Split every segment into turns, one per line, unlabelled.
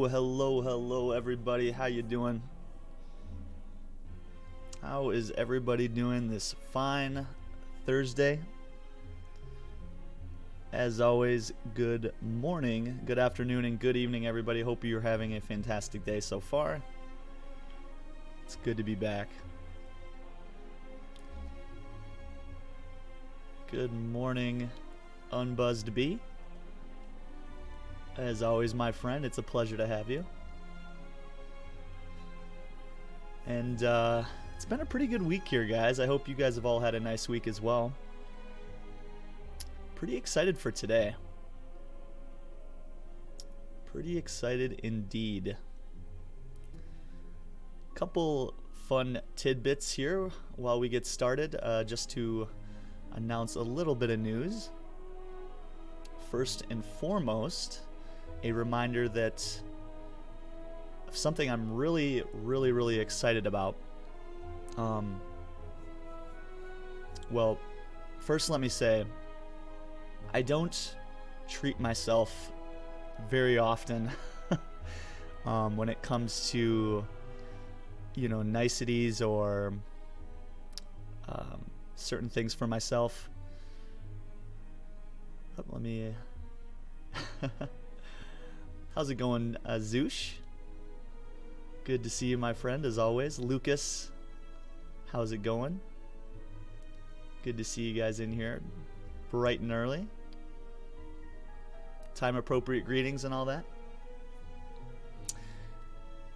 Hello, everybody. How you doing? How is everybody doing this fine Thursday? As always, good morning, good afternoon, and good evening, everybody. Hope you're having a fantastic day so far. It's good to be back. Good morning, Unbuzzed Bee. As always, my friend, it's a pleasure to have you. And it's been a pretty good week here, guys. I hope you guys have all had a nice week as well. Pretty excited for today. Pretty excited indeed. Couple fun tidbits here while we get started, just to announce a little bit of news. First and foremost, a reminder that of something I'm really excited about. Well, first let me say, I don't treat myself very often when it comes to, niceties or certain things for myself. Let me... How's it going, Zoosh? Good to see you, my friend, as always. Lucas, how's it going? Good to see you guys in here, bright and early. Time-appropriate greetings and all that.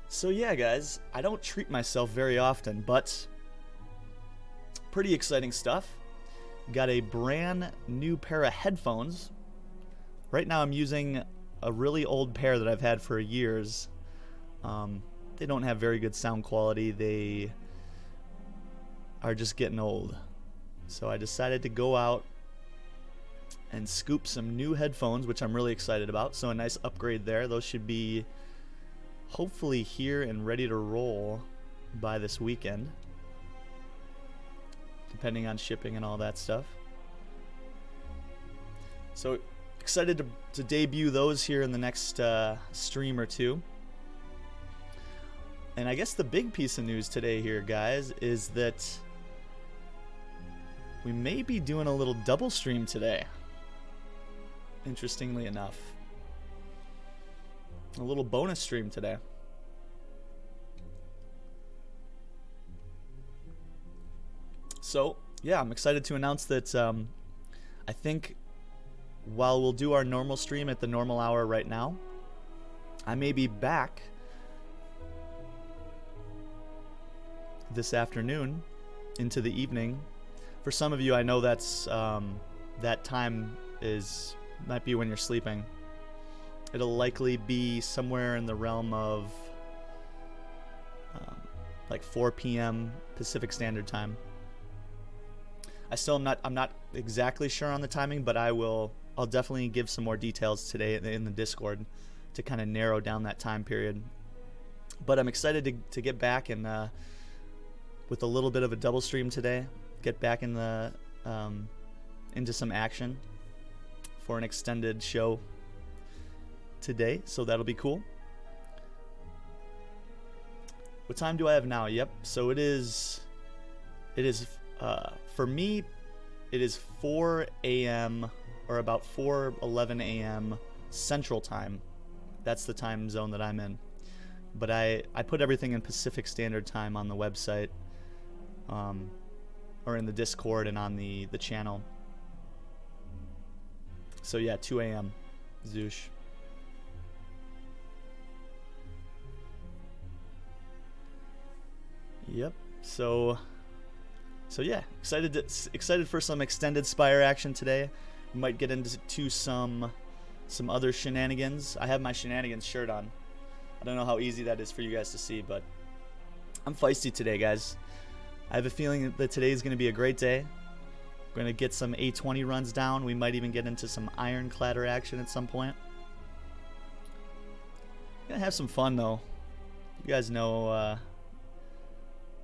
So yeah, guys, I don't treat myself very often, but pretty exciting stuff. Got a brand new pair of headphones. Right now I'm using a really old pair that I've had for years. They don't have very good sound quality. They are just getting old. So I decided to go out and scoop some new headphones, which I'm really excited about. So a nice upgrade there. Those should be hopefully here and ready to roll by this weekend, depending on shipping and all that stuff. So excited to debut those here in the next stream or two. And I guess the big piece of news today here, guys, is that we may be doing a little double stream today. Interestingly enough. A little bonus stream today. So, yeah, I'm excited to announce that I think while we'll do our normal stream at the normal hour right now, I may be back this afternoon into the evening. For some of you, I know that's that time might be when you're sleeping. It'll likely be somewhere in the realm of like 4 p.m. Pacific Standard Time. I'm not exactly sure on the timing, but I'll definitely give some more details today in the Discord to kind of narrow down that time period. But I'm excited to get back and with a little bit of a double stream today, get back in the into some action for an extended show today. So that'll be cool. What time do I have now? Yep. So it is for me, it is 4 a.m. or about 4:11 a.m. Central Time. That's the time zone that I'm in. But I put everything in Pacific Standard Time on the website, or in the Discord and on the channel. So yeah, 2 a.m. Zoosh. Yep. So yeah, excited for some extended Spire action today. We might get into some other shenanigans. I have my shenanigans shirt on. I don't know how easy that is for you guys to see, but I'm feisty today, guys. I have a feeling that today is going to be a great day. We're going to get some A20 runs down. We might even get into some ironcladder action at some point. Gonna have some fun though. You guys know,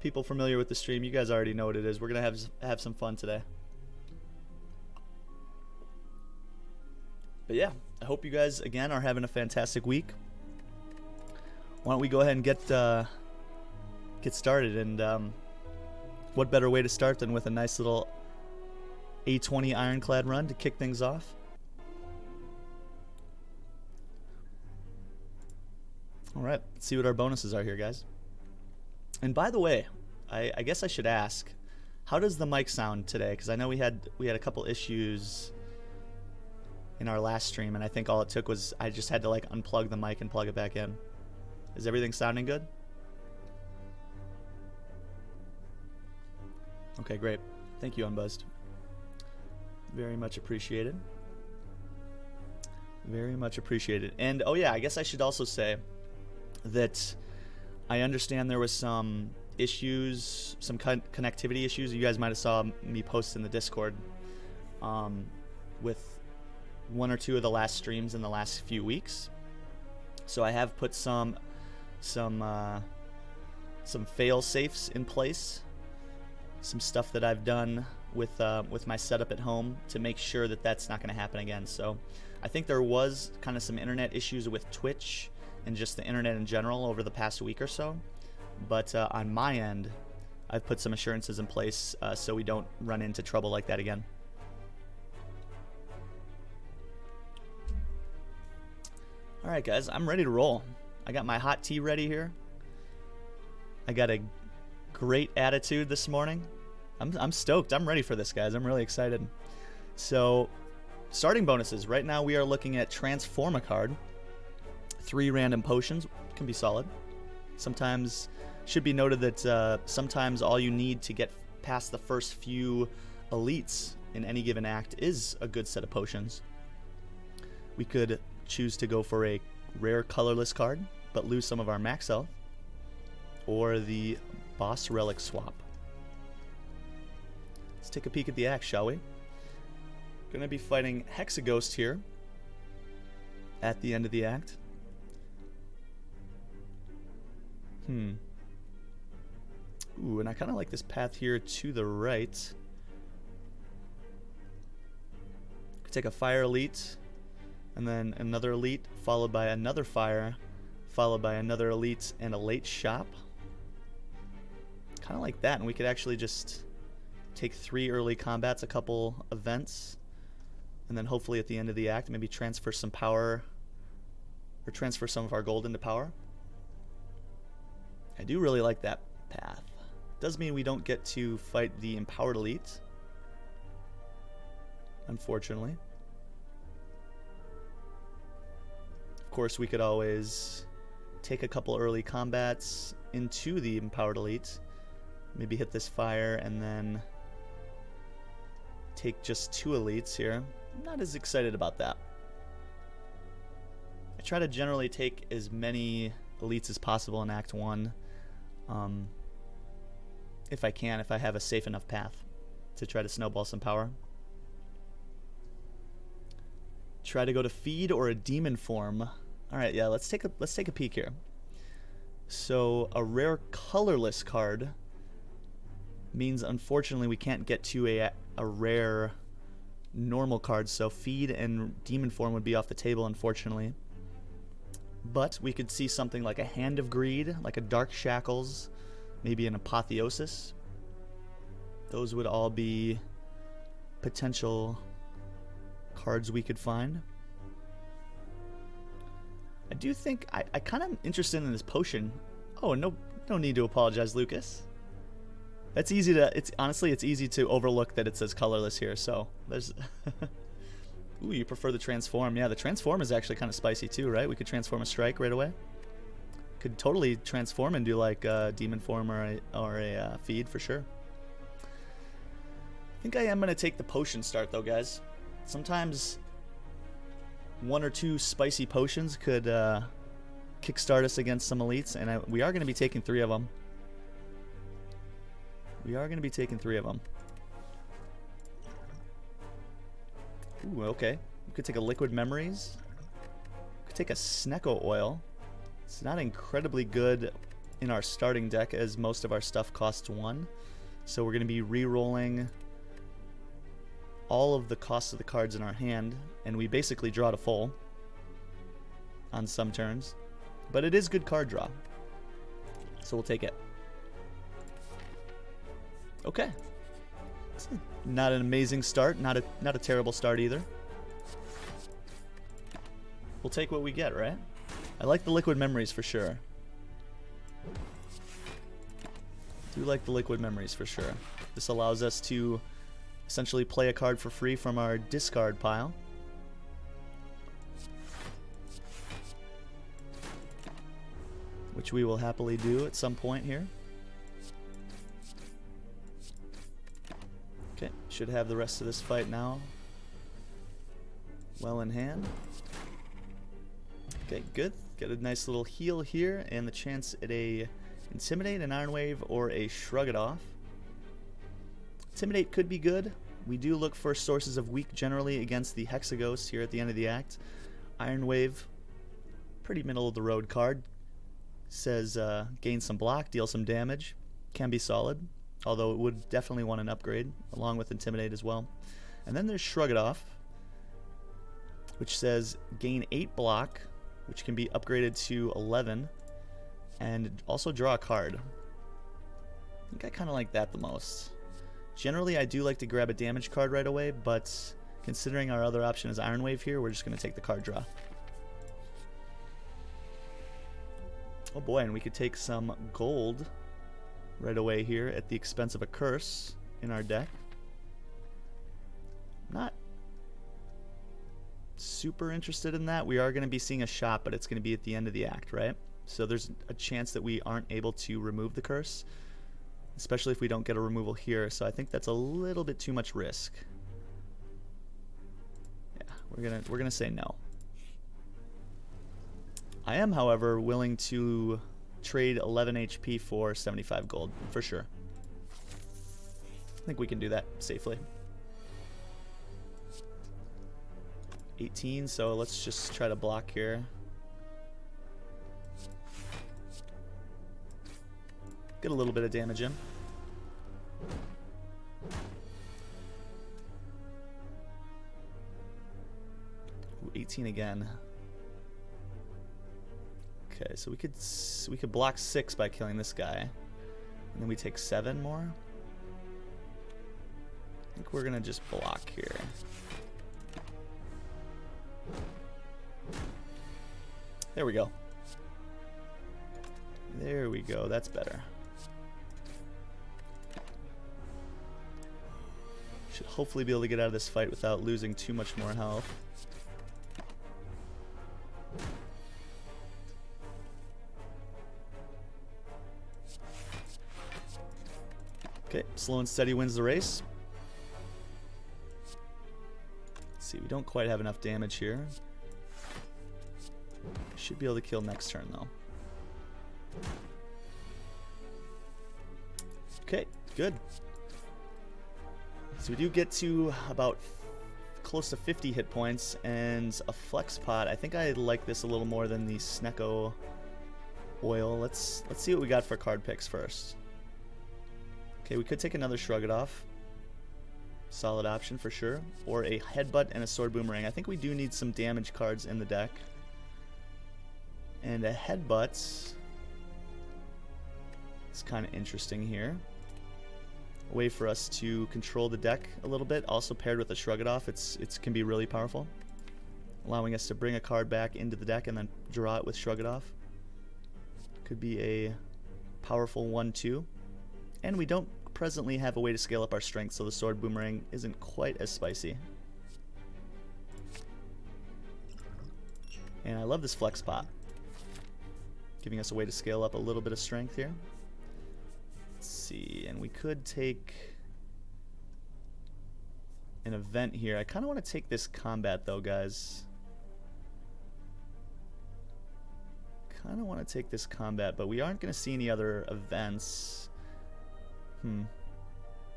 people familiar with the stream, you guys already know what it is. We're gonna have some fun today. But yeah, I hope you guys again are having a fantastic week. why don't we go ahead and get started? And what better way to start than with a nice little A20 ironclad run to kick things off? All right, let's see what our bonuses are here, guys. And by the way, I guess I should ask, how does the mic sound today? Because I know we had a couple issues in our last stream, and I think all it took was I just had to like unplug the mic and plug it back in. Is everything sounding good? Okay, great. Thank you, Unbuzzed. Very much appreciated. Very much appreciated. And oh yeah, I guess I should also say that I understand there was some issues, some connectivity issues. You guys might have saw me post in the Discord with one or two of the last streams in the last few weeks. So I have put some fail safes in place, some stuff that I've done with my setup at home to make sure that that's not going to happen again. So I think there was kind of some internet issues with Twitch and just the internet in general over the past week or so. But on my end, I've put some assurances in place so we don't run into trouble like that again. All right, guys, I'm ready to roll. I got my hot tea ready here. I got a great attitude this morning. I'm stoked. I'm ready for this, guys. I'm really excited. So, starting bonuses. Right now, we are looking at Transform a card. 3 random potions can be solid. Sometimes, should be noted that sometimes all you need to get past the first few elites in any given act is a good set of potions. We could choose to go for a rare colorless card, but lose some of our max health, or the boss relic swap. Let's take a peek at the act, shall we? Gonna be fighting Hexaghost here at the end of the act. Ooh, and I kind of like this path here to the right. Could take a fire elite, and then another elite, followed by another fire, followed by another elite, and a late shop. Kind of like that, and we could actually just take 3 early combats, a couple events, and then hopefully at the end of the act, maybe transfer some power, or transfer some of our gold into power. I do really like that path. Does mean we don't get to fight the empowered elite, unfortunately. Of course, we could always take a couple early combats into the empowered elite, maybe hit this fire, and then take just 2 elites here. I'm not as excited about that. I try to generally take as many elites as possible in Act 1, if I can, if I have a safe enough path to try to snowball some power. Try to go to feed or a demon form. All right, yeah, let's take a peek here. So a rare colorless card means unfortunately we can't get to a rare normal card, so feed and demon form would be off the table, unfortunately. But we could see something like a Hand of Greed, like a Dark Shackles, maybe an Apotheosis. Those would all be potential cards we could find. I do think I kind of interested in this potion. Oh, no need to apologize, Lucas. That's easy to, honestly, it's easy to overlook that it says colorless here, so there's... Ooh, you prefer the transform. Yeah, the transform is actually kind of spicy too, right? We could transform a strike right away. Could totally transform into like a demon form or a feed for sure. I think I am going to take the potion start though, guys. Sometimes 1 or 2 spicy potions could kickstart us against some elites, and we are going to be taking 3 of them. We are going to be taking 3 of them. Ooh, okay. We could take a Liquid Memories. We could take a Snecko Oil. It's not incredibly good in our starting deck as most of our stuff costs 1. So we're going to be re-rolling all of the costs of the cards in our hand, and we basically draw to full on some turns. But it is good card draw. So we'll take it. Okay. It's not an amazing start. Not a terrible start either. We'll take what we get, right? I like the liquid memories for sure. Do like the liquid memories for sure. This allows us to essentially play a card for free from our discard pile. Which we will happily do at some point here. Okay, should have the rest of this fight now well in hand. Okay, good. Get a nice little heal here and the chance at a Intimidate, an Iron Wave, or a Shrug It Off. Intimidate could be good. We do look for sources of weak generally against the Hexaghost here at the end of the act. Iron Wave, pretty middle of the road card. Says gain some block, deal some damage. Can be solid, although it would definitely want an upgrade, along with Intimidate as well. And then there's Shrug It Off, which says gain 8 block, which can be upgraded to 11. And also draw a card. I think I kind of like that the most. Generally, I do like to grab a damage card right away, but considering our other option is Iron Wave here, we're just going to take the card draw. Oh boy, and we could take some gold right away here at the expense of a curse in our deck. Not super interested in that. We are going to be seeing a shot, but it's going to be at the end of the act, right? So there's a chance that we aren't able to remove the curse, especially if we don't get a removal here. So I think that's a little bit too much risk. Yeah, we're gonna say no. I am, however, willing to trade 11 HP for 75 gold for sure. I think we can do that safely. 18, so let's just try to block here. Get a little bit of damage in. Ooh, 18 again. Okay, so we could block 6 by killing this guy. And then we take 7 more. I think we're gonna just block here. There we go. There we go, that's better. Should hopefully be able to get out of this fight without losing too much more health. Okay, slow and steady wins the race. Let's see, we don't quite have enough damage here. Should be able to kill next turn though. Okay, good. So we do get to about close to 50 hit points and a flex pot. I think I like this a little more than the Snecko oil. Let's see what we got for card picks first. Okay, we could take another Shrug It Off. Solid option for sure. Or a Headbutt and a Sword Boomerang. I think we do need some damage cards in the deck. And a Headbutt is kind of interesting here. A way for us to control the deck a little bit. Also paired with a Shrug It Off, it can be really powerful. Allowing us to bring a card back into the deck and then draw it with Shrug It Off. Could be a powerful 1-2. And we don't presently have a way to scale up our strength, so the Sword Boomerang isn't quite as spicy. And I love this flex pot, giving us a way to scale up a little bit of strength here. Let's see, and we could take an event here. I kind of want to take this combat though, guys. Kind of want to take this combat, but we aren't going to see any other events.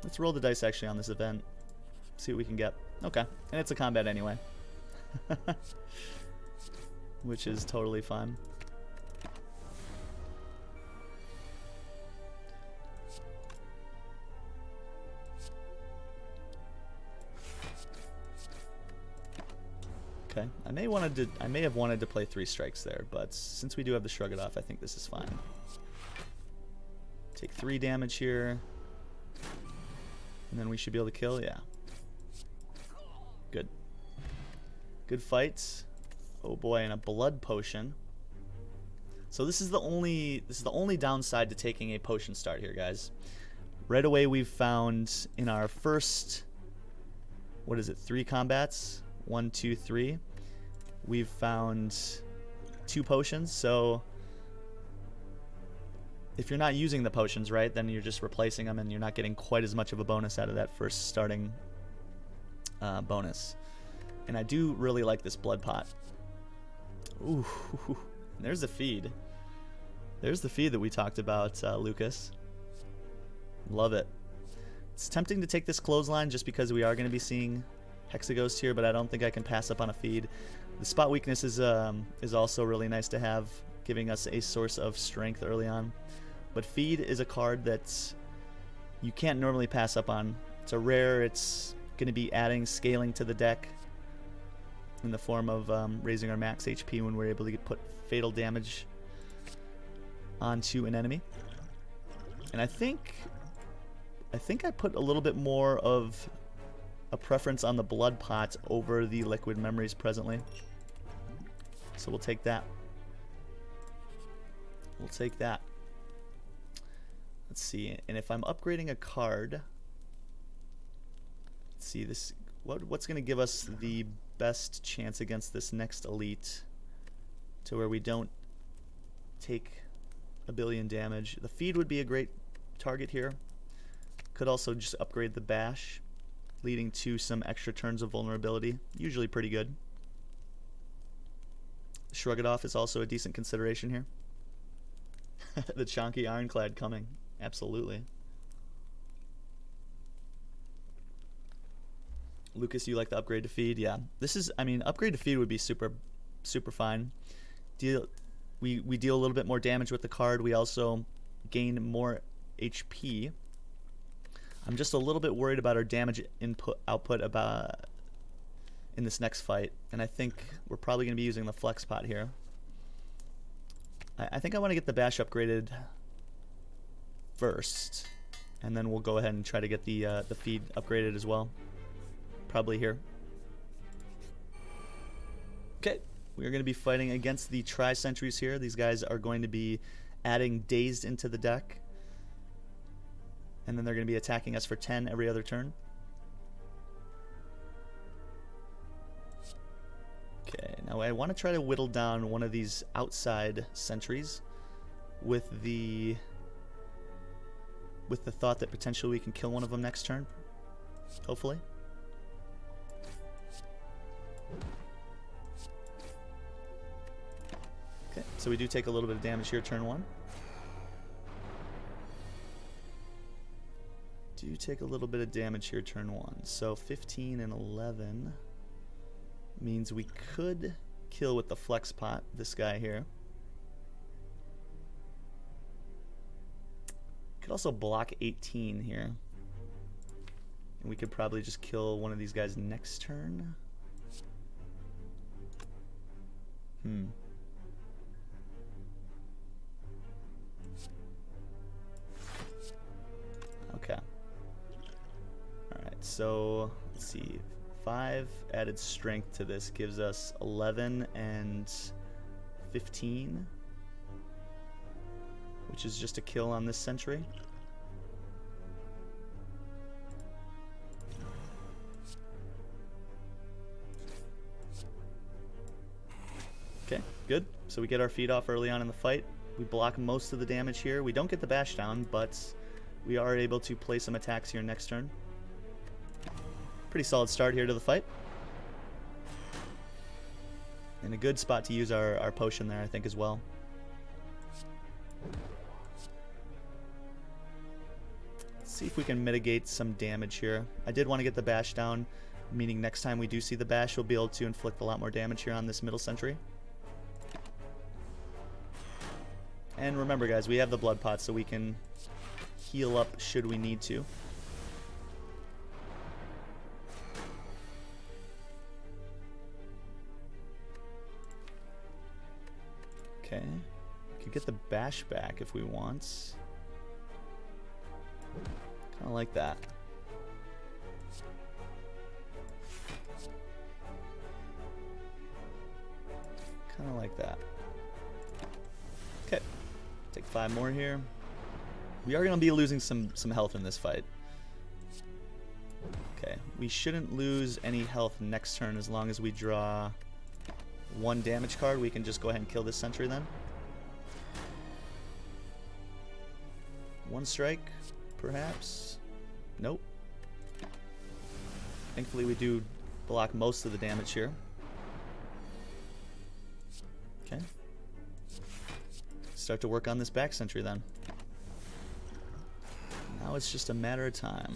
Let's roll the dice actually on this event. See what we can get. Okay, and it's a combat anyway. Which is totally fine. Okay, I may have wanted to play 3 strikes there, but since we do have the Shrug It Off, I think this is fine. Take 3 damage here, and then we should be able to kill. Yeah. Good. Good fight. Oh boy, and a blood potion. So this is the only downside to taking a potion start here, guys. Right away we've found in our first, what is it, 3 combats? 1, 2, 3. We've found 2 potions, so if you're not using the potions, right, then you're just replacing them and you're not getting quite as much of a bonus out of that first starting bonus. And I do really like this blood pot. Ooh, there's the feed. There's the feed that we talked about, Lucas. Love it. It's tempting to take this clothesline just because we are going to be seeing Hexaghost here, but I don't think I can pass up on a feed. The spot weakness is also really nice to have, giving us a source of strength early on. But feed is a card that you can't normally pass up on. It's a rare. It's going to be adding scaling to the deck in the form of raising our max HP when we're able to put fatal damage onto an enemy. And I think I put a little bit more of a preference on the blood pot over the liquid memories presently. So we'll take that. We'll take that. Let's see. And if I'm upgrading a card, let's see this. What's going to give us the best chance against this next elite to where we don't take a billion damage? The feed would be a great target here. Could also just upgrade the bash, leading to some extra turns of vulnerability. Usually pretty good. Shrug It Off is also a decent consideration here. The chonky ironclad coming. Absolutely. Lucas, you like the upgrade to feed? Yeah. This is, I mean, upgrade to feed would be super fine. We deal a little bit more damage with the card. We also gain more HP. I'm just a little bit worried about our damage output in this next fight, and I think we're probably going to be using the flex pot here. I think I want to get the bash upgraded first, and then we'll go ahead and try to get the feed upgraded as well. Probably here. Okay, we are going to be fighting against the Tri-Sentries here. These guys are going to be adding Dazed into the deck, and then they're going to be attacking us for 10 every other turn. Okay, now I want to try to whittle down one of these outside sentries with the thought that potentially we can kill one of them next turn, hopefully. Okay, so we do take a little bit of damage here turn 1. Do take a little bit of damage here turn 1. So 15 and 11 means we could kill with the flex pot this guy here. Could also block 18 here. And we could probably just kill one of these guys next turn. Okay. Alright, so let's see. 5 added strength to this gives us 11 and 15, which is just a kill on this sentry. Okay, good. So we get our feed off early on in the fight. We block most of the damage here. We don't get the bash down, but we are able to play some attacks here next turn. Pretty solid start here to the fight. And a good spot to use our potion there, I think, as well. Let's see if we can mitigate some damage here. I did want to get the bash down, meaning next time we do see the bash, we'll be able to inflict a lot more damage here on this middle sentry. And remember, guys, we have the blood pot, so we can heal up should we need to. Okay. Could get the bash back if we want. Kind of like that. Kind of like that. Okay. Take 5 more here. We are going to be losing some health in this fight. Okay. We shouldn't lose any health next turn as long as we draw 1 damage card. We can just go ahead and kill this sentry then. 1 strike, perhaps. Nope. Thankfully, we do block most of the damage here. Okay. Start to work on this back sentry then. Now it's just a matter of time.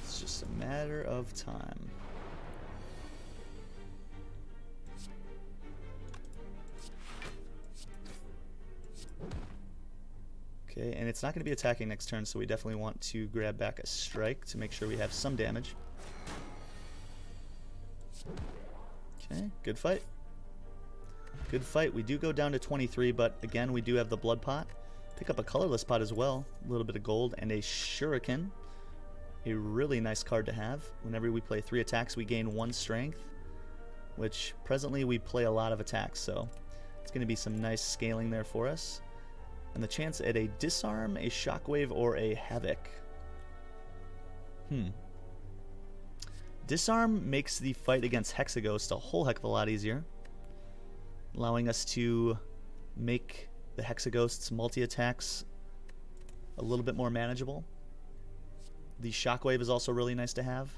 It's just a matter of time. Okay, and it's not going to be attacking next turn, so we definitely want to grab back a strike to make sure we have some damage. Okay, good fight. Good fight. We do go down to 23, but again, we do have the blood pot. Pick up a colorless pot as well. A little bit of gold and a shuriken. A really nice card to have. Whenever we play 3 attacks, we gain 1 strength, which presently we play a lot of attacks, so it's going to be some nice scaling there for us. And the chance at a disarm, a shockwave, or a havoc. Disarm makes the fight against Hexaghost a whole heck of a lot easier, allowing us to make the Hexaghost's multi-attacks a little bit more manageable. The shockwave is also really nice to have,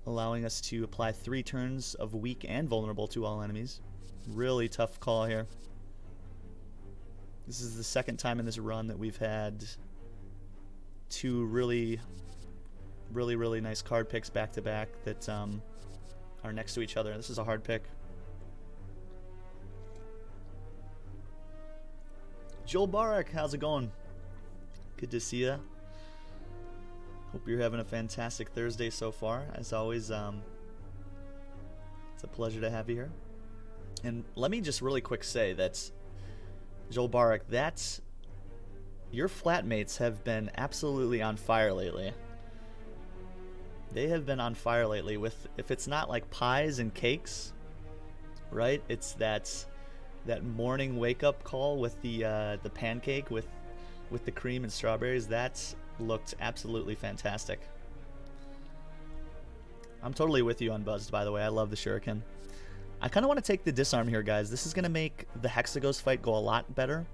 allowing us to apply 3 turns of weak and vulnerable to all enemies. Really tough call here. This is the second time in this run that we've had 2 really nice card picks back to back that are next to each other. This is a hard pick. Joel Barak, how's it going? Good to see ya. Hope you're having a fantastic Thursday so far. As always, it's a pleasure to have you here. And let me just really quick say that Joel Barak, your flatmates have been absolutely on fire lately. They have been on fire lately with, if it's not like pies and cakes, right? It's that morning wake up call with the pancake with the cream and strawberries. That looked absolutely fantastic. I'm totally with you on Buzzed, by the way. I love the shuriken. I kind of want to take the disarm here, guys. This is going to make the Hexaghost fight go a lot better.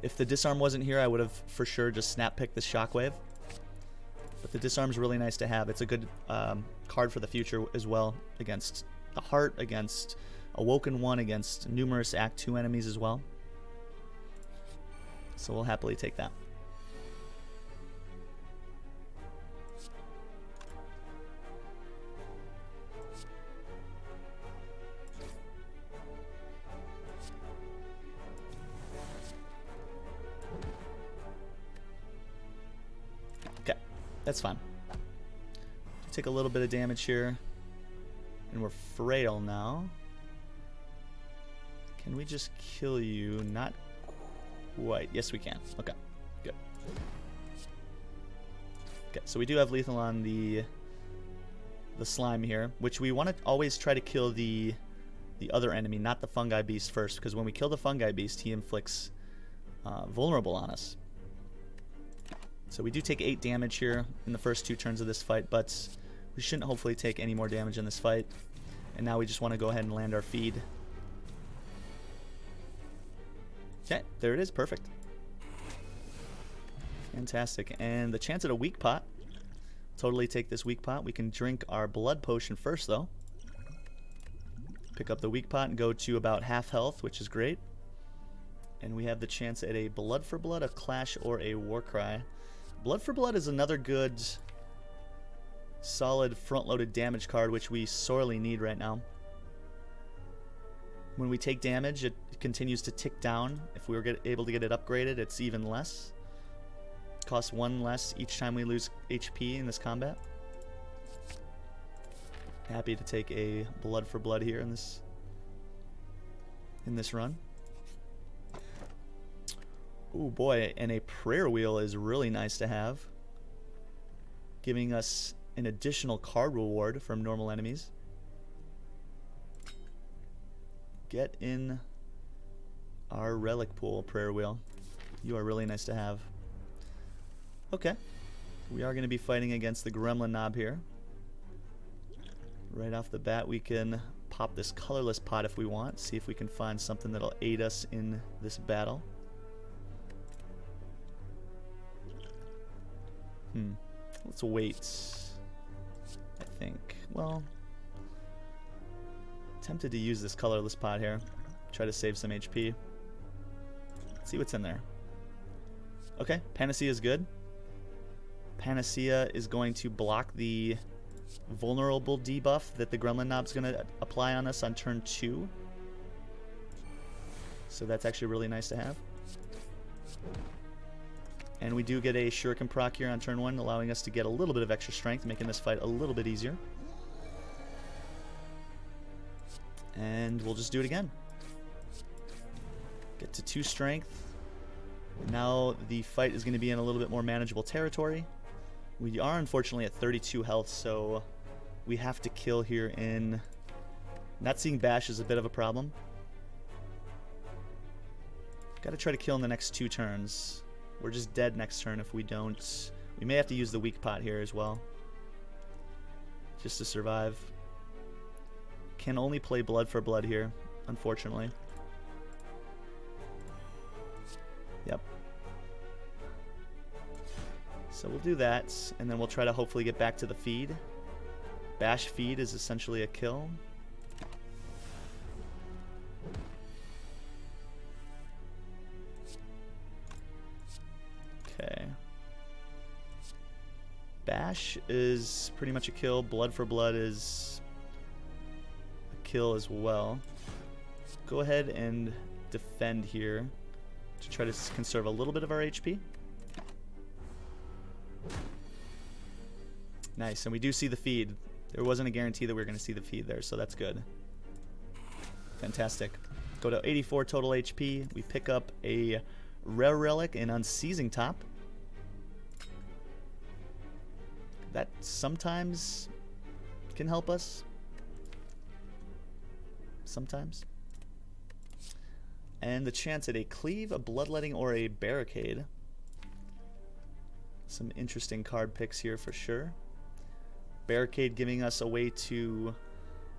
If the disarm wasn't here, I would have for sure just snap picked the shockwave. But the disarm's really nice to have. It's a good card for the future as well, against the Heart, against Awoken 1, against numerous Act 2 enemies as well. So we'll happily take that. That's fine. Take a little bit of damage here. And we're frail now. Can we just kill you? Not quite. Yes, we can. Okay, good. Okay, so we do have lethal on the slime here, which we want to always try to kill the other enemy, not the fungi beast first, because when we kill the fungi beast, he inflicts vulnerable on us. So we do take 8 damage here in the first 2 turns of this fight, but we shouldn't hopefully take any more damage in this fight. And now we just want to go ahead and land our feed. Okay, there it is. Perfect. Fantastic. And the chance at a weak pot. Totally take this weak pot. We can drink our blood potion first, though. Pick up the weak pot and go to about half health, which is great. And we have the chance at a blood for blood, a clash, or a war cry. Blood for Blood is another good, solid front-loaded damage card, which we sorely need right now. When we take damage, it continues to tick down. If we were able to get it upgraded, it's even less. It costs 1 less each time we lose HP in this combat. Happy to take a blood for blood here in this run. Oh boy, and a prayer wheel is really nice to have, giving us an additional card reward from normal enemies. Get in our relic pool, prayer wheel. You are really nice to have. Okay, we are going to be fighting against the gremlin knob here. Right off the bat, we can pop this colorless pot if we want, see if we can find something that'll aid us in this battle. Let's wait, I think. Well, tempted to use this colorless pot here. Try to save some HP. Let's see what's in there. Okay, Panacea is good. Panacea is going to block the vulnerable debuff that the gremlin knob's going to apply on us on turn 2. So that's actually really nice to have. And we do get a shuriken proc here on turn 1, allowing us to get a little bit of extra strength, making this fight a little bit easier. And we'll just do it again. Get to 2 strength. Now the fight is going to be in a little bit more manageable territory. We are unfortunately at 32 health, so we have to kill here in... Not seeing bash is a bit of a problem. Got to try to kill in the next 2 turns. We're just dead next turn if we don't. We may have to use the weak pot here as well, just to survive. Can only play blood for blood here, unfortunately. Yep. So we'll do that, and then we'll try to hopefully get back to the feed. Bash feed is essentially a kill. Okay. Bash is pretty much a kill. Blood for blood is a kill as well. Go ahead and defend here to try to conserve a little bit of our HP. Nice, and we do see the feed. There wasn't a guarantee that we were going to see the feed there, so that's good. Fantastic. Go to 84 total HP. We pick up a rare relic in Unseizing Top. That sometimes can help us. Sometimes. And the chance at a cleave, a bloodletting, or a barricade. Some interesting card picks here for sure. Barricade giving us a way to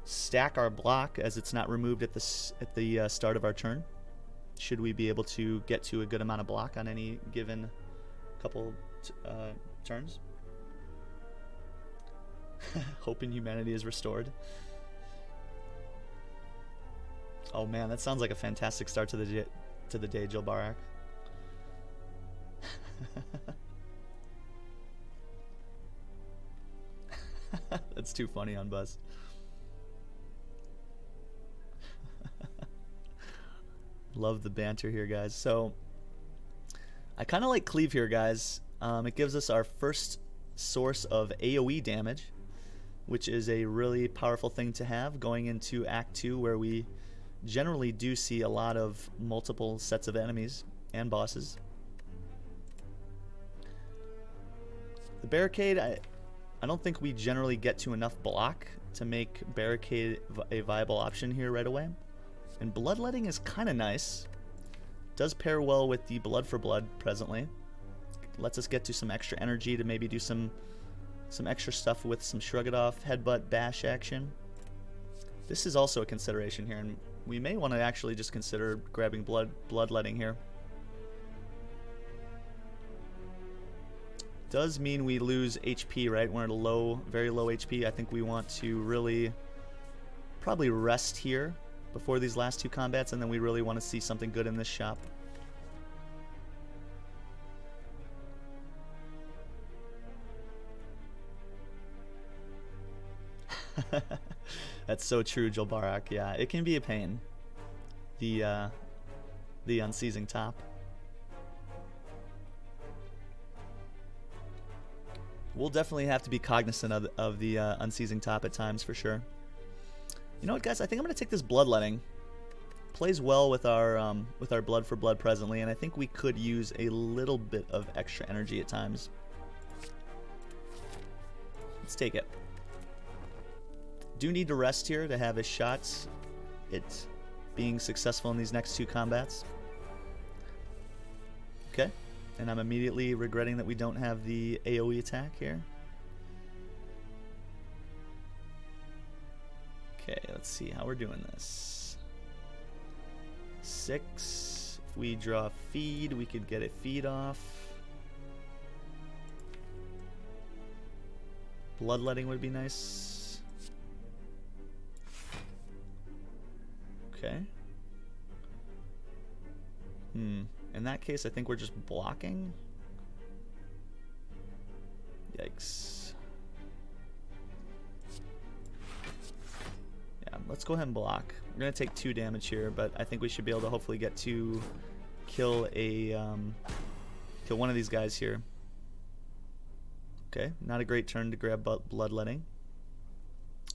stack our block as it's not removed at the start of our turn. Should we be able to get to a good amount of block on any given couple turns. Hoping humanity is restored. Oh man, that sounds like a fantastic start to the day, Jill Barak. That's too funny on Buzz. Love the banter here, guys. So I kind of like Cleave here, guys. It gives us our first source of AoE damage, which is a really powerful thing to have going into Act 2, where we generally do see a lot of multiple sets of enemies and bosses. The barricade, I don't think we generally get to enough block to make barricade a viable option here right away. And bloodletting is kind of nice. Does pair well with the blood for blood presently. Lets us get to some extra energy to maybe do some extra stuff with some shrug it off, headbutt, bash action. This is also a consideration here, and we may want to actually just consider grabbing bloodletting here. Does mean we lose HP, right? We're at a low, very low HP. I think we want to really probably rest here before these last two combats, and then we really want to see something good in this shop. That's so true, Jill Barak. Yeah, it can be a pain. The Unseizing Top. we'll definitely have to be cognizant of the unseizing top at times for sure. You know what, guys? I think I'm going to take this bloodletting. Plays well with our blood for blood presently, and I think we could use a little bit of extra energy at times. Let's take it. Do need to rest here to have a shot at being successful in these next 2 combats. Okay, and I'm immediately regretting that we don't have the AoE attack here. Okay, let's see how we're doing this. 6. If we draw a feed, we could get a feed off. Bloodletting would be nice. Okay. In that case, I think we're just blocking. Yikes. Yeah, let's go ahead and block. We're going to take 2 damage here, but I think we should be able to hopefully get to kill one of these guys here. Okay, not a great turn to grab bloodletting,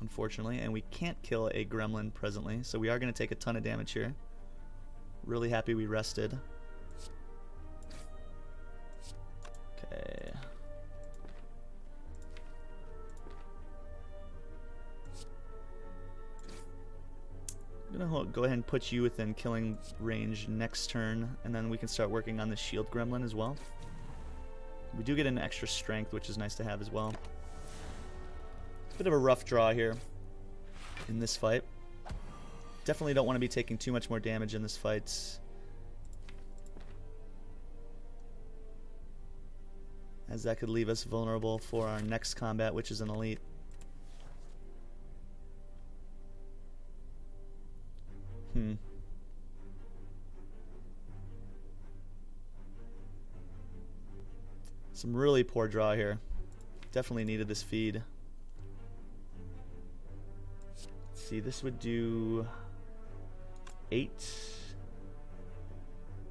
unfortunately, and we can't kill a gremlin presently, so we are going to take a ton of damage here. Really happy we rested. Okay. I'm going to go ahead and put you within killing range next turn, and then we can start working on the shield gremlin as well. We do get an extra strength, which is nice to have as well. It's a bit of a rough draw here in this fight. Definitely don't want to be taking too much more damage in this fight. As that could leave us vulnerable for our next combat, which is an elite. Some really poor draw here. Definitely needed this feed. Let's see, this would do 8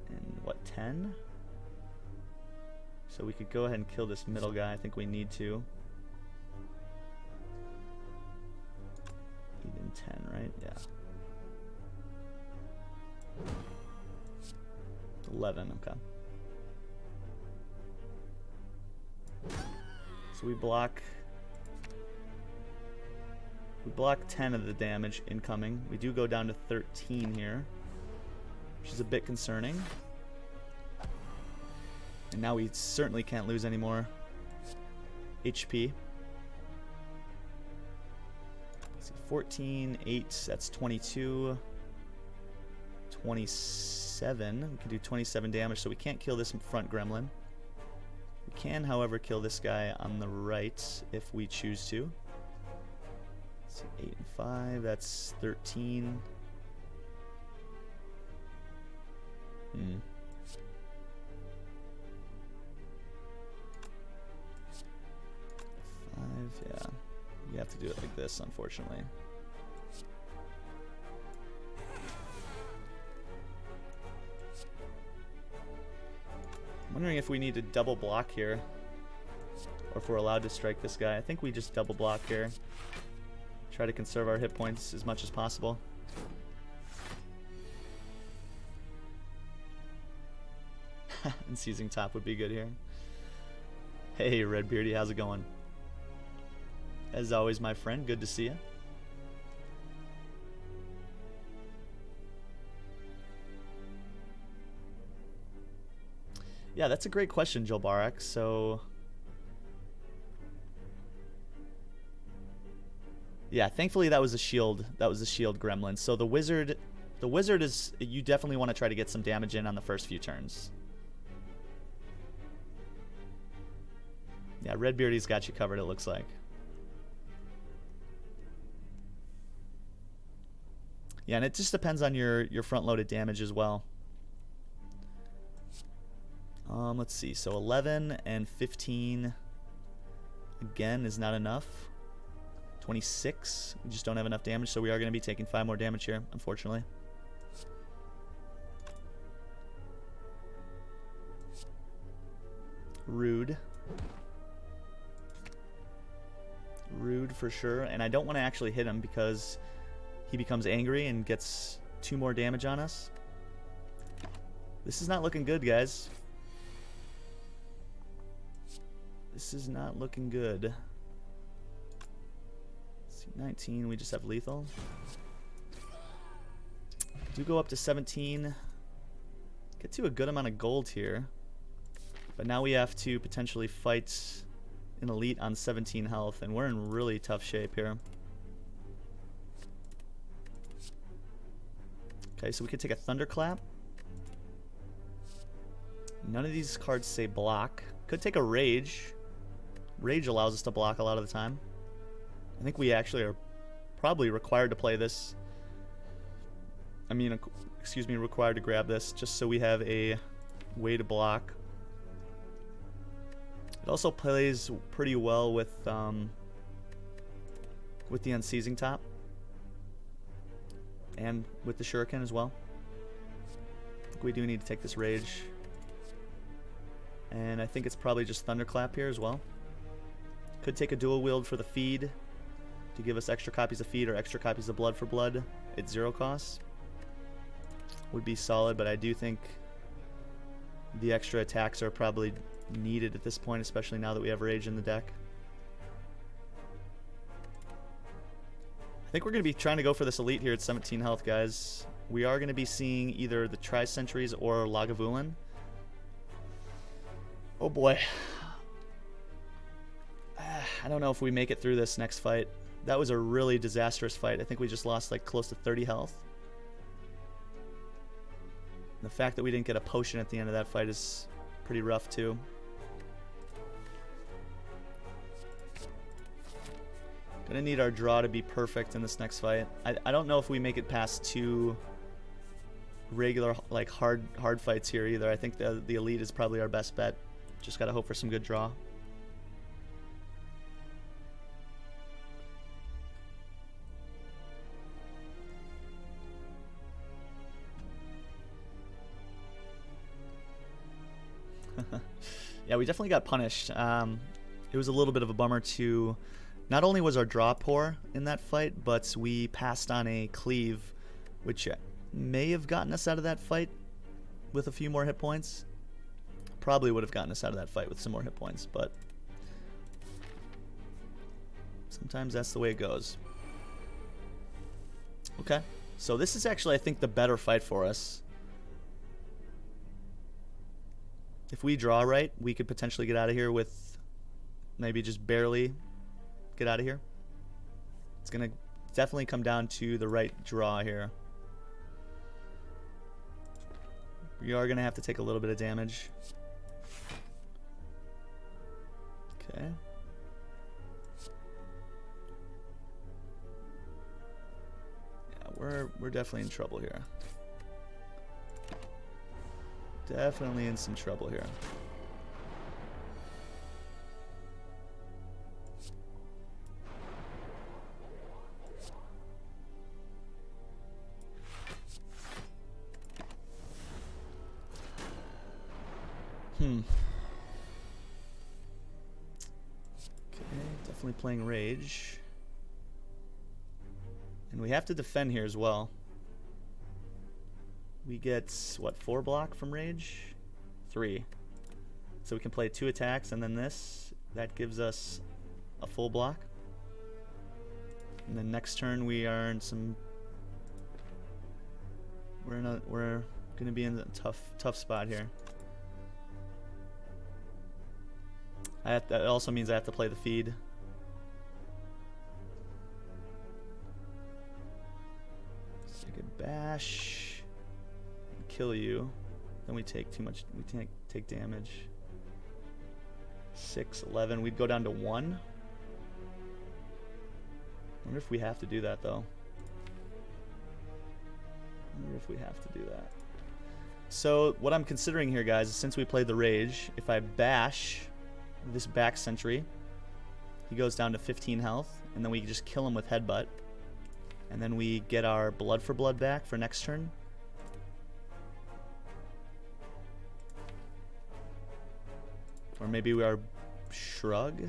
and what, 10? So we could go ahead and kill this middle guy. I think we need to. Even 10, right? Yeah. 11, okay. So we block 10 of the damage incoming. We do go down to 13 here, which is a bit concerning. And now we certainly can't lose any more HP. Let's see, 14, 8, that's 22. 27, we can do 27 damage, so we can't kill this front gremlin. We can, however, kill this guy on the right if we choose to. Let's see, 8 and 5, that's 13. 5, yeah. You have to do it like this, unfortunately. I'm wondering if we need to double block here, or if we're allowed to strike this guy. I think we just double block here. Try to conserve our hit points as much as possible. And seizing top would be good here. Hey, Redbeardy, how's it going? As always, my friend, good to see you. Yeah, that's a great question, Joel Barak. So, yeah, thankfully that was a shield. That was a shield gremlin. So the wizard is, you definitely want to try to get some damage in on the first few turns. Yeah, Redbeardy's got you covered, it looks like. Yeah, and it just depends on your front-loaded damage as well. Let's see. So 11 and 15 again is not enough. 26. We just don't have enough damage, so we are going to be taking 5 more damage here, unfortunately. Rude. Rude for sure. And I don't want to actually hit him because he becomes angry and gets 2 more damage on us. This is not looking good, guys. This is not looking good. Let's see, 19, we just have lethal. Do go up to 17. Get to a good amount of gold here. But now we have to potentially fight an elite on 17 health, and we're in really tough shape here. Okay, so we could take a thunderclap. None of these cards say block. Could take a rage. Rage allows us to block a lot of the time. I think we actually are probably required to play this. I mean, excuse me, required to grab this just so we have a way to block. It also plays pretty well with the unseizing top and with the shuriken as well. I think we do need to take this rage, and I think it's probably just thunderclap here as well. Could take a dual wield for the feed to give us extra copies of feed or extra copies of blood for blood at 0 cost. Would be solid, but I do think the extra attacks are probably needed at this point, especially now that we have rage in the deck. I think we're going to be trying to go for this elite here at 17 health, guys. We are going to be seeing either the Tri-Sentries or Lagavulin. Oh boy. I don't know if we make it through this next fight. That was a really disastrous fight. I think we just lost like close to 30 health. The fact that we didn't get a potion at the end of that fight is pretty rough too. Gonna need our draw to be perfect in this next fight. I don't know if we make it past 2 regular, like hard fights here either. I think the elite is probably our best bet. Just gotta hope for some good draw. Yeah, we definitely got punished. It was a little bit of a bummer to... Not only was our draw poor in that fight, but we passed on a cleave, which may have gotten us out of that fight with a few more hit points. Probably would have gotten us out of that fight with some more hit points, but sometimes that's the way it goes. Okay, so this is actually, I think, the better fight for us. If we draw right, we could potentially get out of here with maybe just barely get out of here. It's going to definitely come down to the right draw here. We are going to have to take a little bit of damage. Okay. Yeah, we're definitely in trouble here. Definitely in some trouble here. Okay, definitely playing rage. And we have to defend here as well. We get, what, 4 block from rage? 3. So we can play 2 attacks and then this. That gives us a full block. And then next turn we are in some... We're going to be in a tough spot here. That also means I have to play the feed. Second bash. Kill you. Then we take too much. We take damage. 6, 11. We'd go down to 1. Wonder if we have to do that though. Wonder if we have to do that. So what I'm considering here, guys, is since we played the rage, if I bash this back sentry, he goes down to 15 health, and then we just kill him with headbutt, and then we get our blood for blood back for next turn. Or maybe we are shrug.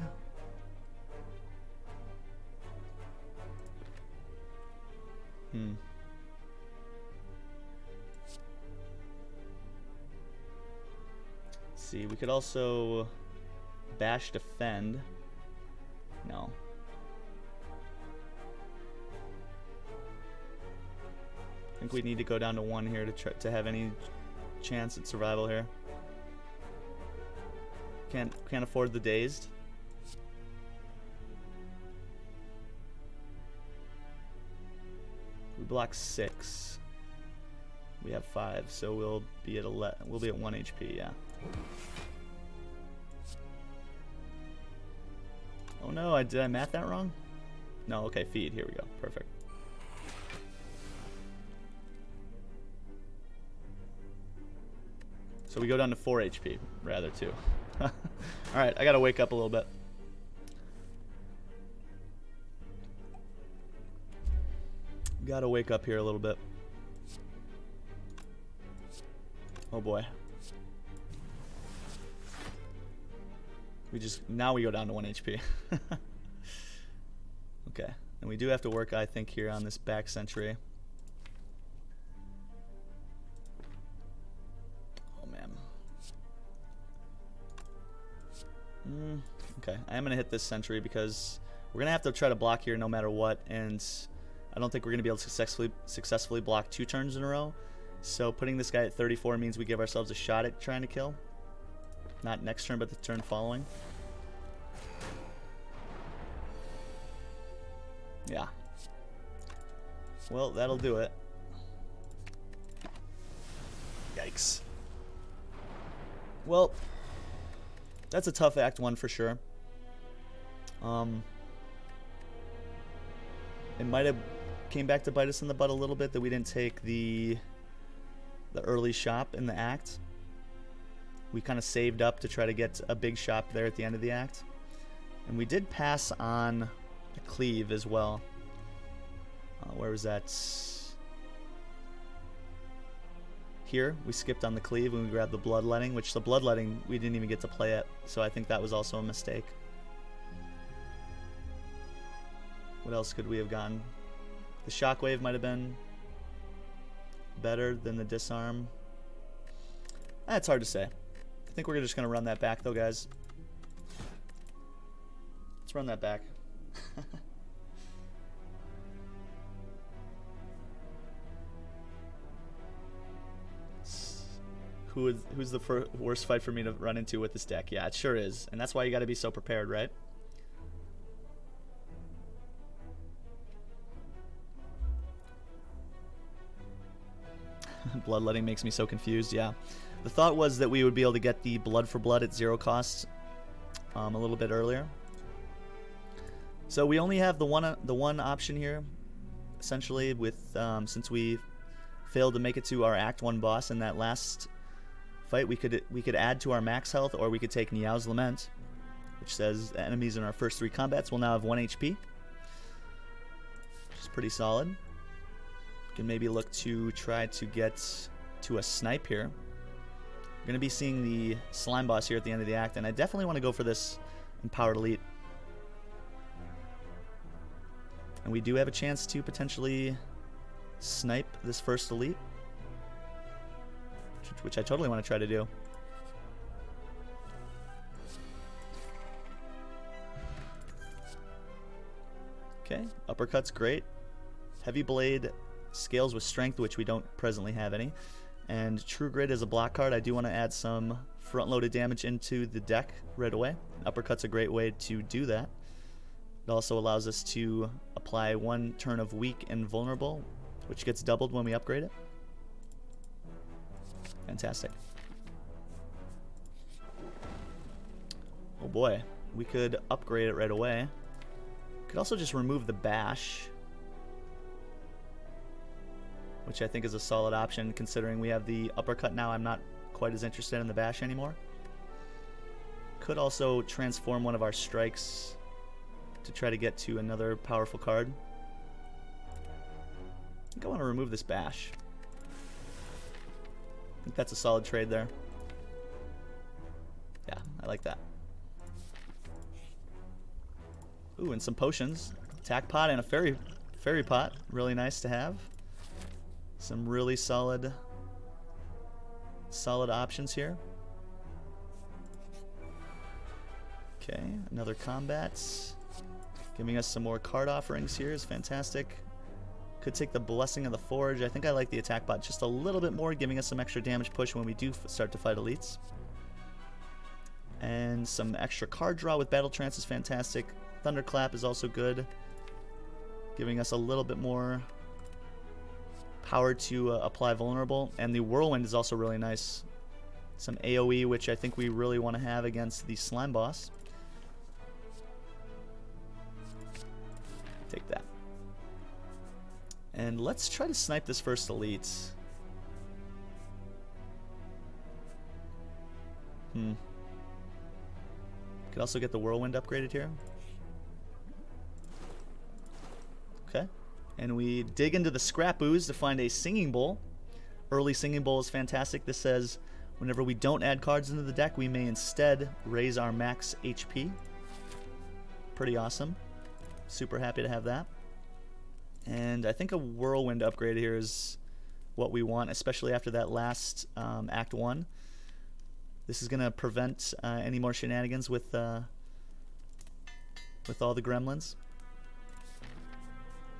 See, we could also bash defend. No. I think we need to go down to 1 here to have any chance at survival here. Can't afford the dazed. We block 6. We have 5, so we'll be at 11. We'll be at 1 HP. Yeah. Oh no! Did I math that wrong? No. Okay. Feed. Here we go. Perfect. So we go down to 4 HP, rather, too. Alright, I gotta wake up a little bit. Gotta wake up here a little bit. Oh boy. Now we go down to 1 HP. Okay, and we do have to work, I think, here on this back sentry. Okay, I am going to hit this sentry because we're going to have to try to block here no matter what, and I don't think we're going to be able to successfully block 2 turns in a row. So putting this guy at 34 means we give ourselves a shot at trying to kill. Not next turn, but the turn following. Yeah. Well, that'll do it. Yikes. Well, that's a tough Act 1 for sure. It might have came back to bite us in the butt a little bit that we didn't take the early shop in the act. We kind of saved up to try to get a big shop there at the end of the act. And we did pass on the cleave as well. Where was that? Here, we skipped on the cleave when we grabbed the bloodletting, which the bloodletting we didn't even get to play it, so I think that was also a mistake. What else could we have gotten? The shockwave might have been better than the disarm. That's hard to say. I think we're just going to run that back though, guys. Let's run that back. Who's the worst fight for me to run into with this deck? Yeah, it sure is. And that's why you got to be so prepared, right? Bloodletting makes me so confused, yeah. The thought was that we would be able to get the blood for blood at 0 cost a little bit earlier. So we only have the one option here, essentially, with since we failed to make it to our Act 1 boss in that last fight. We could add to our max health, or we could take Niao's Lament, which says enemies in our first 3 combats will now have 1 HP, which is pretty solid. We can maybe look to try to get to a snipe here. We're going to be seeing the slime boss here at the end of the act, and I definitely want to go for this Empowered Elite. And we do have a chance to potentially snipe this first Elite, which I totally want to try to do. Okay, uppercut's great. Heavy blade scales with strength, which we don't presently have any. And True Grit is a block card. I do want to add some front-loaded damage into the deck right away. Uppercut's a great way to do that. It also allows us to apply 1 turn of weak and vulnerable, which gets doubled when we upgrade it. Fantastic. Oh boy, we could upgrade it right away. Could also just remove the bash, which I think is a solid option considering we have the uppercut now. I'm not quite as interested in the bash anymore. Could also transform one of our strikes to try to get to another powerful card. I think I want to remove this bash. I think that's a solid trade there. Yeah, I like that. Ooh, and some potions. Attack pot and a fairy Fairy Pot, really nice to have. Some really solid options here. Okay, another combat. Giving us some more card offerings here is fantastic. Could take the Blessing of the Forge. I think I like the attack bot just a little bit more, giving us some extra damage push when we do start to fight elites. And some extra card draw with Battle Trance is fantastic. Thunderclap is also good, giving us a little bit more power to apply Vulnerable. And the Whirlwind is also really nice. Some AoE, which I think we really want to have against the Slime Boss. Take that. And let's try to snipe this first elite. Could also get the Whirlwind upgraded here. Okay. And we dig into the Scrap Ooze to find a Singing Bowl. Early Singing Bowl is fantastic. This says whenever we don't add cards into the deck, we may instead raise our max HP. Pretty awesome. Super happy to have that. And I think a Whirlwind upgrade here is what we want, especially after that last Act 1. This is going to prevent any more shenanigans with all the gremlins.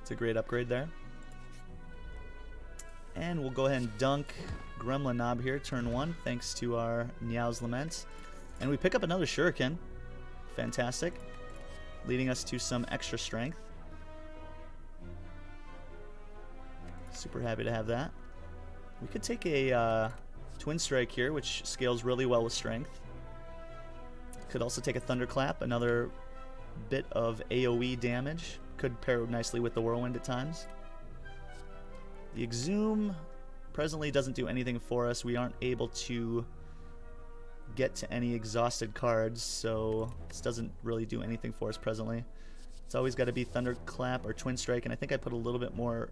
It's a great upgrade there. And we'll go ahead and dunk Gremlin Knob here, turn 1, thanks to our Niao's Lament. And we pick up another Shuriken. Fantastic. Leading us to some extra strength. Super happy to have that. We could take a Twin Strike here, which scales really well with strength. Could also take a Thunderclap, another bit of AoE damage. Could pair nicely with the Whirlwind at times. The Exhume presently doesn't do anything for us. We aren't able to get to any exhausted cards, so this doesn't really do anything for us presently. It's always got to be Thunderclap or Twin Strike, and I think I put a little bit more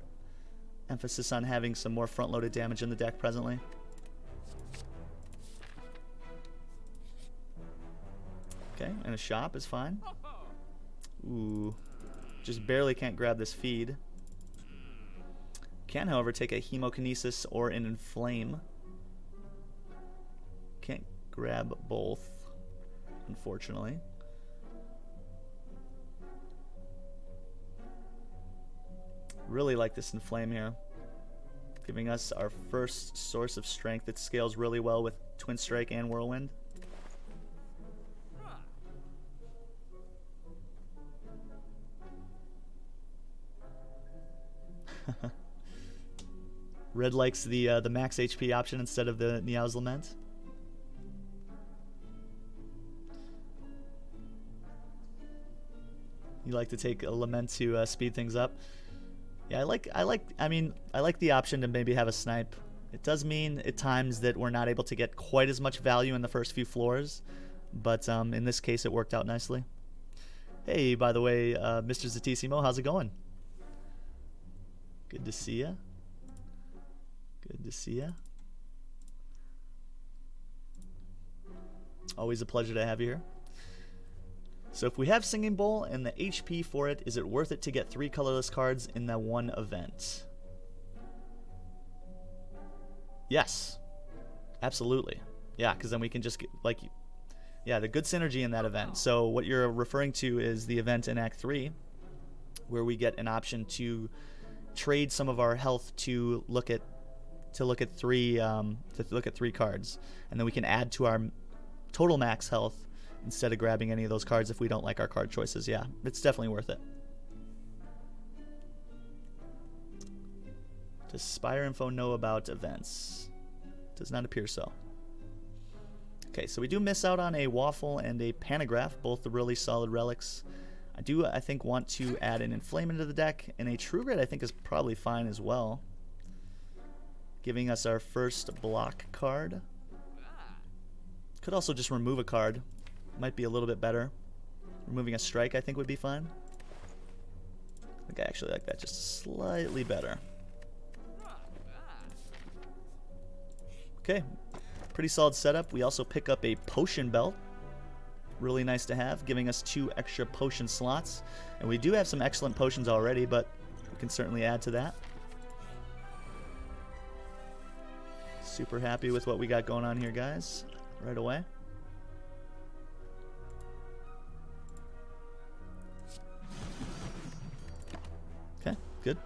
emphasis on having some more front-loaded damage in the deck presently. Okay, and a Shop is fine. Ooh, just barely can't grab this feed. Can, however, take a Hemokinesis or an Inflame. Can't grab both, unfortunately. Really like this Inflame here, giving us our first source of strength. It scales really well with Twin Strike and Whirlwind. Red likes the max HP option instead of the Niao's Lament. You like to take a Lament to speed things up. Yeah, I like the option to maybe have a snipe. It does mean at times that we're not able to get quite as much value in the first few floors, but in this case it worked out nicely. Hey, by the way, Mr. Zatissimo, how's it going? Good to see ya. Good to see ya. Always a pleasure to have you here. So if we have Singing Bowl and the HP for it, is it worth it to get 3 colorless cards in that one event? Yes. Absolutely. Yeah, because then we can just get, like, yeah, the good synergy in that event. So what you're referring to is the event in Act 3, where we get an option to trade some of our health to look at 3 cards, and then we can add to our total max health instead of grabbing any of those cards if we don't like our card choices. Yeah, it's definitely worth it. Does Spire info know about events? Does not appear so. Okay, so we do miss out on a Waffle and a Pantograph, both really solid relics. I think, want to add an Inflame into the deck, and a True Grit I think is probably fine as well, giving us our first block card. Could also just remove a card. Might be a little bit better. Removing a Strike I think would be fine. I think I actually like that just slightly better. Okay, pretty solid setup. We also pick up a Potion Belt. Really nice to have, giving us 2 extra potion slots. And we do have some excellent potions already, but we can certainly add to that. Super happy with what we got going on here, guys. Right away. Okay, good.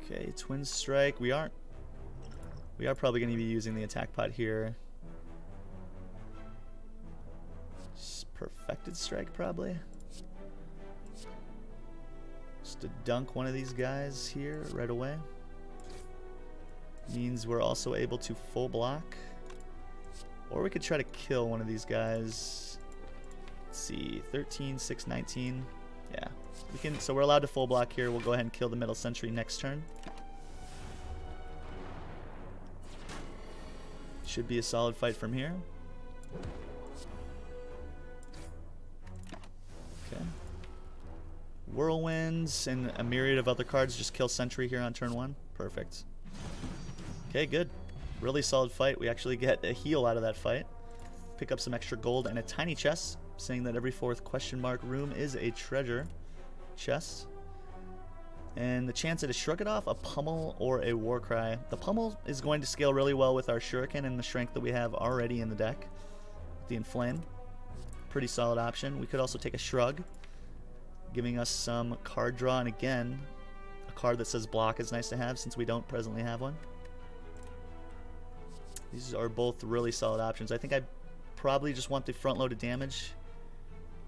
Okay, twin strike. We are probably going to be using the attack pod here. Just perfected strike, probably. Just to dunk one of these guys here right away. Means we're also able to full block. Or we could try to kill one of these guys. Let's see, 13, 6, 19. Yeah, we can. So we're allowed to full block here. We'll go ahead and kill the middle sentry next turn. Should be a solid fight from here. Okay. Whirlwinds and a myriad of other cards just kill sentry here on turn 1. Perfect. Okay, good. Really solid fight. We actually get a heal out of that fight. Pick up some extra gold and a tiny chest, saying that every 4th question mark room is a treasure chest. And the chance at a Shrug It Off, a Pummel, or a Warcry. The Pummel is going to scale really well with our Shuriken and the strength that we have already in the deck. The Inflame. Pretty solid option. We could also take a Shrug, giving us some card draw. And again, a card that says block is nice to have since we don't presently have one. These are both really solid options. I think I probably just want the front-loaded damage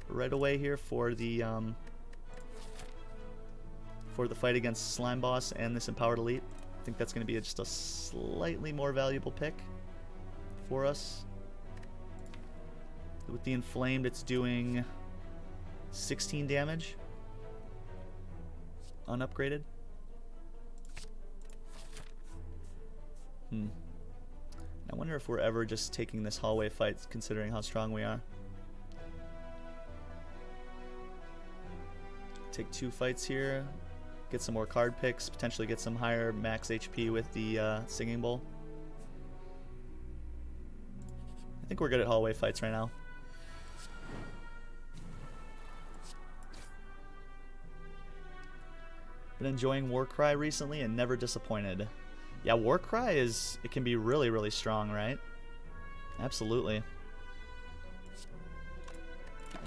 right away here for the fight against Slime Boss and this Empowered Elite. I think that's going to be just a slightly more valuable pick for us. With the Inflamed, it's doing 16 damage unupgraded. I wonder if we're ever just taking this hallway fight, considering how strong we are. Take 2 fights here, get some more card picks, potentially get some higher max HP with the Singing Bowl. I think we're good at hallway fights right now. Been enjoying Warcry recently and never disappointed. Yeah, Warcry it can be really, really strong, right? Absolutely.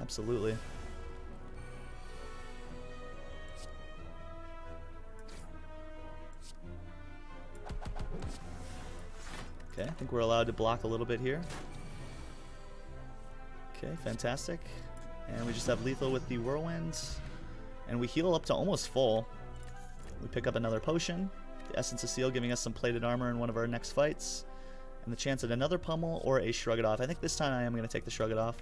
Absolutely. Okay, I think we're allowed to block a little bit here. Okay, fantastic. And we just have lethal with the Whirlwinds. And we heal up to almost full. We pick up another potion. The Essence of Steel giving us some plated armor in one of our next fights. And the chance at another Pummel or a Shrug It Off. I think this time I am going to take the Shrug It Off.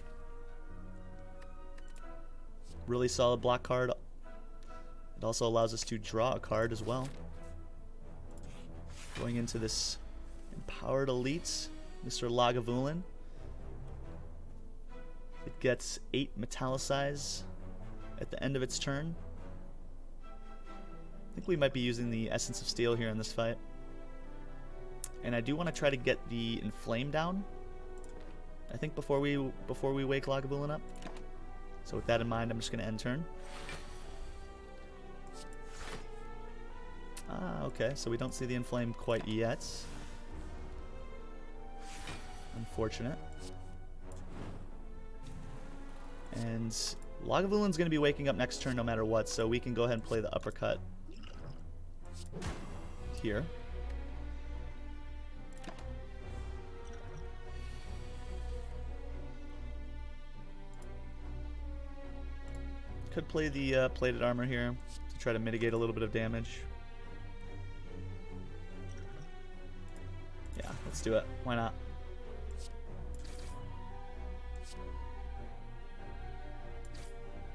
Really solid block card. It also allows us to draw a card as well. Going into this Empowered Elite, Mr. Lagavulin. It gets 8 Metallicize at the end of its turn. I think we might be using the Essence of Steel here in this fight. And I do want to try to get the Inflame down, I think, before we wake Lagavulin up. So with that in mind, I'm just going to end turn. Okay, so we don't see the Inflame quite yet. Unfortunate. And Lagavulin's going to be waking up next turn no matter what, so we can go ahead and play the Uppercut here. Could play the plated armor here to try to mitigate a little bit of damage. Yeah, let's do it. Why not?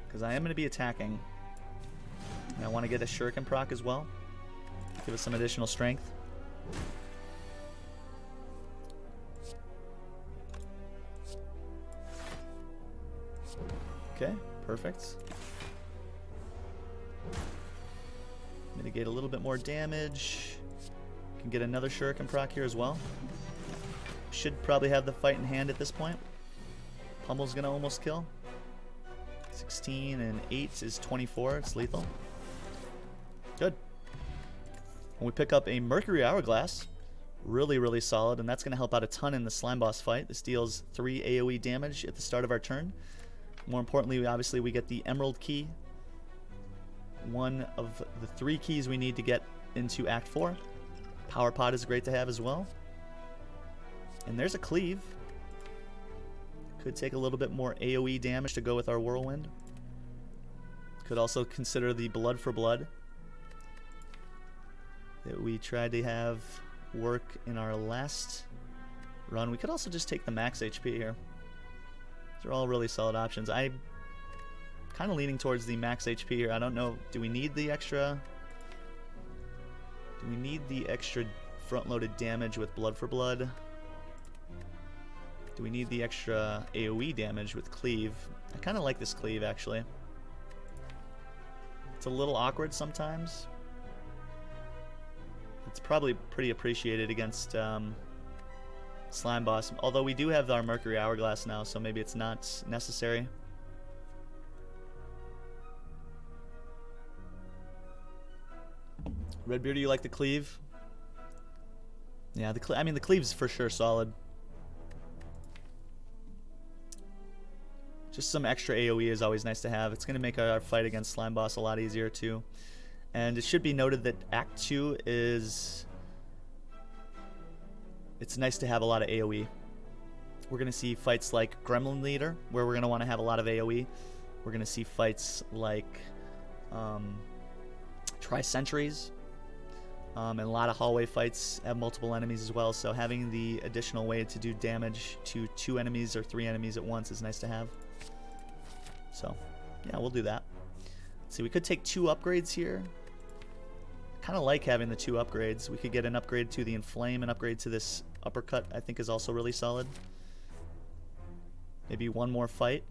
Because I am going to be attacking. And I want to get a Shuriken proc as well. Give us some additional strength. Okay, perfect. Mitigate a little bit more damage. Can get another Shuriken proc here as well. Should probably have the fight in hand at this point. Pummel's gonna almost kill. 16 and 8 is 24. It's lethal. Good. When we pick up a Mercury Hourglass, really, really solid, and that's going to help out a ton in the slime boss fight. This deals 3 AoE damage at the start of our turn. More importantly, obviously, we get the Emerald Key, one of the 3 keys we need to get into Act 4. Power Pod is great to have as well. And there's a Cleave. Could take a little bit more AoE damage to go with our Whirlwind. Could also consider the Blood for Blood that we tried to have work in our last run. We could also just take the max HP here. These are all really solid options. I'm kind of leaning towards the max HP here. I don't know. Do we need the extra? Do we need the extra front-loaded damage with Blood for Blood? Do we need the extra AoE damage with Cleave? I kind of like this Cleave, actually. It's a little awkward sometimes. It's probably pretty appreciated against Slime Boss, although we do have our Mercury Hourglass now, so maybe it's not necessary. Redbeard, do you like the Cleave? Yeah, I mean the Cleave's for sure solid. Just some extra AoE is always nice to have. It's going to make our fight against Slime Boss a lot easier too. And it should be noted that Act 2 is... It's nice to have a lot of AoE. We're going to see fights like Gremlin Leader, where we're going to want to have a lot of AoE. We're going to see fights like Tri-Sentries. And a lot of hallway fights have multiple enemies as well, so having the additional way to do damage to 2 enemies or 3 enemies at once is nice to have. So, yeah, we'll do that. Let's see, we could take 2 upgrades here. Kind of like having the 2 upgrades. We could get an upgrade to the Inflame, an upgrade to this Uppercut, I think is also really solid. Maybe one more fight.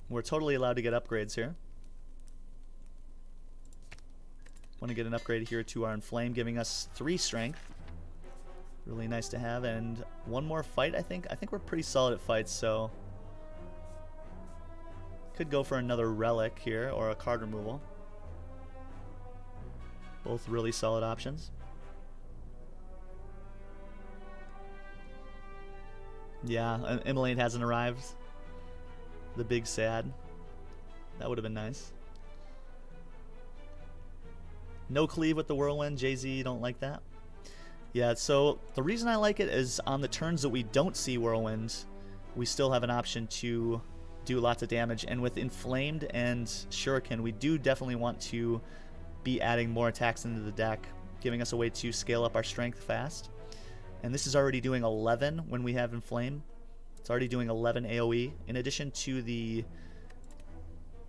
We're totally allowed to get upgrades here. Want to get an upgrade here to our Inflame, giving us 3 strength. Really nice to have. And one more fight, I think. I think we're pretty solid at fights, so... Could go for another Relic here, or a card removal. Both really solid options. Yeah, Immolate hasn't arrived. The big sad. That would have been nice. No Cleave with the Whirlwind. Jay-Z, you don't like that? Yeah, so the reason I like it is on the turns that we don't see Whirlwind, we still have an option to do lots of damage. And with Inflamed and Shuriken, we do definitely want to be adding more attacks into the deck, giving us a way to scale up our strength fast. And this is already doing 11 when we have Inflame. It's already doing 11 AoE, in addition to the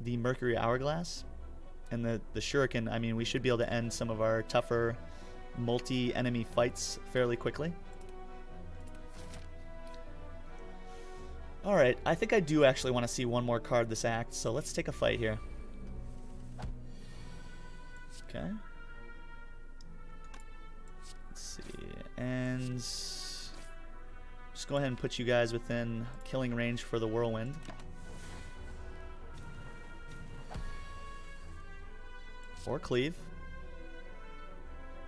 Mercury Hourglass. And the Shuriken, I mean, we should be able to end some of our tougher multi-enemy fights fairly quickly. Alright, I think I do actually want to see one more card this act, so let's take a fight here. Okay. Let's see, and just go ahead and put you guys within killing range for the Whirlwind. Or Cleave.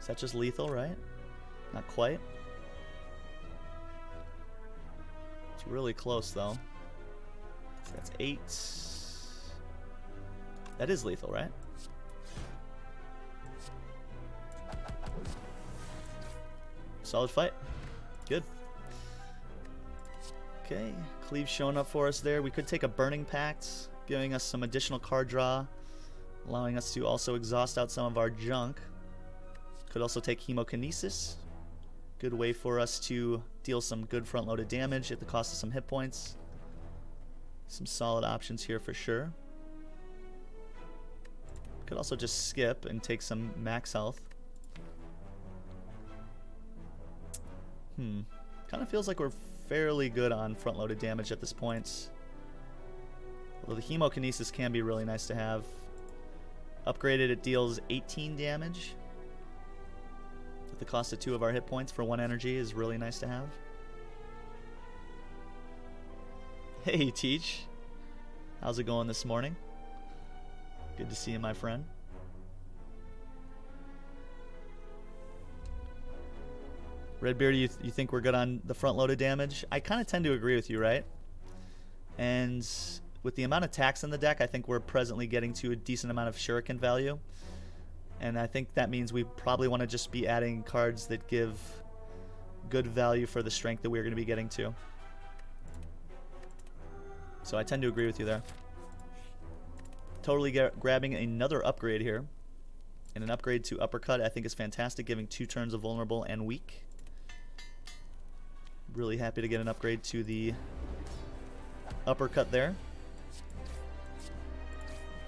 Is that just lethal, right? Not quite. It's really close, though. So that's 8. That is lethal, right? Solid fight. Good. Okay, Cleave showing up for us there. We could take a Burning Pact, giving us some additional card draw, allowing us to also exhaust out some of our junk. Could also take Hemokinesis. Good way for us to deal some good front-loaded damage at the cost of some hit points. Some solid options here for sure. Could also just skip and take some max health. Kind of feels like we're fairly good on front-loaded damage at this point. Although the Hemokinesis can be really nice to have. Upgraded, it deals 18 damage. At the cost of 2 of our hit points for 1 energy is really nice to have. Hey, Teach. How's it going this morning? Good to see you, my friend. Redbeard, you think we're good on the front-loaded damage? I kind of tend to agree with you, right? And with the amount of tax in the deck, I think we're presently getting to a decent amount of shuriken value. And I think that means we probably want to just be adding cards that give good value for the strength that we're going to be getting to. So I tend to agree with you there. Totally grabbing another upgrade here. And an upgrade to uppercut I think is fantastic, giving 2 turns of vulnerable and weak. Really happy to get an upgrade to the uppercut there.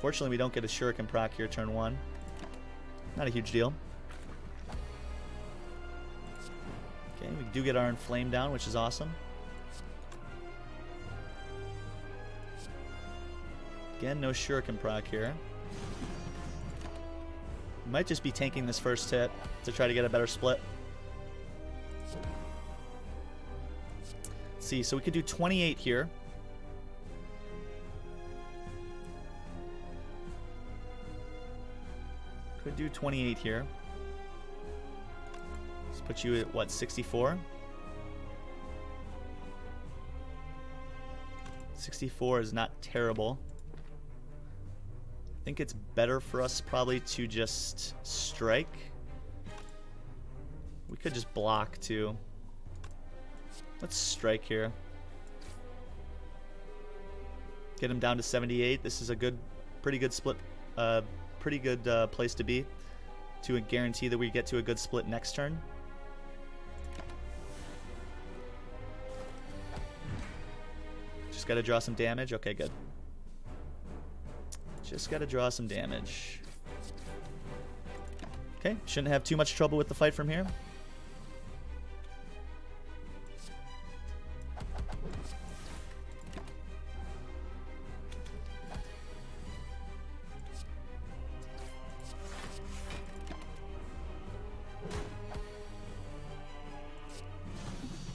Fortunately, we don't get a shuriken proc here turn 1. Not a huge deal. Okay, we do get our inflame down, which is awesome. Again, no shuriken proc here. Might just be tanking this first hit to try to get a better split. Let's see, so we could do 28 here. Could do 28 here. Let's put you at, what, 64? 64 is not terrible. I think it's better for us probably to just strike. We could just block too. Let's strike here. Get him down to 78. This is a good, pretty good split, pretty good place to be to guarantee that we get to a good split next turn. Just got to draw some damage. Okay, good. Just got to draw some damage. Okay, shouldn't have too much trouble with the fight from here.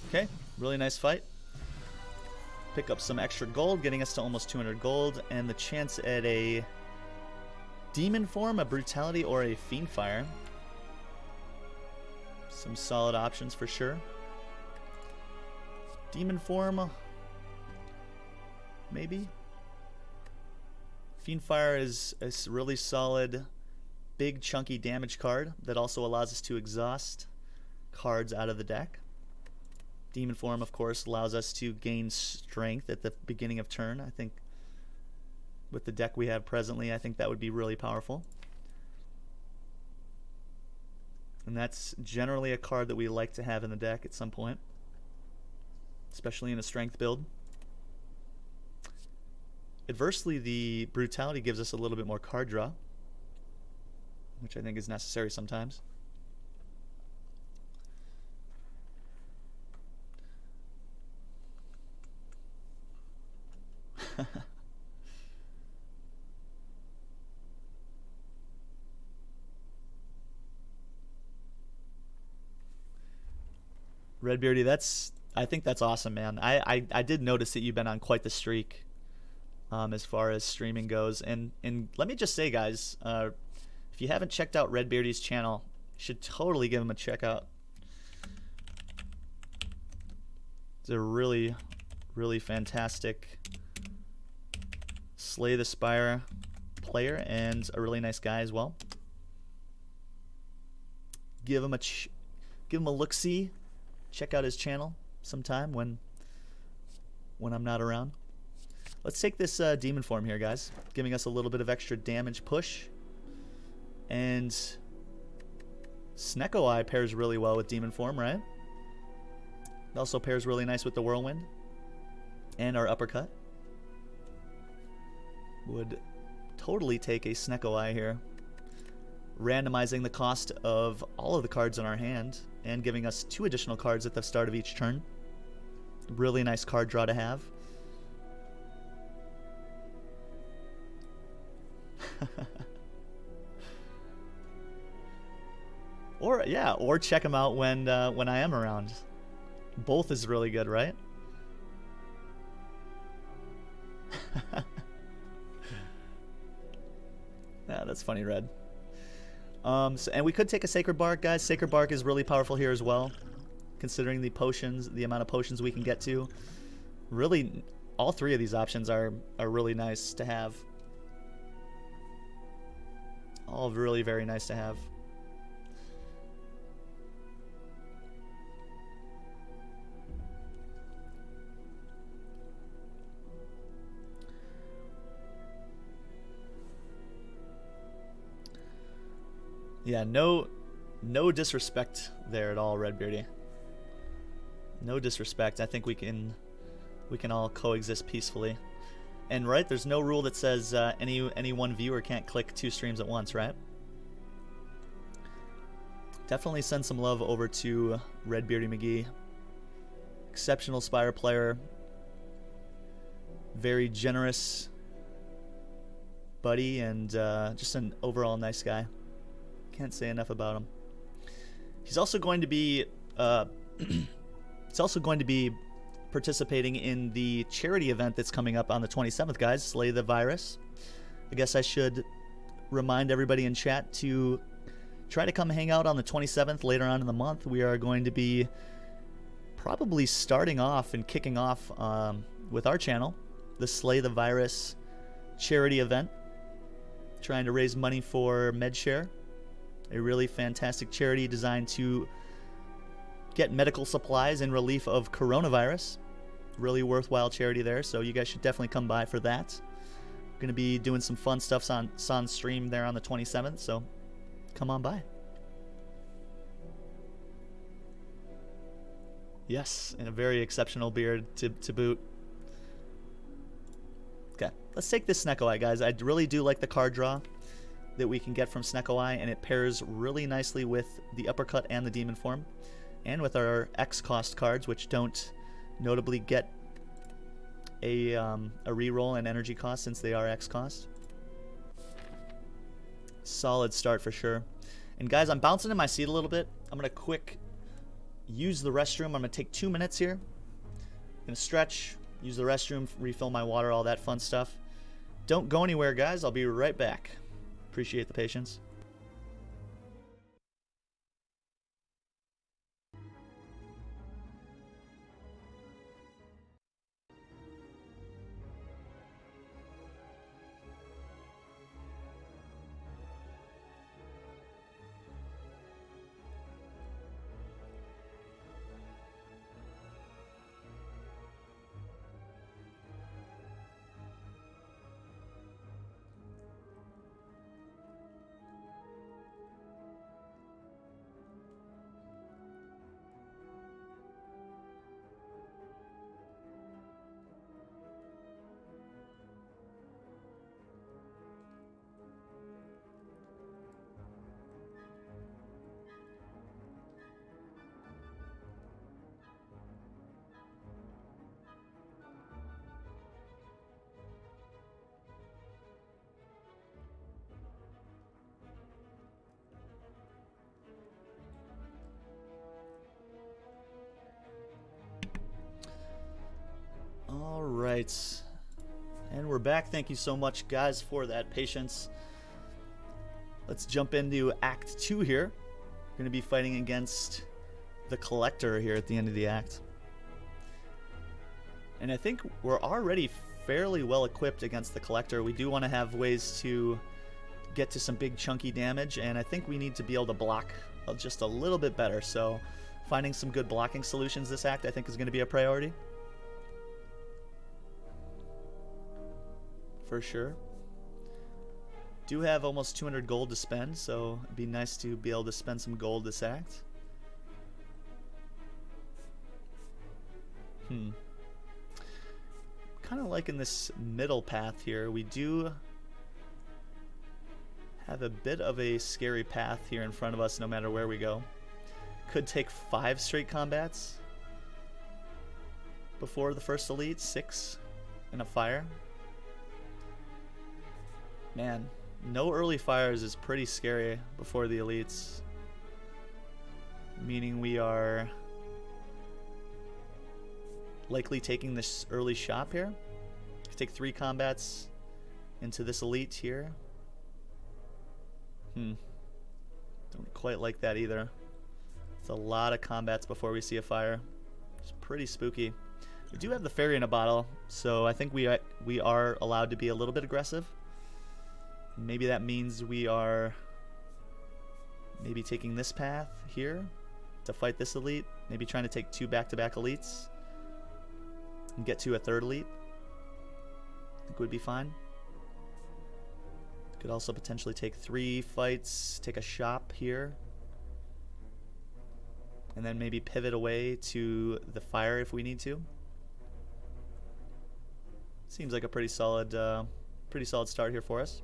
Okay, really nice fight. Pick up some extra gold, getting us to almost 200 gold, and the chance at a demon form, a brutality, or a fiend fire. Some solid options for sure. Demon form, maybe. Fiend fire is a really solid, big chunky damage card that also allows us to exhaust cards out of the deck. Demon form, of course, allows us to gain strength at the beginning of turn. I think with the deck we have presently, I think that would be really powerful. And that's generally a card that we like to have in the deck at some point, especially in a strength build. Adversely, the brutality gives us a little bit more card draw, which I think is necessary sometimes. Redbeardy, I think that's awesome, man. I did notice that you've been on quite the streak as far as streaming goes. And let me just say, guys, if you haven't checked out Redbeardy's channel, you should totally give him a check out. It's a really, really fantastic Slay the Spire player and a really nice guy as well. Give him a look-see. Check out his channel sometime when I'm not around. Let's take this demon form here, guys, giving us a little bit of extra damage push. And Snecko Eye pairs really well with demon form, right? It also pairs really nice with the whirlwind and our uppercut. Would totally take a Snecko Eye here, randomizing the cost of all of the cards in our hand and giving us 2 additional cards at the start of each turn. Really nice card draw to have. Or check him out when I am around. Both is really good, right? That's funny, Red. And we could take a Sacred Bark, guys. Sacred Bark is really powerful here as well, considering the potions, the amount of potions we can get to. Really, all three of these options are really nice to have. All really very nice to have. Yeah, no disrespect there at all, Redbeardy. No disrespect. I think we can all coexist peacefully. And right, there's no rule that says any one viewer can't click 2 streams at once, right? Definitely send some love over to Redbeardy McGee. Exceptional Spire player. Very generous buddy, and just an overall nice guy. Can't say enough about him. He's also going to be participating in the charity event that's coming up on the 27th, guys. Slay the Virus. I guess I should remind everybody in chat to try to come hang out on the 27th later on in the month. We are going to be probably starting off and kicking off with our channel, the Slay the Virus charity event, trying to raise money for MedShare, a really fantastic charity designed to get medical supplies in relief of coronavirus. Really worthwhile charity there, so you guys should definitely come by for that. We're going to be doing some fun stuff on stream there on the 27th, so come on by. Yes, and a very exceptional beard to boot. Okay, let's take this Snecko Eye, guys. I really do like the card draw that we can get from Snecko Eye, and it pairs really nicely with the Uppercut and the Demon Form, and with our X cost cards, which don't notably get a reroll and energy cost since they are X cost. Solid start for sure. And guys, I'm bouncing in my seat a little bit. I'm gonna quick use the restroom. I'm gonna take 2 minutes here. I'm gonna stretch, use the restroom, refill my water, all that fun stuff. Don't go anywhere, guys. I'll be right back. Appreciate the patience. All right, and we're back. Thank you so much, guys, for that patience. Let's jump into Act 2 here. We're going to be fighting against the Collector here at the end of the act. And I think we're already fairly well equipped against the Collector. We do want to have ways to get to some big chunky damage, and I think we need to be able to block just a little bit better. So finding some good blocking solutions this act I think is going to be a priority. For sure. Do have almost 200 gold to spend, so it'd be nice to be able to spend some gold this act. Kind of liking this middle path here. We do have a bit of a scary path here in front of us no matter where we go. Could take 5 straight combats before the first elite, 6 in a fire. Man, no early fires is pretty scary before the elites. Meaning we are likely taking this early shop here. Take 3 combats into this elite here. Don't quite like that either. It's a lot of combats before we see a fire. It's pretty spooky. We do have the fairy in a bottle, so I think we are allowed to be a little bit aggressive. Maybe that means we are maybe taking this path here to fight this elite. Maybe trying to take 2 back-to-back elites and get to a 3rd elite. I think would be fine. Could also potentially take 3 fights, take a shop here, and then maybe pivot away to the fire if we need to. Seems like a pretty solid start here for us.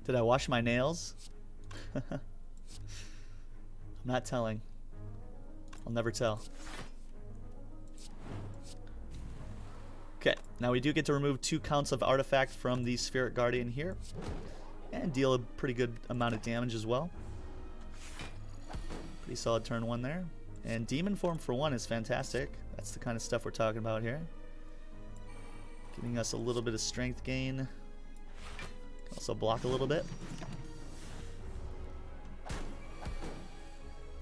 Did I wash my nails? I'm not telling. I'll never tell. Okay, now we do get to remove 2 counts of artifact from the Spirit Guardian here, and deal a pretty good amount of damage as well. Pretty solid turn 1 there. And Demon Form for 1 is fantastic. That's the kind of stuff we're talking about here. Giving us a little bit of strength gain. Also block a little bit.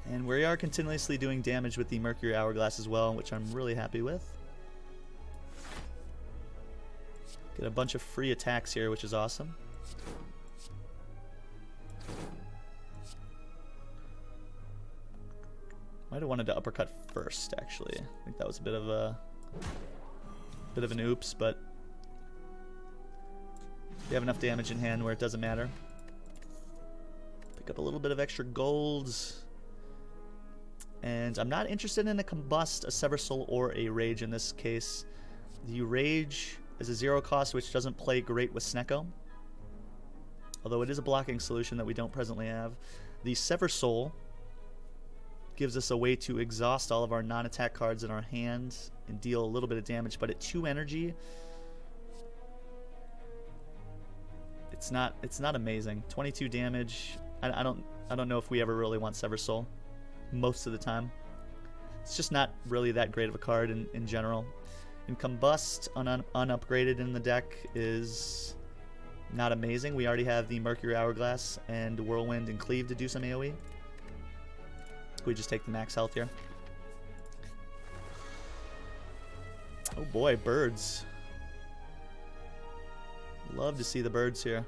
And we are continuously doing damage with the Mercury Hourglass as well, which I'm really happy with. Get a bunch of free attacks here, which is awesome. Might have wanted to uppercut first, actually. I think that was a bit of an oops, but we have enough damage in hand where it doesn't matter. Pick up a little bit of extra golds. And I'm not interested in a Combust, a Sever Soul, or a Rage in this case. The Rage is a 0 cost, which doesn't play great with Snecko, although it is a blocking solution that we don't presently have. The Sever Soul gives us a way to exhaust all of our non-attack cards in our hand and deal a little bit of damage, but at 2 energy, it's not amazing. 22 damage. I don't know if we ever really want Sever Soul most of the time. It's just not really that great of a card in general. And Combust, unupgraded in the deck, is not amazing. We already have the Mercury Hourglass and Whirlwind and Cleave to do some AoE. We just take the max health here. Oh boy, birds. Love to see the birds here.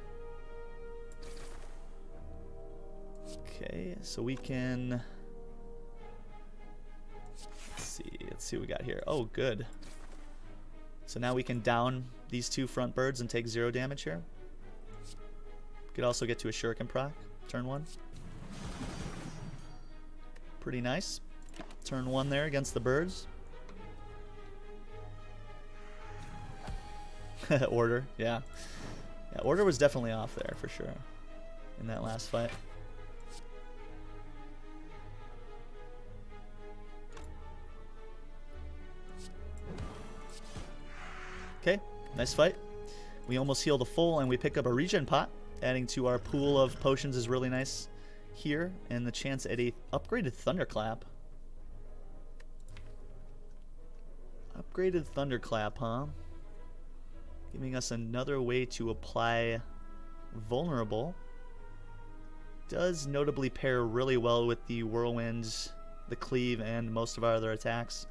Okay, so we can... Let's see what we got here. Oh, good. So now we can down these 2 front birds and take 0 damage here. Could also get to a Shuriken proc, turn 1. Pretty nice. Turn 1 there against the birds. Order, yeah. Yeah, order was definitely off there for sure in that last fight. Okay, nice fight. We almost healed a full, and we pick up a regen pot. Adding to our pool of potions is really nice here, and the chance at a upgraded Thunderclap. Upgraded Thunderclap, huh? Giving us another way to apply Vulnerable. Does notably pair really well with the Whirlwind, the Cleave, and most of our other attacks.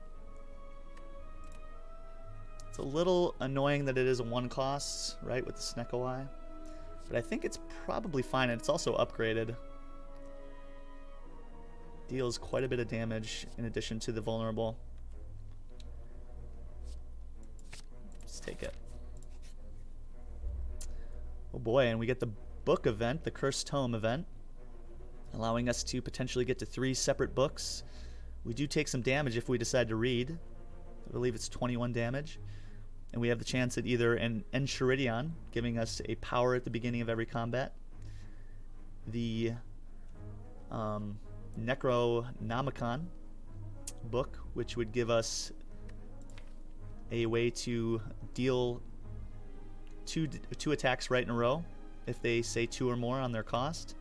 It's a little annoying that it is a 1 cost, right, with the Snecko Eye. But I think it's probably fine, and it's also upgraded. Deals quite a bit of damage in addition to the Vulnerable. Let's take it. Oh boy, and we get the book event, the Cursed Tome event, allowing us to potentially get to 3 separate books. We do take some damage if we decide to read. I believe it's 21 damage. And we have the chance at either an Enchiridion, giving us a power at the beginning of every combat. The Necronomicon book, which would give us a way to deal two attacks right in a row if they say 2 or more on their cost.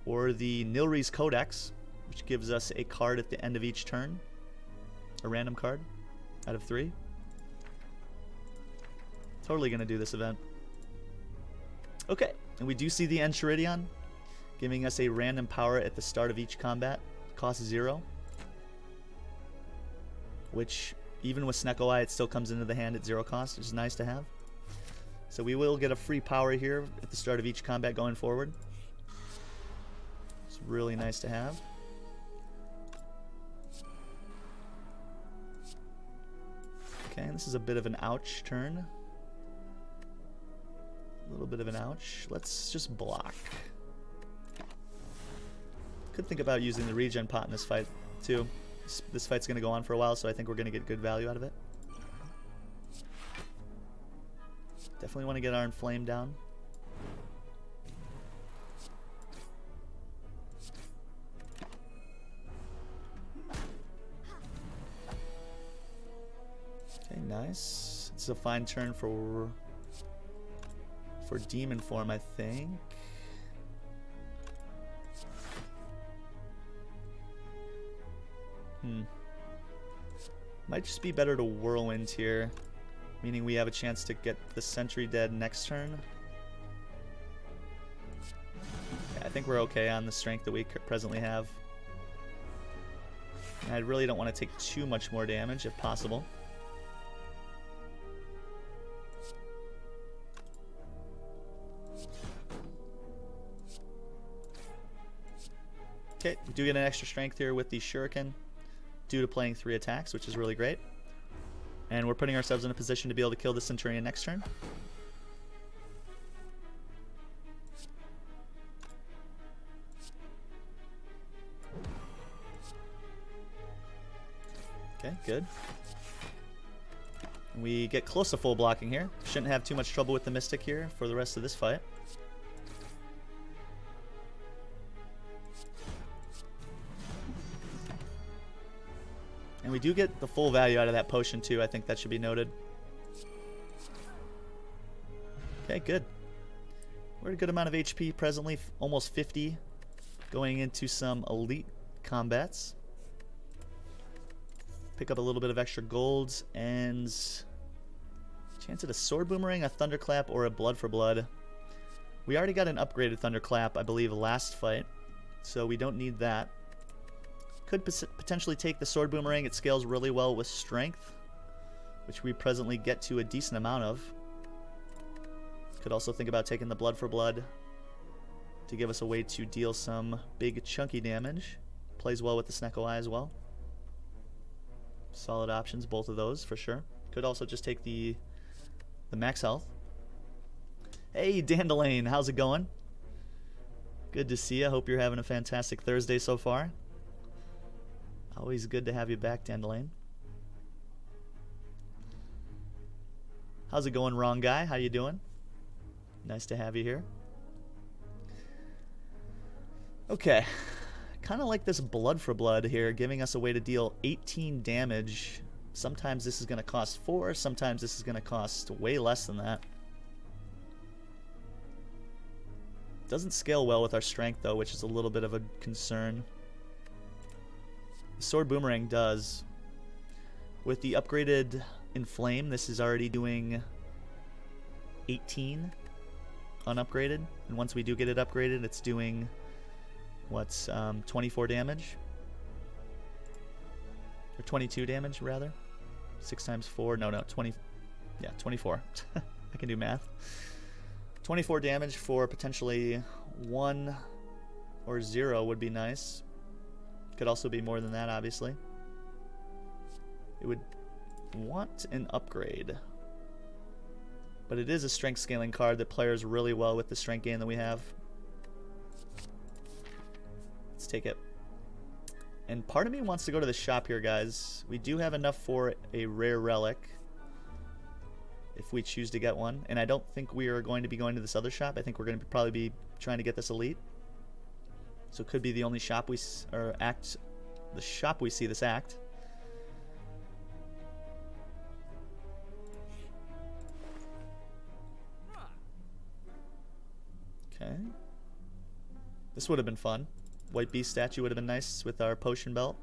Or the Nilri's Codex, which gives us a card at the end of each turn, a random card. out of 3. Totally going to do this event. Okay, and we do see the Enchiridion, giving us a random power at the start of each combat. Cost 0. Which, even with Snecko Eye, it still comes into the hand at 0 cost, which is nice to have. So we will get a free power here at the start of each combat going forward. It's really nice to have. Okay, and this is a bit of an ouch turn. A little bit of an ouch. Let's just block. Could think about using the regen pot in this fight, too. This fight's going to go on for a while, so I think we're going to get good value out of it. Definitely want to get our Inflame down. Okay, nice. This is a fine turn for Demon Form, I think. Might just be better to Whirlwind here, meaning we have a chance to get the Sentry dead next turn. Yeah, I think we're okay on the strength that we presently have. And I really don't want to take too much more damage if possible. Okay, we do get an extra strength here with the Shuriken due to playing 3 attacks, which is really great. And we're putting ourselves in a position to be able to kill the Centurion next turn. Okay, good. We get close to full blocking here. Shouldn't have too much trouble with the Mystic here for the rest of this fight. And we do get the full value out of that potion too. I think that should be noted. Okay, good. We're at a good amount of HP presently, almost 50, going into some elite combats. Pick up a little bit of extra golds and chance at a Sword Boomerang, a Thunderclap, or a Blood for Blood. We already got an upgraded Thunderclap, I believe, last fight, so we don't need that. Could potentially take the Sword Boomerang. It scales really well with Strength, which we presently get to a decent amount of. Could also think about taking the Blood for Blood to give us a way to deal some big chunky damage. Plays well with the Snecko Eye as well. Solid options, both of those for sure. Could also just take the max health. Hey Dandelion, how's it going? Good to see you. Hope you're having a fantastic Thursday so far. Always good to have you back, Dandelion. How's it going, Wrong Guy? How you doing? Nice to have you here. Okay. Kind of like this Blood for Blood here, giving us a way to deal 18 damage. Sometimes this is going to cost 4, sometimes this is going to cost way less than that. Doesn't scale well with our strength, though, which is a little bit of a concern. The Sword Boomerang does. With the upgraded Inflame, this is already doing 18 unupgraded. And once we do get it upgraded, it's doing, what's, 24 damage? Or 22 damage, rather. 6 times 4. No, 20. Yeah, 24. I can do math. 24 damage for potentially 1 or 0 would be nice. Could also be more than that, obviously. It would want an upgrade. But it is a strength scaling card that players really well with the strength gain that we have. Let's take it. And part of me wants to go to the shop here, guys. We do have enough for a rare relic if we choose to get one. And I don't think we are going to be going to this other shop. I think we're going to probably be trying to get this elite. So it could be the only shop we see this act. Okay. This would have been fun. White Beast statue would have been nice with our potion belt.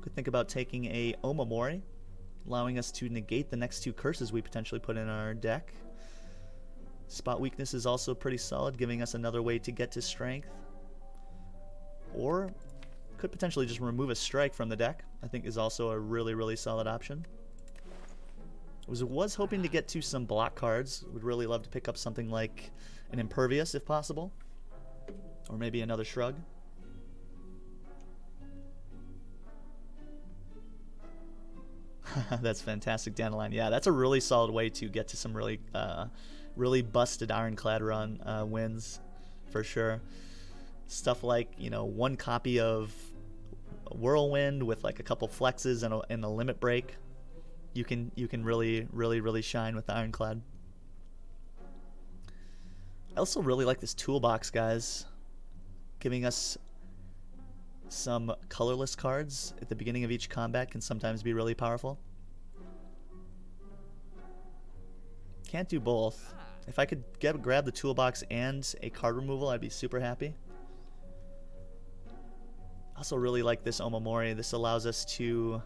Could think about taking a Omamori, allowing us to negate the next 2 curses we potentially put in our deck. Spot weakness is also pretty solid, giving us another way to get to strength. Or could potentially just remove a strike from the deck. I think is also a really, really solid option. Was hoping to get to some block cards. Would really love to pick up something like an Impervious if possible. Or maybe another Shrug. That's fantastic, Dandelion. Yeah, that's a really solid way to get to some really, really busted Ironclad run wins, for sure. Stuff like, you know, 1 copy of Whirlwind with like a couple flexes and a limit break. You can really shine with the Ironclad. I also really like this toolbox, guys, giving us some colorless cards at the beginning of each combat can sometimes be really powerful. Can't do both. If I could grab the toolbox and a card removal, I'd be super happy. Also really like this Omamori. This allows us to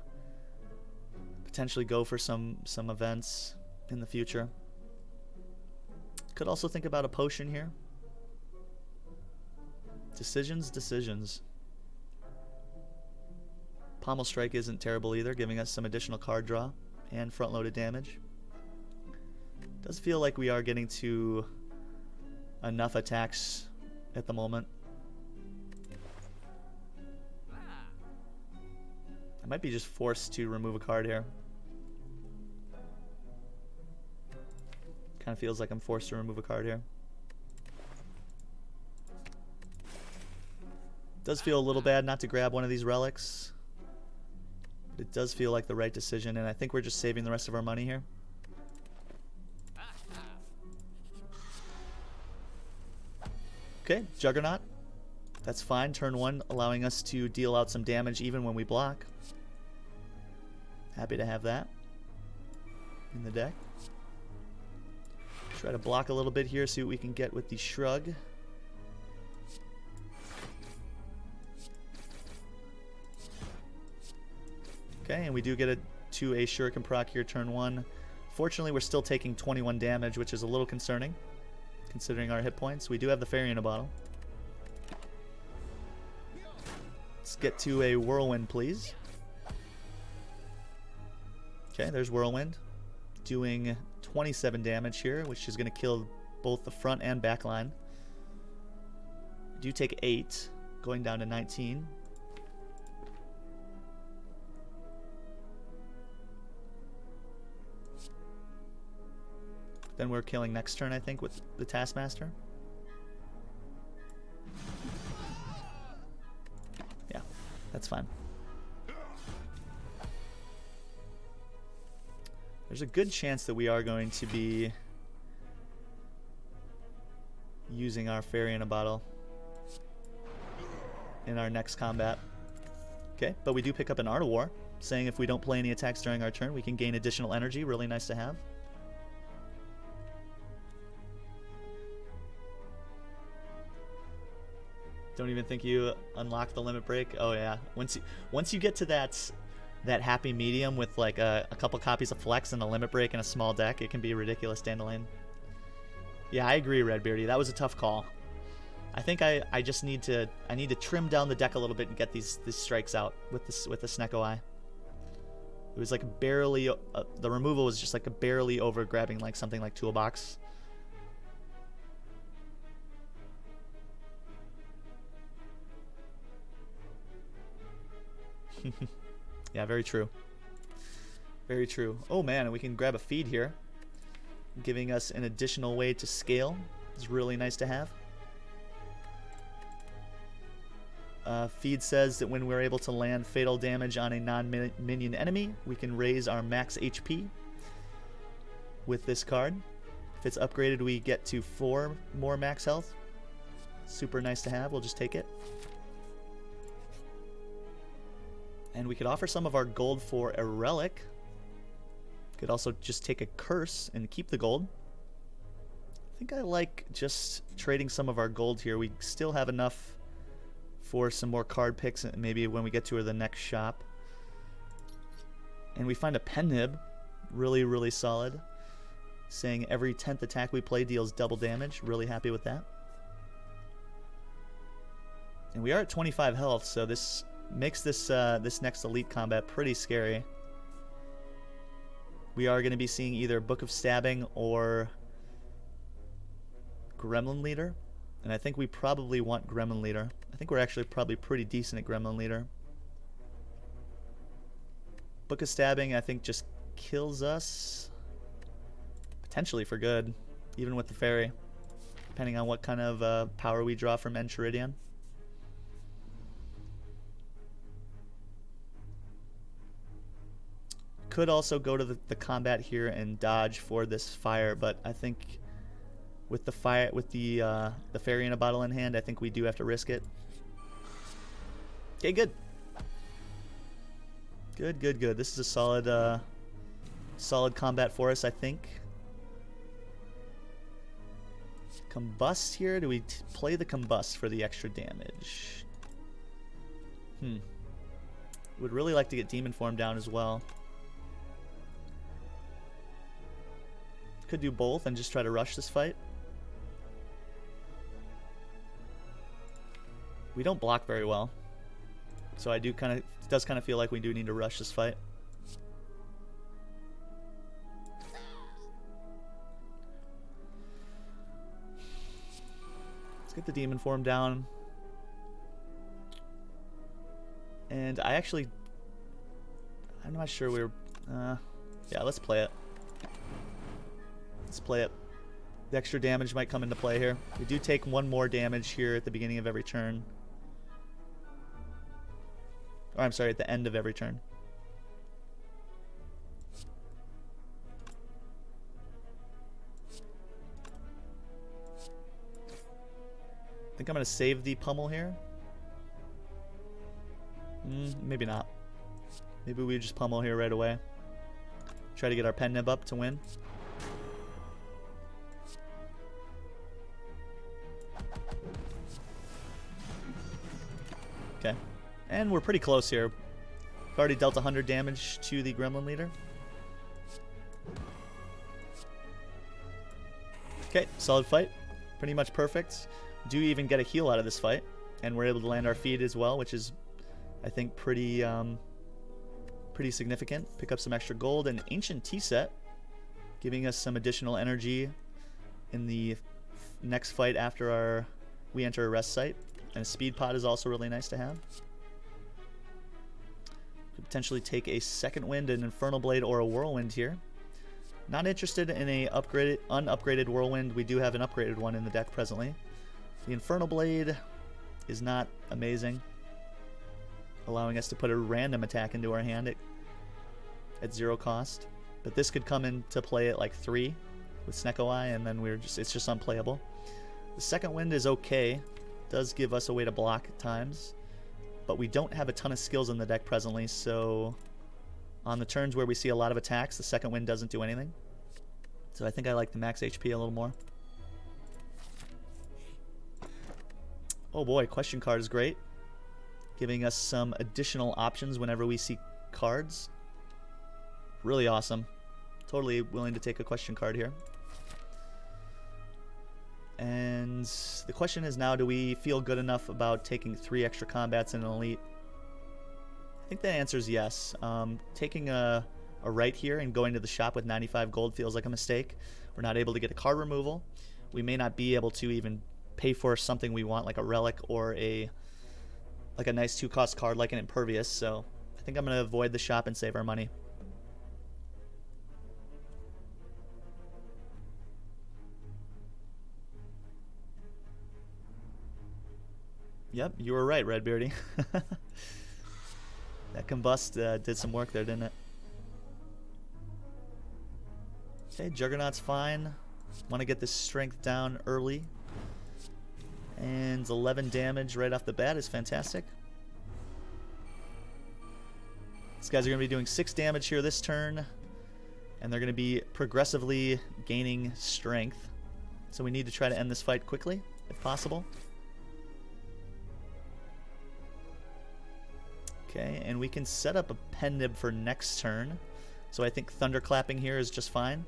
potentially go for some events in the future. Could also think about a potion here. Decisions. Pommel Strike isn't terrible either, giving us some additional card draw and front-loaded damage. Does feel like we are getting to enough attacks at the moment. I might be just forced to remove a card here. Kind of feels like I'm forced to remove a card here. Does feel a little bad not to grab one of these relics. But it does feel like the right decision, and I think we're just saving the rest of our money here. Okay, Juggernaut. That's fine. Turn 1, allowing us to deal out some damage even when we block. Happy to have that in the deck. Try to block a little bit here, see what we can get with the Shrug. Okay, and we do get a Shuriken proc here turn 1. Fortunately, we're still taking 21 damage, which is a little concerning, considering our hit points. We do have the Fairy in a bottle. Let's get to a Whirlwind, please. Okay, there's Whirlwind. Doing 27 damage here, which is going to kill both the front and back line. We do take 8, going down to 19. Then we're killing next turn, I think, with the Taskmaster. Yeah, that's fine. There's a good chance that we are going to be using our Fairy in a Bottle in our next combat. Okay, but we do pick up an Art of War, saying if we don't play any attacks during our turn, we can gain additional energy. Really nice to have. Don't even think you unlock the limit break. Oh yeah, once you get to that happy medium with like a couple copies of Flex and a limit break and a small deck, it can be a ridiculous Dandelion. Yeah, I agree, Redbeardy. That was a tough call. I think I just need to trim down the deck a little bit and get these strikes out with the Snecko Eye. It was like barely the removal was just like a barely over grabbing like something like Toolbox. Yeah, very true. Very true. Oh man, and we can grab a feed here, giving us an additional way to scale. It's really nice to have. Feed says that when we're able to land fatal damage on a non-minion enemy, we can raise our max HP with this card. If it's upgraded, we get to 4 more max health. Super nice to have. We'll just take it. And we could offer some of our gold for a relic. Could also just take a curse and keep the gold. I think I like just trading some of our gold here. We still have enough for some more card picks, maybe when we get to the next shop. And we find a pen nib. Really, really solid. Saying every 10th attack we play deals double damage. Really happy with that. And we are at 25 health, so this makes this this next elite combat pretty scary. We are going to be seeing either Book of Stabbing or Gremlin Leader. And I think we probably want Gremlin Leader. I think we're actually probably pretty decent at Gremlin Leader. Book of Stabbing, I think, just kills us. Potentially for good, even with the fairy. Depending on what kind of power we draw from Enchiridion. Could also go to the combat here and dodge for this fire, but I think with the fire, with the fairy in a bottle in hand, I think we do have to risk it. Okay, good. Good, good, good. This is a solid, solid combat for us, I think. Combust here. Do we play the combust for the extra damage? Would really like to get demon form down as well. Could do both and just try to rush this fight. We don't block very well, so I do it does kind of feel like we do need to rush this fight. Let's get the demon form down. And I'm not sure we're yeah, let's play it. Let's play it. The extra damage might come into play here. We do take one more damage here at the beginning of every turn. Or I'm sorry, at the end of every turn. I think I'm going to save the pummel here. Maybe not. Maybe we just pummel here right away. Try to get our pen nib up to win. Okay. And we're pretty close here. We've already dealt 100 damage to the Gremlin Leader. Okay, solid fight. Pretty much perfect. Do even get a heal out of this fight. And we're able to land our feed as well, which is, I think, pretty significant. Pick up some extra gold and Ancient Tea Set, giving us some additional energy in the next fight after we enter a rest site. And a speed pod is also really nice to have. Could potentially take a second wind, an Infernal Blade, or a Whirlwind here. Not interested in a unupgraded Whirlwind. We do have an upgraded one in the deck presently. The Infernal Blade is not amazing, allowing us to put a random attack into our hand at 0 cost. But this could come into play at like 3 with Snecko Eye, and then it's just unplayable. The second wind is okay. Does give us a way to block at times, but we don't have a ton of skills in the deck presently, so on the turns where we see a lot of attacks, the second wind doesn't do anything. So I think I like the max HP a little more. Oh boy, question card is great, giving us some additional options whenever we see cards. Really awesome. Totally willing to take a question card here. And the question is now, do we feel good enough about taking 3 extra combats in an elite? I think the answer is yes. Taking a right here and going to the shop with 95 gold feels like a mistake. We're not able to get a card removal. We may not be able to even pay for something we want, like a relic or a nice 2-cost card like an Impervious. So I think I'm going to avoid the shop and save our money. Yep, you were right, Redbeardy. That combust did some work there, didn't it? Okay, Juggernaut's fine. Want to get this strength down early. And 11 damage right off the bat is fantastic. These guys are going to be doing 6 damage here this turn. And they're going to be progressively gaining strength. So we need to try to end this fight quickly, if possible. Okay, and we can set up a pen nib for next turn. So I think thunderclapping here is just fine.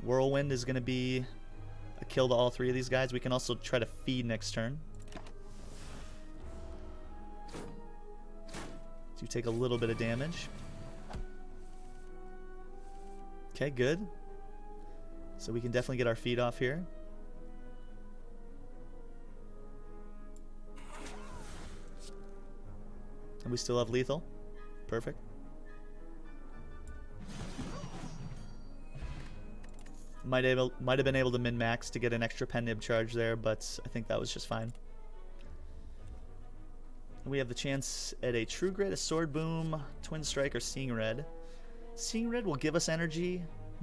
Whirlwind is going to be a kill to all three of these guys. We can also try to feed next turn. Do take a little bit of damage. Okay, good. So we can definitely get our feed off here. And we still have lethal. Perfect. Might have been able to min-max to get an extra pen nib charge there, but I think that was just fine. We have the chance at a True Grit, a Sword Boom, Twin Strike, or Seeing Red. Seeing Red will give us energy,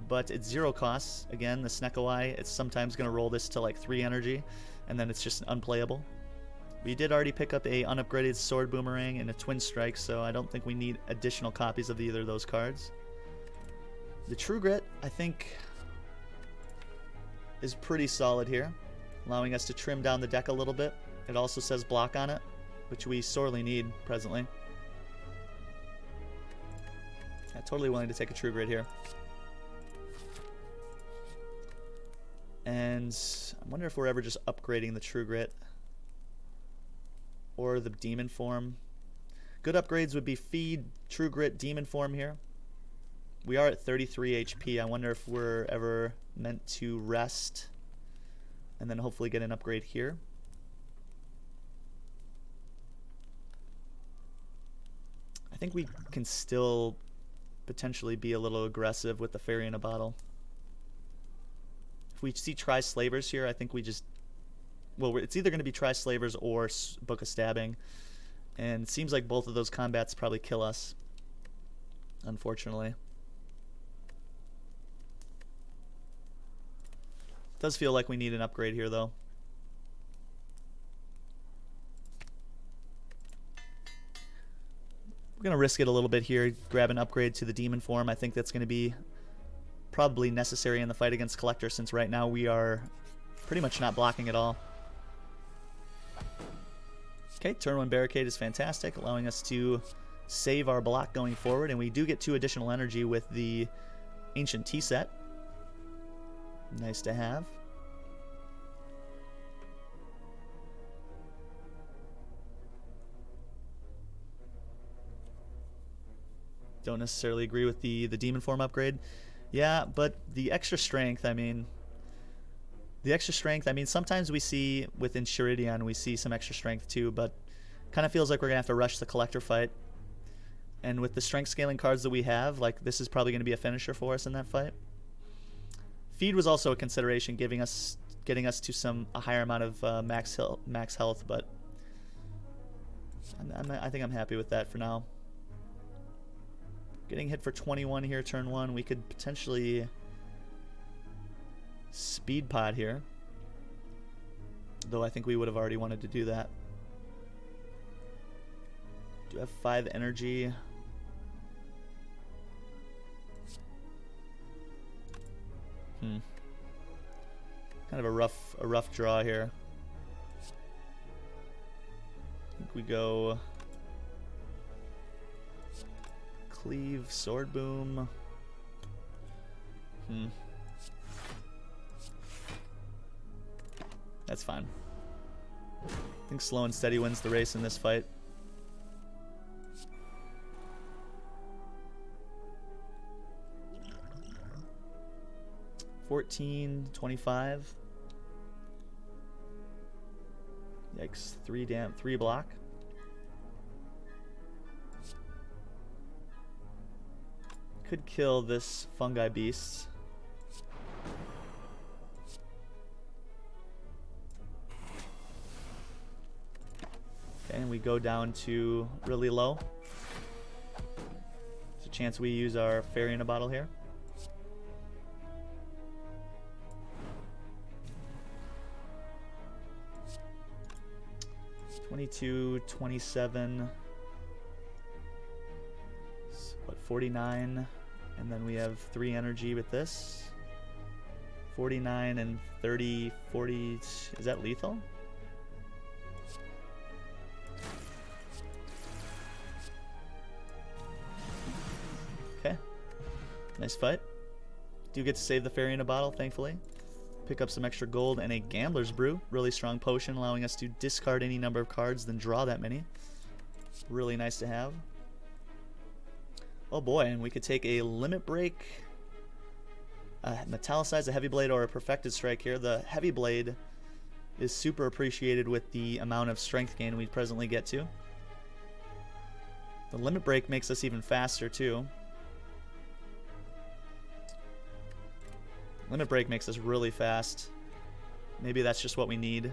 but it's 0 costs. Again, the Snekawai, it's sometimes going to roll this to like 3 energy, and then it's just unplayable. We did already pick up a unupgraded Sword Boomerang and a Twin Strike, so I don't think we need additional copies of either of those cards. The True Grit, I think, is pretty solid here, allowing us to trim down the deck a little bit. It also says block on it, which we sorely need presently. Yeah, totally willing to take a True Grit here. And I wonder if we're ever just upgrading the True Grit or the Demon Form. Good upgrades would be Feed, True Grit, Demon Form here. We are at 33 HP. I wonder if we're ever meant to rest and then hopefully get an upgrade here. I think we can still potentially be a little aggressive with the Fairy in a Bottle. If we see Tri-Slavers here, I think we just... Well, it's either going to be Tri-Slavers or Book of Stabbing. And it seems like both of those combats probably kill us, unfortunately. It does feel like we need an upgrade here, though. We're going to risk it a little bit here, grab an upgrade to the Demon Form. I think that's going to be probably necessary in the fight against Collector, since right now we are pretty much not blocking at all. Okay, turn 1 Barricade is fantastic, allowing us to save our block going forward, and we do get 2 additional energy with the Ancient Tea Set. Nice to have. Don't necessarily agree with the Demon Form upgrade. Yeah, but the extra strength, I mean... sometimes we see, within Shiridion, we see some extra strength too, but kind of feels like we're going to have to rush the Collector fight. And with the strength scaling cards that we have, like, this is probably going to be a finisher for us in that fight. Feed was also a consideration, getting us to a higher amount of max health, but I think I'm happy with that for now. Getting hit for 21 here, turn 1. We could potentially speed pod here, though I think we would have already wanted to do that. Do have 5 energy. Kind of a rough draw here. I think we go Cleave, Sword Boom. That's fine. I think slow and steady wins the race in this fight. $14, $25. Yikes! 3 block. Could kill this Fungi Beast. Okay, and we go down to really low. There's a chance we use our Fairy in a Bottle here. $22, $27. What, 49, and then we have 3 energy with this. 49 and 30, 40. Is that lethal? Nice fight. Do get to save the fairy in a bottle, thankfully. Pick up some extra gold and a gambler's brew. Really strong potion, allowing us to discard any number of cards, then draw that many. Really nice to have. Oh boy, and we could take a limit break, metallicize a heavy blade, or a perfected strike here. The heavy blade is super appreciated with the amount of strength gain we presently get to. The limit break makes us even faster too. Limit break makes us really fast. Maybe that's just what we need.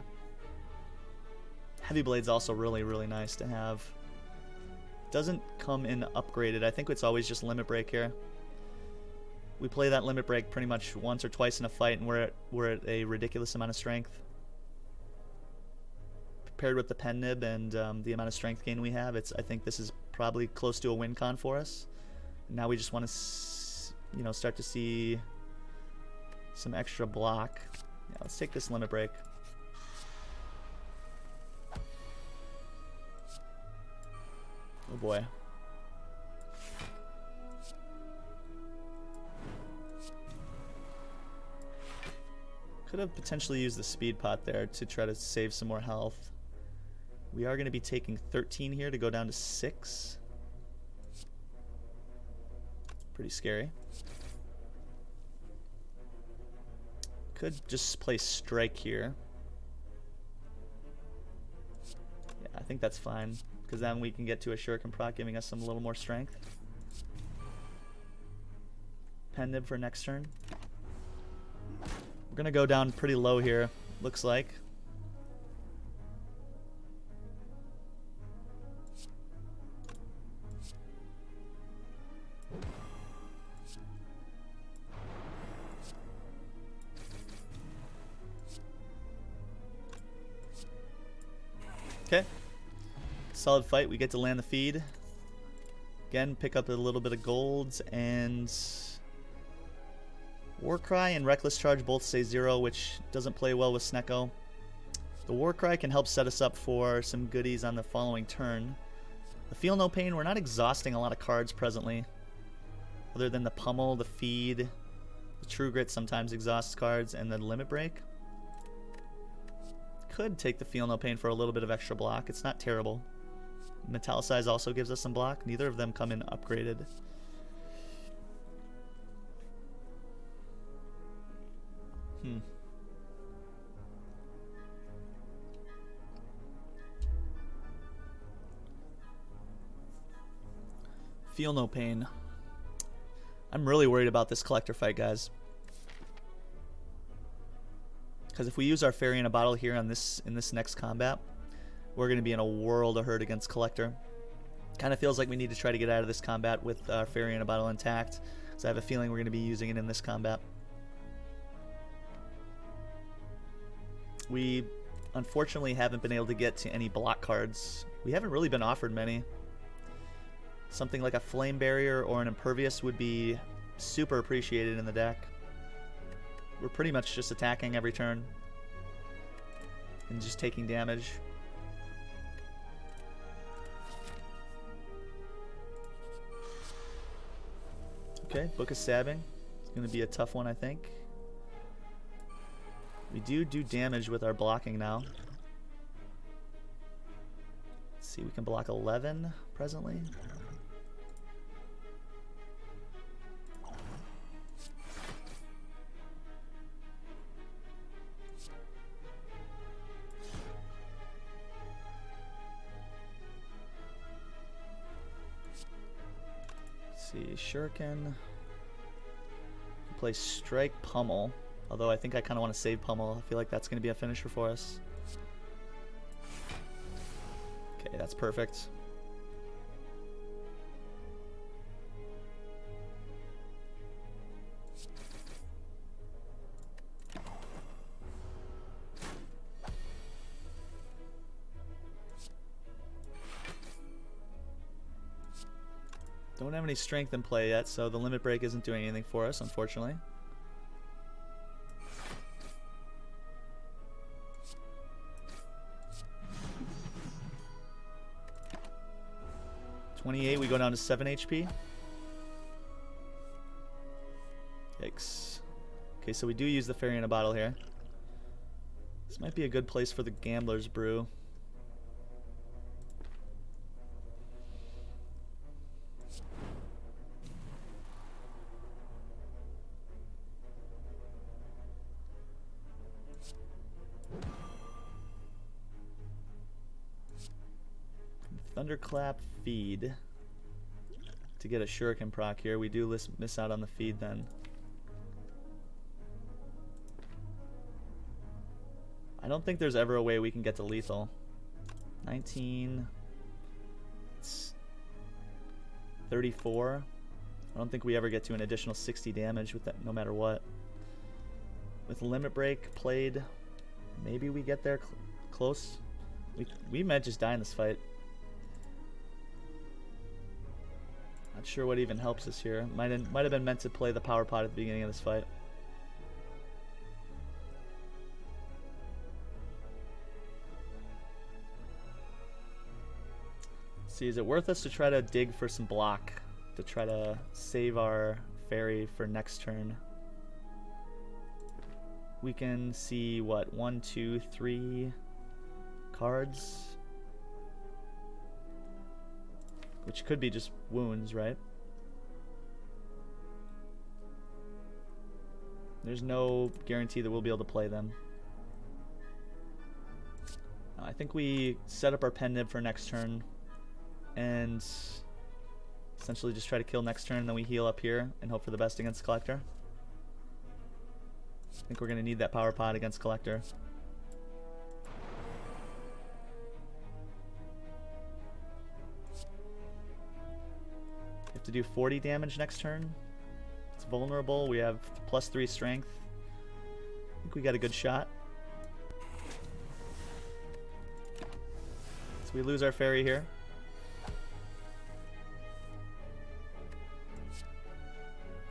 Heavy blade's also really, really nice to have. Doesn't come in upgraded. I think it's always just limit break here. We play that limit break pretty much once or twice in a fight, and we're at a ridiculous amount of strength. Paired with the pen nib and the amount of strength gain we have, I think this is probably close to a win con for us. Now we just want to, start to see some extra block. Yeah, let's take this limit break. Oh boy. Could have potentially used the speed pot there to try to save some more health. We are going to be taking 13 here to go down to 6. Pretty scary. Could just play strike here. Yeah, I think that's fine, because then we can get to a shuriken proc, giving us a little more strength. Pen nib for next turn. We're gonna go down pretty low here, looks like. Okay. Solid fight. We get to land the feed. Again, pick up a little bit of golds, and Warcry and Reckless Charge both say 0, which doesn't play well with Snecko. The Warcry can help set us up for some goodies on the following turn. The Feel No Pain, we're not exhausting a lot of cards presently. Other than the Pummel, the Feed, the True Grit sometimes exhausts cards, and the Limit Break. Could take the Feel No Pain for a little bit of extra block. It's not terrible. Metallicize also gives us some block. Neither of them come in upgraded. Feel No Pain. I'm really worried about this collector fight, guys. Because if we use our fairy in a bottle here on in this next combat, we're going to be in a world of hurt against collector. Kind of feels like we need to try to get out of this combat with our fairy in a bottle intact, because I have a feeling we're going to be using it in this combat. We unfortunately haven't been able to get to any block cards. We haven't really been offered many. Something like a Flame Barrier or an Impervious would be super appreciated in the deck. We're pretty much just attacking every turn and just taking damage. Okay, Book of Stabbing. It's going to be a tough one, I think. We do damage with our blocking now. Let's see, we can block 11 presently. See, Shuriken. Play Strike Pummel. Although I think I kind of want to save Pummel. I feel like that's going to be a finisher for us. Okay, that's perfect. Don't have any strength in play yet, so the limit break isn't doing anything for us, unfortunately. We go down to 7 HP. Okay, so we do use the fairy in a bottle here. This might be a good place for the Gambler's Brew. Thunderclap feed. To get a shuriken proc here, we do miss out on the feed then. I don't think there's ever a way we can get to lethal. 19. It's 34. I don't think we ever get to an additional 60 damage with that, no matter what. With Limit Break played, maybe we get there close. We might just die in this fight. Not sure what even helps us here. Might have been meant to play the power pot at the beginning of this fight. Let's see, is it worth us to try to dig for some block to try to save our fairy for next turn? We can see what, 1, 2, 3 cards. Which could be just wounds, right? There's no guarantee that we'll be able to play them. I think we set up our pen nib for next turn and essentially just try to kill next turn, and then we heal up here and hope for the best against Collector. I think we're going to need that power pod against Collector. To do 40 damage next turn. It's vulnerable. We have +3 strength. I think we got a good shot. So we lose our fairy here.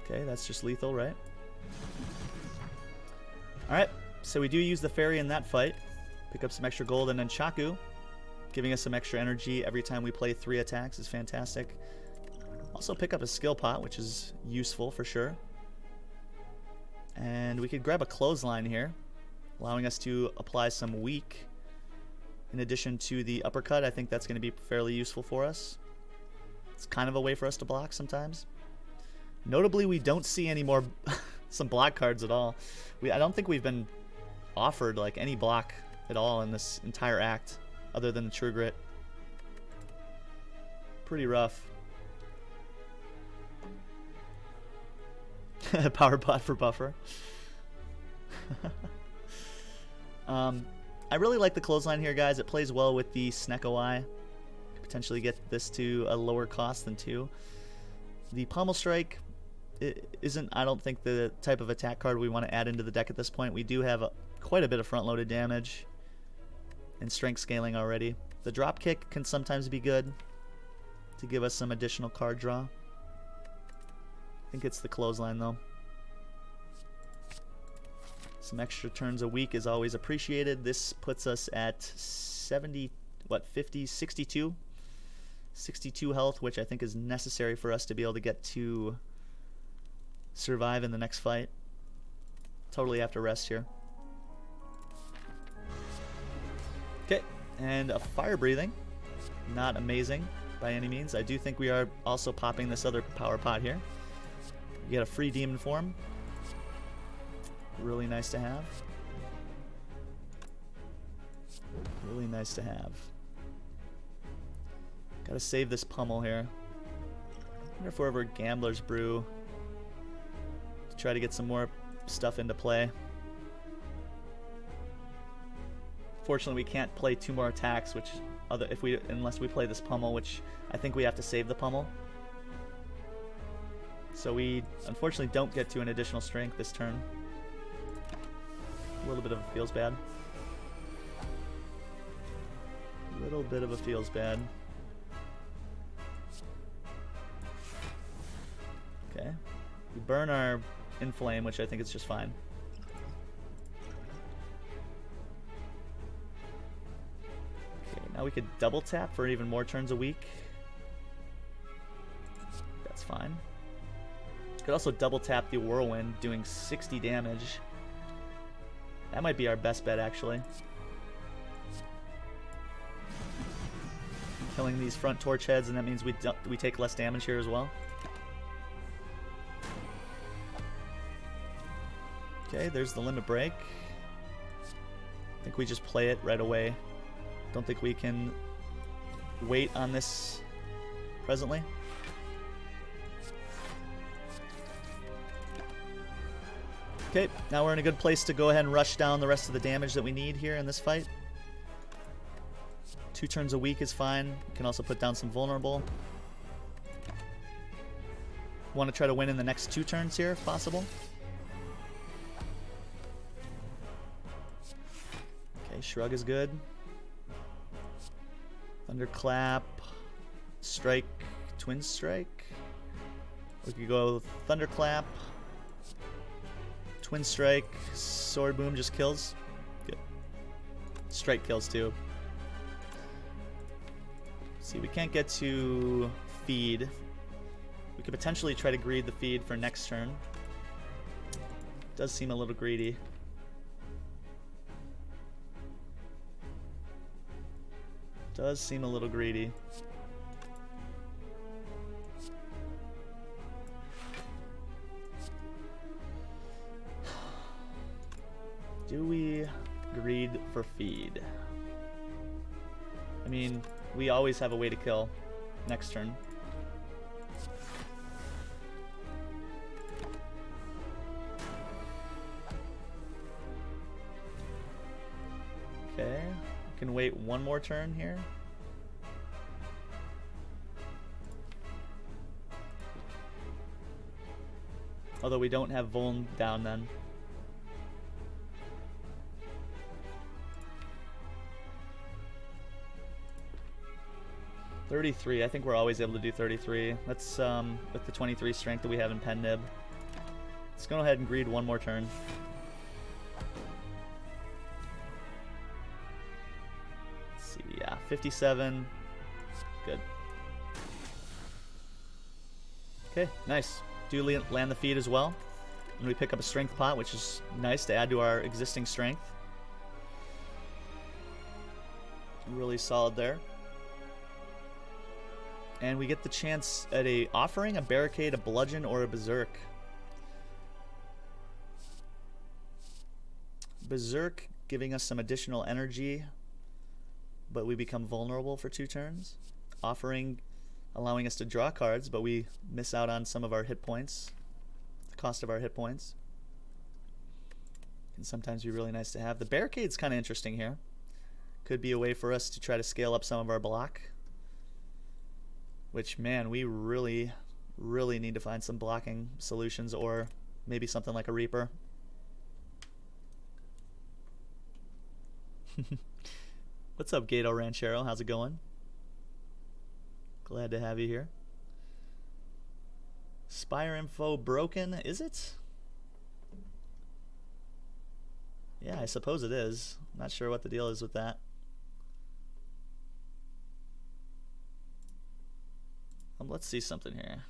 Okay, that's just lethal, right? Alright, so we do use the fairy in that fight. Pick up some extra gold, and then Chaku, giving us some extra energy every time we play 3 attacks, is fantastic. Also pick up a skill pot, which is useful for sure. And we could grab a clothesline here, allowing us to apply some weak. In addition to the uppercut, I think that's going to be fairly useful for us. It's kind of a way for us to block sometimes. Notably, we don't see any more some block cards at all. I don't think we've been offered like any block at all in this entire act, other than the True Grit. Pretty rough. Power pot for buffer. I really like the clothesline here, guys. It plays well with the Snecko Eye. Potentially get this to a lower cost than 2. The Pommel Strike isn't, I don't think, the type of attack card we want to add into the deck at this point. We do have quite a bit of front-loaded damage and strength scaling already. The Drop Kick can sometimes be good to give us some additional card draw. I think it's the clothesline though. Some extra turns a week is always appreciated. This puts us at 70, what, 50, 62? 62 health, which I think is necessary for us to be able to get to survive in the next fight. Totally have to rest here. Okay, and a fire breathing. Not amazing by any means. I do think we are also popping this other power pot here. You get a free demon form. Really nice to have. Really nice to have. Gotta save this pummel here. I wonder if we're ever Gambler's Brew to try to get some more stuff into play. Fortunately, we can't play 2 more attacks, which unless we play this pummel, which I think we have to save the pummel. So we unfortunately don't get to an additional strength this turn. A little bit of a feels bad. A little bit of a feels bad. Okay. We burn our Inflame, which I think is just fine. Okay, now we could double tap for even more turns a week. That's fine. Could also double tap the Whirlwind, doing 60 damage. That might be our best bet, actually. Killing these front torch heads, and that means we take less damage here as well. Okay, there's the limit break. I think we just play it right away. Don't think we can wait on this presently. Okay, now we're in a good place to go ahead and rush down the rest of the damage that we need here in this fight. 2 turns a week is fine. You can also put down some vulnerable. Want to try to win in the next 2 turns here, if possible. Okay, Shrug is good. Thunderclap, Strike, Twin Strike. We could go Thunderclap, Twin Strike, Sword Boom just kills. Good. Strike kills too. See, we can't get to feed. We could potentially try to greed the feed for next turn. Does seem a little greedy. Does seem a little greedy. Do we greed for feed? I mean, we always have a way to kill next turn. Okay, we can wait one more turn here. Although we don't have Vuln down then. $33. I think we're always able to do 33. Let's, with the 23 strength that we have in Pen Nib. Let's go ahead and greed one more turn. Let's see, yeah, 57. Good. Okay, nice. Do land the feed as well. And we pick up a strength pot, which is nice to add to our existing strength. Really solid there. And we get the chance at a offering, a barricade, a bludgeon, or a berserk. Berserk giving us some additional energy, but we become vulnerable for 2 turns. Offering allowing us to draw cards, but we miss out on some of our hit points. The cost of our hit points. Can sometimes be really nice to have. The barricade's kind of interesting here. Could be a way for us to try to scale up some of our block. Which, man, we really, really need to find some blocking solutions, or maybe something like a Reaper. What's up, Gato Ranchero? How's it going? Glad to have you here. Spire info broken, is it? Yeah, I suppose it is. Not sure what the deal is with that. Let's see something here.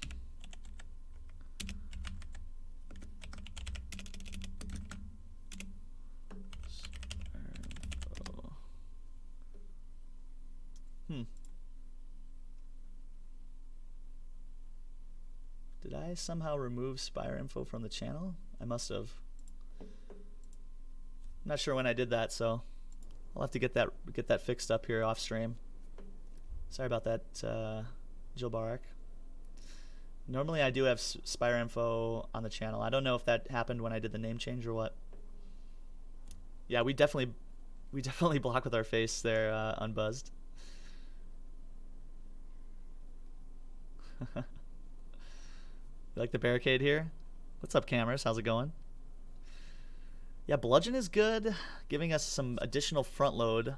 Did I somehow remove Spire info from the channel? I must have. I'm not sure when I did that, so I'll have to get that fixed up here off stream. Sorry about that, Jill Barak. Normally I do have Spire info on the channel. I don't know if that happened when I did the name change or what. Yeah, we definitely block with our face there, Unbuzzed. You like the barricade here? What's up, Cameras? How's it going? Yeah, Bludgeon is good, giving us some additional front load.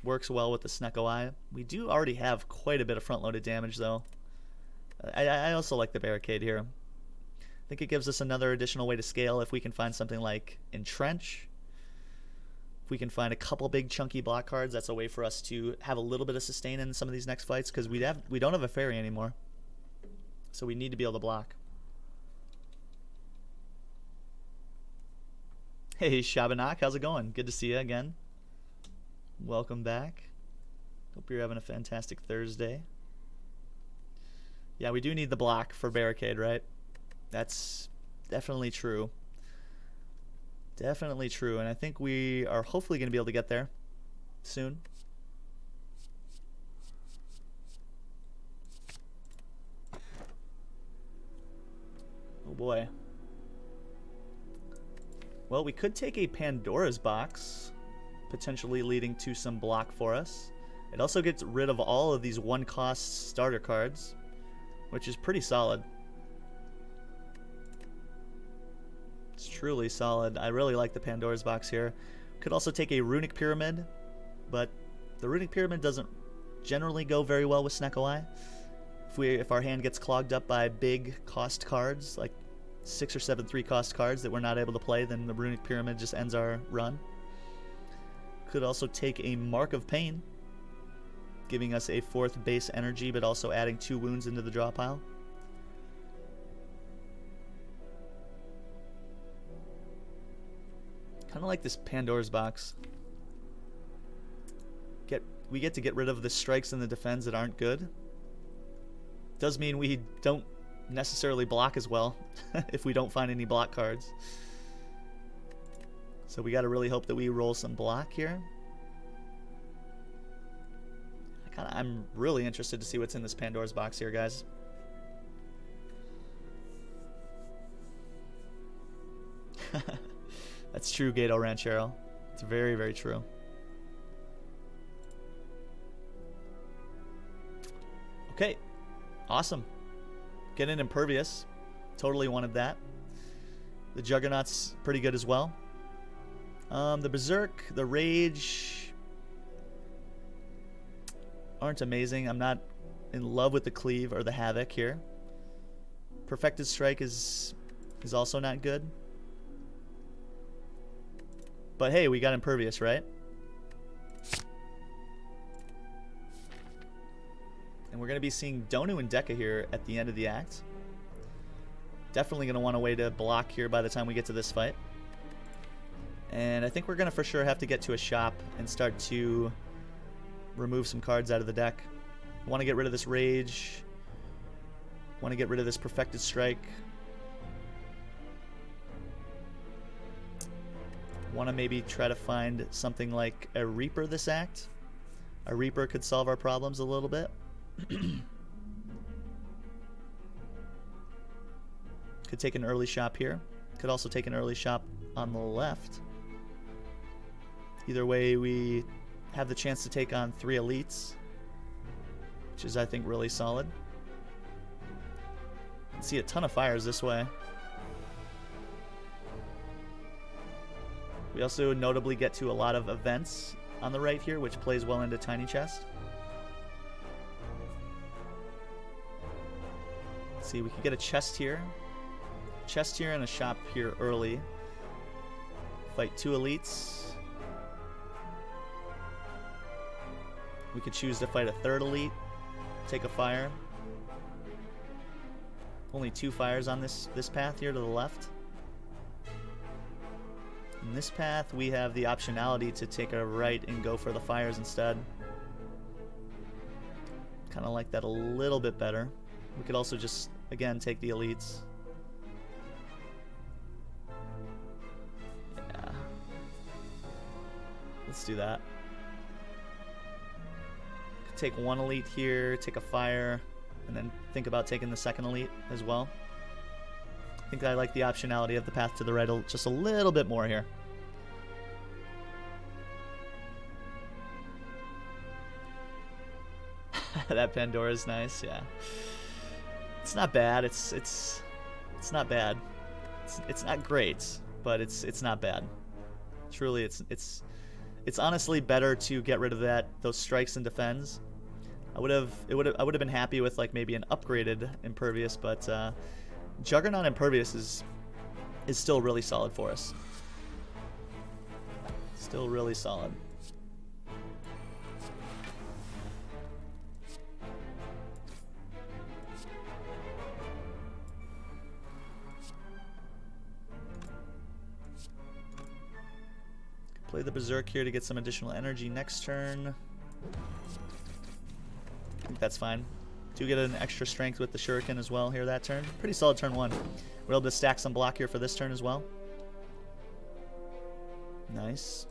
Works well with the Snecko Eye. We do already have quite a bit of front-loaded damage, though. I also like the barricade here. I think it gives us another additional way to scale if we can find something like Entrench. If we can find a couple big chunky block cards, that's a way for us to have a little bit of sustain in some of these next fights, because we don't have a fairy anymore. So we need to be able to block. Hey, Shabanak, how's it going? Good to see you again. Welcome back. Hope you're having a fantastic Thursday. Yeah, we do need the block for barricade, right? That's definitely true. Definitely true, and I think we are hopefully going to be able to get there soon. Oh boy. Well, we could take a Pandora's box, potentially leading to some block for us. It also gets rid of all of these one-cost starter cards, which is pretty solid. It's truly solid. I really like the Pandora's box here. Could also take a Runic Pyramid, but the Runic Pyramid doesn't generally go very well with Snecko-Eye. If our hand gets clogged up by big cost cards, like 6 or 7 3-cost cards that we're not able to play, then the Runic Pyramid just ends our run. Could also take a Mark of Pain, giving us a 4th base energy, but also adding 2 wounds into the draw pile. Kind of like this Pandora's box. We get to get rid of the strikes and the defends that aren't good. Does mean we don't necessarily block as well if we don't find any block cards. So we got to really hope that we roll some block here. I'm really interested to see what's in this Pandora's box here, guys. That's true, Gato Ranchero. It's very, very true. Okay, awesome. Get an Impervious. Totally wanted that. The Juggernaut's pretty good as well. The Berserk, the Rage aren't amazing. I'm not in love with the Cleave or the Havoc here. Perfected Strike is also not good. But hey, we got Impervious, right? And we're going to be seeing Donu and Deka here at the end of the act. Definitely going to want a way to block here by the time we get to this fight. And I think we're going to for sure have to get to a shop and start to remove some cards out of the deck. Want to get rid of this Rage. Want to get rid of this Perfected Strike. Want to maybe try to find something like a Reaper this act. A Reaper could solve our problems a little bit. Could take an early shop here. Could also take an early shop on the left. Either way, we have the chance to take on 3 elites, which is, I think, really solid. Can see a ton of fires this way. We also notably get to a lot of events on the right here, which plays well into Tiny Chest. Let's see, we could get a chest here. Chest here and a shop here early. Fight 2 elites. We could choose to fight a 3rd elite. Take a fire. Only 2 fires on this path here to the left. In this path, we have the optionality to take a right and go for the fires instead. Kind of like that a little bit better. We could also just, again, take the elites. Yeah. Let's do that. Could take 1 elite here, take a fire, and then think about taking the 2nd elite as well. I think I like the optionality of the path to the right just a little bit more here. That Pandora's nice, yeah. It's not bad. It's not bad. It's not great, but it's not bad. Truly, it's honestly better to get rid of those strikes and defends. I would have been happy with like maybe an upgraded Impervious, but Juggernaut Impervious is still really solid for us. Still really solid. Play the Berserk here to get some additional energy next turn. I think that's fine. Do get an extra strength with the Shuriken as well here that turn. Pretty solid turn 1. We're able to stack some block here for this turn as well. Nice.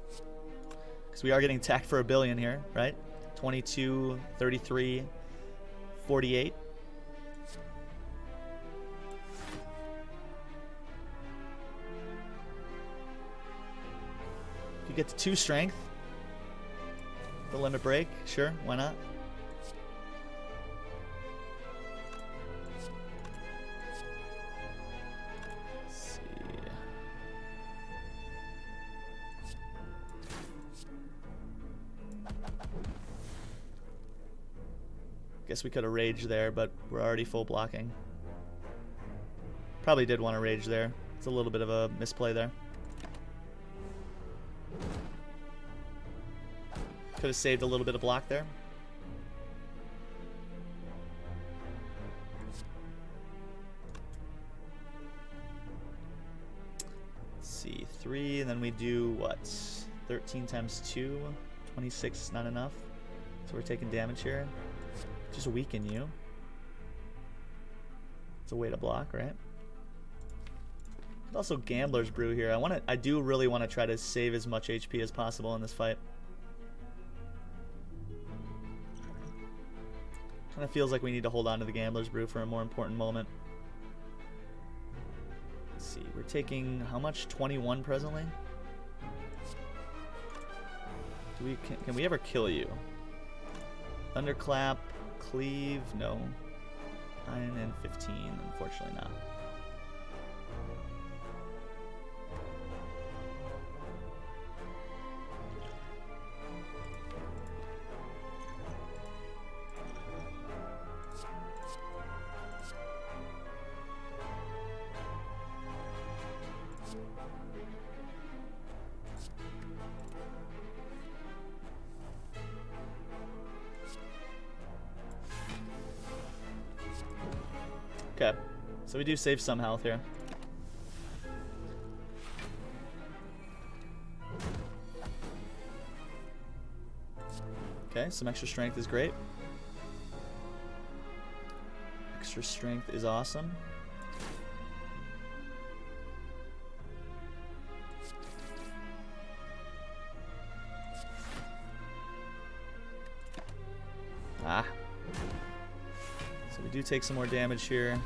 Because we are getting attacked for 1 billion here, right? 22, 33, 48. You get to 2 strength. The limit break, sure, why not? Let's see. Guess we could have raged there, but we're already full blocking. Probably did want to rage there. It's a little bit of a misplay there. Could have saved a little bit of block there. Let's see, 3, and then we do what? 13 times 2, 26 is not enough. So we're taking damage here. Just weaken you. It's a way to block, right? Also Gambler's Brew here. I do really want to try to save as much HP as possible in this fight. Kind of feels like we need to hold on to the Gambler's Brew for a more important moment. Let's see, we're taking how much? 21 presently? Can we ever kill you? Thunderclap, Cleave, no. 9 and 15, unfortunately not. Okay, so we do save some health here. Okay, some extra strength is great. Extra strength is awesome. Ah. So we do take some more damage here.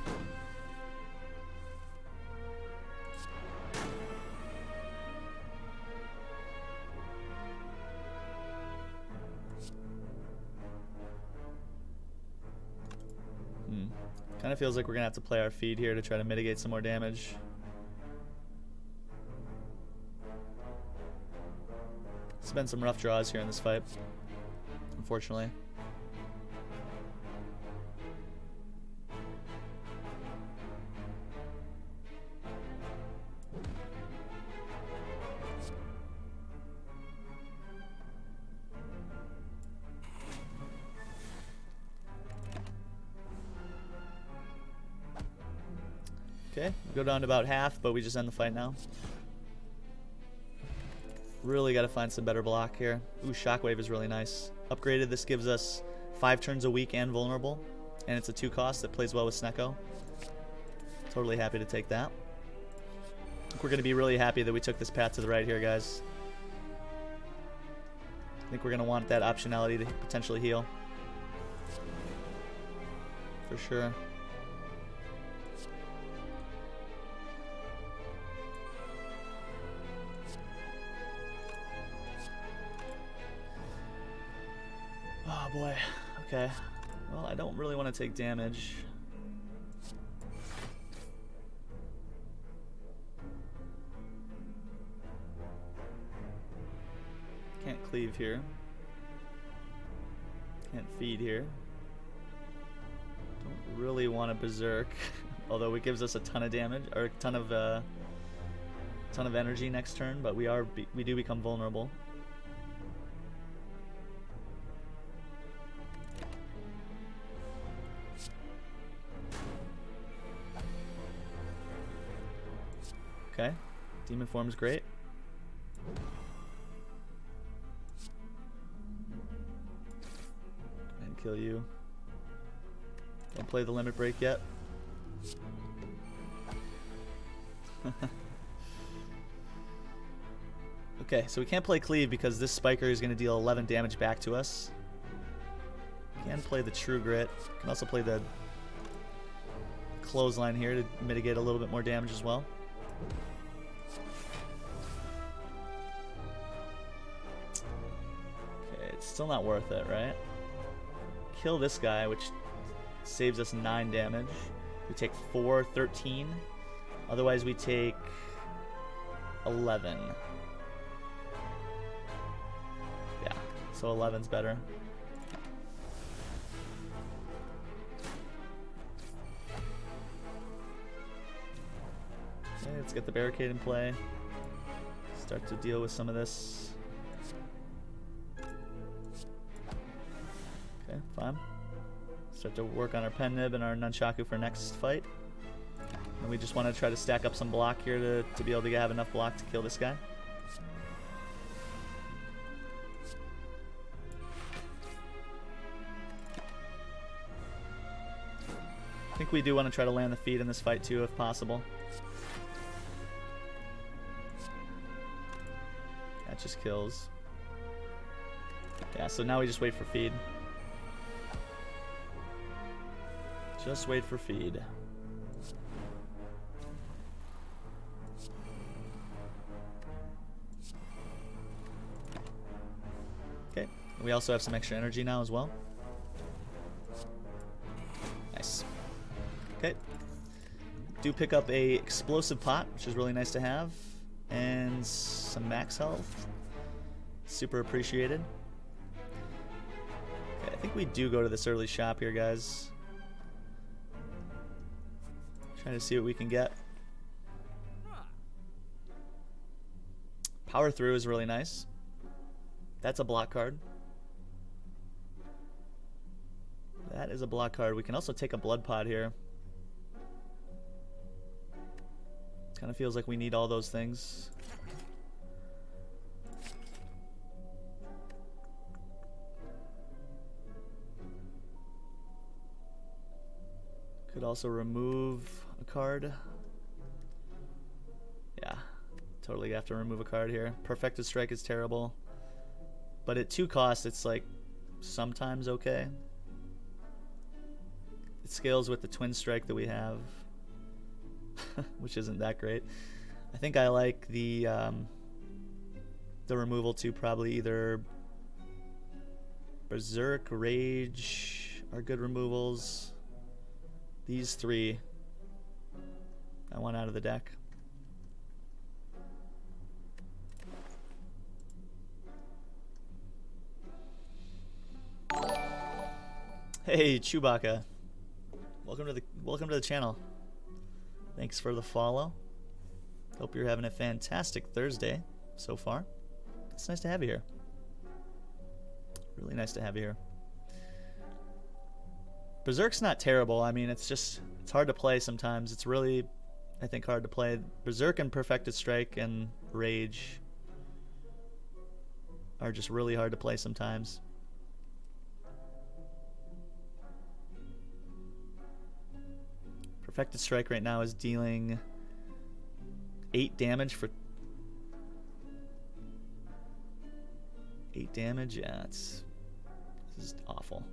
Kind of feels like we're gonna have to play our feed here to try to mitigate some more damage. It's been some rough draws here in this fight, unfortunately. Okay, we go down to about half, but we just end the fight now. Really got to find some better block here. Ooh, Shockwave is really nice. Upgraded, this gives us 5 turns a week and vulnerable. And it's a 2 cost that plays well with Snecko. Totally happy to take that. I think we're going to be really happy that we took this path to the right here, guys. I think we're going to want that optionality to potentially heal. For sure. Oh boy, okay. Well, I don't really want to take damage. Can't cleave here. Can't feed here. Don't really want to berserk, although it gives us a ton of damage or a ton of energy next turn. But we do become vulnerable. Okay, Demon Form's great. kill you. Don't play the limit break yet. Okay, so we can't play cleave because this spiker is going to deal 11 damage back to us. Can play the true grit. Can also play the clothesline here to mitigate a little bit more damage as well. Okay, it's still not worth it, right? Kill this guy, which saves us 9 damage. We take 4, 13. Otherwise, we take 11. Yeah, so 11's better. Okay, let's get the barricade in play. Start to deal with some of this. Okay, fine. Start to work on our pen nib and our nunchaku for next fight. And we just want to try to stack up some block here to be able to have enough block to kill this guy. I think we do want to try to land the feed in this fight too, if possible. That just kills. Yeah, so now we just wait for feed. Just wait for feed. Okay, we also have some extra energy now as well. Nice. Okay. Do pick up a explosive pot, which is really nice to have. And some max health. Super appreciated. Okay, I think we do go to this early shop here, guys. Trying to see what we can get. Power through is really nice. That's a block card. That is a block card. We can also take a blood pod here. Kind of feels like we need all those things. Could also remove a card. Yeah, totally have to remove a card here. Perfected Strike is terrible. But at 2 costs, it's like sometimes okay. It scales with the Twin Strike that we have. Which isn't that great. I think I like the removal to probably either Berserk, Rage are good removals. These 3 I want out of the deck. Hey Chewbacca. Welcome to the channel. Thanks for the follow. Hope you're having a fantastic Thursday so far. It's nice to have you here. Really nice to have you here. Berserk's not terrible. I mean, it's hard to play sometimes. It's really, I think, hard to play. Berserk and Perfected Strike and Rage are just really hard to play sometimes. Perfected Strike right now is dealing 8 damage for 8 damage. Yeah, this is awful.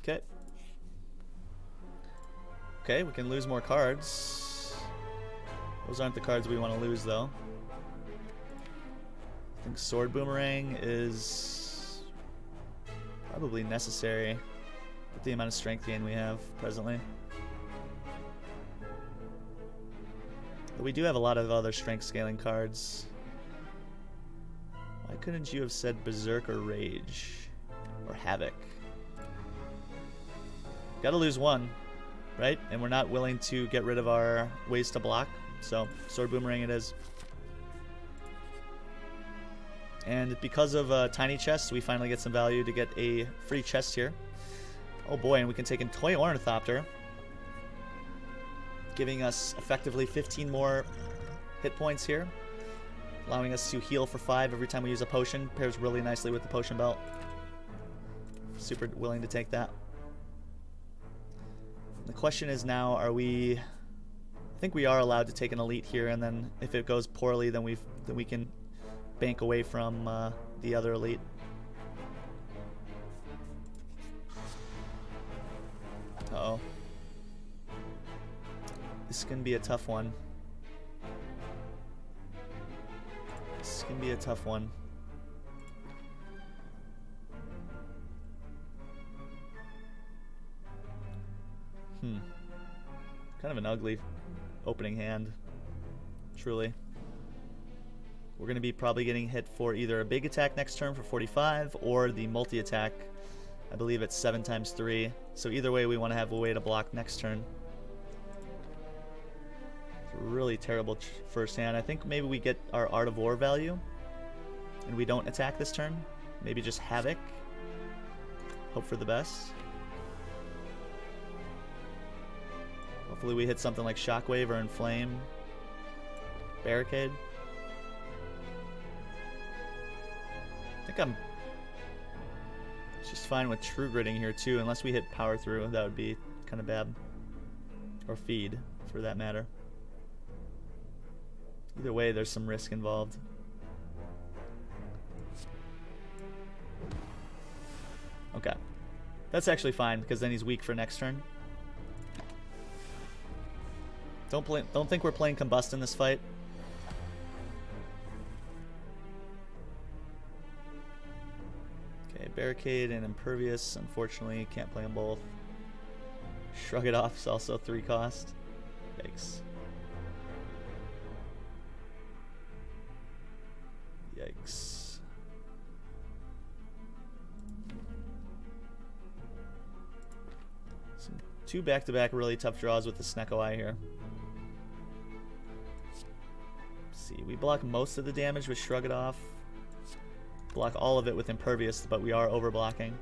Okay. Okay, we can lose more cards. Those aren't the cards we want to lose, though. I think Sword Boomerang is probably necessary with the amount of strength gain we have presently. But we do have a lot of other strength scaling cards. Why couldn't you have said Berserk or Rage? Or Havoc? Gotta lose one, right? And we're not willing to get rid of our ways to block, so Sword Boomerang it is. And because of tiny chests, we finally get some value to get a free chest here. Oh boy, and we can take in Toy Ornithopter. giving us effectively 15 more hit points here, allowing us to heal for 5 every time we use a potion. Pairs really nicely with the potion belt. Super willing to take that. The question is now, are we... I think we are allowed to take an elite here, and then if it goes poorly, then we can bank away from the other elite. Uh-oh. This can be a tough one. This can be a tough one. Kind of an ugly opening hand, truly. We're going to be probably getting hit for either a big attack next turn for 45 or the multi-attack. I believe it's 7 times 3. So either way, we want to have a way to block next turn. It's a really terrible first hand. I think maybe we get our Art of War value and we don't attack this turn. Maybe just Havoc. Hope for the best. Hopefully we hit something like Shockwave or Inflame. Barricade. I think I'm just fine with True Gritting here too, unless we hit Power Through. That would be kind of bad. Or Feed, for that matter. Either way, there's some risk involved. Okay. That's actually fine, because then he's weak for next turn. Don't think we're playing Combust in this fight. Okay, Barricade and Impervious. Unfortunately, can't play them both. Shrug It Off is also 3 cost. Yikes. Yikes. Some 2 back-to-back really tough draws with the Snecko Eye here. See, we block most of the damage with Shrug It Off. Block all of it with Impervious, but we are overblocking.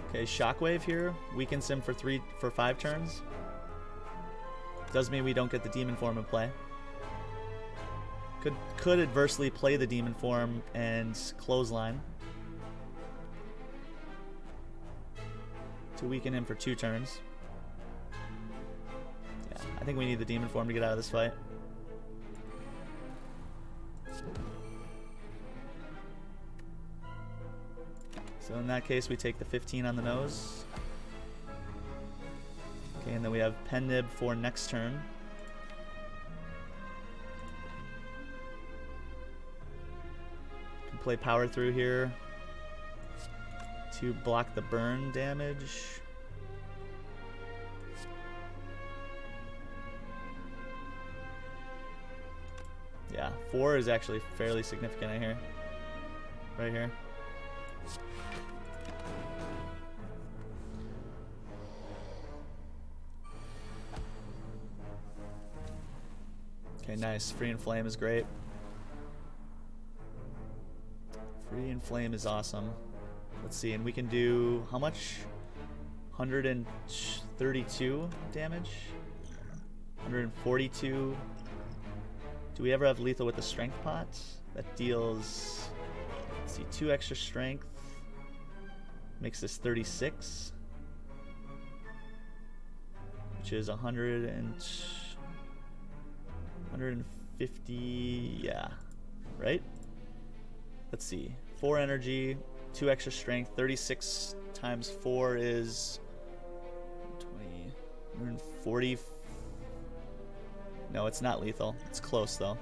Okay, Shockwave here weakens him for 5 turns. Does mean we don't get the Demon Form in play. Could adversely play the Demon Form and Clothesline to weaken him for 2 turns. Yeah, I think we need the Demon Form to get out of this fight. So in that case, we take the 15 on the nose. Okay, and then we have Pen Nib for next turn. Can play Power Through here to block the burn damage. Yeah, 4 is actually fairly significant in here. Right here. Okay, nice. Free and Flame is great. Free and Flame is awesome. Let's see, and we can do how much? 132 damage? 142. Do we ever have lethal with the Strength pot? That deals, let's see, 2 extra strength. Makes this 36. Which is 150, yeah, right? Let's see, 4 energy, 2 extra strength, 36 times 4 is 20, 140. No, it's not lethal. It's close though.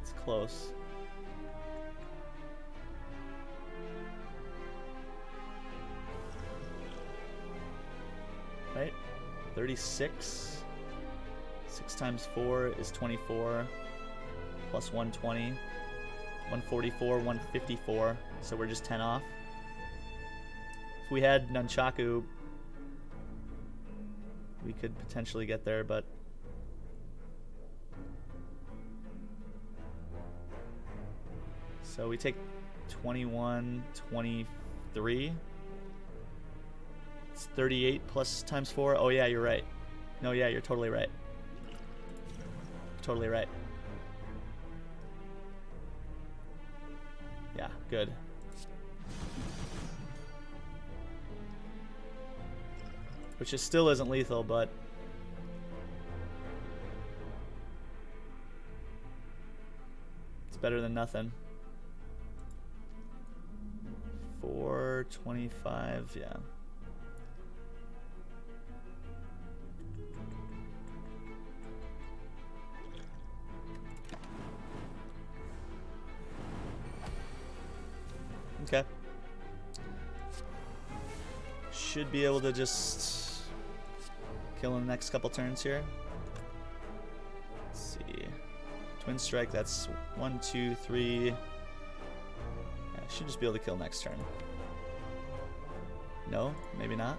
It's close. Right? 36. 6 times 4 is 24. Plus 120. 144, 154. So we're just 10 off. we had Nunchaku, we could potentially get there, but so we take 21, 23. It's 38 plus times 4. Oh yeah, you're right. No, yeah, you're totally right. Totally right. Yeah, good. Which still isn't lethal, but it's better than nothing. 425, yeah. Okay. Should be able to just kill in the next couple turns here. Let's see. Twin strike, that's 1, 2, 3. Yeah, should just be able to kill next turn. No, maybe not.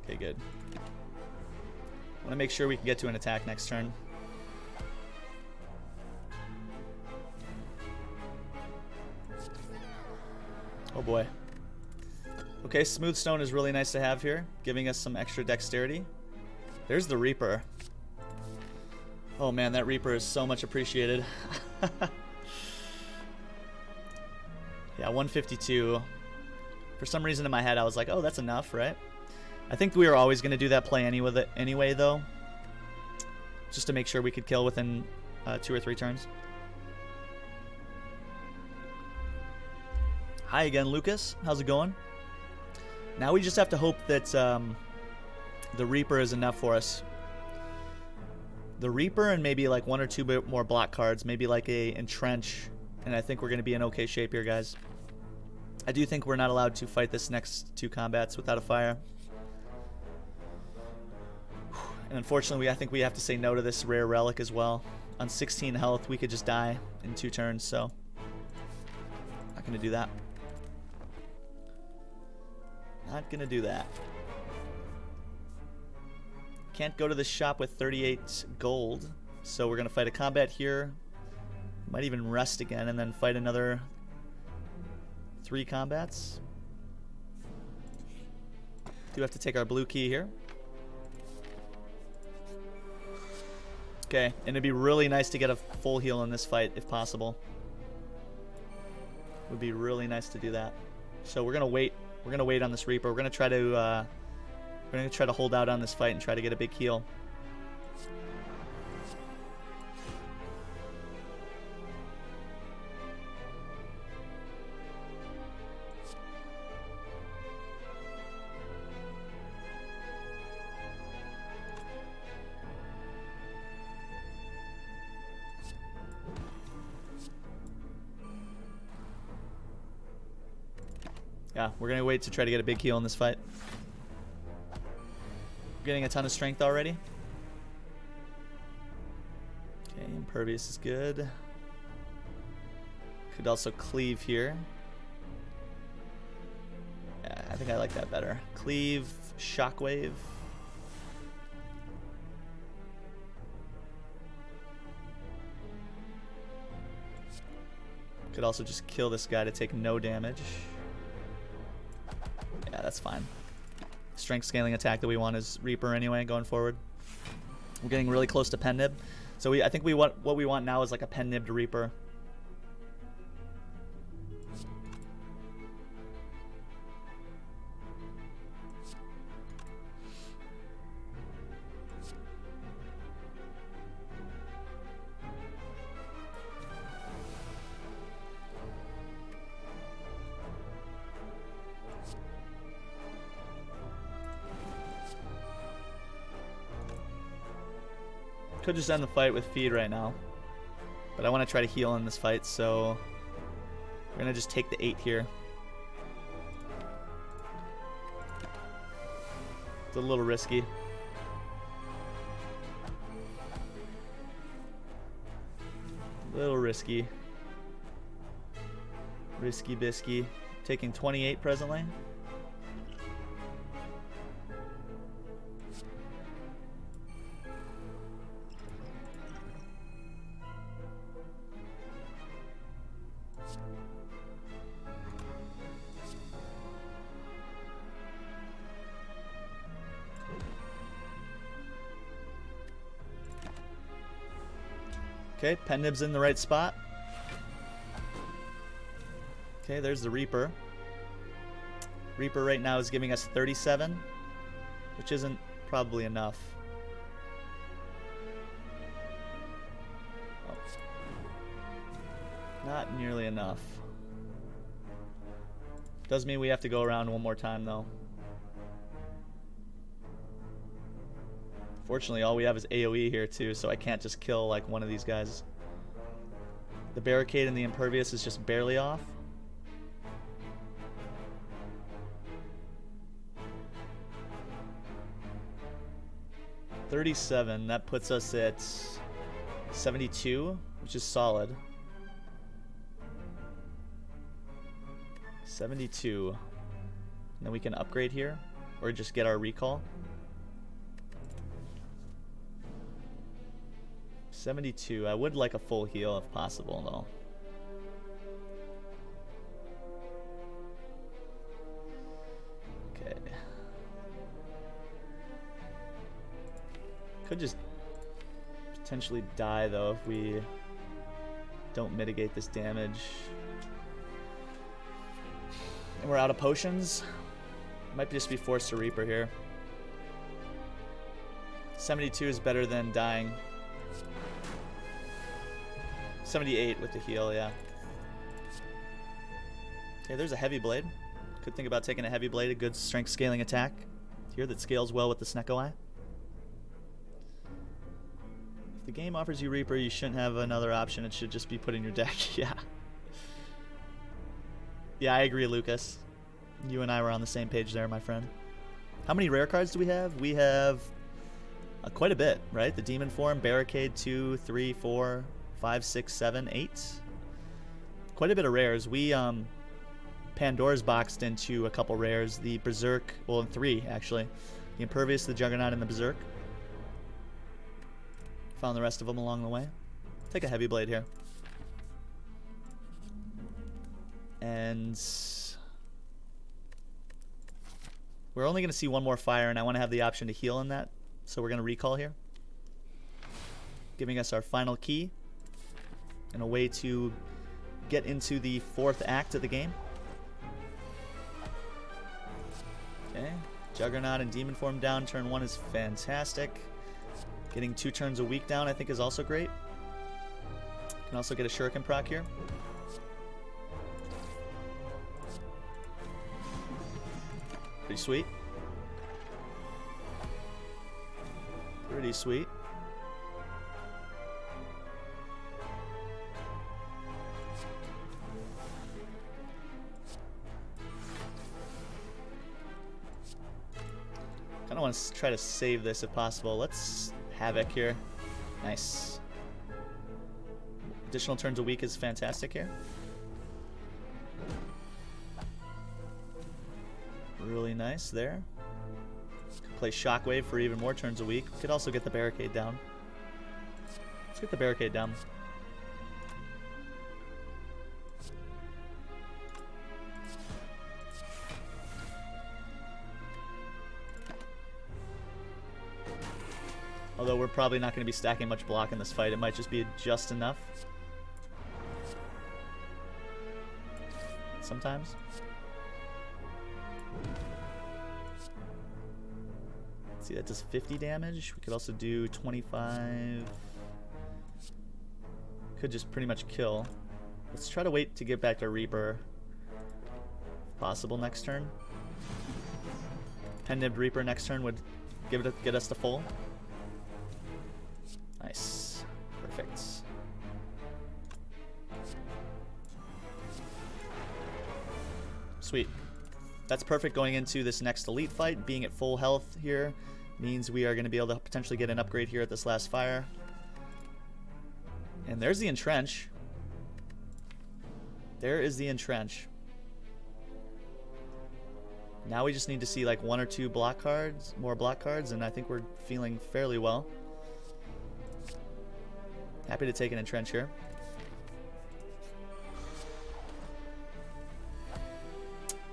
Okay, good. Want to make sure we can get to an attack next turn. Oh boy. Okay, smooth stone is really nice to have here, giving us some extra dexterity. There's the Reaper. Oh man, that Reaper is so much appreciated. Yeah, 152. For some reason in my head I was like, oh, that's enough, right? I think we were always going to do that play anyway, though. Just to make sure we could kill within 2 or 3 turns. Hi again, Lucas. How's it going? Now we just have to hope that the Reaper is enough for us. The Reaper and maybe like 1 or 2 more block cards. Maybe like a Entrench. And I think we're going to be in okay shape here, guys. I do think we're not allowed to fight this next 2 combats without a fire. And unfortunately, I think we have to say no to this rare relic as well. On 16 health, we could just die in 2 turns, so not going to do that. Not going to do that. Can't go to the shop with 38 gold, so we're going to fight a combat here. Might even rest again and then fight another 3 combats. Do have to take our blue key here. Okay, and it'd be really nice to get a full heal in this fight if possible. Would be really nice to do that. So we're gonna wait. We're gonna wait on this Reaper. We're gonna try to hold out on this fight and try to get a big heal. Yeah, we're going to wait to try to get a big heal in this fight. Getting a ton of strength already. Okay, impervious is good. Could also cleave here. Yeah, I think I like that better. Cleave, shockwave. Could also just kill this guy to take no damage. Yeah, that's fine. Strength scaling attack that we want is Reaper anyway, going forward. We're getting really close to Pen Nib. So I think what we want now is like a Pen Nibbed Reaper. Could just end the fight with feed right now, but I want to try to heal in this fight, so we're gonna just take the 8 here. It's a little risky. Little risky. Risky bisky. Taking 28 presently. Okay, Pendib's in the right spot. Okay, there's the Reaper. Reaper right now is giving us 37, which isn't probably enough. Oh. Not nearly enough. Does mean we have to go around one more time, though. Fortunately, all we have is AoE here, too, so I can't just kill, like, one of these guys. The barricade and the impervious is just barely off. $37, that puts us at 72, which is solid. 72. And then we can upgrade here, or just get our recall. 72. I would like a full heal if possible, though. Okay. Could just potentially die, though, if we don't mitigate this damage. And we're out of potions. Might just be forced to Reaper here. 72 is better than dying. 78 with the heal, yeah. Okay, there's a heavy blade. Could think about taking a heavy blade, a good strength scaling attack here that scales well with the Snecko Eye. If the game offers you Reaper, you shouldn't have another option. It should just be put in your deck. Yeah. Yeah, I agree, Lucas. You and I were on the same page there, my friend. How many rare cards do we have? We have quite a bit, right? The Demon Form, Barricade, 2, 3, 4, 5, 6, 7, 8. Quite a bit of rares. We Pandora's boxed into a couple rares. The Berserk, well, 3 actually. The Impervious, the Juggernaut, and the Berserk. Found the rest of them along the way. Take a heavy blade here. And we're only going to see one more fire, and I want to have the option to heal in that. So we're going to recall here, giving us our final key and a way to get into the 4th act of the game. Okay, Juggernaut and Demon Form down. Turn 1 is fantastic. Getting 2 turns a week down, I think, is also great. Can also get a Shuriken proc here. Pretty sweet. Pretty sweet. Kind of want to try to save this if possible. Let's Havoc here. Nice. Additional turns a week is fantastic here. Really nice there. Could play Shockwave for even more turns a week. Could also get the Barricade down. Let's get the Barricade down. Although we're probably not going to be stacking much block in this fight. It might just be just enough. Sometimes. Let's see, that does 50 damage. We could also do 25. Could just pretty much kill. Let's try to wait to get back to Reaper. If possible next turn. Pendib Reaper next turn would get us to full. Nice. Perfect. Sweet. That's perfect going into this next elite fight. Being at full health here means we are going to be able to potentially get an upgrade here at this last fire. And there's the entrench. There is the entrench. Now we just need to see like 1 or 2 block cards, more block cards, and I think we're feeling fairly well. Happy to take an entrench here.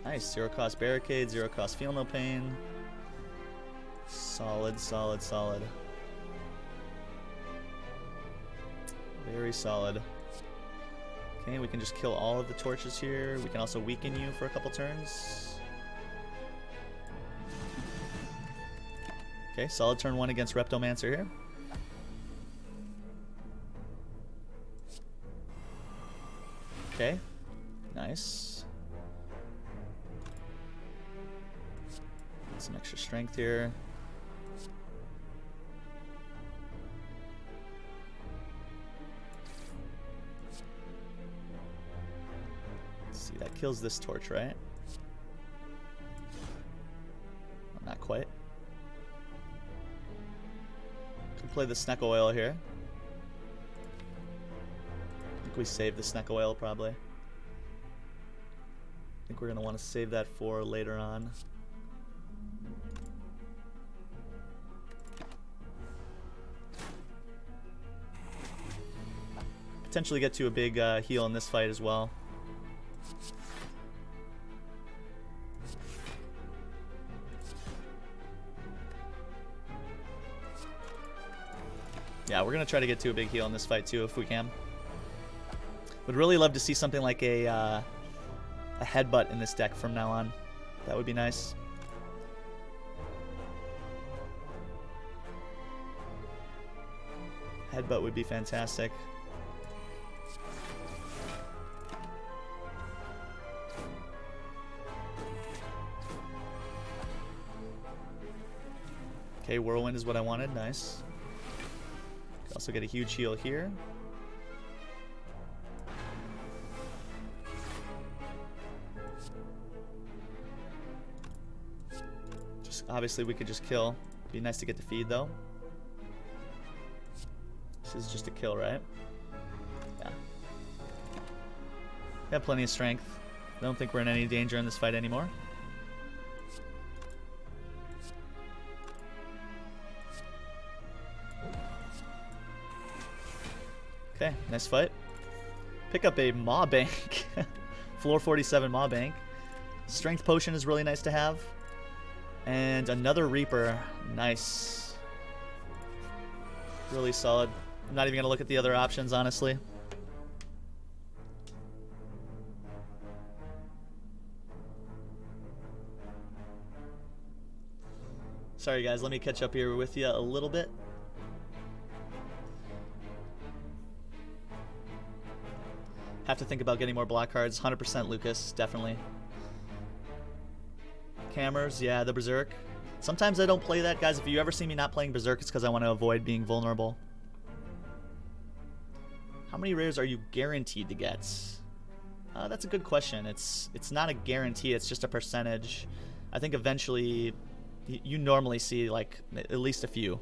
Nice, 0 cost barricade, 0 cost feel no pain. Solid, solid, solid. Very solid. Okay, we can just kill all of the torches here. We can also weaken you for a couple turns. Okay, solid turn 1 against Reptomancer here. Okay, nice. Get some extra strength here. Let's see, that kills this torch, right? Not quite. Could play the Sneck Oil here. I think we save the Sneck Oil probably. I think we're going to want to save that for later on. Potentially get to a big heal in this fight as well. Yeah, we're going to try to get to a big heal in this fight too if we can. Would really love to see something like a headbutt in this deck from now on. That would be nice. Headbutt would be fantastic. Okay, Whirlwind is what I wanted. Nice. Could also get a huge heal here. Just obviously we could just kill. Be nice to get the feed though. This is just a kill, right? Yeah. We have plenty of strength. I don't think we're in any danger in this fight anymore. Okay, nice fight. Pick up a Maw Bank. Floor 47 Maw Bank. Strength Potion is really nice to have. And another Reaper. Nice. Really solid. I'm not even going to look at the other options, honestly. Sorry guys, let me catch up here with you a little bit. Have to think about getting more block cards. 100% Lucas, definitely. Cameras, yeah, the Berserk. Sometimes I don't play that, guys. If you ever see me not playing Berserk, it's because I want to avoid being vulnerable. How many rares are you guaranteed to get? That's a good question. It's not a guarantee, it's just a percentage. I think eventually you normally see like at least a few.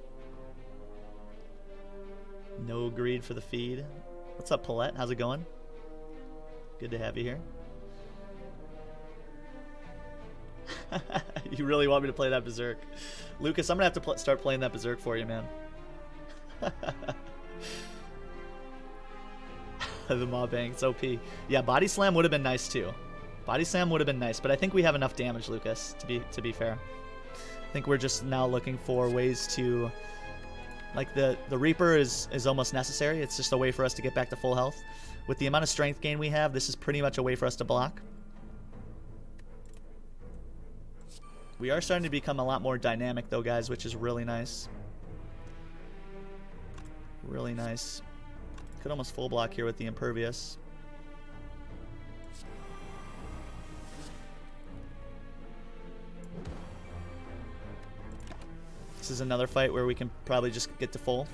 No greed for the feed. What's up, Paulette? How's it going? Good to have you here. You really want me to play that Berserk? Lucas, I'm going to have to start playing that Berserk for you, man. The Maw Bank, it's OP. Yeah, Body Slam would have been nice too. Body Slam would have been nice, but I think we have enough damage, Lucas, to be fair. I think we're just now looking for ways to... Like, the Reaper is almost necessary. It's just a way for us to get back to full health. With the amount of strength gain we have, this is pretty much a way for us to block. We are starting to become a lot more dynamic, though, guys, which is really nice. Really nice. Could almost full block here with the Impervious. This is another fight where we can probably just get to full.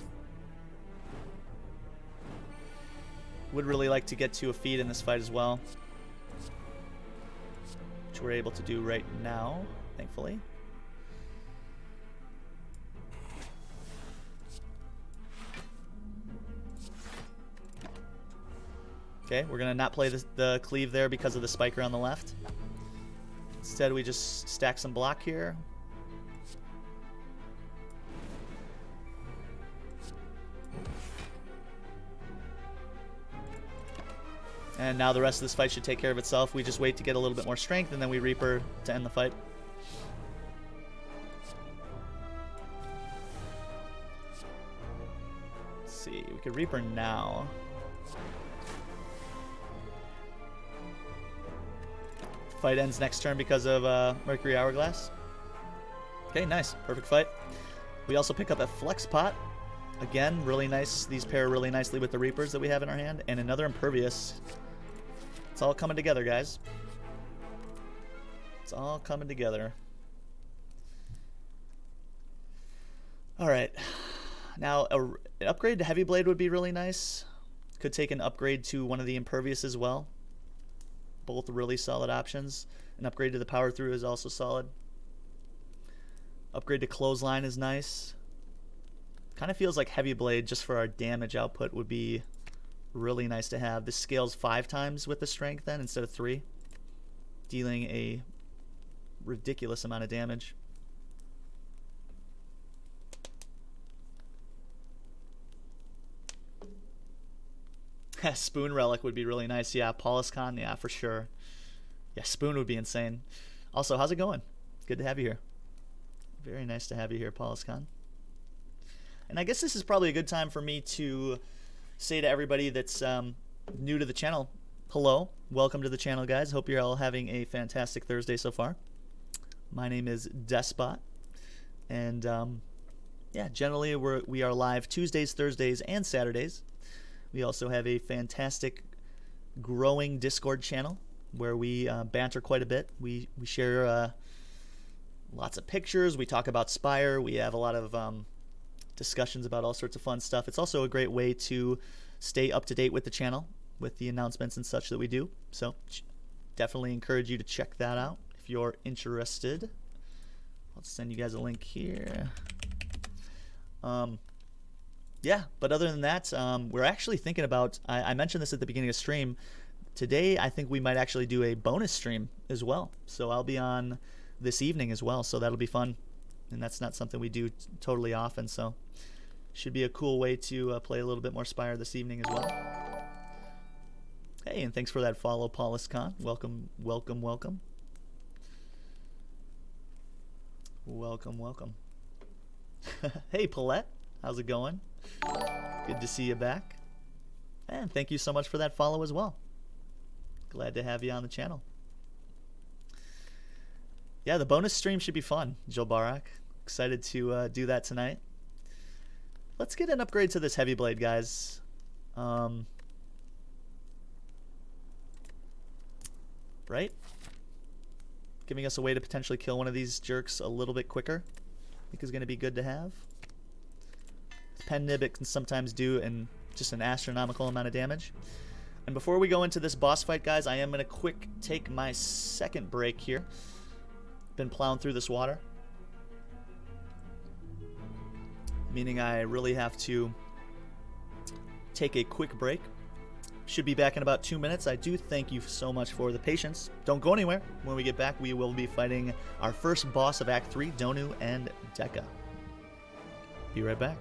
Would really like to get to a feed in this fight as well. which we're able to do right now, thankfully. Okay, we're going to not play the cleave there because of the spiker on the left. Instead, we just stack some block here. And now the rest of this fight should take care of itself. We just wait to get a little bit more strength, and then we Reaper to end the fight. Let's see, we could Reaper now. Fight ends next turn because of Mercury Hourglass. Okay, nice. Perfect fight. We also pick up a Flex Pot. Again, really nice. These pair really nicely with the Reapers that we have in our hand. And another Impervious. It's all coming together, guys. It's all coming together. Alright. Now, an upgrade to Heavy Blade would be really nice. Could take an upgrade to one of the Impervious as well. Both really solid options. An upgrade to the Power Through is also solid. Upgrade to Clothesline is nice. Kind of feels like Heavy Blade, just for our damage output, would be really nice to have. This scales 5 times with the strength then instead of 3, dealing a ridiculous amount of damage. Spoon Relic would be really nice. Yeah, Poliscon, yeah, for sure. Yeah, Spoon would be insane. Also, how's it going? Good to have you here. Very nice to have you here, Poliscon. And I guess this is probably a good time for me to say to everybody that's new to the channel, hello, welcome to the channel, guys. Hope you're all having a fantastic Thursday so far. My name is Despot, and yeah, generally we are live Tuesdays, Thursdays, and Saturdays. We also have a fantastic growing Discord channel where we banter quite a bit. We share lots of pictures. We talk about Spire. We have a lot of discussions about all sorts of fun stuff. It's also a great way to stay up to date with the channel, with the announcements and such that we do. So definitely encourage you to check that out if you're interested. I'll send you guys a link here. Yeah, but other than that, we're actually thinking about, I mentioned this at the beginning of stream, today I think we might actually do a bonus stream as well. So I'll be on this evening as well, so that'll be fun. And that's not something we do totally often, so should be a cool way to play a little bit more Spire this evening as well. Hey, and thanks for that follow, Poliscon. Welcome, welcome, welcome. Welcome, welcome. Hey, Paulette, how's it going? Good to see you back. And thank you so much for that follow as well. Glad to have you on the channel. Yeah, the bonus stream should be fun, Joe Barak. Excited to do that tonight. Let's get an upgrade to this Heavy Blade, guys. Right? Giving us a way to potentially kill one of these jerks a little bit quicker, I think is going to be good to have. Pen Nib, it can sometimes do just an astronomical amount of damage. And before we go into this boss fight, guys, I am going to take my second break here. Been plowing through this water, meaning I really have to take a quick break. Should be back in about 2 minutes. I do thank you so much for the patience. Don't go anywhere. When we get back, we will be fighting our first boss of Act 3, Donu and Deka. Be right back.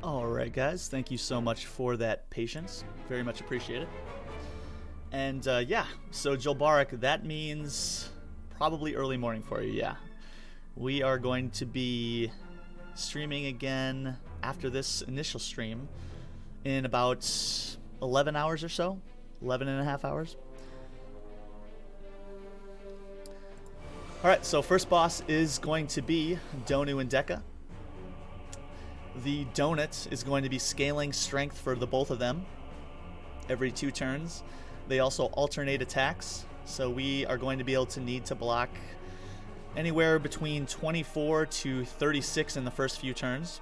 Alright guys, thank you so much for that patience. Very much appreciated. And yeah, so Jolbarik, that means probably early morning for you, yeah. We are going to be streaming again after this initial stream in about 11 hours or so. 11 and a half hours. Alright, so first boss is going to be Donu and Deka. The donut is going to be scaling strength for the both of them every 2 turns. They also alternate attacks, so we are going to be able to need to block anywhere between 24 to 36 in the first few turns.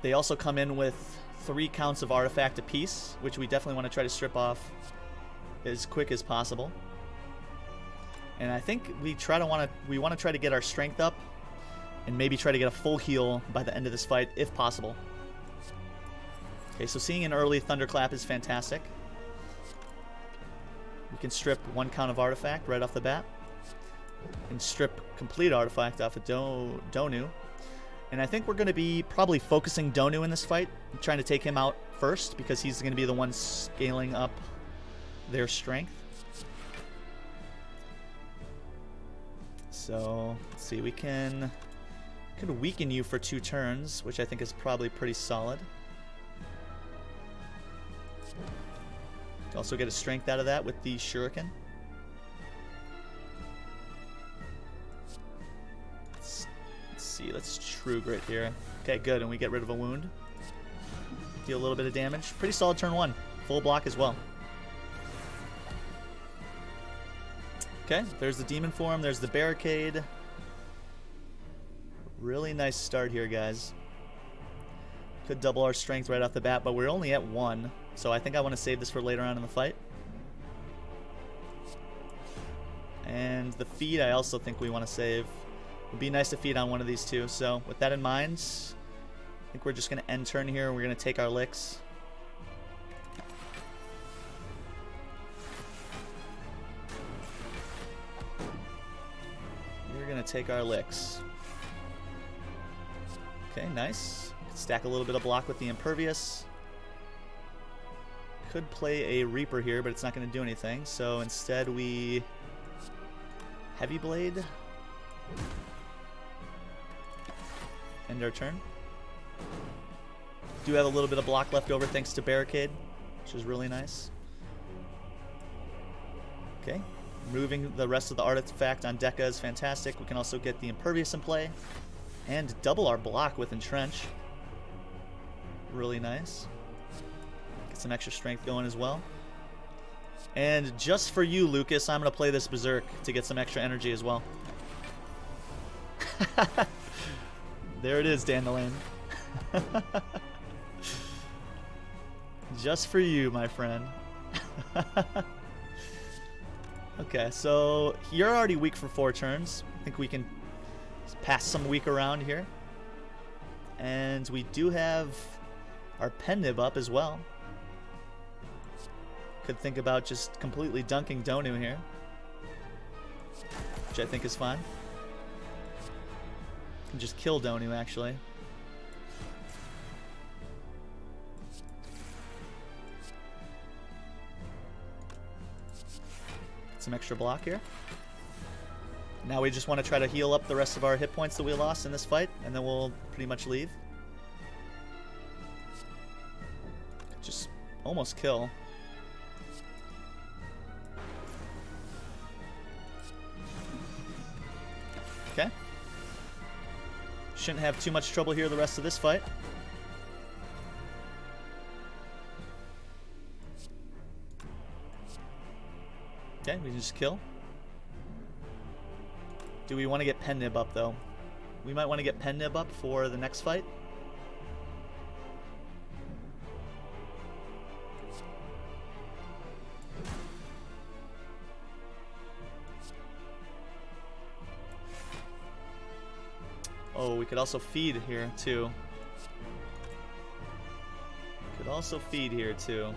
They also come in with 3 counts of artifact apiece, which we definitely want to try to strip off as quick as possible. And I think we want to try to get our strength up and maybe try to get a full heal by the end of this fight, if possible. Okay, so seeing an early Thunderclap is fantastic. We can strip 1 count of Artifact right off the bat. And strip complete Artifact off of Donu. And I think we're going to be probably focusing Donu in this fight, trying to take him out first, because he's going to be the one scaling up their strength. So, let's see, we could weaken you for 2 turns, which I think is probably pretty solid. Also get a strength out of that with the Shuriken. Let's see, let's True Grit here. Okay, good, and we get rid of a wound. Deal a little bit of damage. Pretty solid turn 1. Full block as well. Okay, there's the demon form, there's the barricade. Really nice start here, guys. Could double our strength right off the bat, but we're only at 1, so I think I want to save this for later on in the fight. And the feed I also think we want to save. It would be nice to feed on one of these two, so with that in mind, I think we're just going to end turn here and we're going to take our licks. We're going to take our licks. Okay, nice. Stack a little bit of block with the Impervious. Could play a Reaper here, but it's not going to do anything. So instead we Heavy Blade. End our turn. Do have a little bit of block left over thanks to Barricade, which is really nice. Okay, removing the rest of the artifact on Deka is fantastic. We can also get the Impervious in play. And double our block with Entrench. Really nice. Get some extra strength going as well. And just for you, Lucas, I'm going to play this Berserk to get some extra energy as well. There it is, Dandelion. Just for you, my friend. Okay, so you're already weak for 4 turns. I think we can pass some weak around here. And we do have our Pen Nib up as well. Could think about just completely dunking Donu here, which I think is fine. Can just kill Donu, actually. Get some extra block here. Now we just want to try to heal up the rest of our hit points that we lost in this fight, and then we'll pretty much leave. Just almost kill. Okay. Shouldn't have too much trouble here the rest of this fight. Okay, we can just kill. Do we want to get Pen Nib up, though? We might want to get Pen Nib up for the next fight. Oh, we could also feed here, too. Could also feed here, too.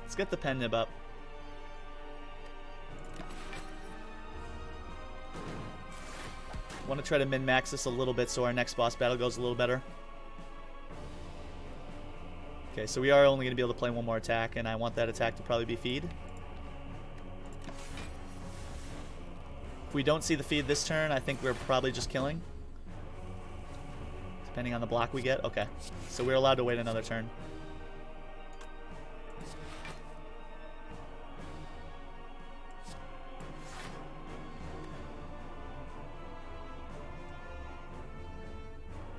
Let's get the Pen Nib up. Want to try to min-max this a little bit so our next boss battle goes a little better. Okay, so we are only going to be able to play one more attack, and I want that attack to probably be feed. If we don't see the feed this turn, I think we're probably just killing. Depending on the block we get. Okay, so we're allowed to wait another turn.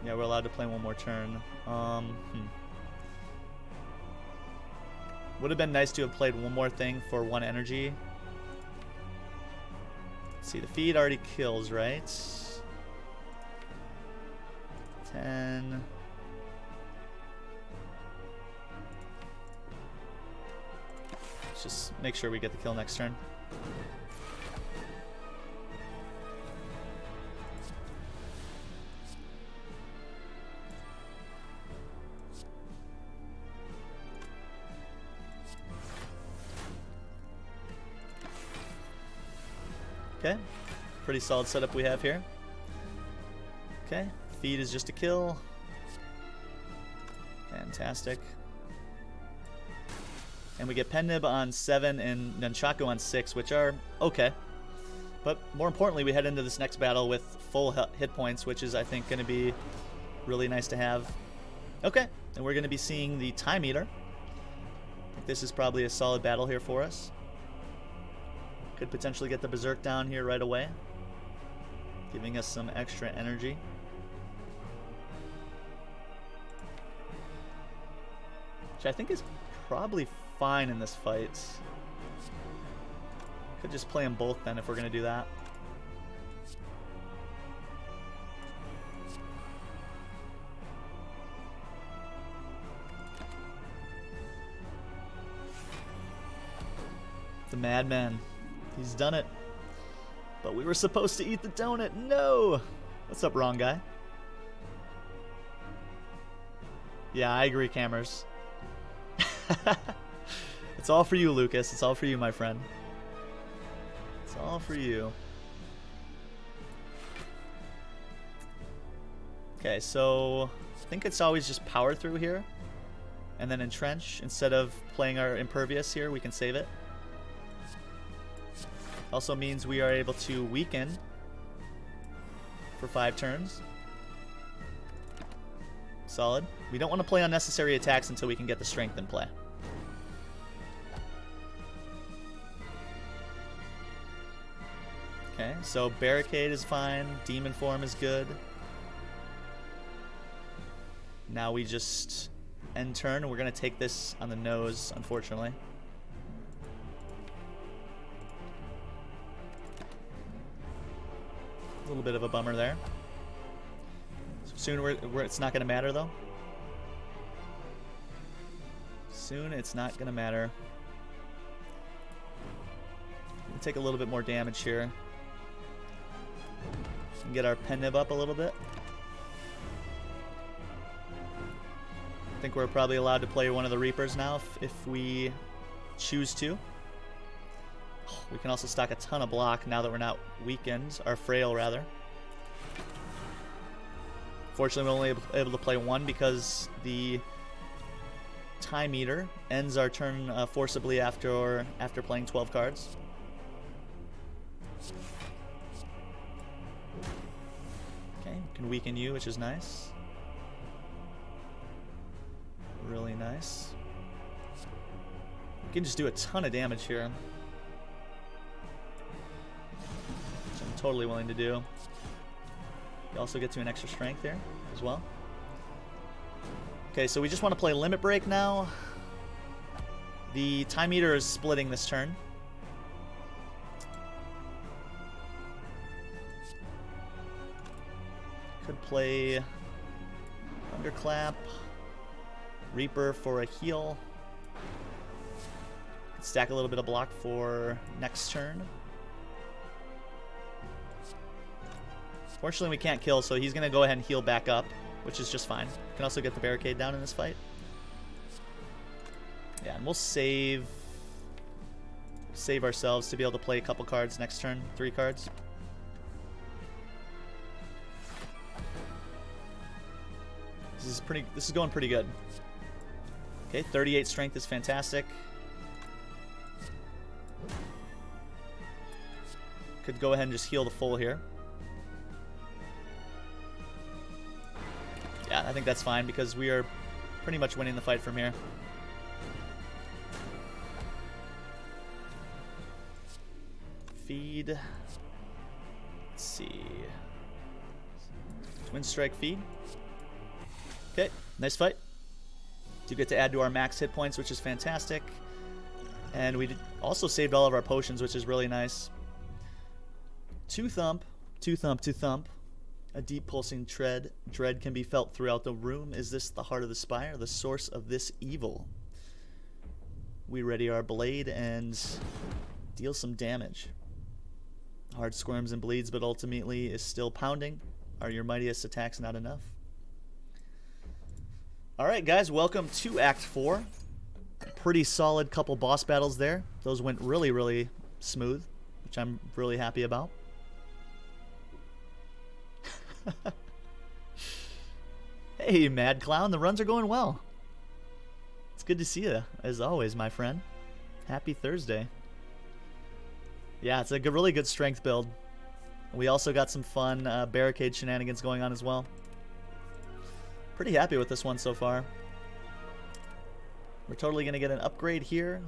Yeah, we're allowed to play one more turn. Would have been nice to have played one more thing for 1 energy. Let's see, the feed already kills, right? 10. Let's just make sure we get the kill next turn. Okay, pretty solid setup we have here. Okay, feed is just a kill. Fantastic. And we get Pennib on 7 and Nunchaku on 6, which are okay. But more importantly, we head into this next battle with full hit points, which is, I think, going to be really nice to have. Okay, and we're going to be seeing the Time Eater. I think this is probably a solid battle here for us. Could potentially get the Berserk down here right away, giving us some extra energy. Which I think is probably fine in this fight. Could just play them both then if we're going to do that. The Madman. He's done it. But we were supposed to eat the donut. No! What's up, wrong guy? Yeah, I agree, Cameras. It's all for you, Lucas. It's all for you, my friend. It's all for you. Okay, so I think it's always just power through here. And then entrench. Instead of playing our impervious here, we can save it. Also means we are able to weaken for 5 turns. Solid. We don't want to play unnecessary attacks until we can get the strength in play. Okay, so Barricade is fine. Demon Form is good. Now we just end turn, and we're going to take this on the nose, unfortunately. A little bit of a bummer there. Soon it's not going to matter, though. Soon it's not going to matter. We'll take a little bit more damage here. And get our Pennib up a little bit. I think we're probably allowed to play one of the Reapers now if we choose to. We can also stack a ton of block now that we're not weakened, or frail rather. Fortunately, we're only able to play 1 because the Time Eater ends our turn forcibly after playing 12 cards. Okay, can weaken you, which is nice. Really nice. We can just do a ton of damage here. Which I'm totally willing to do. You also get to an extra strength there as well. Okay, so we just want to play Limit Break now. The Time Eater is splitting this turn. Could play Thunderclap. Reaper for a heal. Could stack a little bit of block for next turn. Fortunately, we can't kill, so he's going to go ahead and heal back up, which is just fine. Can also get the Barricade down in this fight. Yeah, and we'll save ourselves to be able to play a couple cards next turn. 3 cards. This is going pretty good. Okay, 38 strength is fantastic. Could go ahead and just heal the full here. Yeah, I think that's fine because we are pretty much winning the fight from here. Feed. Let's see. Twin strike feed. Okay, nice fight. Do get to add to our max hit points, which is fantastic. And we also saved all of our potions, which is really nice. Two thump, two thump, two thump. A deep pulsing dread can be felt throughout the room. Is this the heart of the spire, the source of this evil? We ready our blade and deal some damage. Heart squirms and bleeds, but ultimately is still pounding. Are your mightiest attacks not enough? Alright guys, welcome to Act 4. Pretty solid couple boss battles there. Those went really, really smooth, which I'm really happy about. Hey, Mad Clown, the runs are going well. It's good to see you, as always, my friend. Happy Thursday. Yeah, it's a really good strength build. We also got some fun barricade shenanigans going on as well. Pretty happy with this one so far. We're totally going to get an upgrade here,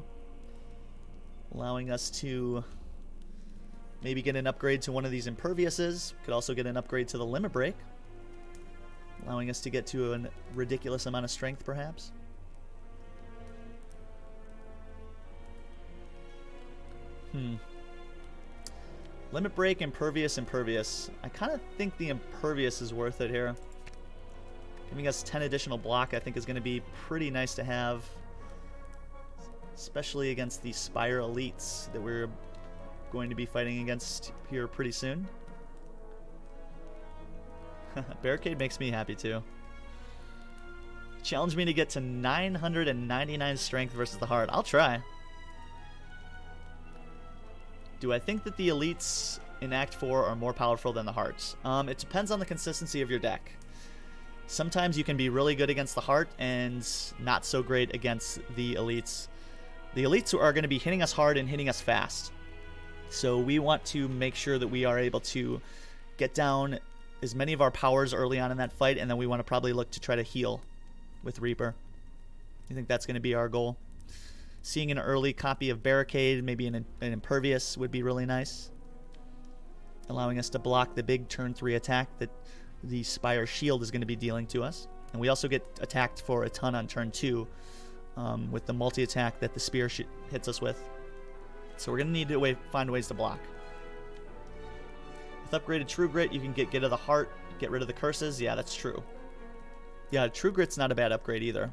allowing us to maybe get an upgrade to one of these imperviouses. Could also get an upgrade to the limit break, allowing us to get to a ridiculous amount of strength, perhaps. Limit break, impervious, impervious. I kind of think the impervious is worth it here. Giving us 10 additional block, I think, is going to be pretty nice to have, especially against the Spire elites that we're going to be fighting against here pretty soon. Barricade makes me happy too. Challenge me to get to 999 strength versus the heart. I'll try. Do I think that the elites in Act 4 are more powerful than the hearts? It depends on the consistency of your deck. Sometimes you can be really good against the heart and not so great against the elites. The elites are going to be hitting us hard and hitting us fast. So we want to make sure that we are able to get down as many of our powers early on in that fight, and then we want to probably look to try to heal with Reaper. I think that's going to be our goal. Seeing an early copy of Barricade, maybe an Impervious, would be really nice. Allowing us to block the big turn 3 attack that the Spire Shield is going to be dealing to us. And we also get attacked for a ton on turn 2 with the multi-attack that the Spear hits us with. So we're going to need to find ways to block. With upgraded True Grit, you can get of the Heart, get rid of the curses. Yeah, that's true. Yeah, True Grit's not a bad upgrade either.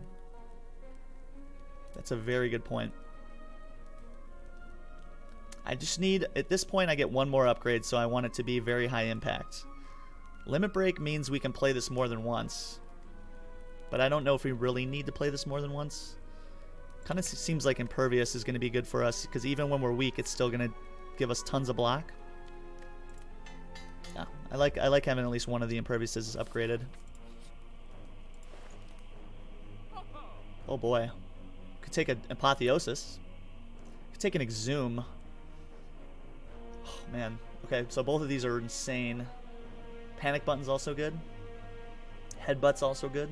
That's a very good point. I just need, at this point, I get one more upgrade, so I want it to be very high impact. Limit Break means we can play this more than once. But I don't know if we really need to play this more than once. Kind of seems like Impervious is going to be good for us, because even when we're weak, it's still going to give us tons of block. Yeah, I like having at least one of the Imperviouses upgraded. Oh boy. Could take an Apotheosis. Could take an Exhume. Oh man. Okay, so both of these are insane. Panic Button's also good. Headbutt's also good.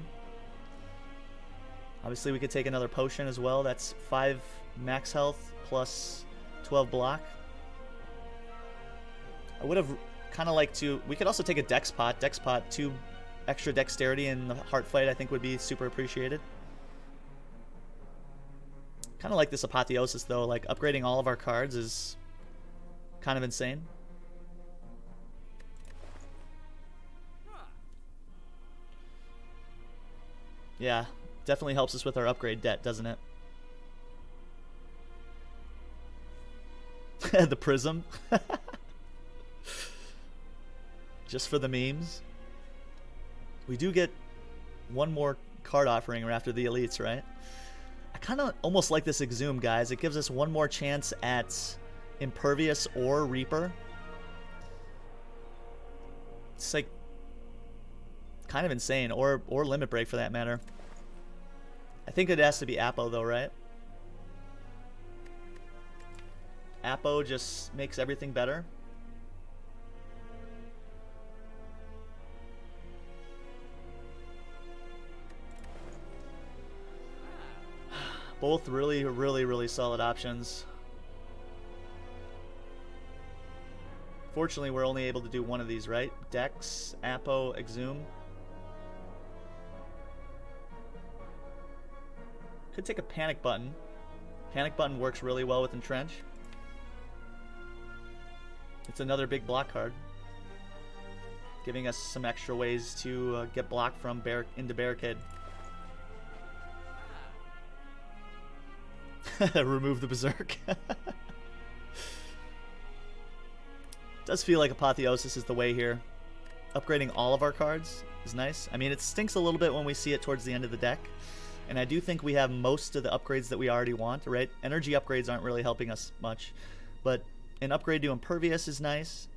Obviously, we could take another potion as well. That's 5 max health plus 12 block. I would have kind of liked to... We could also take a Dex Pot. Dex Pot, 2 extra dexterity in the heart fight, I think would be super appreciated. Kind of like this Apotheosis, though. Like, upgrading all of our cards is kind of insane. Yeah, definitely helps us with our upgrade debt, doesn't it? The Prism. Just for the memes. We do get one more card offering after the elites, right? I kind of almost like this Exhume, guys. It gives us one more chance at Impervious or Reaper. It's like kind of insane, or limit break for that matter. I think it has to be Apo though, right? Apo just makes everything better. Both really, really, really solid options. Fortunately, we're only able to do one of these, right? Dex, Apo, Exhume. Could take a Panic Button. Panic Button works really well with Entrench. It's another big block card, giving us some extra ways to get blocked from into Barricade. Remove the Berserk. Does feel like Apotheosis is the way here. Upgrading all of our cards is nice. I mean, it stinks a little bit when we see it towards the end of the deck. And I do think we have most of the upgrades that we already want, right? Energy upgrades aren't really helping us much. But an upgrade to Impervious is nice.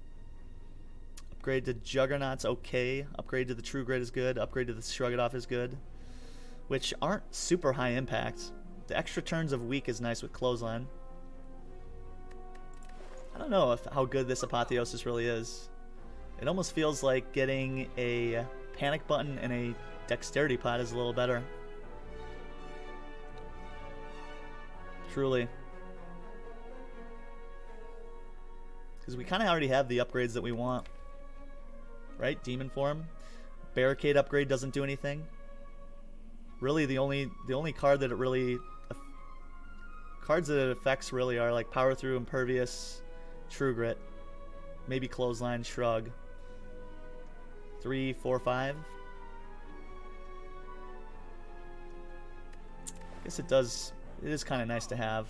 Upgrade to Juggernaut's okay. Upgrade to the True Grit is good. Upgrade to the Shrug It Off is good. Which aren't super high impact. The extra turns of Weak is nice with Clothesline. I don't know how good this Apotheosis really is. It almost feels like getting a Panic Button and a Dexterity Pot is a little better. Truly. Because we kind of already have the upgrades that we want. Right? Demon Form. Barricade upgrade doesn't do anything. Really, the only card that it really... Cards that it affects really are like Power Through, Impervious, True Grit. Maybe Clothesline, Shrug. 3, 4, 5. I guess it does... It is kind of nice to have.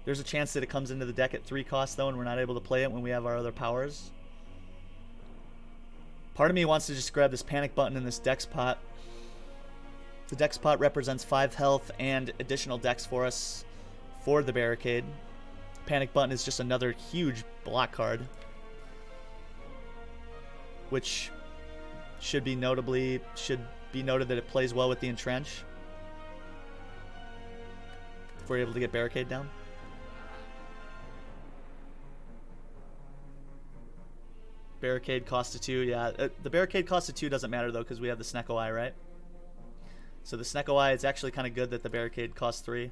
There's a chance that it comes into the deck at 3 cost though, and we're not able to play it when we have our other powers. Part of me wants to just grab this Panic Button in this Dex Pot. The Dex Pot represents 5 health and additional Dex for us for the Barricade. Panic Button is just another huge block card, which should be noted that it plays well with the Entrench. If we're able to get Barricade down. Barricade cost a 2, yeah. The Barricade cost a 2 doesn't matter though because we have the Snecko Eye, right? So the Snecko Eye, it's actually kind of good that the Barricade costs 3.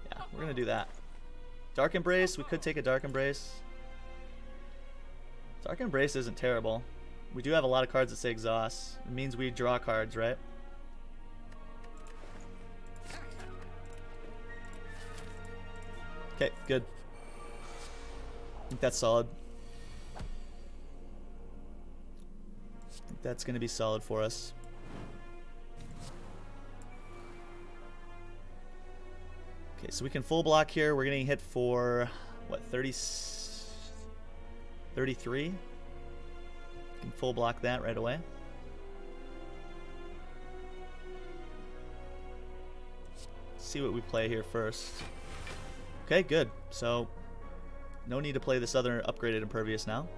Yeah, we're going to do that. Dark Embrace, we could take a Dark Embrace. Dark Embrace isn't terrible. We do have a lot of cards that say Exhaust. It means we draw cards, right? Okay, good. I think that's solid. I think that's going to be solid for us. Okay, so we can full block here. We're getting hit for, what, 33? We can full block that right away. Let's see what we play here first. Okay, good. So, no need to play this other upgraded Impervious now.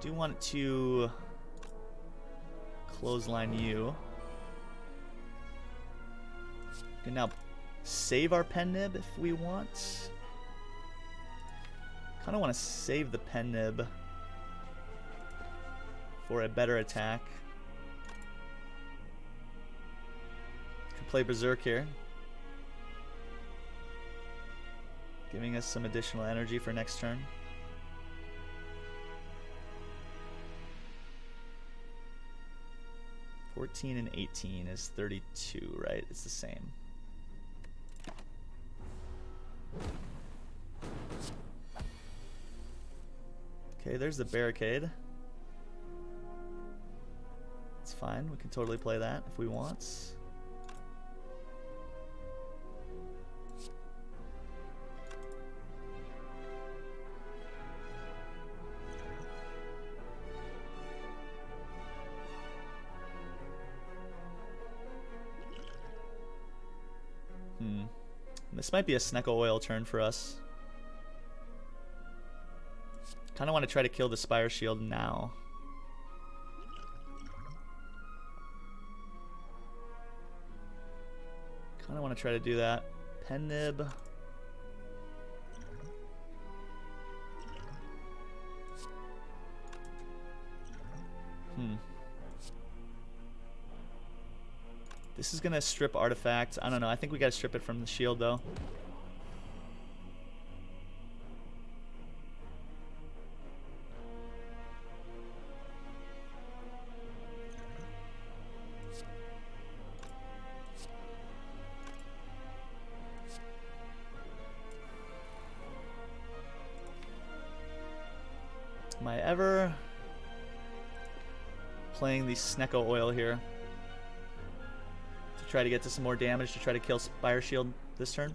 Do want to Clothesline you. We can now save our Pen Nib if we want. Kind of want to save the Pen Nib for a better attack. Can play Berserk here, giving us some additional energy for next turn. $14 and $18 is $32, right? It's the same. Okay, there's the Barricade. It's fine. We can totally play that if we want. This might be a Snecko Oil turn for us. Kind of want to try to kill the Spire Shield now. Kind of want to try to do that. Pen Nib. This is going to strip artifacts. I don't know. I think we got to strip it from the shield, though. Am I ever playing the Snecko Oil here to try to get to some more damage to try to kill Spire Shield this turn?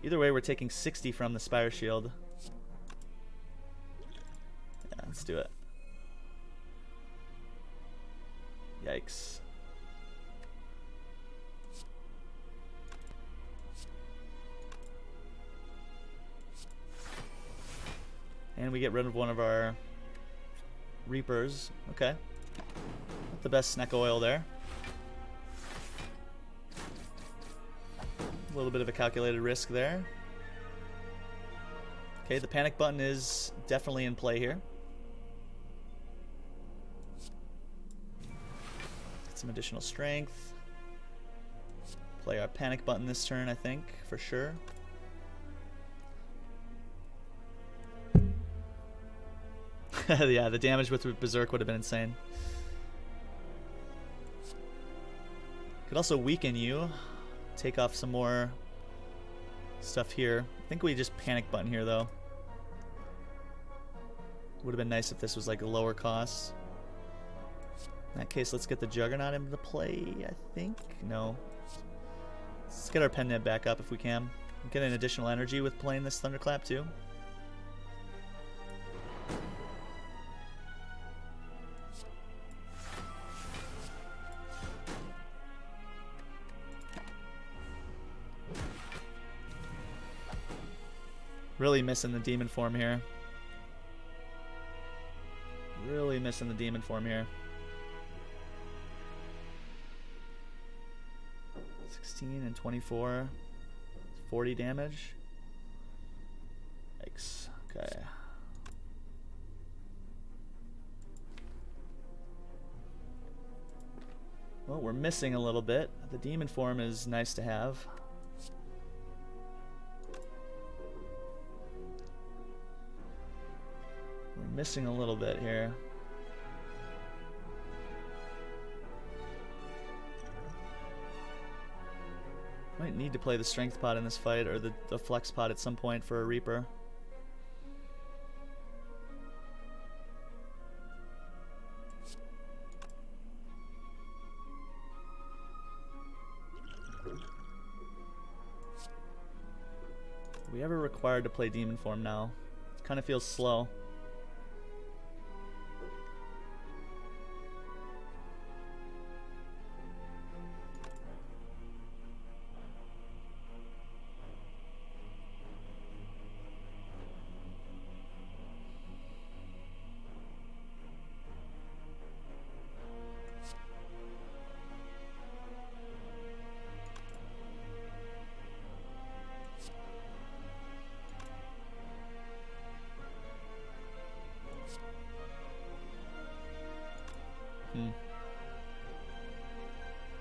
Either way, we're taking 60 from the Spire Shield. Yeah, let's do it. Yikes. And we get rid of one of our Reapers. Okay. Not the best Snecko Oil there. A little bit of a calculated risk there. Okay, the panic button is definitely in play here. Get some additional strength. Play our panic button this turn, I think, for sure. Yeah, the damage with Berserk would have been insane. Could also weaken you. Take off some more stuff here. I think we just panic button here, though. Would have been nice if this was like a lower cost. In that case, let's get the Juggernaut into play, I think. No. Let's get our Pen Nib back up if we can. Get an additional energy with playing this Thunderclap, too. Really missing the demon form here. Really missing the demon form here. 16 and 24. 40 damage. Yikes. Okay. Well, we're missing a little bit. The demon form is nice to have. Missing a little bit here. Might need to play the strength pot in this fight, or the flex pot at some point for a Reaper. Are we ever required to play demon form now? It kind of feels slow.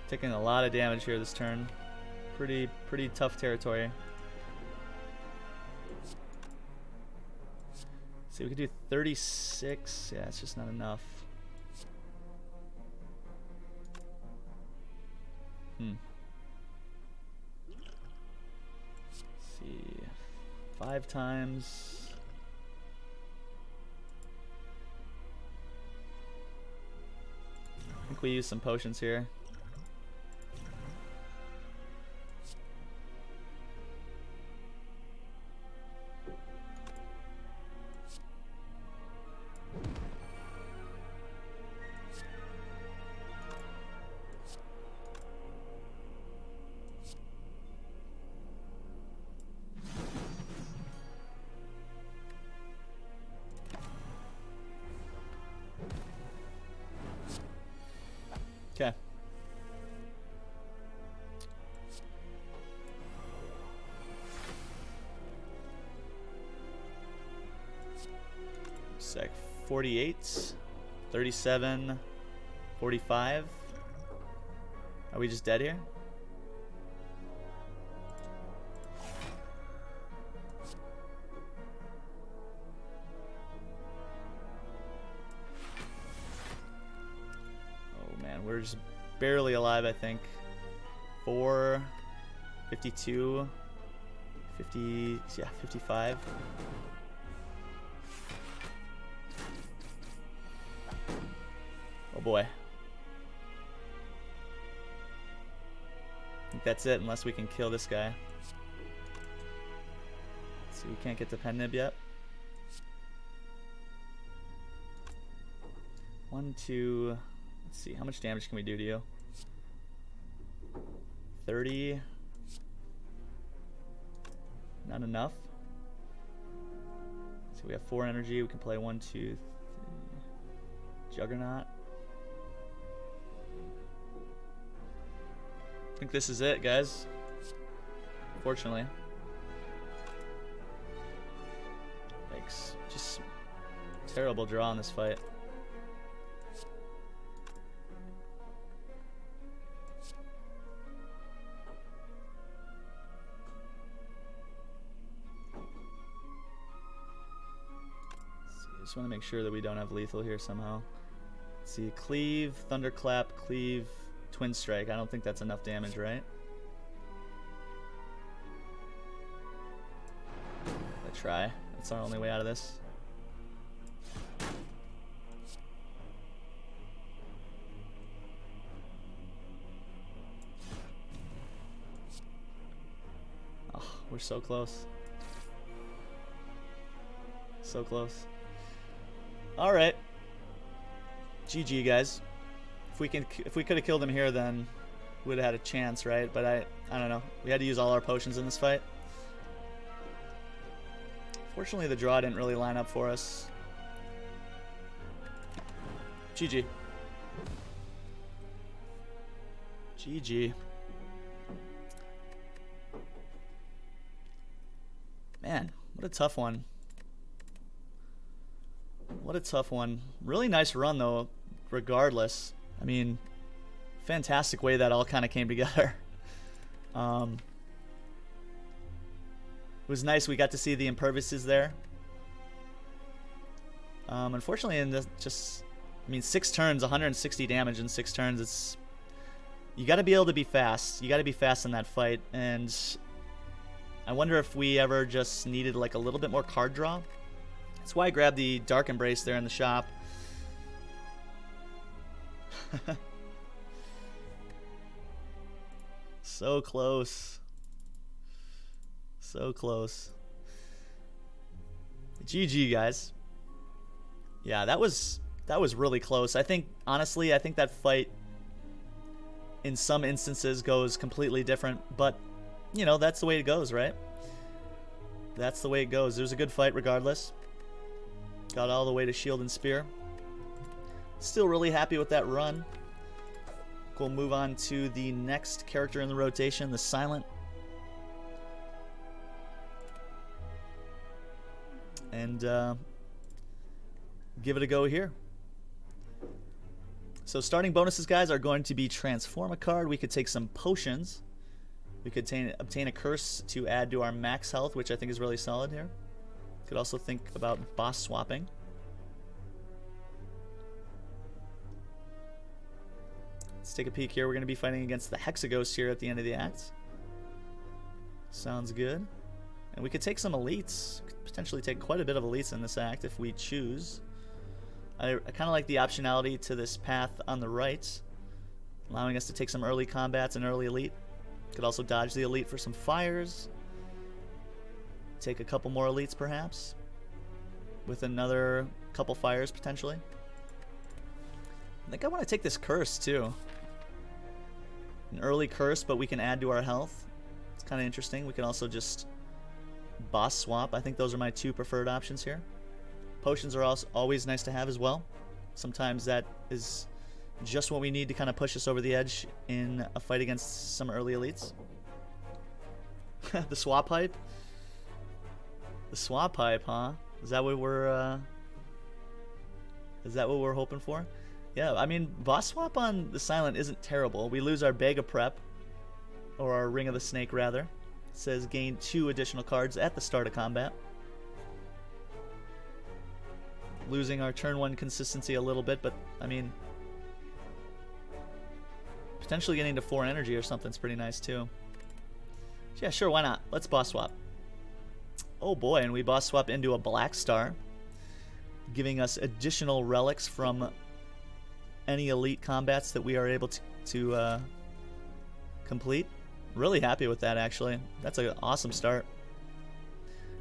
Taking a lot of damage here this turn. Pretty tough territory. See, we could do 36. Yeah, it's just not enough. Let's see. 5 times. I think we use some potions here. Okay. Sec 48, 37, 45. Are we just dead here? Oh man, we're just barely alive, I think. 4, 52, 50, yeah, 55. Oh boy. I think that's it, unless we can kill this guy. Let's see, we can't get the pen nib yet. 1, 2. Let's see, how much damage can we do to you? 30. Not enough. So we have 4 energy. We can play 1, 2, 3. Juggernaut. I think this is it, guys. Fortunately. Thanks. Just terrible draw in this fight. Just want to make sure that we don't have lethal here somehow. Let's see, cleave, thunderclap, cleave, twin strike. I don't think that's enough damage, right? Let's try. That's our only way out of this. Oh, we're so close. So close. All right. GG, guys. If we could have killed him here, then we would have had a chance, right? But I don't know. We had to use all our potions in this fight. Fortunately, the draw didn't really line up for us. GG. GG. Man, what a tough one. What a tough one. Really nice run, though, regardless. I mean, fantastic way that all kind of came together. It was nice. We got to see the imperviouses there. Unfortunately, in this, I mean, 6 turns, 160 damage in 6 turns. It's, you got to be able to be fast. You got to be fast in that fight. And I wonder if we ever just needed like a little bit more card draw. That's why I grabbed the Dark Embrace there in the shop. So close. So close. GG, guys. Yeah, that was really close. I think, honestly, I think that fight in some instances goes completely different, but you know, that's the way it goes, right? That's the way it goes. It was a good fight regardless. Got all the way to shield and spear. Still really happy with that run. We'll move on to the next character in the rotation, the Silent. And give it a go here. So starting bonuses, guys, are going to be transform a card. We could take some potions. We could obtain a curse to add to our max health, which I think is really solid here. Could also think about boss swapping. Let's take a peek here. We're going to be fighting against the Hexaghost here at the end of the act. Sounds good. And we could take some elites. Could potentially take quite a bit of elites in this act if we choose. I kind of like the optionality to this path on the right, allowing us to take some early combats and early elite. Could also dodge the elite for some fires. Take a couple more elites perhaps, with another couple fires potentially. I think I want to take this curse too. An early curse, but we can add to our health. It's kind of interesting. We can also just boss swap. I think those are my 2 preferred options here. Potions are also always nice to have as well. Sometimes that is Just what we need to kind of push us over the edge in a fight against some early elites. The swap pipe? The swap pipe, huh? Is that what we're hoping for? Yeah, I mean, boss swap on the Silent isn't terrible. We lose our bag of prep, or our Ring of the Snake rather. It says gain 2 additional cards at the start of combat. Losing our turn 1 consistency a little bit, but I mean, potentially getting to 4 energy or something's pretty nice too. Yeah, sure, why not? Let's boss swap. Oh boy, and we boss swap into a Black Star, giving us additional relics from any elite combats that we are able to complete. Really happy with that, actually. That's an awesome start.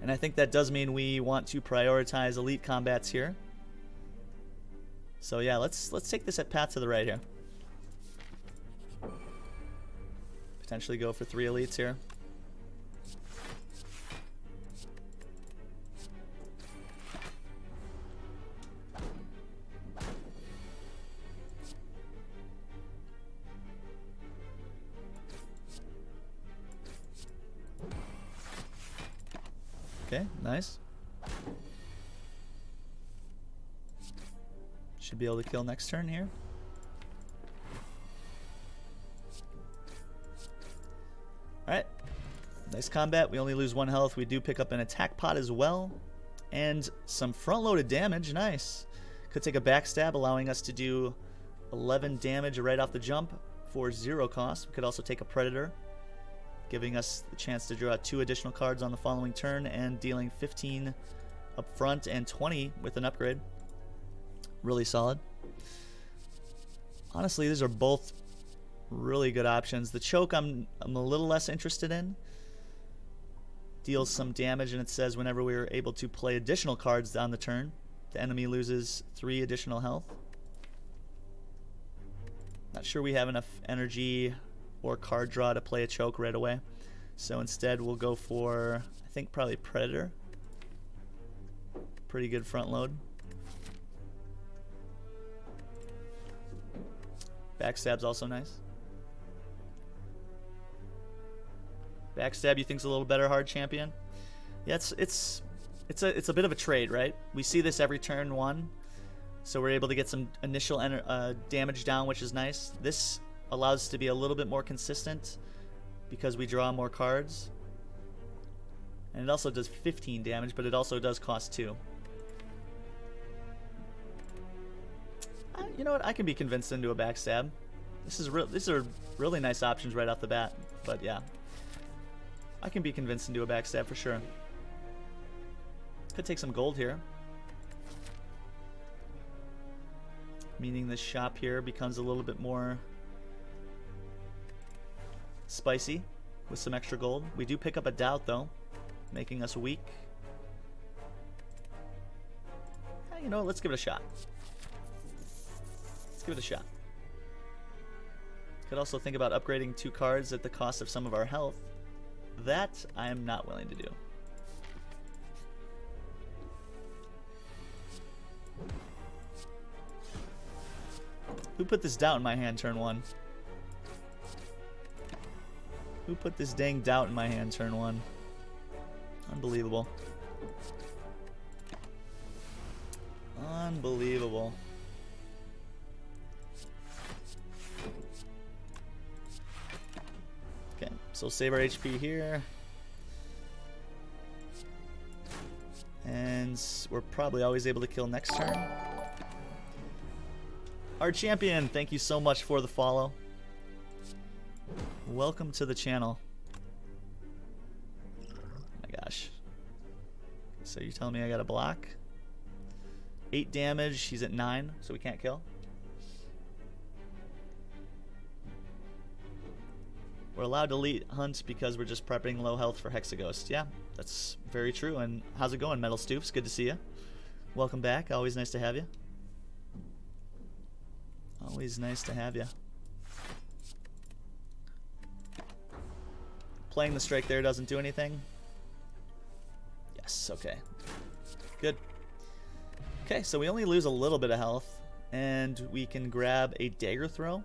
And I think that does mean we want to prioritize elite combats here. So yeah, let's take this at path to the right here. Potentially go for 3 elites here. Okay, nice. Should be able to kill next turn here. Alright. Nice combat. We only lose 1 health. We do pick up an attack pot as well. And some front-loaded damage. Nice. Could take a backstab, allowing us to do 11 damage right off the jump for 0 cost. We could also take a Predator, giving us the chance to draw 2 additional cards on the following turn and dealing 15 up front and 20 with an upgrade. Really solid. Honestly, these are both really good options. The choke I'm a little less interested in. Deals some damage, and it says whenever we are able to play additional cards on the turn, the enemy loses 3 additional health. Not sure we have enough energy or card draw to play a choke right away. So instead we'll go for, I think, probably Predator. Pretty good front load. Backstab's also nice. Backstab you think's a little better, hard champion? Yeah, it's a bit of a trade, right? We see this every turn 1, so we're able to get some initial damage down, which is nice. This allows us to be a little bit more consistent because we draw more cards. And it also does 15 damage, but it also does cost 2. You know what? I can be convinced into a backstab. These are really nice options right off the bat. But yeah, I can be convinced into a backstab for sure. Could take some gold here, meaning the shop here becomes a little bit more spicy with some extra gold. We do pick up a doubt though, making us weak. You know what? Let's give it a shot. Let's give it a shot. Could also think about upgrading 2 cards at the cost of some of our health. That I am not willing to do. Who put this doubt in my hand turn 1? Who put this dang doubt in my hand turn 1? Unbelievable. Unbelievable. Okay, so save our HP here. And we're probably always able to kill next turn. Our champion, thank you so much for the follow. Welcome to the channel. Oh my gosh. So you're telling me I got to block? 8 damage, he's at 9, so we can't kill. We're allowed to elite hunt because we're just prepping low health for Hexaghost. Yeah, that's very true. And how's it going, Metal Stoops? Good to see you. Welcome back. Always nice to have you. Always nice to have you. Playing the strike there doesn't do anything. Yes, okay. Good. Okay, so we only lose a little bit of health. And we can grab a dagger throw,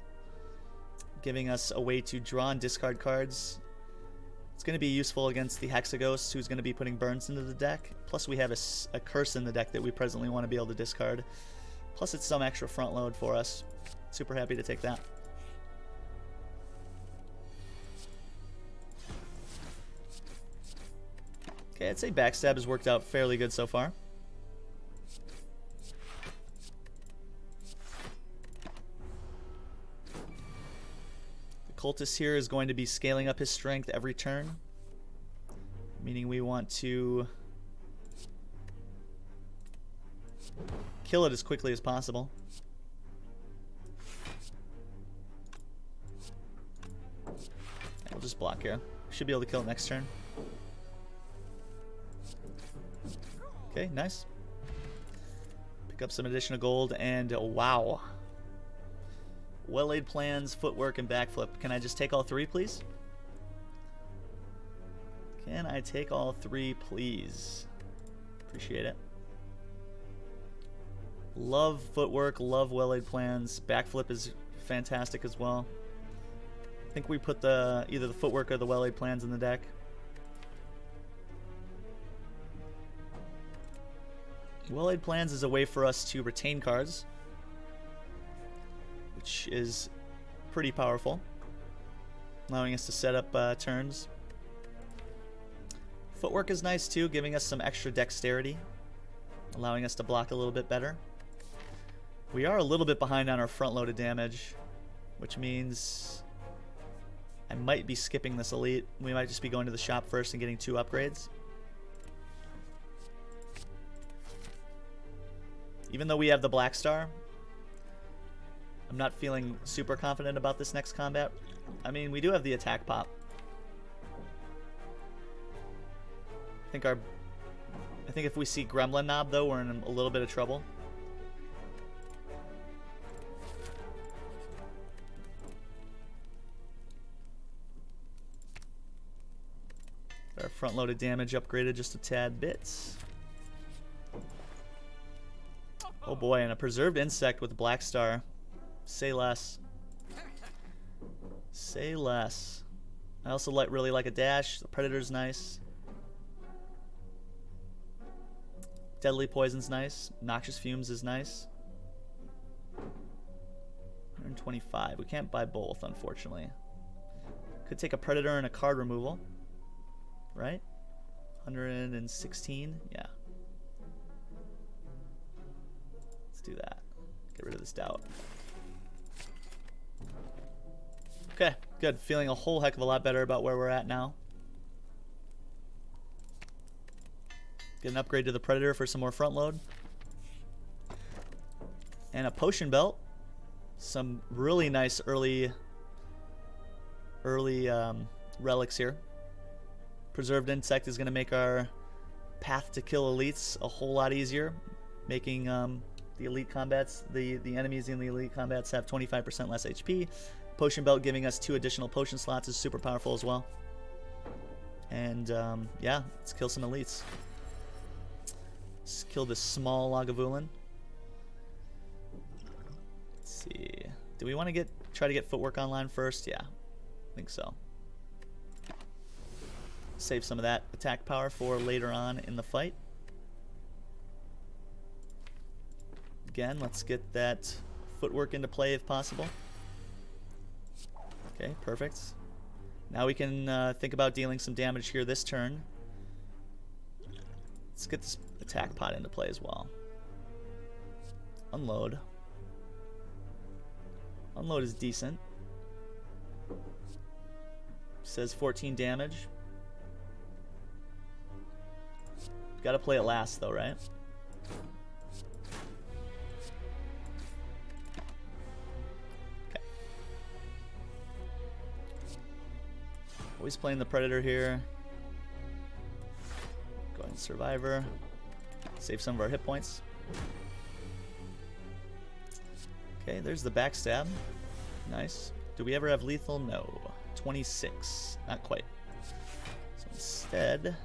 giving us a way to draw and discard cards. It's going to be useful against the Hexaghost, who's going to be putting burns into the deck. Plus we have a curse in the deck that we presently want to be able to discard. Plus it's some extra front load for us. Super happy to take that. Okay, I'd say Backstab has worked out fairly good so far. The Cultist here is going to be scaling up his strength every turn, meaning we want to kill it as quickly as possible. We'll just block here. Should be able to kill it next turn. Okay, nice. Pick up some additional gold, and wow. Well-laid plans, footwork, and backflip. Can I just take all three, please? Can I take all three, please? Appreciate it. Love footwork, love well-laid plans. Backflip is fantastic as well. I think we put either the footwork or the well-laid plans in the deck. Well-laid plans is a way for us to retain cards, which is pretty powerful, allowing us to set up turns. Footwork is nice too, giving us some extra dexterity, allowing us to block a little bit better. We are a little bit behind on our front-loaded damage, which means I might be skipping this elite. We might just be going to the shop first and getting 2 upgrades. Even though we have the Black Star, I'm not feeling super confident about this next combat. I mean, we do have the attack pop. I think if we see Gremlin Knob, though, we're in a little bit of trouble. Our front-loaded damage upgraded just a tad bit. Oh boy, and a preserved insect with Black Star. Say less. Say less. I also really like a dash. The Predator's nice. Deadly Poison's nice. Noxious Fumes is nice. 125. We can't buy both, unfortunately. Could take a Predator and a card removal. Right? 116? Yeah. Let's do that. Get rid of this doubt. Okay, good. Feeling a whole heck of a lot better about where we're at now. Get an upgrade to the Predator for some more front load. And a Potion Belt. Some really nice early relics here. Preserved Insect is going to make our path to kill elites a whole lot easier, making the elite combats, the enemies in the elite combats have 25% less HP. Potion Belt giving us 2 additional potion slots is super powerful as well. And yeah, let's kill some elites. Let's kill this small Lagavulin. Let's see. Do we want to try to get footwork online first? Yeah, I think so. Save some of that attack power for later on in the fight. Again, let's get that footwork into play if possible. Okay, perfect. Now we can think about dealing some damage here this turn. Let's get this attack pot into play as well. Unload. Unload is decent. Says 14 damage. Gotta play it last though, right? Okay. Always playing the Predator here. Go ahead and Survivor. Save some of our hit points. Okay, there's the backstab. Nice. Do we ever have lethal? No. 26. Not quite. So instead,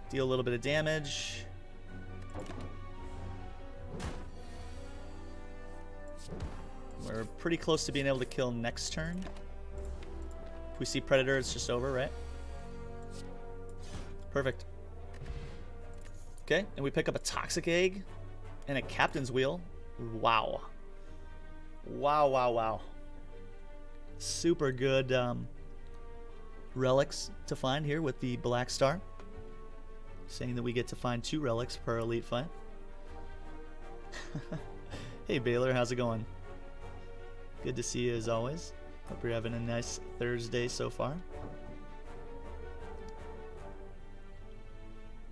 deal a little bit of damage. We're pretty close to being able to kill next turn. If we see Predator, it's just over, right? Perfect. Okay, and we pick up a Toxic Egg and a Captain's Wheel. Wow. Wow, wow, wow. Super good relics to find here with the Black Star. Saying that we get to find 2 relics per elite fight. Hey Baylor, how's it going? Good to see you as always. Hope you're having a nice Thursday so far.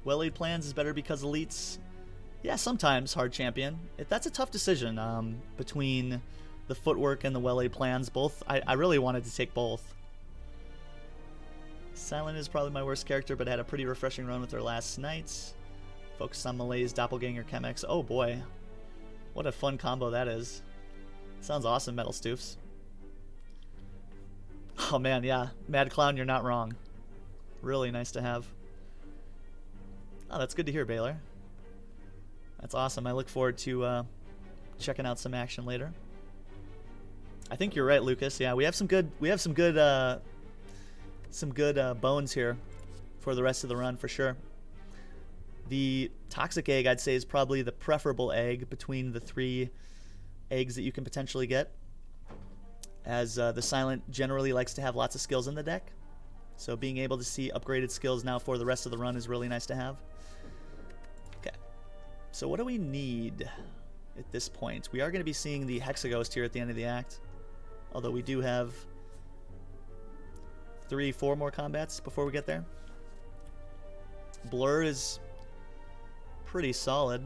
Well-laid plans is better because elites. Yeah, sometimes, hard champion. That's a tough decision between the footwork and the well-laid plans. Both, I really wanted to take both. Silent is probably my worst character, but had a pretty refreshing run with her last night. Focused on Malay's Doppelganger Chemex. Oh boy. What a fun combo that is. Sounds awesome, Metal Stoofs. Oh man, yeah. Mad Clown, you're not wrong. Really nice to have. Oh, that's good to hear, Baylor. That's awesome. I look forward to checking out some action later. I think you're right, Lucas. Yeah, we have some good bones here for the rest of the run for sure. The Toxic Egg, I'd say, is probably the preferable egg between the 3 eggs that you can potentially get, as the Silent generally likes to have lots of skills in the deck. So being able to see upgraded skills now for the rest of the run is really nice to have. Okay, so what do we need at this point? We are going to be seeing the Hexaghost here at the end of the act, although we do have 3-4 more combats before we get there. Blur is pretty solid,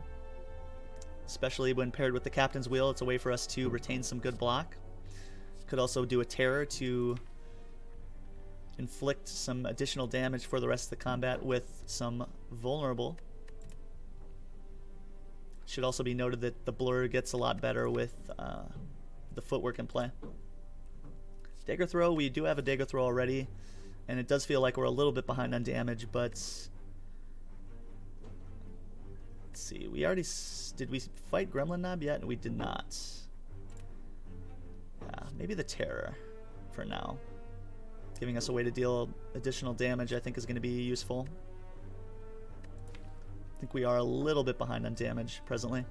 especially when paired with the Captain's Wheel. It's a way for us to retain some good block. Could also do a Terror to inflict some additional damage for the rest of the combat with some Vulnerable. Should also be noted that the Blur gets a lot better with the footwork in play. Dagger Throw, we do have a Dagger Throw already, and it does feel like we're a little bit behind on damage, but let's see, did we fight Gremlin Knob yet? We did not. Yeah, maybe the Terror for now. Giving us a way to deal additional damage I think is going to be useful. I think we are a little bit behind on damage presently.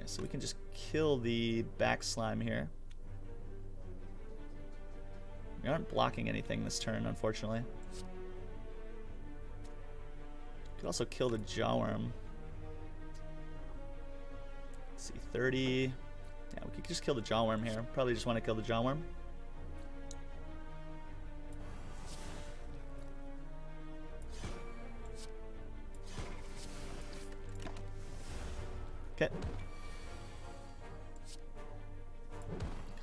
So we can just kill the back slime here. We aren't blocking anything this turn, unfortunately. Could also kill the Jawworm. Let's see, 30. Yeah, we could just kill the Jawworm here. Probably just want to kill the Jawworm. Okay.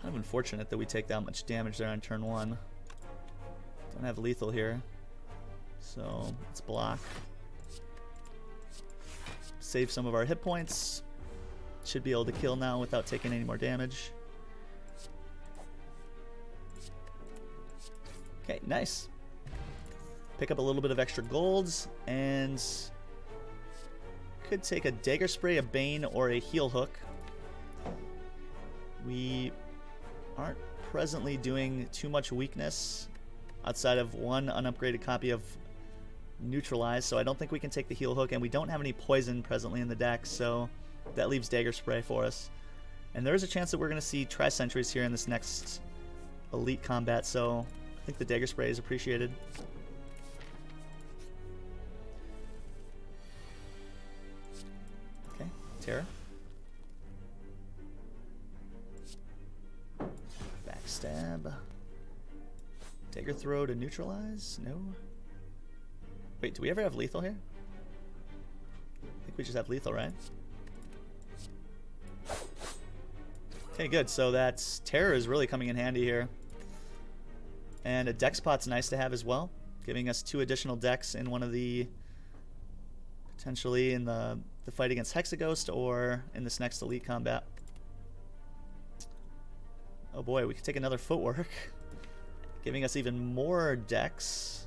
Kind of unfortunate that we take that much damage there on turn 1. Don't have lethal here, so let's block. Save some of our hit points. Should be able to kill now without taking any more damage. Okay, nice. Pick up a little bit of extra golds, and could take a Dagger Spray, a Bane, or a Heel Hook. We aren't presently doing too much weakness outside of one unupgraded copy of Neutralize, so I don't think we can take the Heel Hook, and we don't have any poison presently in the deck, so that leaves Dagger Spray for us. And there is a chance that we're going to see Tri-Sentries here in this next elite combat, so I think the Dagger Spray is appreciated. Okay, Terror. Backstab. Dagger Throw to neutralize? No. Wait, do we ever have lethal here? I think we just have lethal, right? Okay, good. So that's Terror is really coming in handy here. And a dex pot's nice to have as well, giving us 2 additional decks in one of the, potentially in the fight against Hexaghost or in this next elite combat. Oh boy, we could take another footwork. giving us even more decks.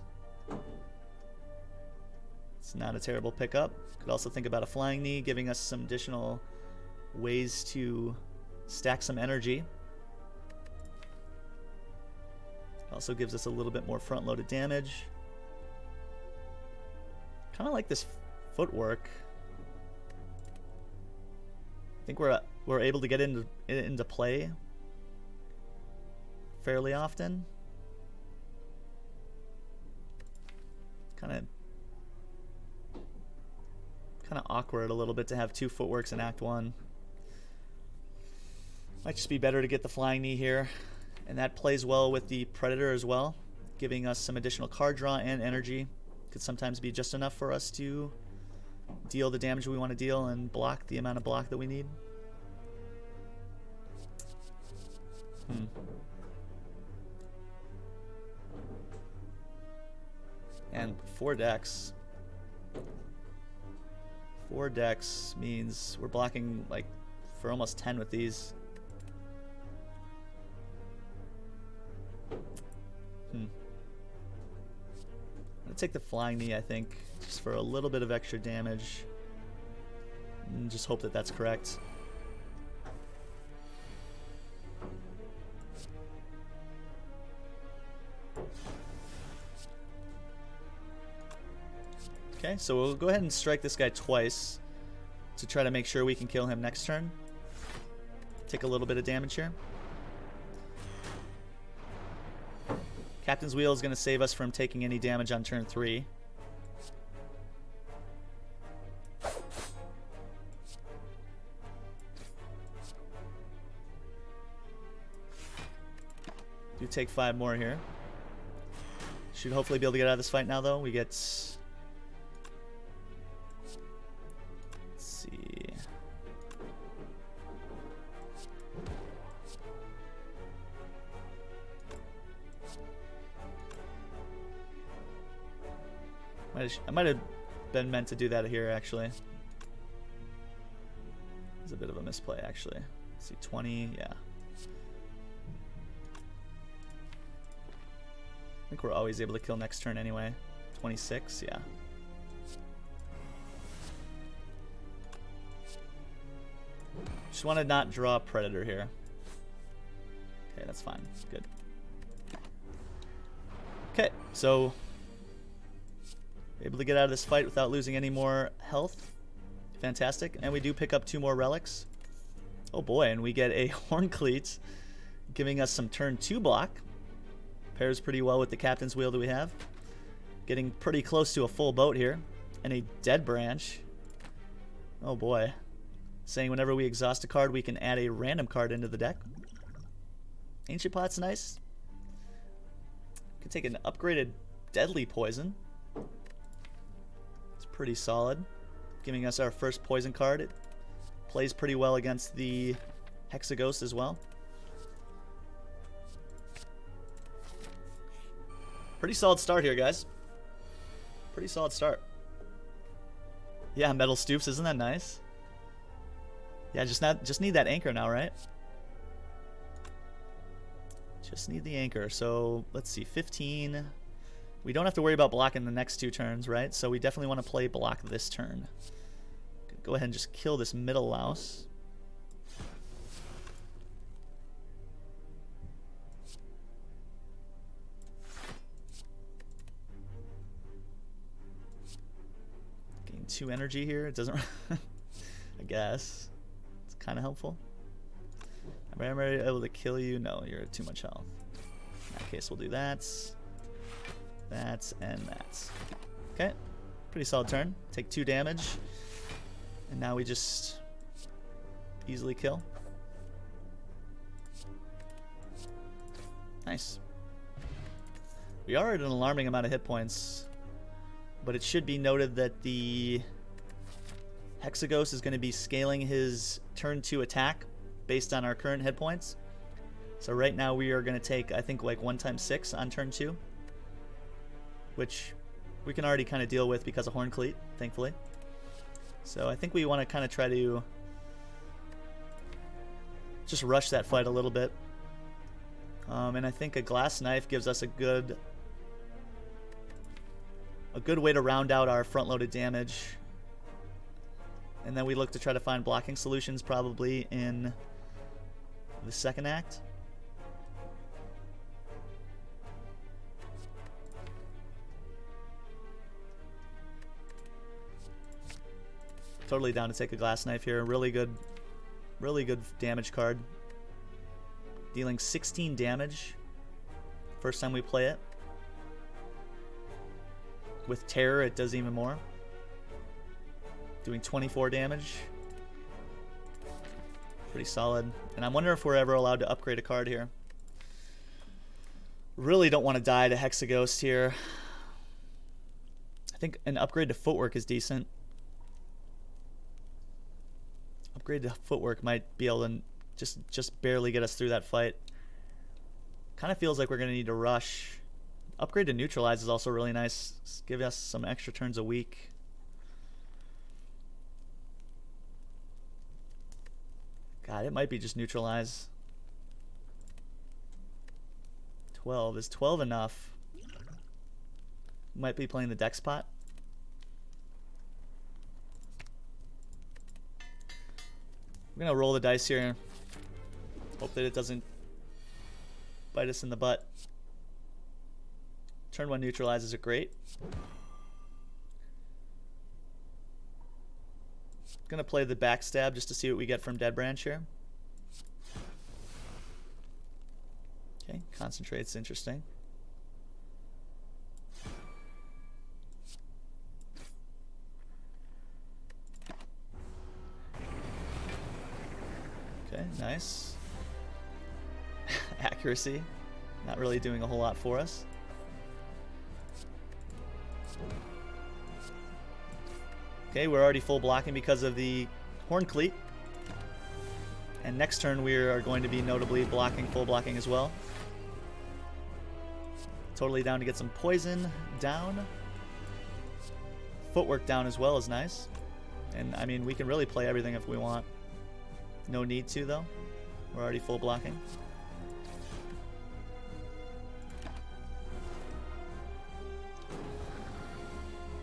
It's not a terrible pickup. Could also think about a flying knee, giving us some additional ways to stack some energy. Also gives us a little bit more front-loaded damage. Kind of like this footwork. I think we're able to get into play fairly often. Kind of awkward a little bit to have two footworks in Act 1. Might just be better to get the flying knee here. And that plays well with the Predator as well, giving us some additional card draw and energy. Could sometimes be just enough for us to deal the damage we want to deal and block the amount of block that we need. And 4 decks. 4 decks means we're blocking like for almost 10 with these. I'm gonna take the flying knee, I think, just for a little bit of extra damage. And just hope that that's correct. Okay, so we'll go ahead and strike this guy twice to try to make sure we can kill him next turn. Take a little bit of damage here. Captain's Wheel is going to save us from taking any damage on turn 3. Do take 5 more here. Should hopefully be able to get out of this fight now, though. We get... Let's see... I might have been meant to do that here, actually. It's a bit of a misplay, actually. Let's see, 20, yeah. I think we're always able to kill next turn anyway. 26, yeah. Just want to not draw a Predator here. Okay, that's fine. Good. Okay, so... able to get out of this fight without losing any more health. Fantastic. And we do pick up 2 more relics. Oh boy, and we get a Horn Cleat, giving us some turn 2 block. Pairs pretty well with the Captain's Wheel that we have. Getting pretty close to a full boat here. And a Dead Branch. Oh boy. Saying whenever we exhaust a card, we can add a random card into the deck. Ancient Pot's nice. Could take an upgraded Deadly Poison. Pretty solid, giving us our first poison card. It plays pretty well against the Hexaghost as well. Pretty solid start here, guys. Pretty solid start. Yeah, Metal Stoops, isn't that nice? Yeah, just need that anchor now, right? Just need the anchor. So let's see, 15. We don't have to worry about blocking the next 2 turns, right? So we definitely want to play block this turn. Go ahead and just kill this middle louse. Gain 2 energy here. It doesn't... I guess. It's kind of helpful. Am I able to kill you? No, you're at too much health. In that case, we'll do that. That and that. Okay, pretty solid turn. Take 2 damage, and now we just easily kill. Nice. We are at an alarming amount of hit points, but it should be noted that the Hexaghost is going to be scaling his turn 2 attack based on our current hit points. So right now we are going to take, I think, like 1 times 6 on turn 2. Which we can already kind of deal with because of Horn Cleat, thankfully. So I think we want to kind of try to just rush that fight a little bit. And I think a glass knife gives us a good way to round out our front-loaded damage. And then we look to try to find blocking solutions probably in the second act. Totally down to take a glass knife here. Really good damage card. Dealing 16 damage first time we play it. With Terror, it does even more. Doing 24 damage. Pretty solid. And I wonder if we're ever allowed to upgrade a card here. Really don't want to die to Hexaghost here. I think an upgrade to Footwork is decent. Upgrade to Footwork might be able to just barely get us through that fight. Kind of feels like we're going to need to rush. Upgrade to Neutralize is also really nice. Give us some extra turns a week. God, it might be just Neutralize. 12. Is 12 enough? Might be playing the Dex pot. We're going to roll the dice here. Hope that it doesn't bite us in the butt. Turn 1 neutralizes are great. Gonna play the backstab just to see what we get from Dead Branch here. Okay, concentrate's interesting. Okay, nice. Accuracy, not really doing a whole lot for us. Okay, we're already full blocking because of the Horn Cleat. And next turn we are going to be notably blocking, full blocking as well. Totally down to get some poison down. Footwork down as well is nice. And I mean, we can really play everything if we want. No need to though. We're already full blocking.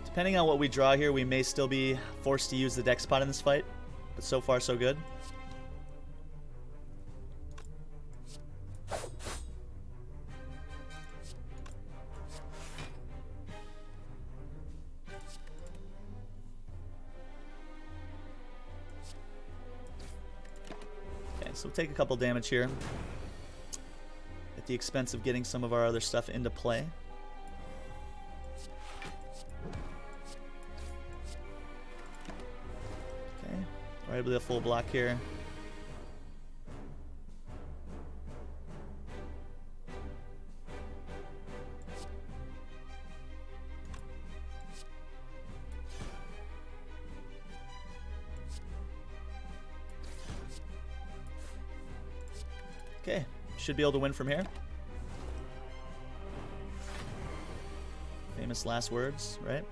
Depending on what we draw here, we may still be forced to use the Dex pot in this fight, but so far so good. Okay, so we'll take a couple damage here at the expense of getting some of our other stuff into play. We're able to full block here. Okay, should be able to win from here. Famous last words, right?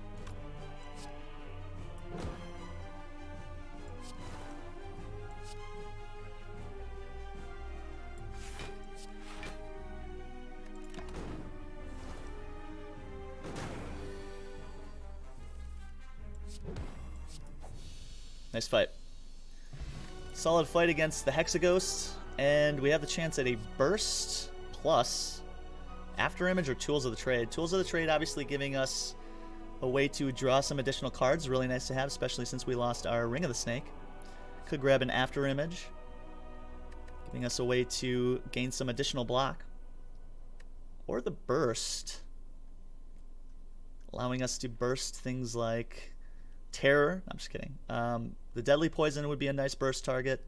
Nice fight. Solid fight against the Hexaghost, and we have the chance at a burst plus after image or Tools of the Trade. Tools of the Trade obviously giving us a way to draw some additional cards. Really nice to have, especially since we lost our Ring of the Snake. Could grab an after image, giving us a way to gain some additional block. Or the burst, allowing us to burst things like Terror. I'm just kidding. The Deadly Poison would be a nice burst target.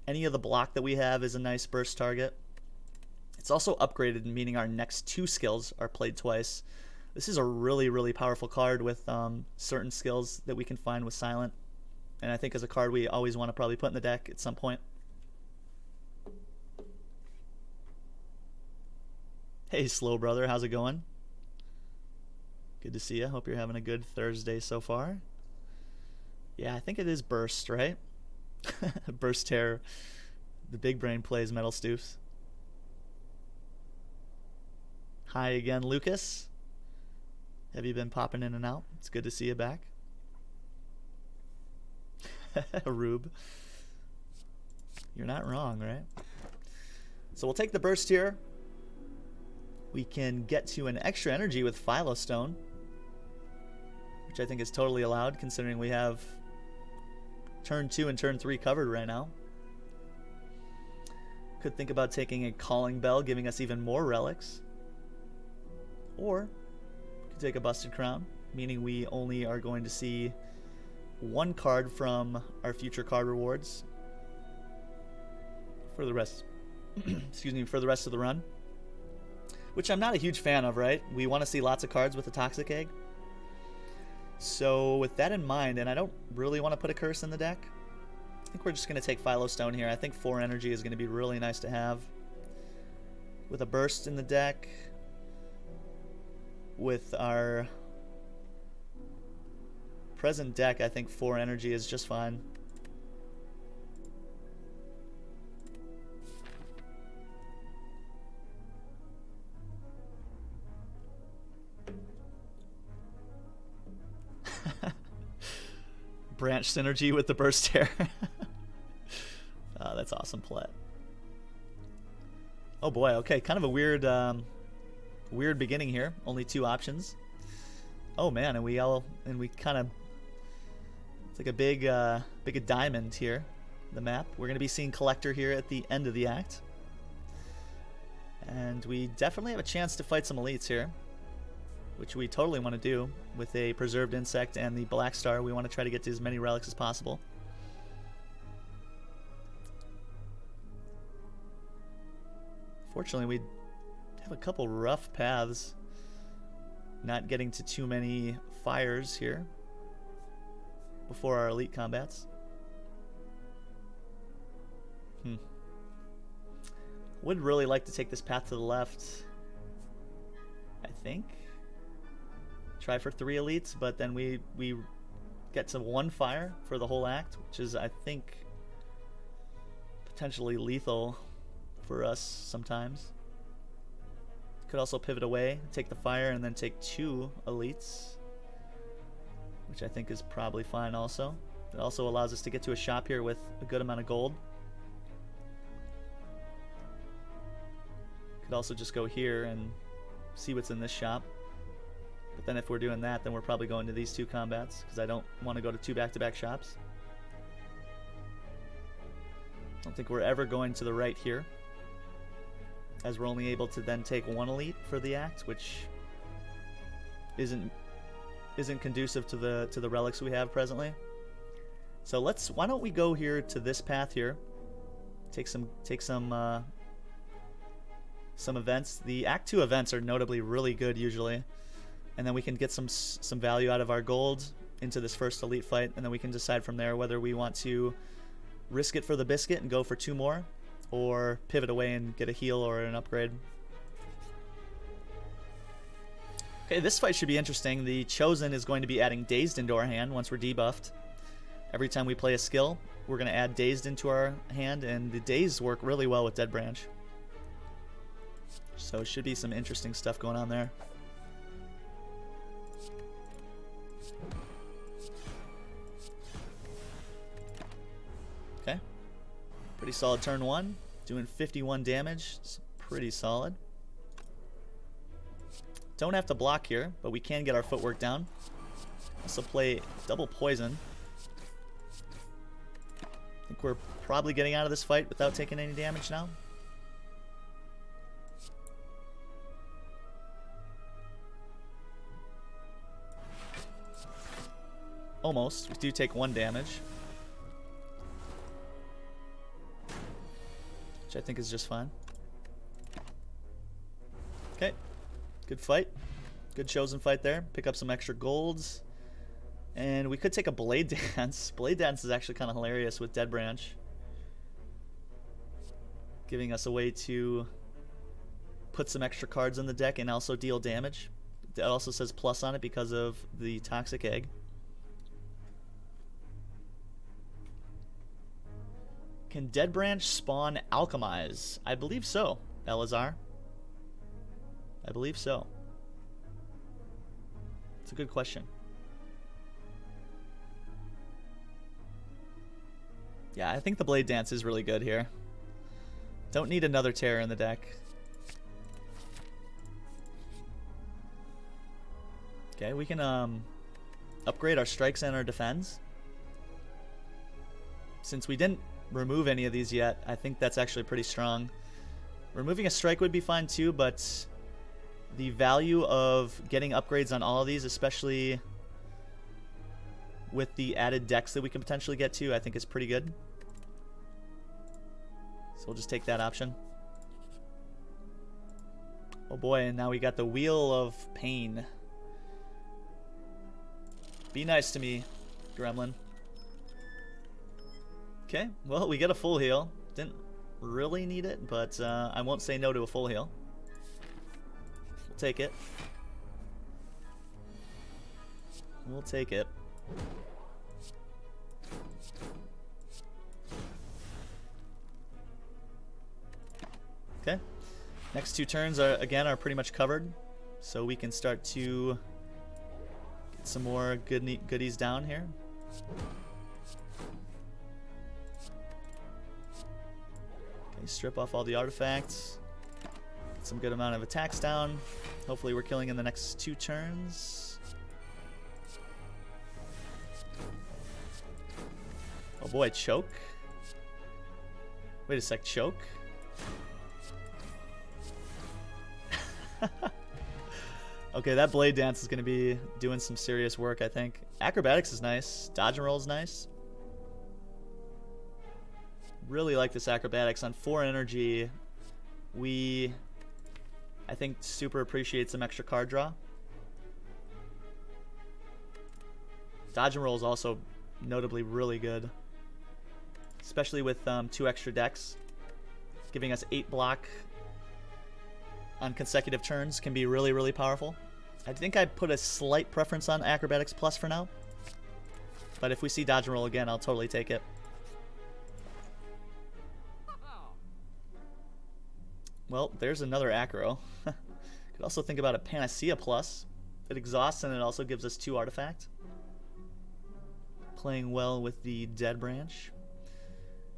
Any of the block that we have is a nice burst target. It's also upgraded, meaning our next 2 skills are played twice. This is a really, really powerful card with certain skills that we can find with Silent. And I think as a card we always want to probably put in the deck at some point. Hey, Slow Brother, how's it going? Good to see you. Hope you're having a good Thursday so far. Yeah, I think it is Burst, right? Burst Terror. The big brain plays Metal Stoofs. Hi again, Lucas. Have you been popping in and out? It's good to see you back. Rube. You're not wrong, right? So we'll take the burst here. We can get to an extra energy with Philostone, which I think is totally allowed considering we have turn 2 and turn 3 covered right now. Could think about taking a Calling Bell, giving us even more relics. Or we could take a Busted Crown, meaning we only are going to see one card from our future card rewards for the rest excuse me, for the rest of the run, which I'm not a huge fan of, right? We want to see lots of cards with the Toxic Egg. So with that in mind, and I don't really want to put a curse in the deck, I think we're just going to take Philostone here. I think 4 energy is going to be really nice to have. With a burst in the deck, with our present deck, I think 4 energy is just fine. Branch synergy with the burst here. Oh, that's awesome play. Oh boy, okay, kind of a weird weird beginning here. Only 2 options. Oh man, and we kind of, it's like a big diamond here, the map. We're going to be seeing Collector here at the end of the act. And we definitely have a chance to fight some elites here, which we totally want to do with a Preserved Insect and the Black Star. We want to try to get to as many relics as possible. Fortunately, we have a couple rough paths, not getting to too many fires here before our elite combats. Would really like to take this path to the left, I think. Try for 3 elites, but then we get to 1 fire for the whole act, which is, I think, potentially lethal for us sometimes. Could also pivot away, take the fire, and then take 2 elites, which I think is probably fine also. It also allows us to get to a shop here with a good amount of gold. Could also just go here and see what's in this shop. But then if we're doing that, then we're probably going to these 2 combats, because I don't want to go to 2 back-to-back shops. I don't think we're ever going to the right here, as we're only able to then take 1 elite for the act, which isn't conducive to the relics we have presently. So why don't we go here to this path here, take some events. The Act 2 events are notably really good usually, and then we can get some value out of our gold into this first elite fight, and then we can decide from there whether we want to risk it for the biscuit and go for 2 more, or pivot away and get a heal or an upgrade. Okay, this fight should be interesting. The Chosen is going to be adding Dazed into our hand once we're debuffed. Every time we play a skill, we're going to add Dazed into our hand, and the Dazed work really well with Dead Branch. So it should be some interesting stuff going on there. Okay. Pretty solid turn 1. Doing 51 damage. It's pretty solid. Don't have to block here, but we can get our footwork down. Also play double poison. I think we're probably getting out of this fight without taking any damage now. Almost. We do take 1 damage, which I think is just fine. Okay. Good fight. Good Chosen fight there. Pick up some extra golds. And we could take a Blade Dance. Blade Dance is actually kind of hilarious with Dead Branch, giving us a way to put some extra cards in the deck and also deal damage. It also says plus on it because of the Toxic Egg. Can Dead Branch spawn Alchemize? I believe so, Elazar. I believe so. It's a good question. Yeah, I think the Blade Dance is really good here. Don't need another Terror in the deck. Okay, we can upgrade our strikes and our defense. Since we didn't remove any of these yet, I think that's actually pretty strong. Removing a strike would be fine too, but the value of getting upgrades on all of these, especially with the added decks that we can potentially get to, I think is pretty good. So we'll just take that option. Oh boy, and now we got the Wheel of Pain. Be nice to me, Gremlin. Okay, well, we get a full heal. Didn't really need it, but I won't say no to a full heal. We'll take it. We'll take it. Okay. Next two turns are pretty much covered, so we can start to get some more goodies down here. Okay, strip off all the artifacts. Get some good amount of attacks down. Hopefully we're killing in the next two turns. Oh boy, choke. Wait a sec, choke? Okay, that Blade Dance is going to be doing some serious work, I think. Acrobatics is nice. Dodge and roll is nice. Really like this Acrobatics. On 4 energy, we, I think, super appreciate some extra card draw. Dodge and roll is also notably really good. Especially with 2 extra decks. Giving us 8 block on consecutive turns can be really, really powerful. I think I'd put a slight preference on Acrobatics Plus for now. But if we see Dodge and Roll again, I'll totally take it. Well, there's another Acro. Could also think about a Panacea Plus. It exhausts and it also gives us 2 artifact. Playing well with the Dead Branch.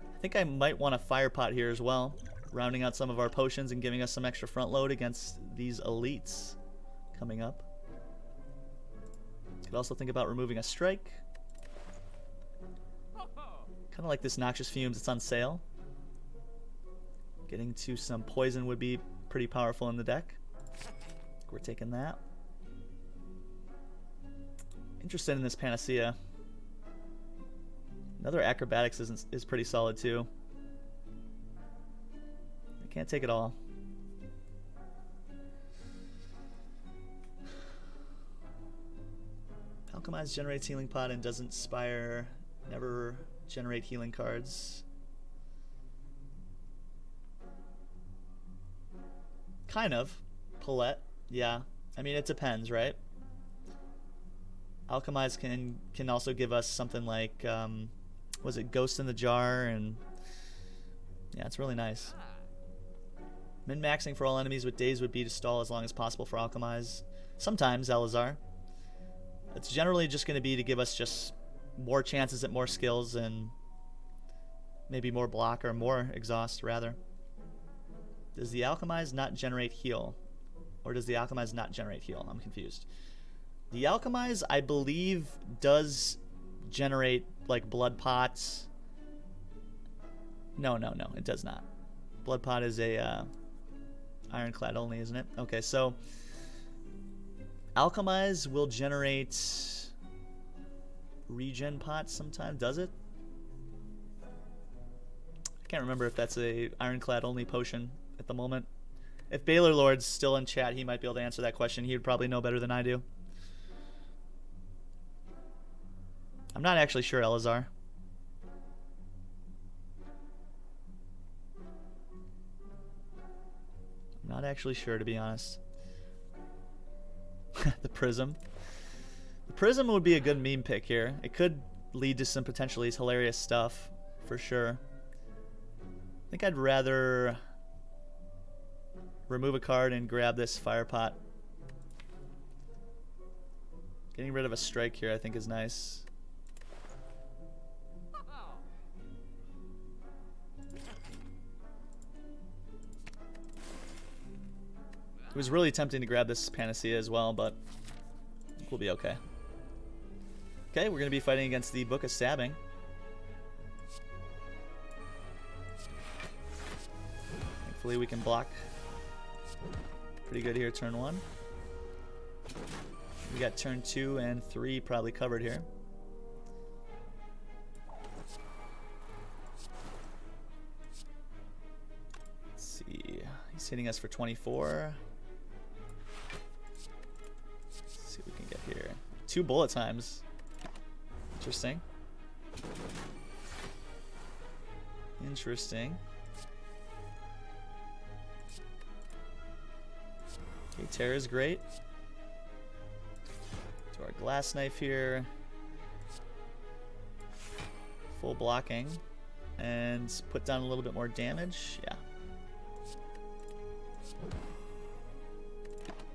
I think I might want a Fire Pot here as well. Rounding out some of our potions and giving us some extra front load against these elites coming up. Could also think about removing a strike. Kind of like this Noxious Fumes, it's on sale. Getting to some poison would be pretty powerful in the deck. We're taking that. Interested in this Panacea. Another Acrobatics is pretty solid too. Can't take it all. Alchemize generates healing pot and doesn't Spire never generate healing cards. Kind of. Paulette, yeah. I mean, it depends, right? Alchemize can also give us something like, was it Ghost in the Jar? And yeah, it's really nice. Min-maxing for all enemies with days would be to stall as long as possible for Alchemize. Sometimes, Elazar. It's generally just going to be to give us just more chances at more skills and maybe more block or more exhaust, rather. Does the Alchemize not generate heal? Or does the Alchemize not generate heal? I'm confused. The Alchemize, I believe, does generate, like, Blood Pots. No, it does not. Blood Pot is a ironclad only, isn't it? Okay, so Alchemize will generate regen pots sometime, does it? I can't remember if that's a ironclad only potion at the moment. If Baylor Lord's still in chat, he might be able to answer that question. He would probably know better than I do. I'm not actually sure, Elazar. Not actually sure, to be honest. The Prism. The Prism would be a good meme pick here. It could lead to some potentially hilarious stuff, for sure. I think I'd rather remove a card and grab this fire pot. Getting rid of a strike here I think is nice. It was really tempting to grab this Panacea as well, but I think we'll be okay. Okay, we're going to be fighting against the Book of Stabbing. Thankfully we can block pretty good here turn 1. We got turn 2 and 3 probably covered here. Let's see. He's hitting us for 24. Let's see what we can get here. 2 bullet times. Interesting. Interesting. Okay, Terror is great. To our glass knife here. Full blocking. And put down a little bit more damage. Yeah.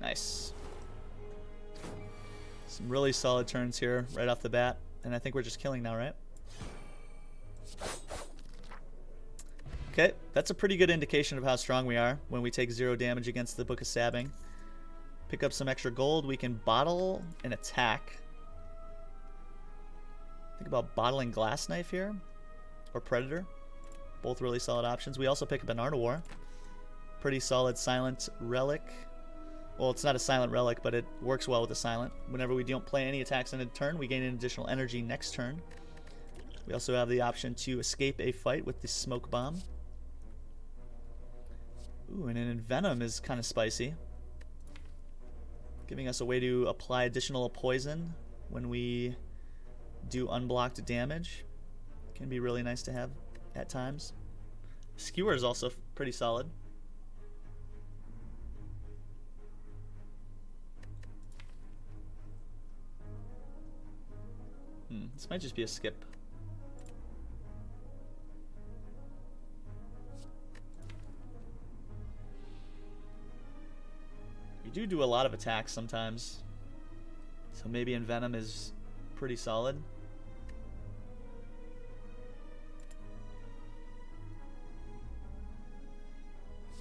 Nice. Some really solid turns here right off the bat. And I think we're just killing now, right? Okay, that's a pretty good indication of how strong we are when we take 0 damage against the Book of Stabbing. Pick up some extra gold. We can bottle and attack. Think about bottling glass knife here. Or Predator. Both really solid options. We also pick up an Art of War. Pretty solid silent relic. Well, it's not a silent relic, but it works well with a silent. Whenever we don't play any attacks in a turn, we gain an additional energy next turn. We also have the option to escape a fight with the smoke bomb. Ooh, and an Envenom is kind of spicy. Giving us a way to apply additional poison when we do unblocked damage. Can be really nice to have at times. Skewer is also pretty solid. This might just be a skip. You do a lot of attacks sometimes. So maybe Envenom is pretty solid.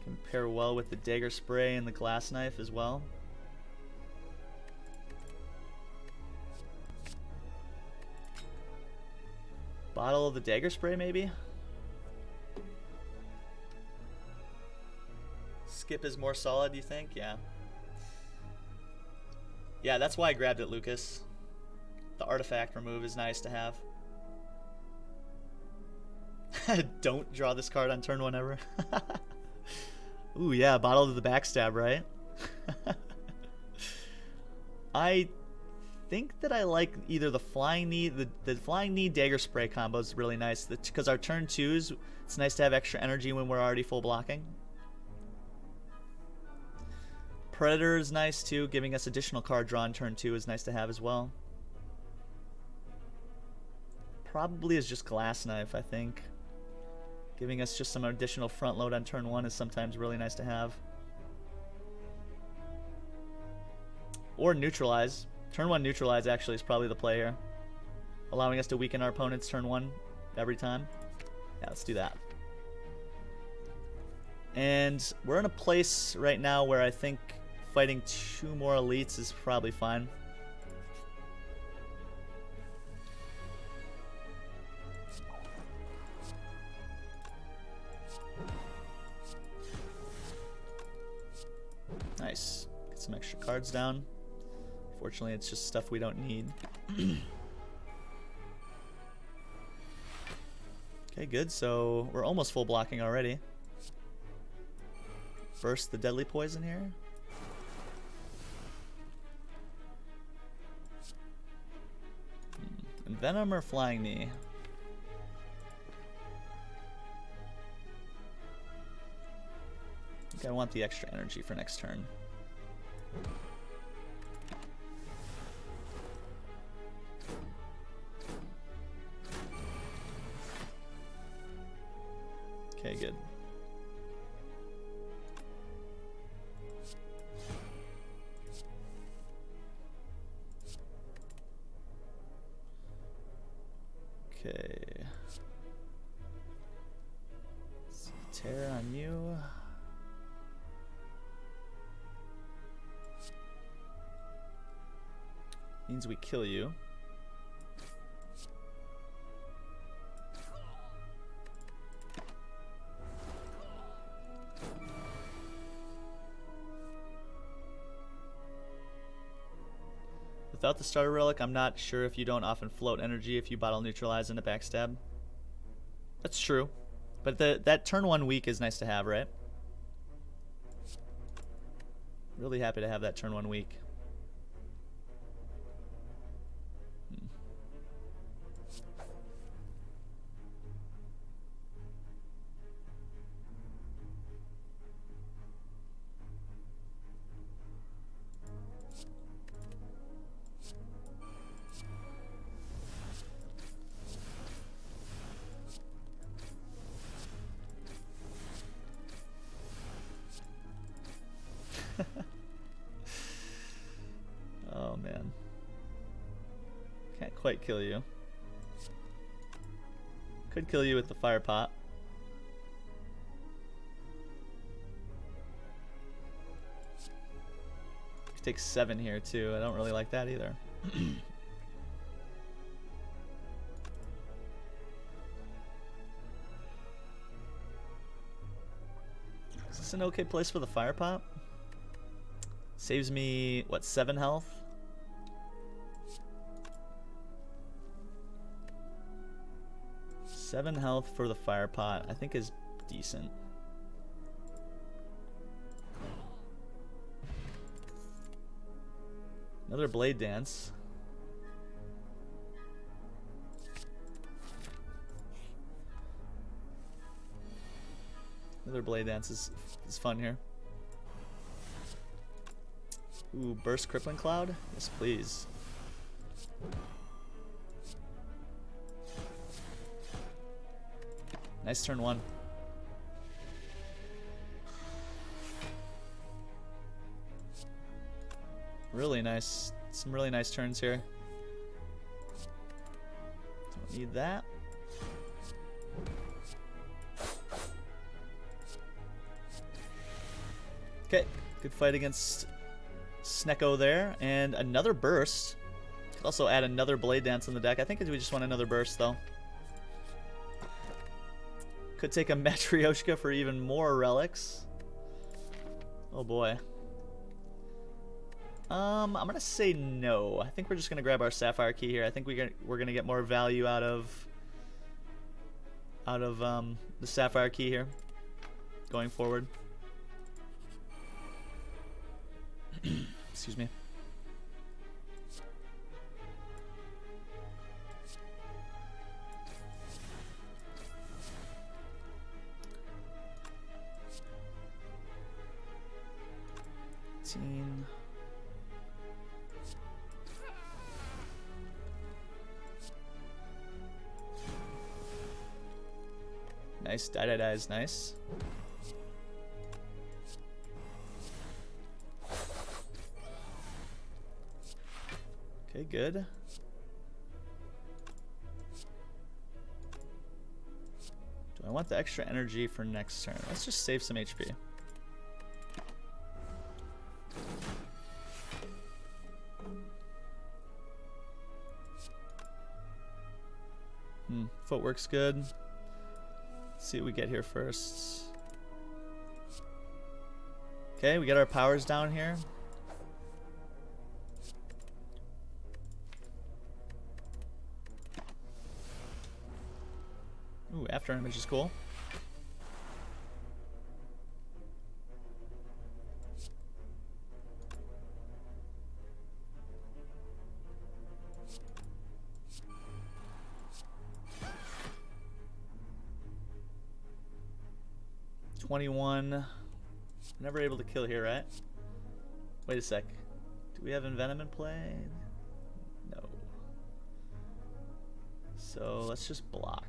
Can pair well with the Dagger Spray and the Glass Knife as well. Bottle of the Dagger Spray, maybe? Skip is more solid, you think? Yeah. Yeah, that's why I grabbed it, Lucas. The artifact remove is nice to have. Don't draw this card on turn 1 ever. Ooh, yeah, Bottle of the Backstab, right? I think that I like either the Flying Knee, the Flying Knee Dagger Spray combo is really nice because our turn 2s, it's nice to have extra energy when we're already full blocking. Predator is nice too, giving us additional card draw on turn 2 is nice to have as well. Probably is just Glass Knife, I think. Giving us just some additional front load on turn 1 is sometimes really nice to have. Or Neutralize. Turn 1 Neutralize actually is probably the play here. Allowing us to weaken our opponent's turn 1 every time. Yeah, let's do that. And we're in a place right now where I think fighting 2 more elites is probably fine. Nice. Get some extra cards down. Fortunately, it's just stuff we don't need. Okay, good. So we're almost full blocking already. Burst the Deadly Poison here. Envenom or Flying Knee? I think I want the extra energy for next turn. Okay, good. Okay. Let's see, tear on you. Means we kill you. Without the starter relic, I'm not sure if you don't often float energy if you bottle neutralize and a backstab. That's true. But that turn 1 weak is nice to have, right? Really happy to have that turn 1 weak. Oh man. Can't quite kill you. Could kill you with the fire pot. Take 7 here too. I don't really like that either. Is this an okay place for the fire pot? Saves me, what, 7 health? Seven health for the fire pot, I think is decent. Another blade dance. Another blade dance is fun here. Ooh, burst crippling cloud? Yes, please. Nice turn 1. Really nice. Some really nice turns here. Don't need that. Okay, good fight against Snecko there. And another burst. Could also add another blade dance in the deck. I think we just want another burst though. Could take a Matryoshka for even more relics. Oh boy. I'm gonna say no. I think we're just gonna grab our Sapphire Key here. I think we're gonna get more value out of the Sapphire Key here going forward. Excuse me. Nice, die is nice. Okay, good. Do I want the extra energy for next turn? Let's just save some HP. Footwork's good. Let's see what we get here first. Okay, we get our powers down here. Ooh, after image is cool. Never able to kill here, right? Wait a sec. Do we have Envenom in play? No. So let's just block.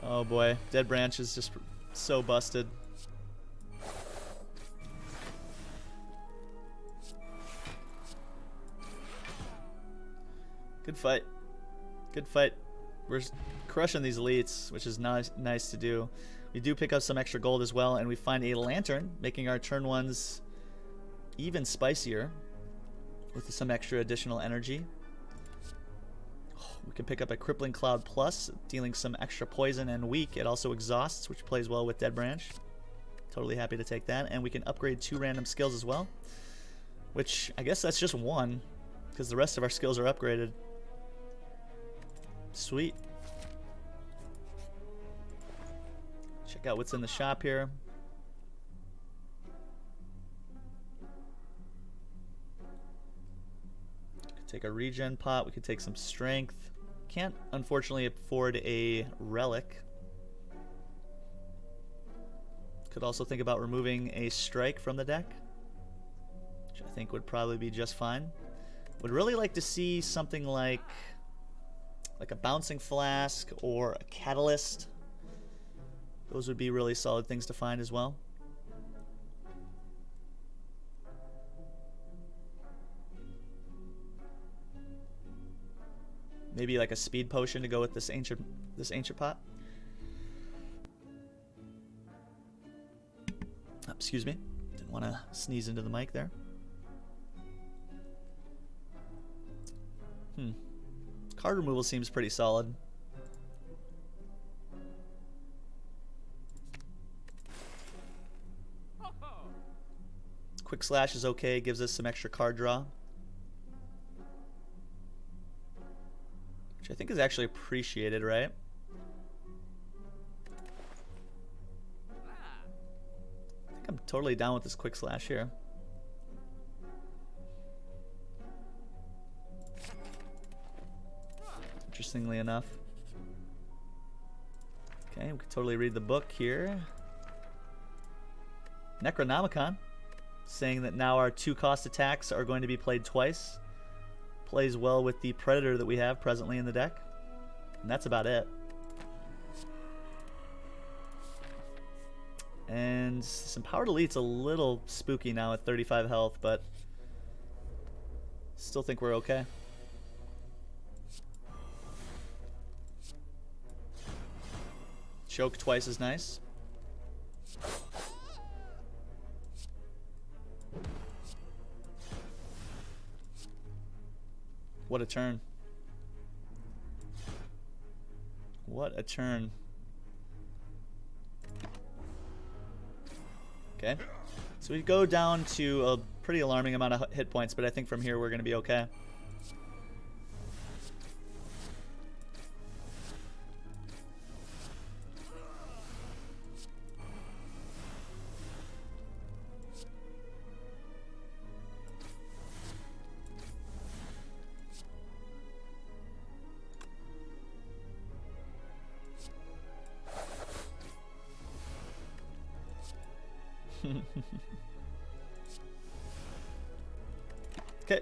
Oh boy, Dead Branch is just so busted. Good fight. Good fight. We're crushing these elites, which is nice to do. We do pick up some extra gold as well, and we find a lantern, making our turn ones even spicier with some extra additional energy. We can pick up a Crippling Cloud Plus, dealing some extra poison and weak. It also exhausts, which plays well with Dead Branch. Totally happy to take that. And we can upgrade 2 random skills as well, which I guess that's just 1, because the rest of our skills are upgraded. Sweet. Check out what's in the shop here. Could take a regen pot. We could take some strength. Can't unfortunately afford a relic. Could also think about removing a strike from the deck, which I think would probably be just fine. Would really like to see something like a bouncing flask or a catalyst. Those would be really solid things to find as well. Maybe like a speed potion to go with this ancient pot. Oh, excuse me. Didn't want to sneeze into the mic there. Card removal seems pretty solid. Quick Slash is okay, gives us some extra card draw, which I think is actually appreciated, right? I think I'm totally down with this Quick Slash here. Interestingly enough. Okay, we can totally read the book here. Necronomicon, saying that now our 2-cost attacks are going to be played twice. Plays well with the Predator that we have presently in the deck. And that's about it. And this Empowered Elite's a little spooky now at 35 health, but still think we're okay. Choke twice is nice. What a turn. What a turn. Okay. So we go down to a pretty alarming amount of hit points, but I think from here we're going to be okay. Okay.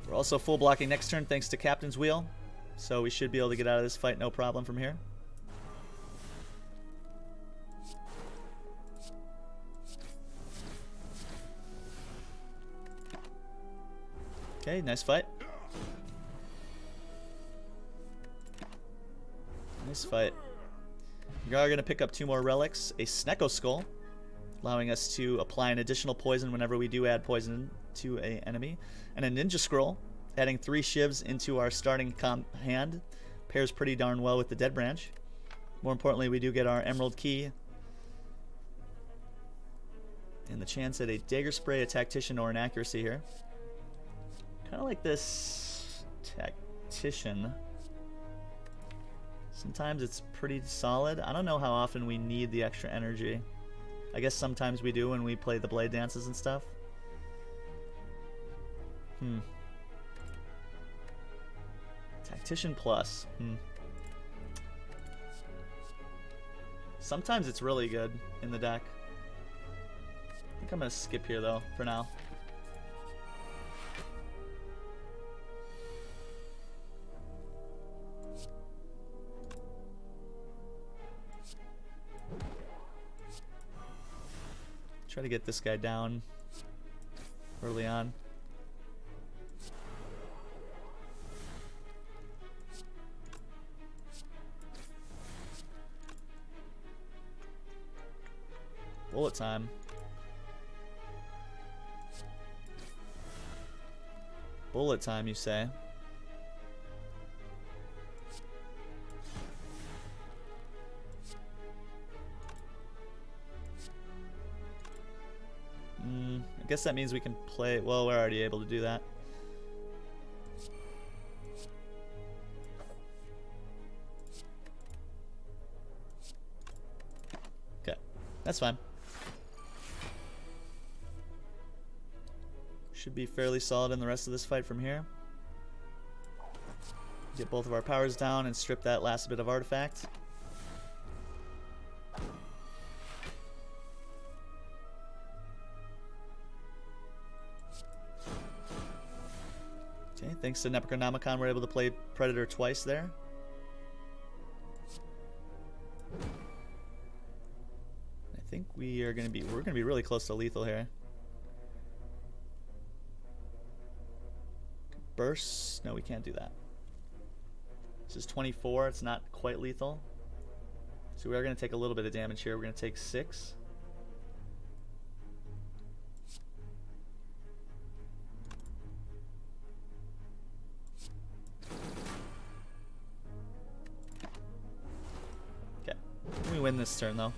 We're also full blocking next turn thanks to Captain's Wheel, so we should be able to get out of this fight no problem from here. Okay, nice fight. Nice fight. We are going to pick up 2 more relics, a Snecko Skull, allowing us to apply an additional poison whenever we do add poison to an enemy, and a Ninja Scroll, adding 3 shivs into our starting hand. Pairs pretty darn well with the Dead Branch. More importantly, we do get our Emerald Key and the chance at a Dagger Spray, a Tactician, or an Accuracy here. Kind of like this Tactician. Sometimes it's pretty solid. I don't know how often we need the extra energy. I guess sometimes we do when we play the blade dances and stuff. Tactician plus. Sometimes it's really good in the deck. I think I'm going to skip here though, for now. Try to get this guy down early on. Bullet time. Bullet time, you say? I guess that means we can play... Well, we're already able to do that. Okay, that's fine. Should be fairly solid in the rest of this fight from here. Get both of our powers down and strip that last bit of artifact. Okay, thanks to Necronomicon, we're able to play Predator twice there. I think we're gonna be really close to lethal here. Burst? No, we can't do that. This is 24. It's not quite lethal. So we are going to take a little bit of damage here. We're going to take 6. Okay. We win this turn, though.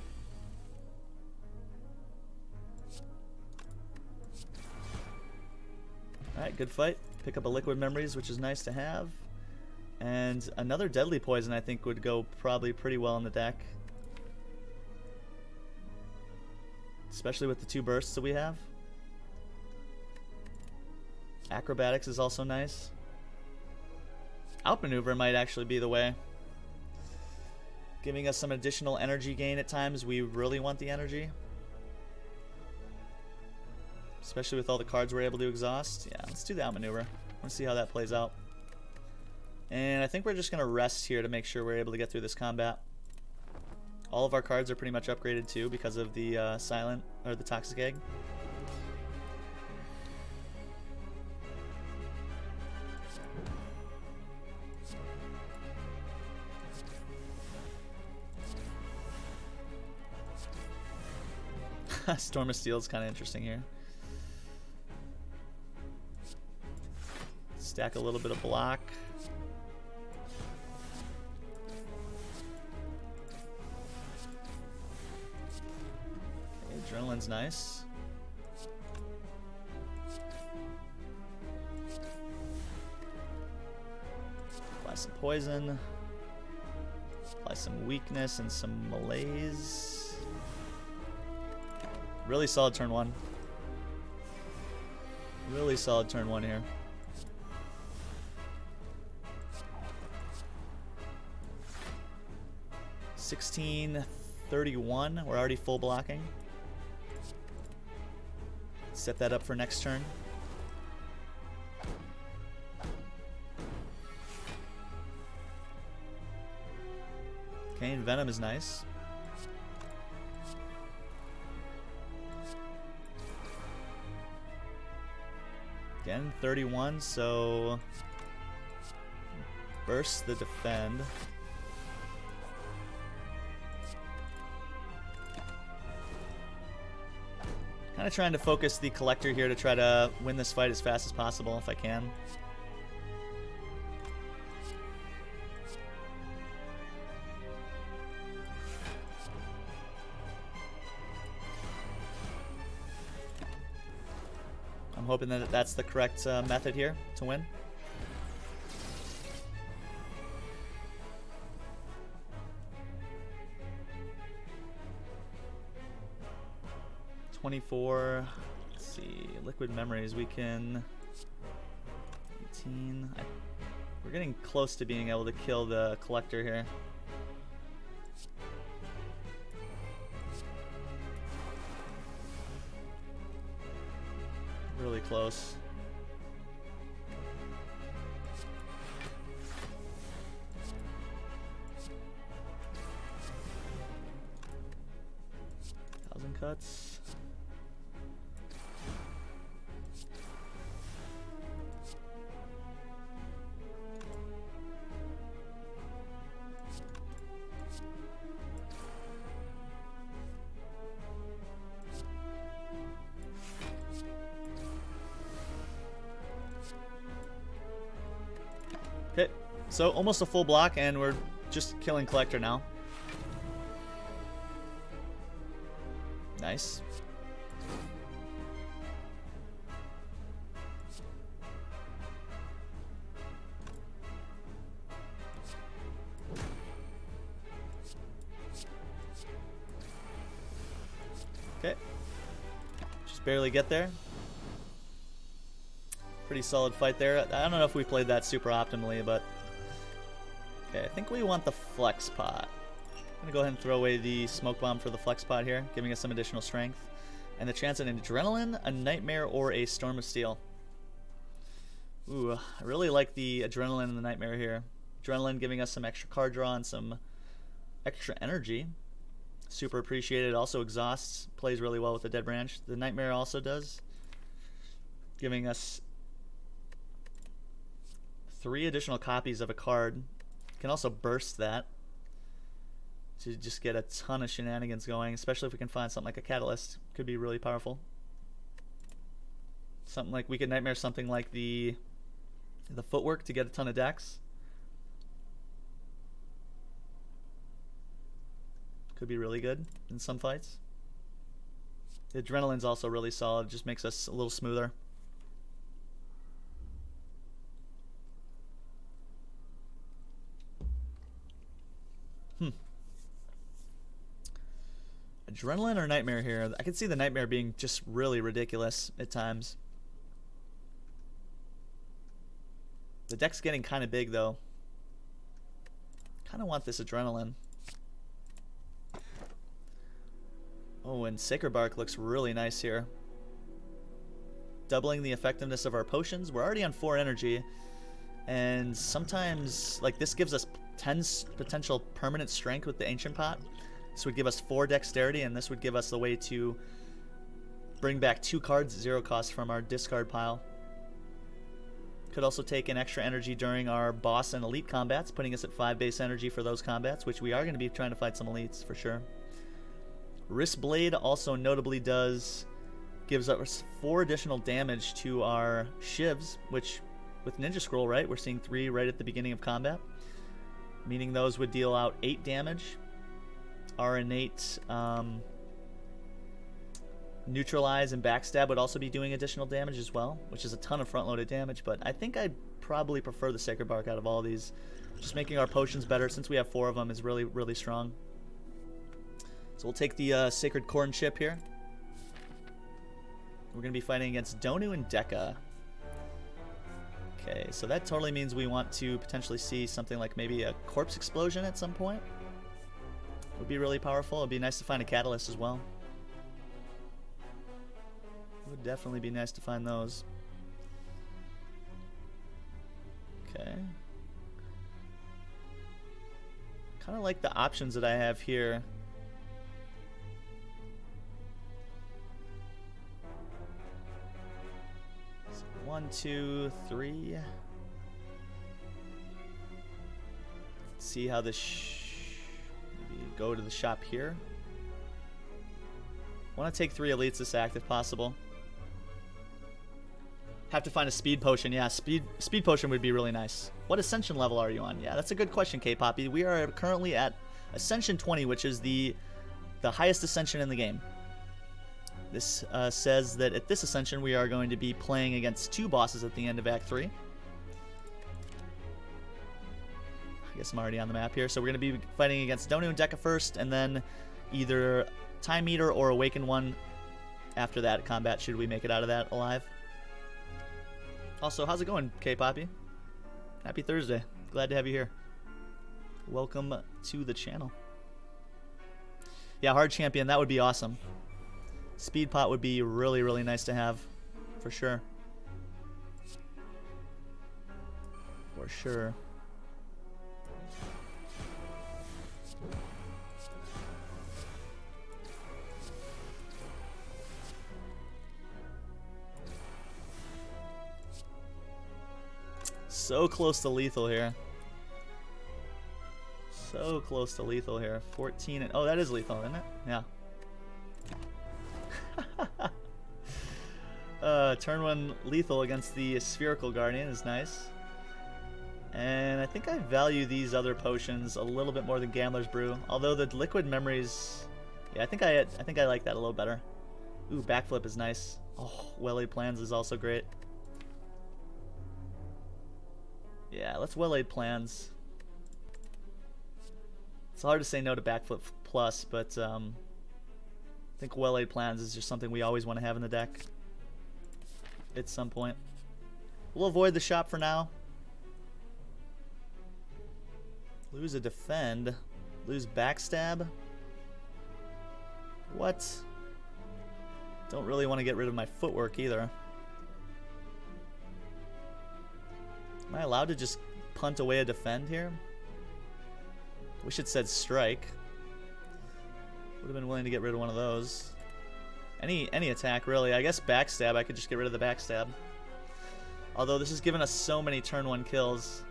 Alright, good fight. Pick up a Liquid Memories, which is nice to have. And another Deadly Poison, I think, would go probably pretty well in the deck. Especially with the 2 bursts that we have. Acrobatics is also nice. Outmaneuver might actually be the way. Giving us some additional energy gain at times. We really want the energy. Especially with all the cards we're able to exhaust. Yeah, let's do the outmaneuver. I want to see how that plays out. And I think we're just going to rest here to make sure we're able to get through this combat. All of our cards are pretty much upgraded too because of the silent or the toxic egg. Storm of Steel is kind of interesting here. Stack a little bit of block. Okay, Adrenaline's nice. Apply some poison. Apply some weakness and some malaise. Really solid turn 1. Really solid turn 1 here. 1631. We're already full blocking. Set that up for next turn. Okay, and Venom is nice. Again, 31, so burst the defend. Kind of trying to focus the collector here to try to win this fight as fast as possible if I can. I'm hoping that that's the correct method here to win. Let's see, Liquid Memories, we can 18. We're getting close to being able to kill the collector here. Really close. Thousand cuts. Okay, so almost a full block, and we're just killing Collector now. Nice. Okay. Just barely get there. Pretty solid fight there. I don't know if we played that super optimally, but... Okay, I think we want the Flex Pot. I'm going to go ahead and throw away the Smoke Bomb for the Flex Pot here, giving us some additional strength. And the chance at an Adrenaline, a Nightmare, or a Storm of Steel. Ooh, I really like the Adrenaline and the Nightmare here. Adrenaline giving us some extra card draw and some extra energy. Super appreciated. Also exhausts. Plays really well with the Dead Branch. The Nightmare also does. Giving us 3 additional copies of a card. Can also burst that to just get a ton of shenanigans going, especially if we can find something like a Catalyst. Could be really powerful. Something like we could Nightmare something like the Footwork to get a ton of decks. Could be really good in some fights. The Adrenaline's also really solid, just makes us a little smoother. Adrenaline or Nightmare here? I can see the Nightmare being just really ridiculous at times. The deck's getting kind of big though. Kind of want this Adrenaline. Oh, and Sacred Bark looks really nice here. Doubling the effectiveness of our potions. We're already on 4 energy. And sometimes, like, this gives us 10 potential permanent strength with the Ancient Pot. This would give us 4 dexterity, and this would give us the way to bring back 2 cards at 0 cost from our discard pile. Could also take an extra energy during our boss and elite combats, putting us at 5 base energy for those combats, which we are going to be trying to fight some elites for sure. Wrist Blade also notably gives us 4 additional damage to our shivs, which with Ninja Scroll, right, we're seeing 3 right at the beginning of combat, meaning those would deal out 8 damage. Our innate Neutralize and Backstab would also be doing additional damage as well, which is a ton of front-loaded damage, but I think I'd probably prefer the Sacred Bark out of all these. Just making our potions better, since we have 4 of them, is really, really strong. So we'll take the Sacred Corn Chip here. We're going to be fighting against Donu and Deka. Okay, so that totally means we want to potentially see something like maybe a Corpse Explosion at some point. Would be really powerful. It'd be nice to find a Catalyst as well. Would definitely be nice to find those. Okay. Kind of like the options that I have here. So 1, 2, 3. Let's see how this go to the shop here. Want to take 3 elites this act if possible. Have to find a speed potion. Yeah, speed potion would be really nice. What ascension level are you on? Yeah, that's a good question, K-Poppy. We are currently at Ascension 20, which is the highest ascension in the game. This says that at this ascension we are going to be playing against 2 bosses at the end of Act 3. I guess I'm already on the map here. So we're going to be fighting against Donu and Deka first, and then either Time Meter or Awaken One after that combat, should we make it out of that alive. Also, how's it going, K-Poppy? Happy Thursday. Glad to have you here. Welcome to the channel. Yeah, hard champion, that would be awesome. Speed pot would be really, really nice to have, for sure. For sure. So close to lethal here. So close to lethal here. 14 and... Oh, that is lethal, isn't it? Yeah. Turn 1 lethal against the Spherical Guardian is nice. And I think I value these other potions a little bit more than Gambler's Brew. Although the liquid memories, yeah, I think I like that a little better. Ooh, backflip is nice. Oh, well-laid plans is also great. Yeah, let's well-laid plans. It's hard to say no to backflip plus, but I think well-laid plans is just something we always want to have in the deck at some point. We'll avoid the shop for now. Lose a defend. Lose backstab. What? Don't really want to get rid of my footwork either. Am I allowed to just punt away a defend here? Wish it said strike. Would have been willing to get rid of one of those. Any attack, really. I guess backstab, I could just get rid of the backstab. Although this has given us so many turn 1 kills.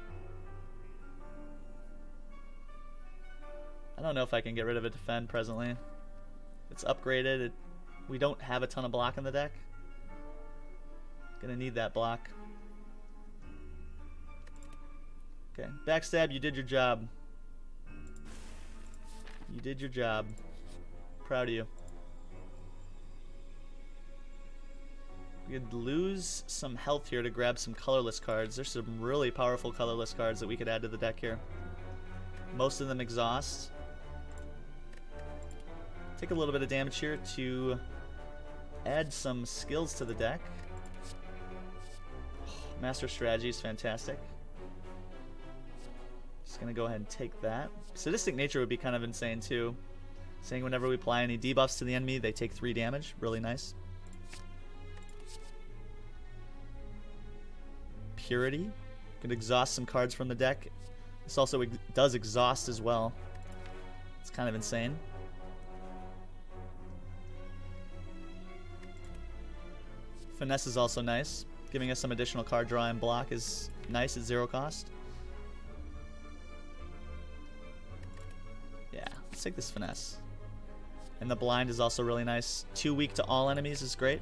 I don't know if I can get rid of a defend presently. It's upgraded. We don't have a ton of block in the deck. Gonna need that block. Okay, backstab, you did your job. You did your job. Proud of you. We could lose some health here to grab some colorless cards. There's some really powerful colorless cards that we could add to the deck here. Most of them exhaust. Take a little bit of damage here to add some skills to the deck. Master Strategy is fantastic. Just gonna go ahead and take that. Sadistic Nature would be kind of insane too. Saying whenever we apply any debuffs to the enemy, they take 3 damage. Really nice. Purity. Could exhaust some cards from the deck. This also does exhaust as well. It's kind of insane. Finesse is also nice. Giving us some additional card draw and block is nice at 0 cost. Yeah, let's take this Finesse. And the blind is also really nice. 2 weak to all enemies is great.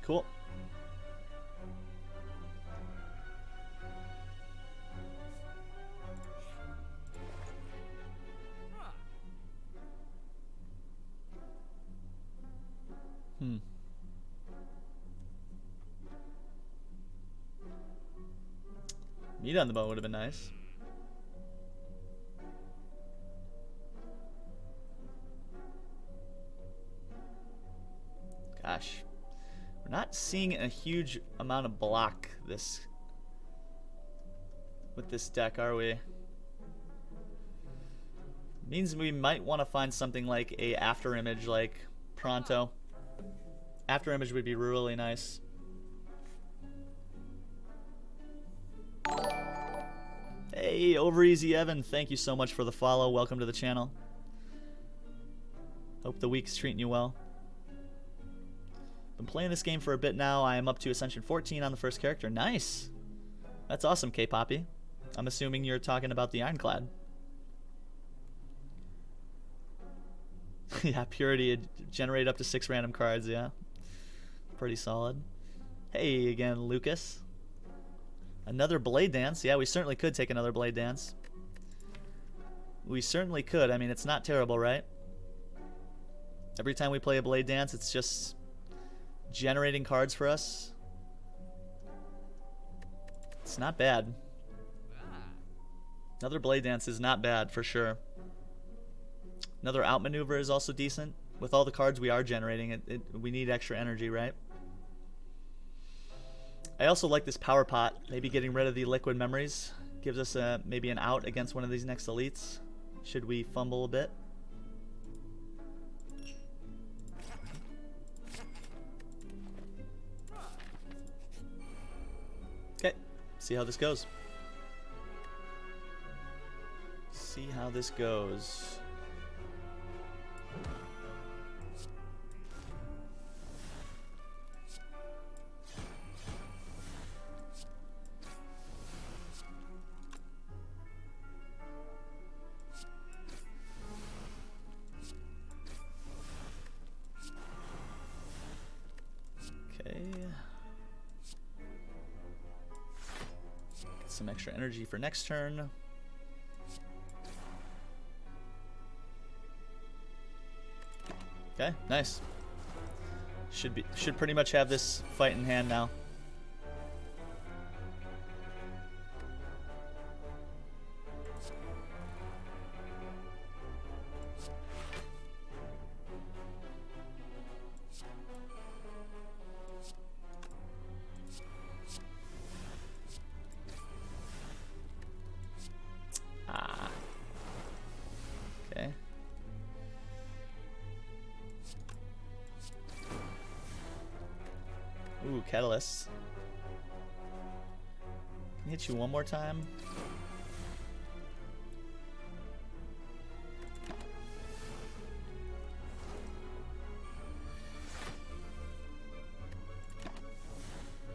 Cool. Meat on the bone would have been nice. Gosh. We're not seeing a huge amount of block with this deck, are we? Means we might want to find something like a after image like Pronto. After image would be really nice. Hey, Over Easy Evan, thank you so much for the follow. Welcome to the channel. Hope the week's treating you well. Been playing this game for a bit now. I am up to Ascension 14 on the first character. Nice. That's awesome, K-Poppy. I'm assuming you're talking about the Ironclad. Yeah, Purity generate up to 6 random cards, yeah. Pretty solid. Hey again, Lucas. Another Blade Dance. Yeah, we certainly could take another Blade Dance. We certainly could. I mean, it's not terrible, right? Every time we play a Blade Dance, it's just generating cards for us. It's not bad. Another Blade Dance is not bad, for sure. Another Outmaneuver is also decent. With all the cards we are generating, we need extra energy, right? I also like this Power Pot. Maybe getting rid of the liquid memories gives us maybe an out against one of these next elites. Should we fumble a bit? Okay, see how this goes. See how this goes. some extra energy for next turn. Okay, nice. Should pretty much have this fight in hand now. Okay. Ooh, Catalyst. Can I hit you one more time?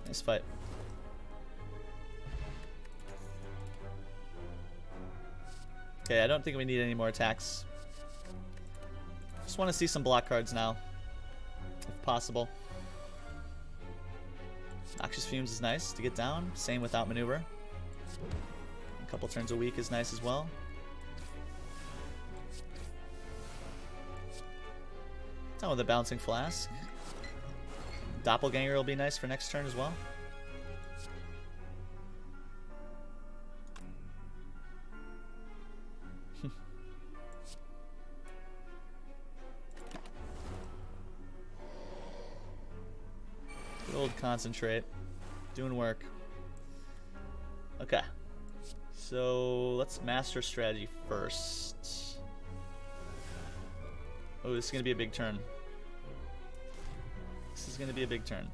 Nice fight. Okay, I don't think we need any more attacks. Just want to see some block cards now, if possible. Noxious Fumes is nice to get down. Same with Outmaneuver. A couple turns a week is nice as well. Oh, with a Bouncing Flask. Doppelganger will be nice for next turn as well. Good old Concentrate. Doing work. Okay. So let's master strategy first. Oh, this is going to be a big turn. This is going to be a big turn.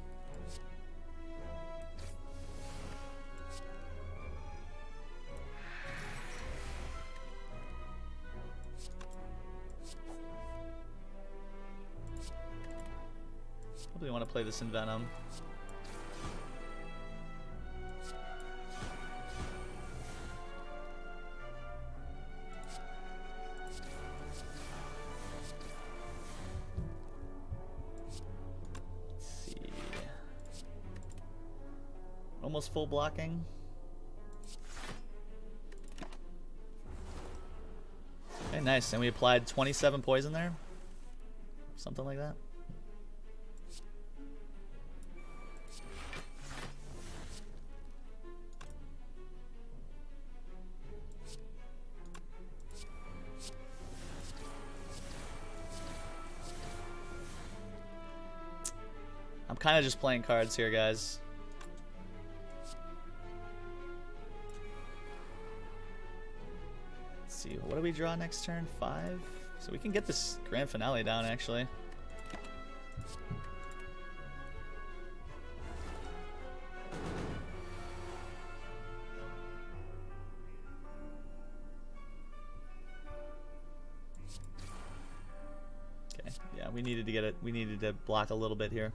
Probably want to play this in Venom. Almost full blocking. Okay, nice. And we applied 27 poison there. Something like that. I'm kind of just playing cards here, guys. See, what do we draw next turn? 5? So we can get this grand finale down, actually. Okay, yeah, we needed to get it. We needed to block a little bit here.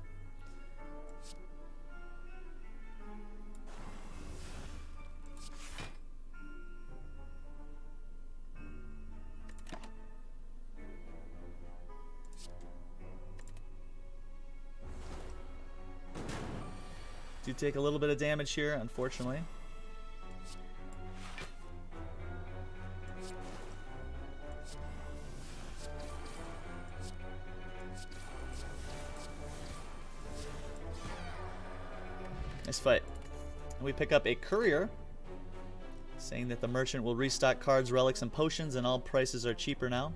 Do take a little bit of damage here, unfortunately. Nice fight. And we pick up a courier saying that the merchant will restock cards, relics, and potions, and all prices are cheaper now.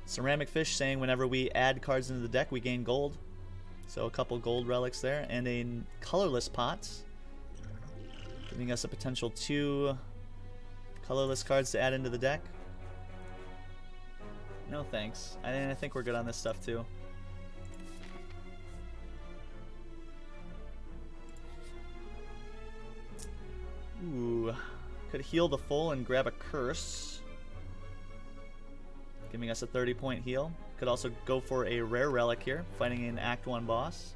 Ceramic Fish saying whenever we add cards into the deck, we gain gold. So a couple gold relics there, and a colorless pot, giving us a potential 2 colorless cards to add into the deck. No thanks. I think we're good on this stuff too. Ooh, could heal the full and grab a curse, giving us a 30-point heal. Could also go for a rare relic here, fighting an Act 1 boss.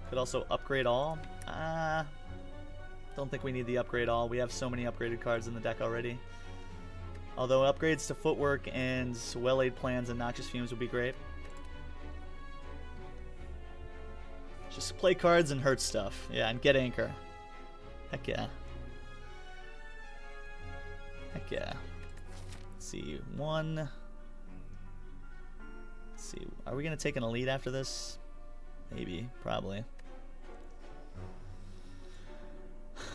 Could also upgrade all. Don't think we need the upgrade all. We have so many upgraded cards in the deck already. Although upgrades to Footwork and Well-Laid Plans and Noxious Fumes would be great. Just play cards and hurt stuff. Yeah, and get anchor. Heck yeah. Heck yeah. Let's see, one. Let's see, are we gonna take an elite after this? Maybe, probably.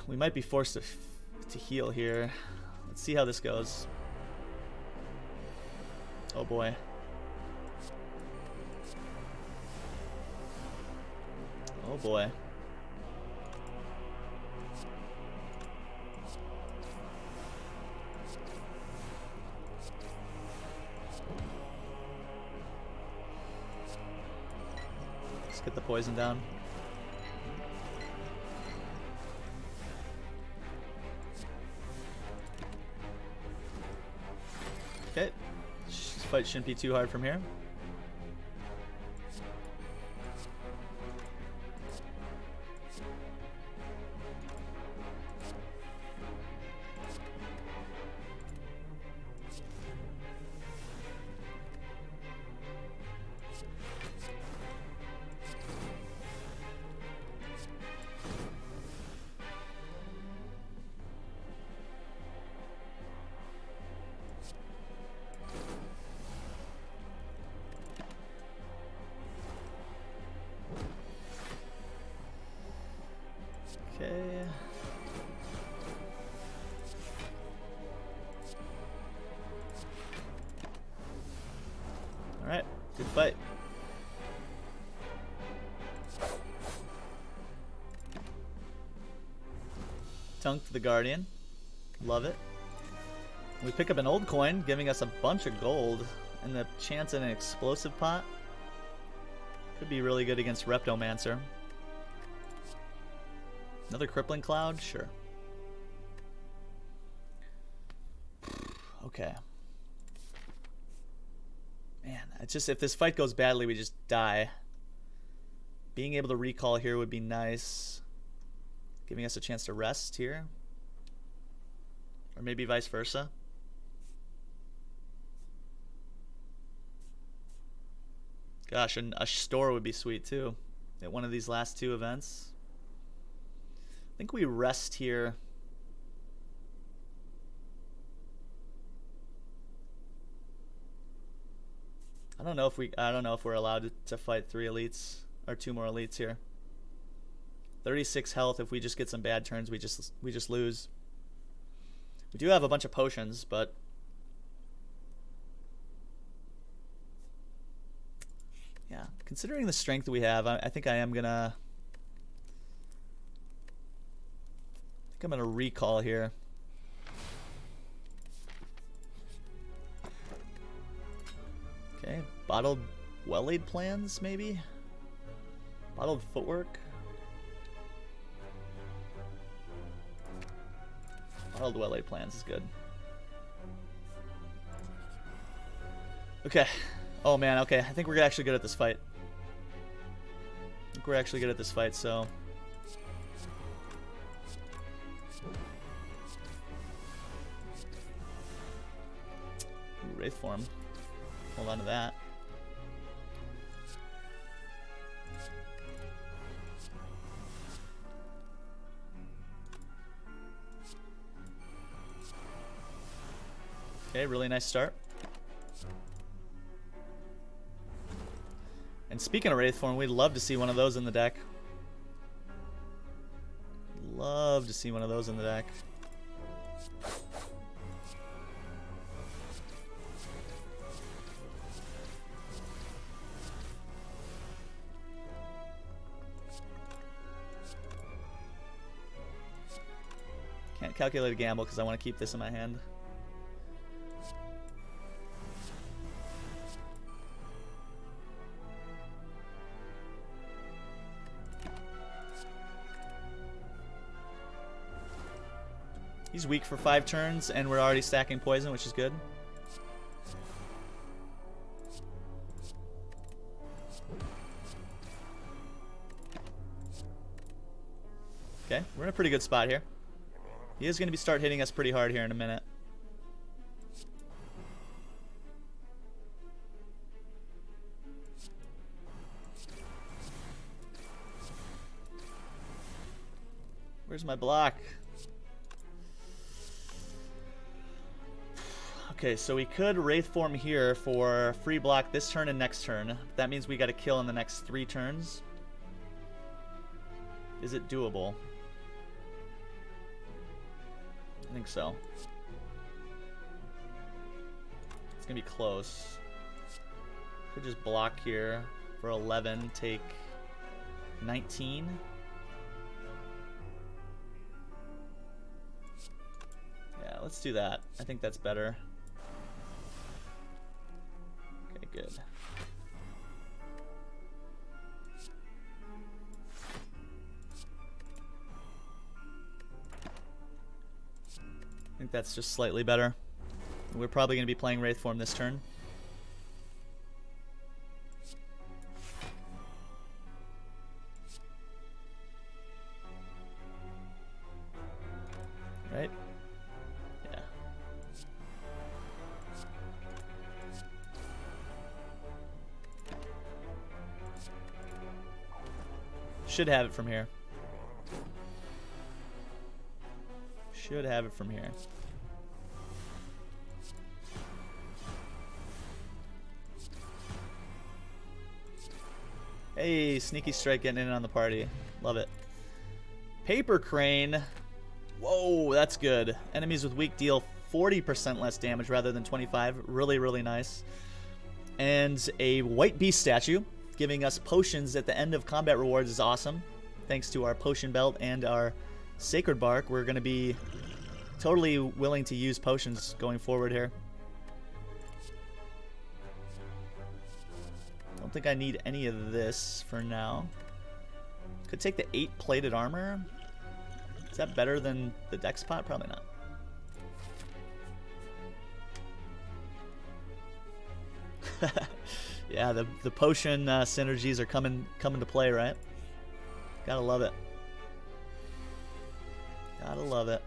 We might be forced to heal here. Let's see how this goes. Oh boy. Oh boy. Let's get the poison down. Okay. This fight shouldn't be too hard from here. Okay. All right, good fight. Tunk the Guardian. Love it. We pick up an old coin, giving us a bunch of gold and the chance at an explosive pot. Could be really good against Reptomancer. Another crippling cloud? Sure. Okay. Man, it's just if this fight goes badly, we just die. Being able to recall here would be nice. Giving us a chance to rest here. Or maybe vice versa. Gosh, and a store would be sweet too. At one of these last two events. I think we rest here. I don't know if we're allowed to fight 3 elites or 2 more elites here. 36 health. If we just get some bad turns, we just lose. We do have a bunch of potions, but yeah, considering the strength we have, I think I am gonna. I'm gonna recall here. Okay, bottled well-laid plans, maybe? Bottled footwork? Bottled well-laid plans is good. Okay. Oh man, okay. I think we're actually good at this fight. So Wraith form. Hold on to that. Okay, really nice start. And speaking of Wraith form, we'd love to see one of those in the deck. Love to see one of those in the deck. Can't calculate a gamble because I want to keep this in my hand. He's weak for 5 turns, and we're already stacking poison, which is good. Okay, we're in a pretty good spot here. He is going to start hitting us pretty hard here in a minute. Where's my block? Okay, so we could Wraith form here for free block this turn and next turn. That means we got to kill in the next 3 turns. Is it doable? I think so. It's gonna be close. Could just block here for 11, take 19. Yeah, let's do that. I think that's better. Okay, good. I think that's just slightly better. We're probably going to be playing Wraith form this turn. Right? Yeah. Should have it from here. Should have it from here. Hey, Sneaky Strike getting in on the party. Love it. Paper Crane. Whoa, that's good. Enemies with weak deal 40% less damage rather than 25. Really, really nice. And a White Beast statue, giving us potions at the end of combat rewards is awesome. Thanks to our potion belt and our Sacred Bark, we're going to be totally willing to use potions going forward here. Don't think I need any of this for now. Could take the 8 plated armor. Is that better than the dex pot? Probably not. Yeah, the potion synergies are coming to play, right? Gotta love it. Gotta love it.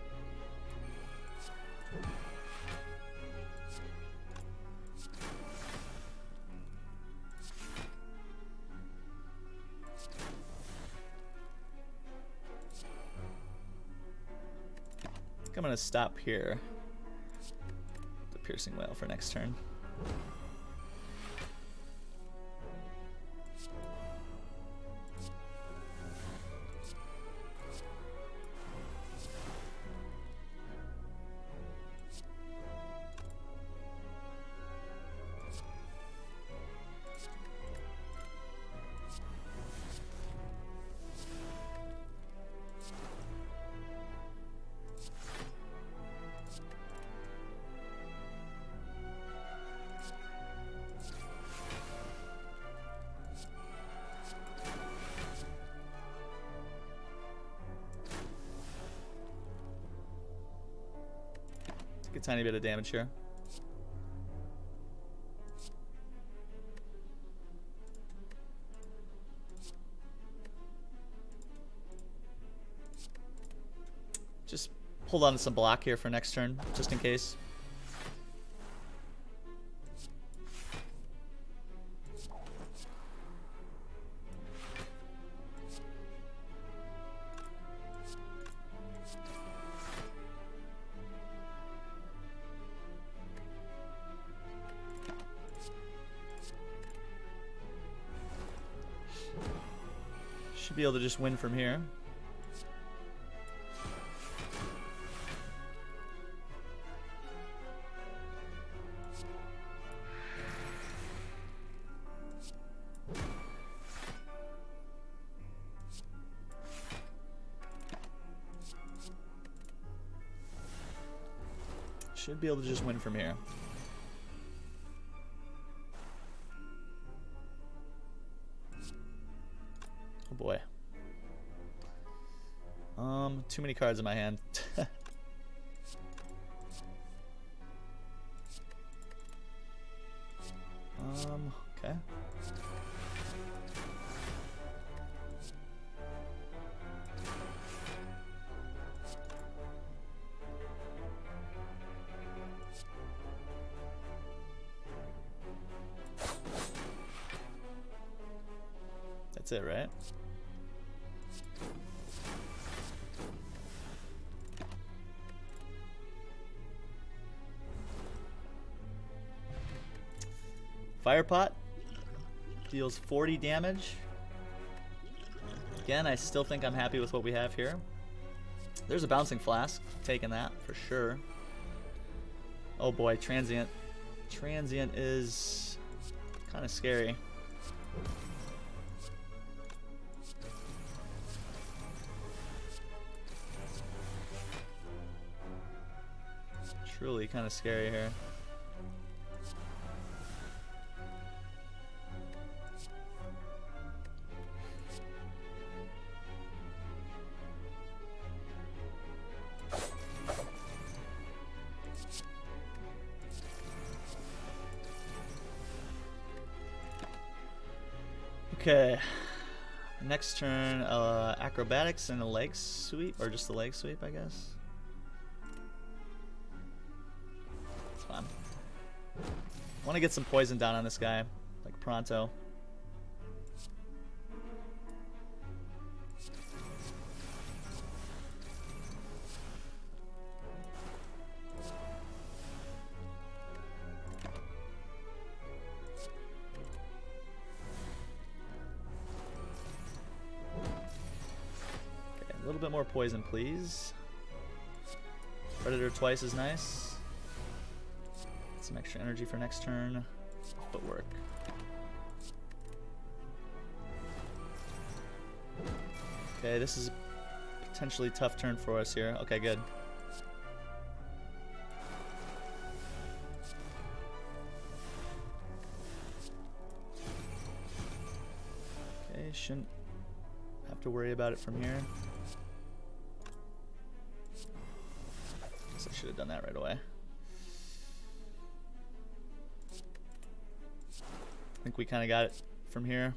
I'm going to stop here. The Piercing Wail for next turn. A tiny bit of damage here. Just hold on to some block here for next turn, just in case. Should be able to just win from here. Should be able to just win from here. Oh boy. Too many cards in my hand. Okay. That's it, right? Fire pot deals 40 damage. Again, I still think I'm happy with what we have here. There's a bouncing flask. Taking that for sure. Oh boy, transient. Transient is kind of scary. Truly kind of scary here. Okay, next turn, acrobatics and a leg sweep, or just the leg sweep, I guess. It's fine. Want to get some poison down on this guy, like pronto. A little bit more poison, please. Predator twice is nice. Some extra energy for next turn. Footwork. Okay, this is a potentially tough turn for us here. Okay, good. Okay, shouldn't have to worry about it from here. I should have done that right away. I think we kind of got it from here.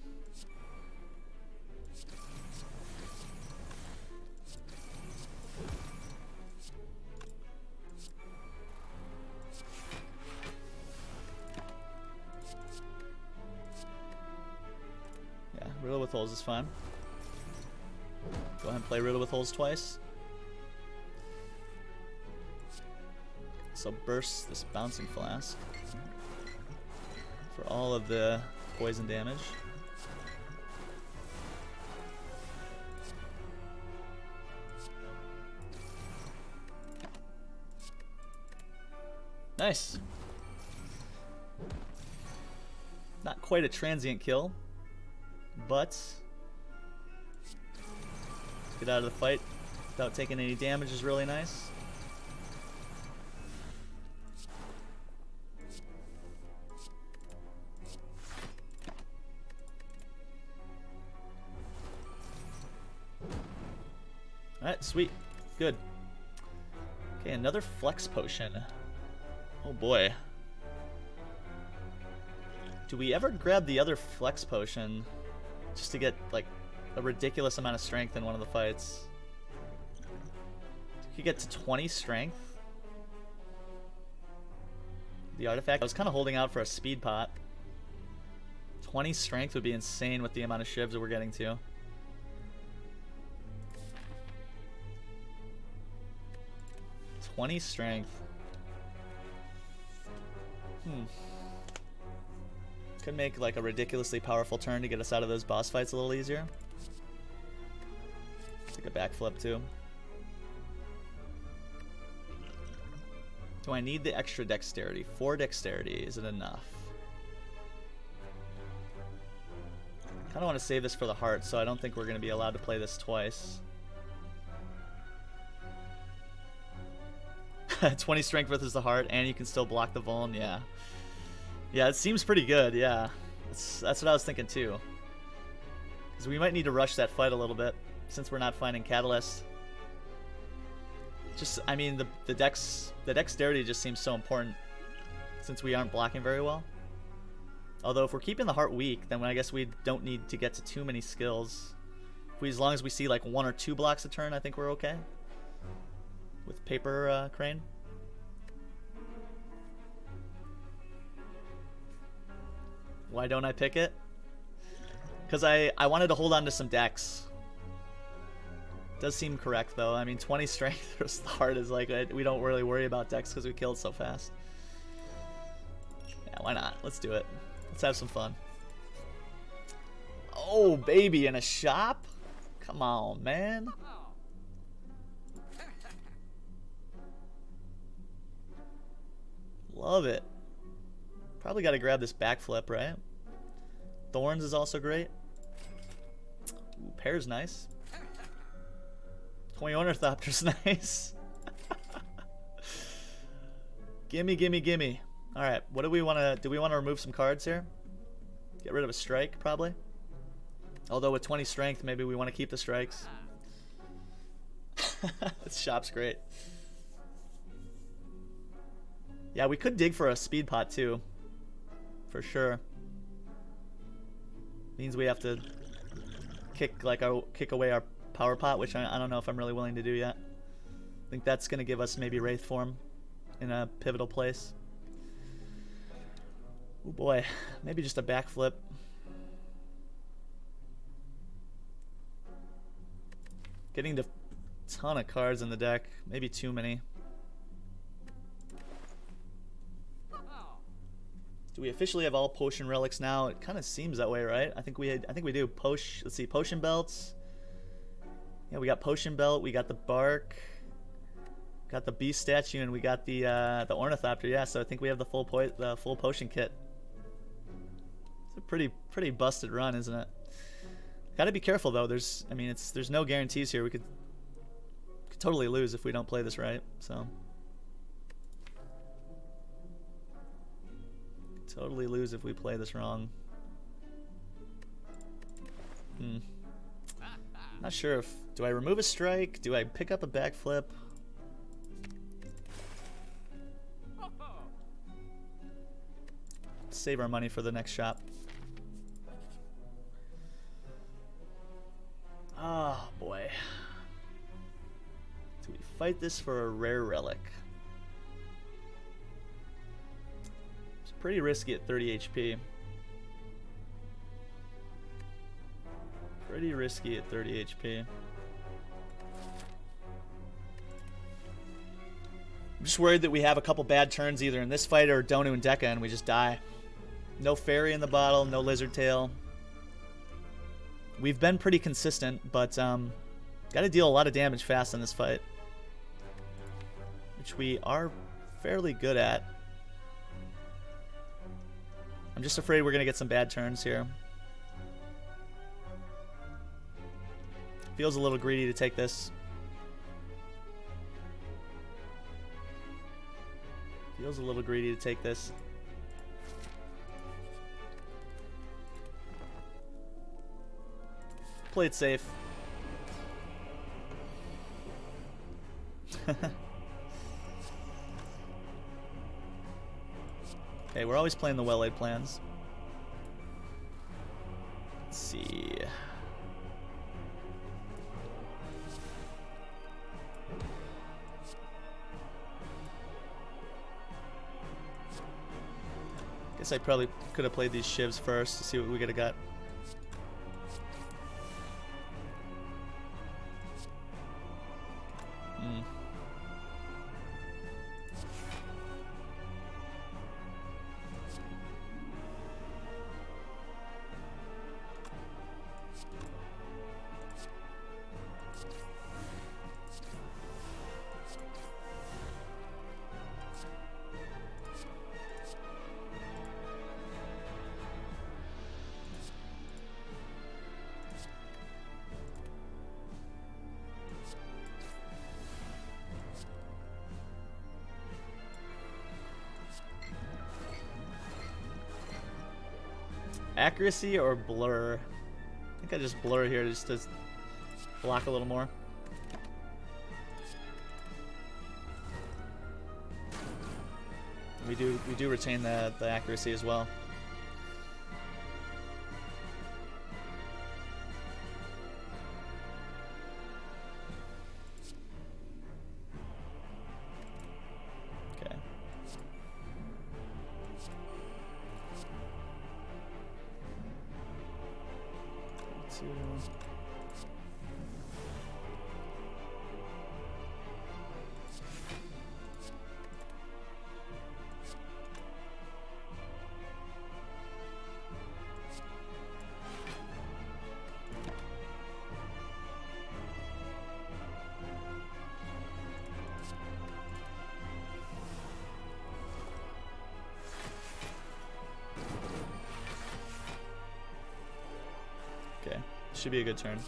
Yeah, Riddle with Holes is fine. Go ahead and play Riddle with Holes twice. So burst this bouncing flask for all of the poison damage. Nice. Not quite a transient kill, but get out of the fight without taking any damage is really nice. Alright, sweet. Good. Okay, another flex potion. Oh boy. Do we ever grab the other flex potion just to get, like, a ridiculous amount of strength in one of the fights? You could get to 20 strength. The artifact. I was kind of holding out for a speed pot. 20 strength would be insane with the amount of shivs that we're getting to. Strength. Could make like a ridiculously powerful turn to get us out of those boss fights a little easier. Take a backflip too. Do I need the extra dexterity? 4 dexterity, is it enough? Kinda want to save this for the heart, so I don't think we're gonna be allowed to play this twice. 20 strength versus the heart, and you can still block the vuln. Yeah, it seems pretty good. Yeah, that's what I was thinking too. Because we might need to rush that fight a little bit since we're not finding Catalyst. Just, I mean, the dexterity just seems so important since we aren't blocking very well. Although if we're keeping the heart weak, then I guess we don't need to get to too many skills. As long as we see like 1 or 2 blocks a turn, I think we're okay. With paper crane. Why don't I pick it? Because I wanted to hold on to some dex. Does seem correct though. I mean, 20 strength versus the heart is like, we don't really worry about dex because we killed so fast. Yeah, why not? Let's do it. Let's have some fun. Oh, baby, in a shop? Come on, man. Love it. Probably got to grab this backflip, right? Thorns is also great. Ooh, pear's nice. 20 Ornithopter's nice. Gimme, gimme, gimme. Alright, what do we want to... Do we want to remove some cards here? Get rid of a strike, probably. Although with 20 strength, maybe we want to keep the strikes. This shop's great. Yeah, we could dig for a speed pot too. For sure. Means we have to kick away our power pot, which I don't know if I'm really willing to do yet. I think that's going to give us maybe Wraith form in a pivotal place. Oh boy, maybe just a backflip. Getting to a ton of cards in the deck, maybe too many. Do we officially have all potion relics now? It kind of seems that way, right? I think we do. Let's see, potion belts. Yeah, we got potion belt. We got the bark. Got the beast statue, and we got the ornithopter. Yeah, so I think we have the full potion kit. It's a pretty busted run, isn't it? Got to be careful though. There's no guarantees here. We could totally lose if we don't play this right. So. Totally lose if we play this wrong. Not sure if... Do I remove a strike? Do I pick up a backflip? Save our money for the next shop. Oh, boy. Do we fight this for a rare relic? Pretty risky at 30 HP. Pretty risky at 30 HP. I'm just worried that we have a couple bad turns either in this fight or Donu and Deca and we just die. No fairy in the bottle, no lizard tail. We've been pretty consistent, but got to deal a lot of damage fast in this fight. Which we are fairly good at. I'm just afraid we're going to get some bad turns here. Feels a little greedy to take this. Feels a little greedy to take this. Play it safe. Okay, we're always playing the well-laid plans. Let's see. Guess I probably could have played these shivs first to see what we could have got. Accuracy or blur? I think I just blur here just to block a little more. We do retain the accuracy as well. Okay, should be a good turn.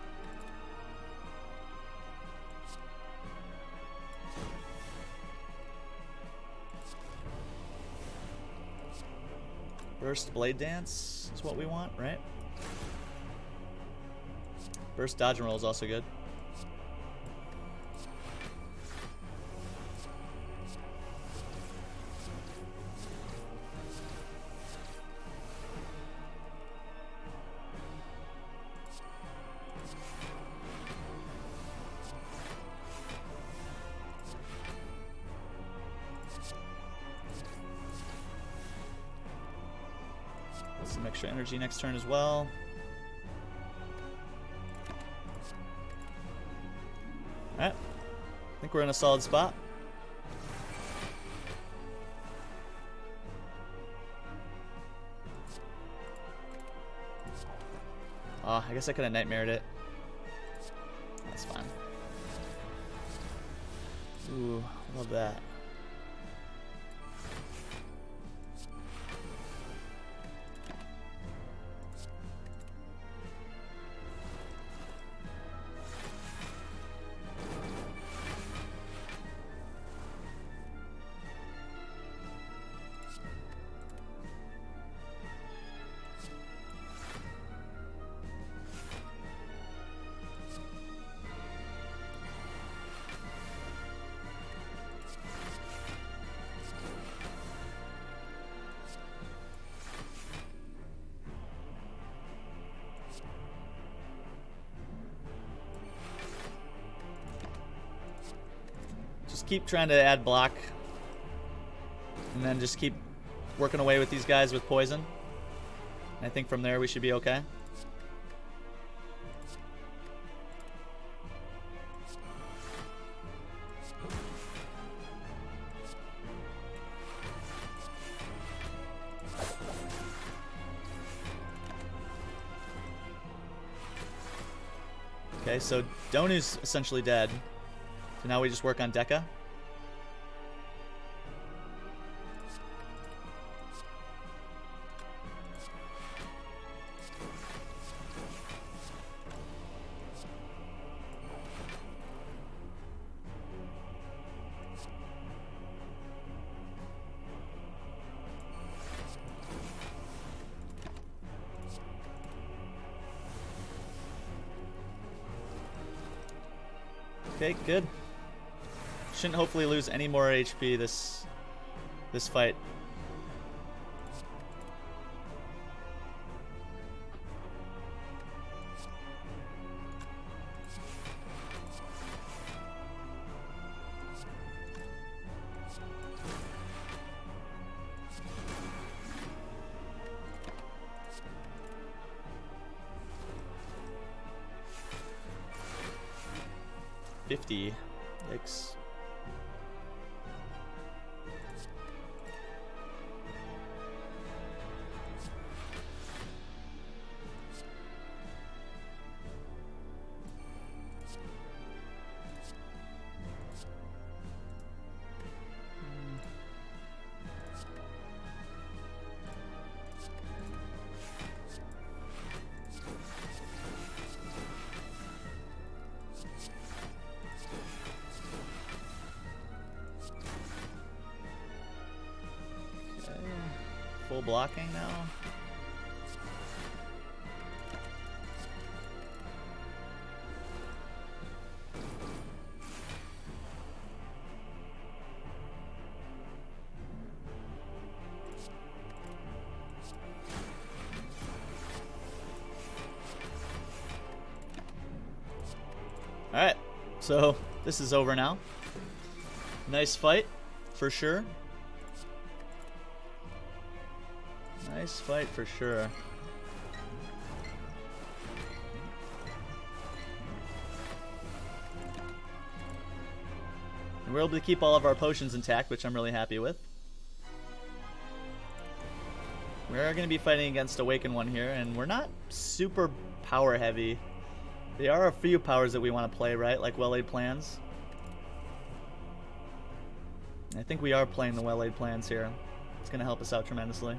Burst Blade Dance is what we want, right? Burst Dodge and Roll is also good. Some extra energy next turn as well. Alright. I think we're in a solid spot. Oh, I guess I could have nightmared it. That's fine. Ooh, love that. Keep trying to add block, and then just keep working away with these guys with poison. And I think from there we should be okay. Okay, so Donu's essentially dead. So now we just work on Deca. Okay, good. Shouldn't hopefully lose any more HP this fight. Yikes. Full blocking now. Alright, so this is over now. Nice fight, for sure. Nice fight for sure. And we're able to keep all of our potions intact, which I'm really happy with. We are going to be fighting against Awakened One here, and we're not super power heavy. There are a few powers that we want to play, right? Like Well-Laid Plans. I think we are playing the Well-Laid Plans here. It's going to help us out tremendously.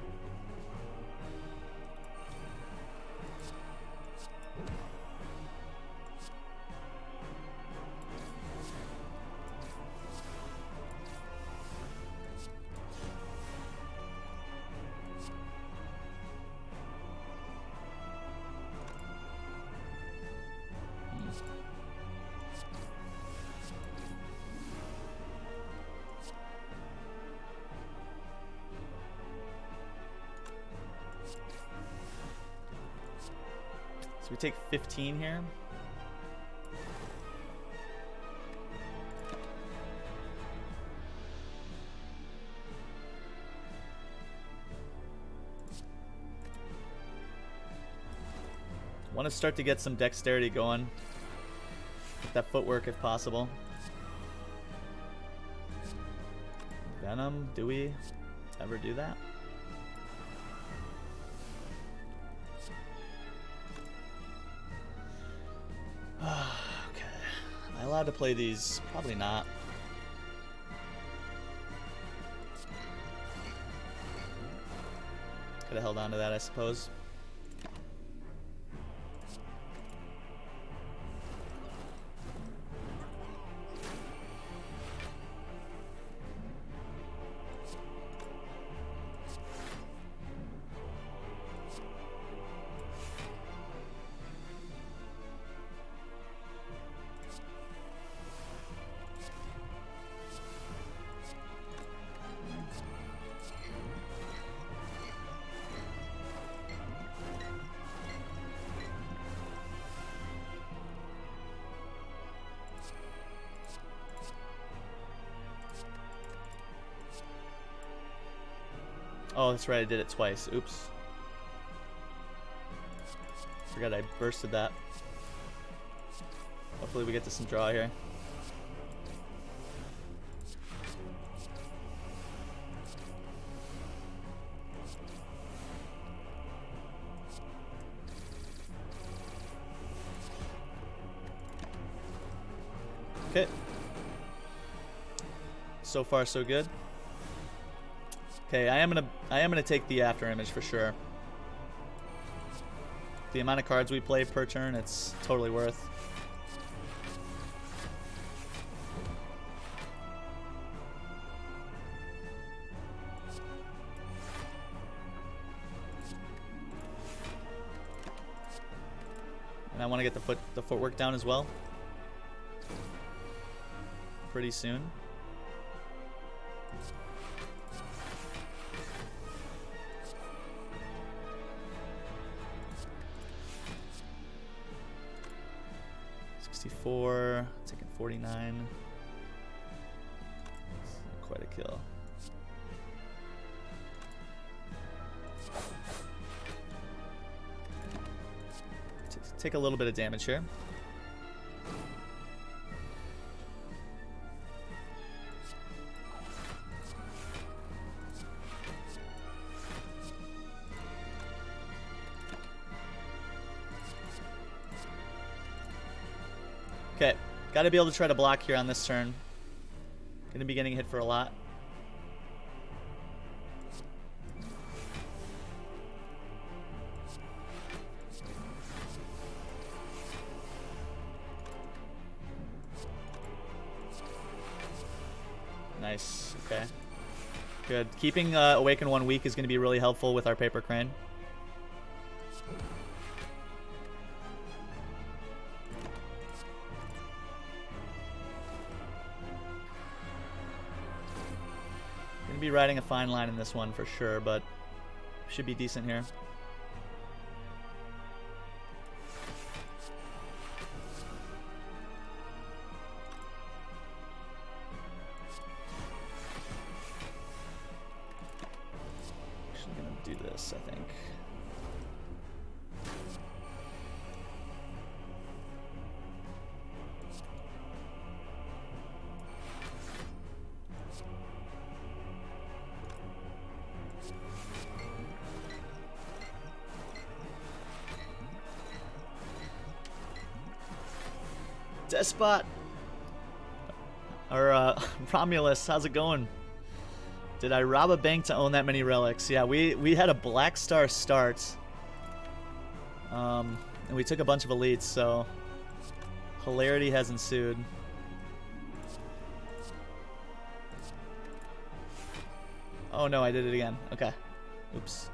we take 15 here. Want to start to get some dexterity going. Get that footwork if possible. Venom, do we ever do that? Okay. Am I allowed to play these? Probably not. Could have held on to that, I suppose. Oh, that's right, I did it twice. Oops. Forgot I bursted that. Hopefully we get to some draw here. Okay. So far, so good. Okay, I am gonna take the after image for sure. The amount of cards we play per turn, it's totally worth. And I want to get the footwork down as well. Pretty soon. Taking 49. Quite a kill. Take a little bit of damage here. Okay, got to be able to try to block here on this turn. Gonna be getting hit for a lot. Nice, okay. Good. Keeping Awaken 1 weak is going to be really helpful with our Paper Crane. Be riding a fine line in this one for sure, but should be decent here. Actually gonna do this, I think. Despot, or Romulus, how's it going? Did I rob a bank to own that many relics? Yeah, we had a Black Star start, and we took a bunch of elites, so hilarity has ensued. Oh no, I did it again. Okay, oops.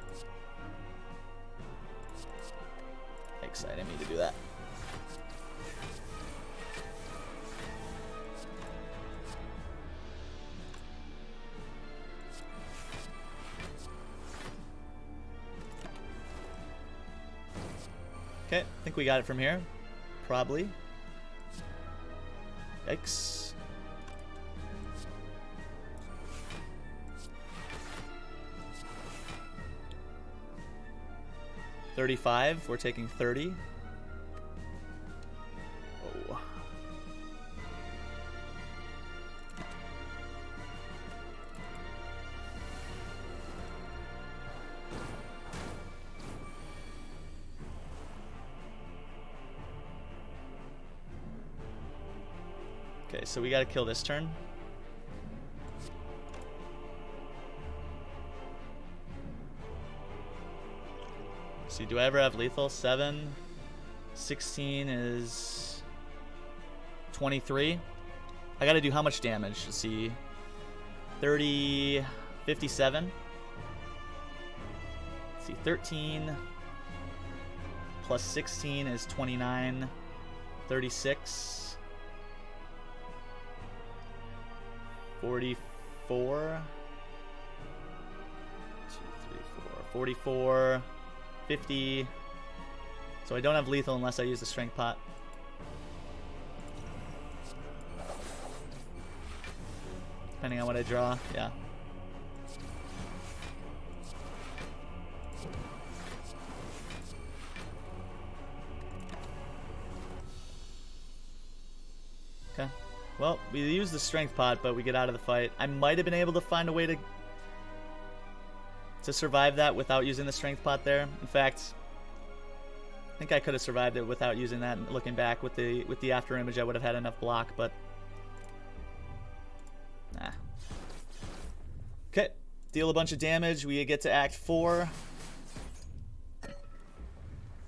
Yikes, I didn't mean to do that. Okay, I think we got it from here. Probably. Yikes. $35. We're taking 30. Oh. Okay, so we gotta kill this turn. See, do I ever have lethal? 7. 16 is 23. I gotta do how much damage? Let's see. 30, 57. Let's see, 13 plus 16 is 29, 36. 44. 2, 3, 4. 44. 50. So I don't have lethal unless I use the strength pot. Depending on what I draw, yeah. Okay. Well, we used the strength pot, but we get out of the fight. I might have been able to find a way to survive that without using the strength pot there. In fact, I think I could have survived it without using that. Looking back with the after image, I would have had enough block, but nah. Okay, deal a bunch of damage. We get to Act 4.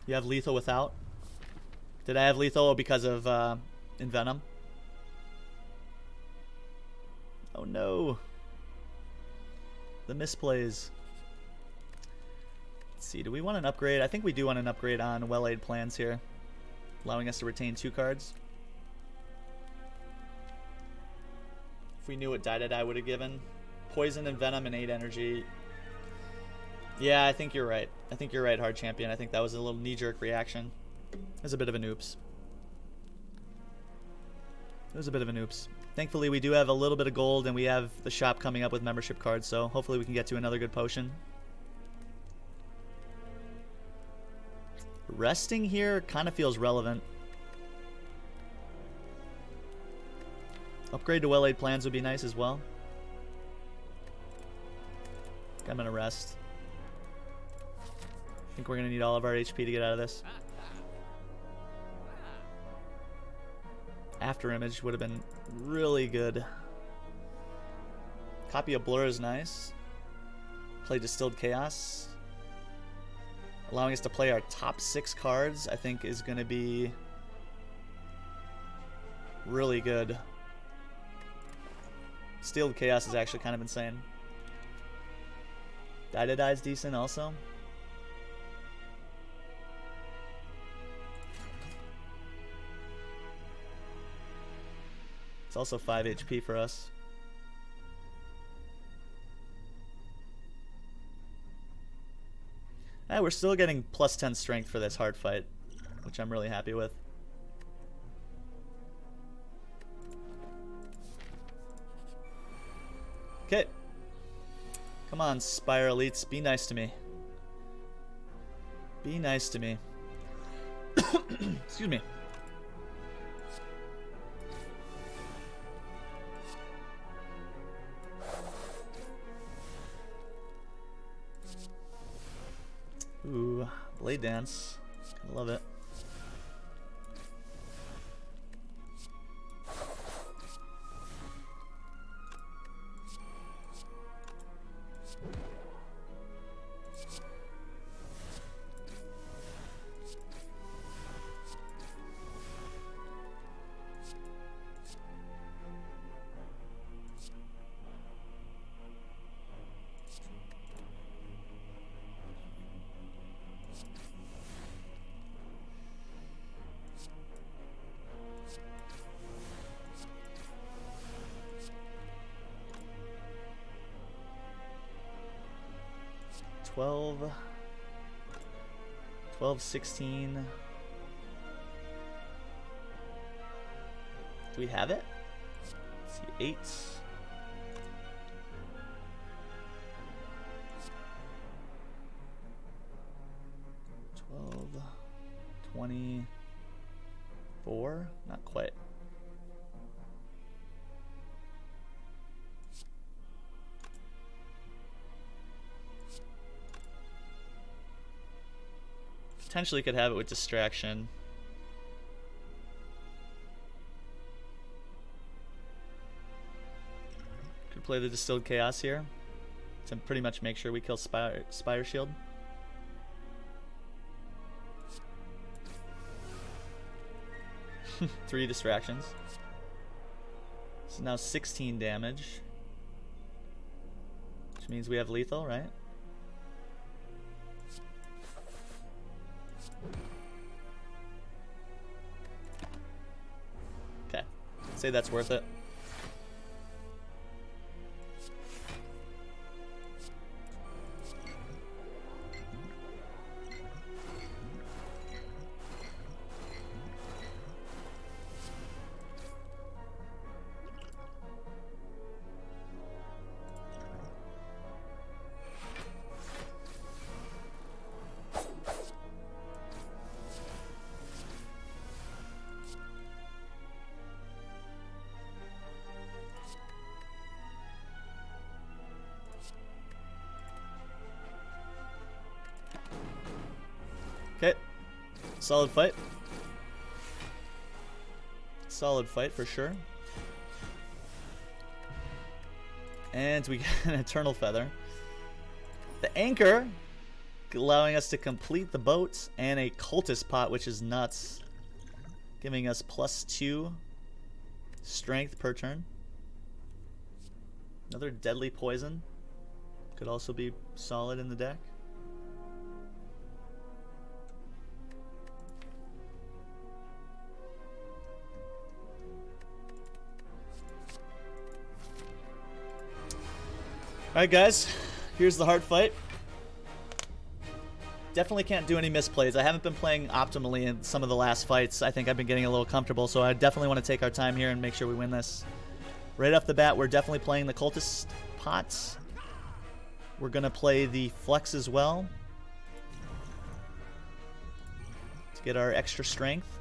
You have lethal without. Did I have lethal because of Envenom? Oh no. The misplays. Let's see, do we want an upgrade? I think we do want an upgrade on Well-Laid Plans here, allowing us to retain 2 cards. If we knew what die-to-die would have given. Poison and Venom and 8 energy. Yeah, I think you're right. I think you're right, Hard Champion. I think that was a little knee-jerk reaction. It was a bit of an oops. It was a bit of an oops. Thankfully, we do have a little bit of gold, and we have the shop coming up with membership cards, so hopefully we can get to another good potion. Resting here kind of feels relevant. Upgrade to Well-Laid Plans would be nice as well. I'm going to rest. I think we're going to need all of our HP to get out of this. After image would have been really good. Copy of Blur is nice. Play Distilled Chaos. Allowing us to play our top 6 cards, I think, is going to be really good. Distilled Chaos is actually kind of insane. Die-to-Die is decent also. It's also 5 HP for us. We're still getting plus 10 strength for this hard fight, which I'm really happy with. Okay. Come on, Spire Elites. Be nice to me. Be nice to me. Excuse me. Ooh, Blade Dance. I love it. $12, 16. Do we have it? Let's see, 8. 12, 24, not quite. Potentially could have it with distraction. Could play the Distilled Chaos here to pretty much make sure we kill Spire Shield. Three distractions. So now 16 damage. Which means we have lethal, right? Okay. I'd say that's worth it. Okay, solid fight. Solid fight for sure. And we get an Eternal Feather. The Anchor, allowing us to complete the boat, and a Cultist Pot, which is nuts. Giving us +2 strength per turn. Another Deadly Poison. Could also be solid in the deck. Alright guys, here's the hard fight. Definitely can't do any misplays. I haven't been playing optimally in some of the last fights. I think I've been getting a little comfortable, so I definitely want to take our time here and make sure we win this. Right off the bat, we're definitely playing the Cultist Pots. We're going to play the Flex as well to get our extra strength.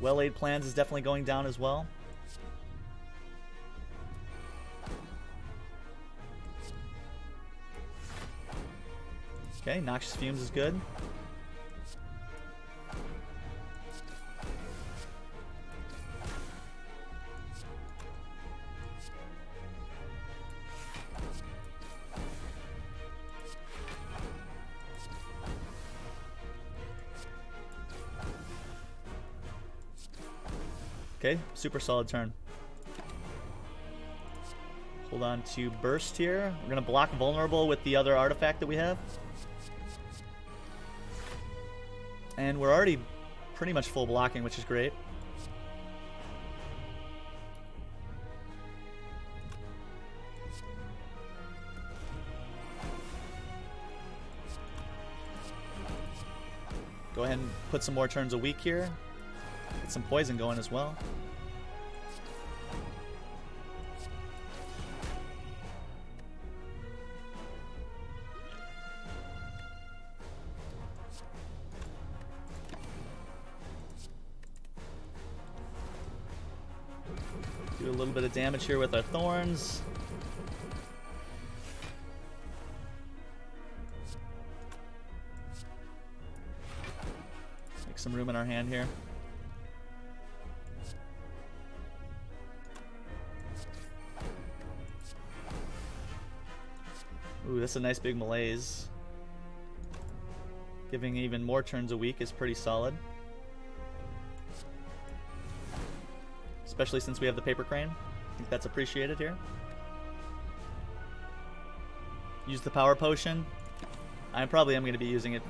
Well-Laid Plans is definitely going down as well. Okay, Noxious Fumes is good. Okay, super solid turn. Hold on to Burst here. We're going to block Vulnerable with the other artifact that we have. And we're already pretty much full blocking, which is great. Go ahead and put some more turns a week here. Get some poison going as well. Do a little bit of damage here with our thorns. Make some room in our hand here. Ooh, that's a nice big malaise. Giving even more turns a week is pretty solid. Especially since we have the Paper Crane. I think that's appreciated here. Use the Power Potion. I probably am going to be using it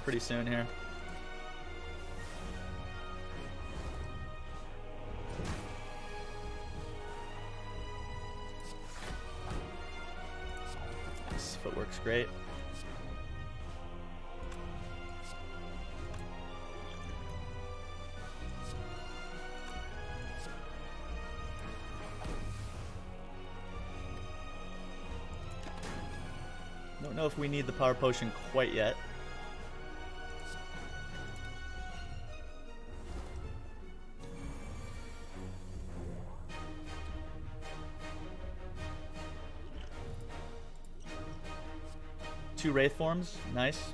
pretty soon here. Nice, footwork's great. Don't know if we need the power potion quite yet. Two Wraith forms, nice.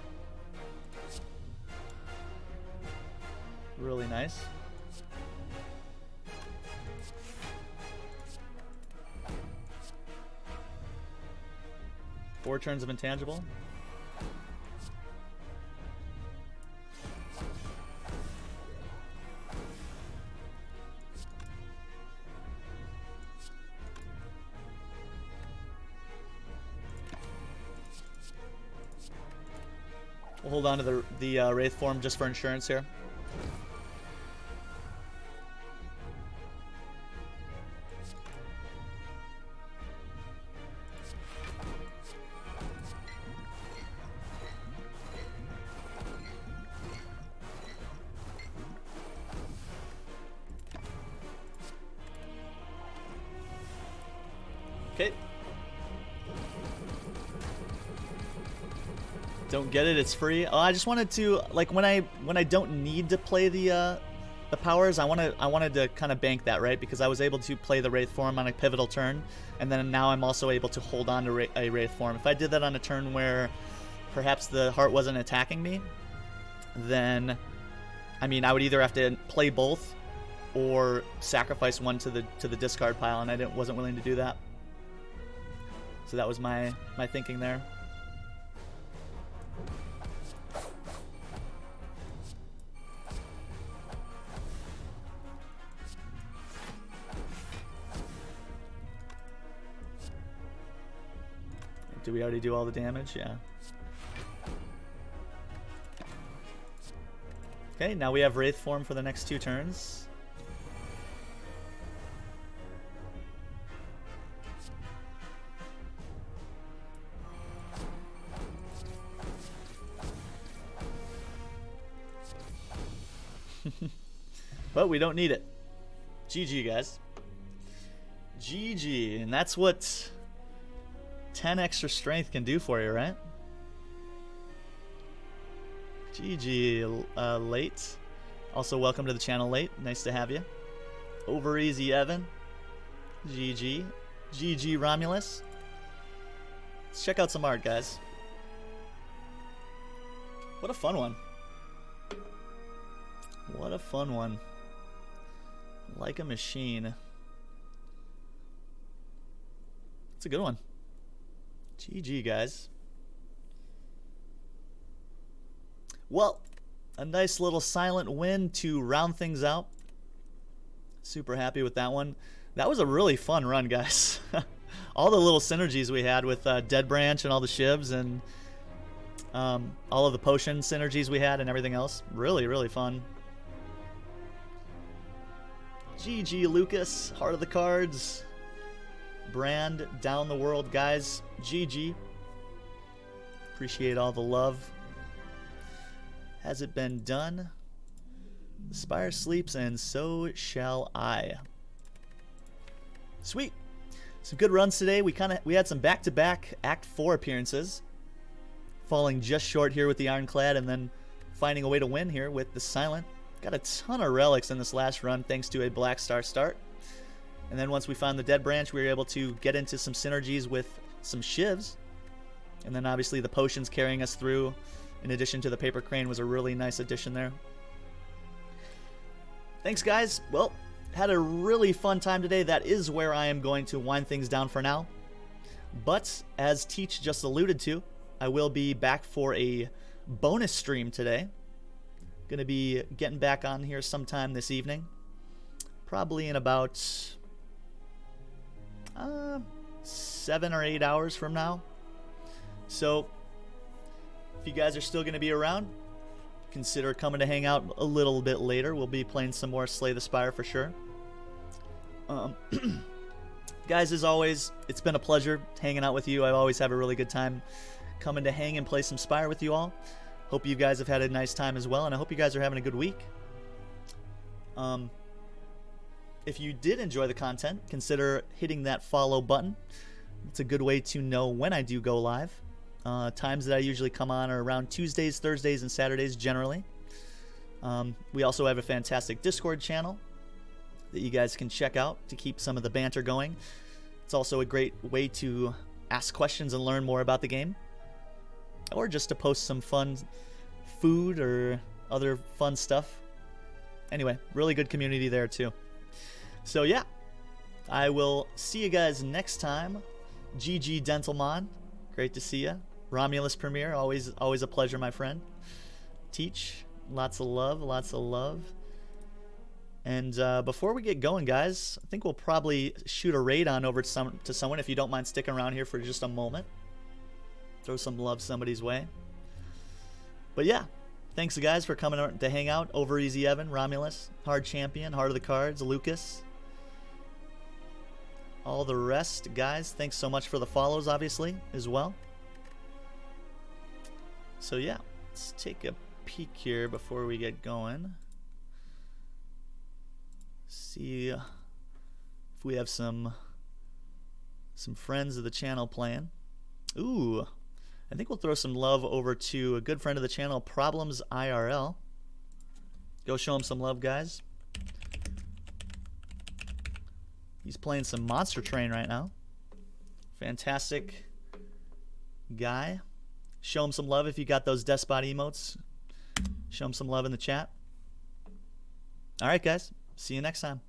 Really nice. Four turns of intangible. We'll hold on to the Wraith form just for insurance here. Okay. Don't get it, it's free. Oh, I just wanted to, like, when I don't need to play the powers, I wanted to kind of bank that, right? Because I was able to play the Wraith form on a pivotal turn, and then now I'm also able to hold on to a Wraith form. If I did that on a turn where perhaps the heart wasn't attacking me, then I mean I would either have to play both or sacrifice one to the discard pile, and I wasn't willing to do that. So that was my thinking there. Did we already do all the damage? Yeah. Okay, now we have Wraith form for the next 2 turns. But we don't need it. GG, guys. GG, and that's what 10 extra strength can do for you, right? GG, Late. Also, welcome to the channel, Late. Nice to have you. Over easy, Evan. GG. GG, Romulus. Let's check out some art, guys. What a fun one. What a fun one. Like a machine. It's a good one. GG, guys. Well, a nice little silent win to round things out. Super happy with that one. That was a really fun run, guys. All the little synergies we had with Dead Branch and all the shivs and all of the potion synergies we had and everything else. Really, really fun. GG, Lucas. Heart of the Cards. Brand down the world, guys. GG. Appreciate all the love. Has it been done? The Spire sleeps and so shall I. Sweet. Some good runs today. We had some back-to-back Act 4 appearances. Falling just short here with the Ironclad and then finding a way to win here with the Silent. Got a ton of relics in this last run thanks to a Black Star start. And then once we found the Dead Branch, we were able to get into some synergies with some shivs. And then obviously the potions carrying us through, in addition to the Paper Crane, was a really nice addition there. Thanks, guys. Well, had a really fun time today. That is where I am going to wind things down for now. But as Teach just alluded to, I will be back for a bonus stream today. Going to be getting back on here sometime this evening. Probably in about 7 or 8 hours from now. So if you guys are still going to be around, consider coming to hang out a little bit later. We'll be playing some more Slay the Spire for sure. Guys, as always, it's been a pleasure hanging out with you. I always have a really good time coming to hang and play some Spire with you all. Hope you guys have had a nice time as well, and I hope you guys are having a good week. If you did enjoy the content, consider hitting that follow button. It's a good way to know when I do go live. Times that I usually come on are around Tuesdays, Thursdays, and Saturdays generally. We also have a fantastic Discord channel that you guys can check out to keep some of the banter going. It's also a great way to ask questions and learn more about the game, or just to post some fun food or other fun stuff. Anyway, really good community there too. So yeah, I will see you guys next time. GG Dentalmon, great to see you. Romulus Premier, always a pleasure, my friend. Teach, lots of love, lots of love. And before we get going, guys, I think we'll probably shoot a raid on over to someone, if you don't mind sticking around here for just a moment. Throw some love somebody's way. But yeah, thanks guys for coming to hang out. Over Easy Evan, Romulus, Hard Champion, Heart of the Cards, Lucas. All the rest, guys, thanks so much for the follows, obviously, as well. So yeah, let's take a peek here before we get going. See if we have some friends of the channel playing. Ooh, I think we'll throw some love over to a good friend of the channel, Problems IRL. Go show him some love, guys. He's playing some Monster Train right now. Fantastic guy. Show him some love if you got those Despot emotes. Show him some love in the chat. All right, guys. See you next time.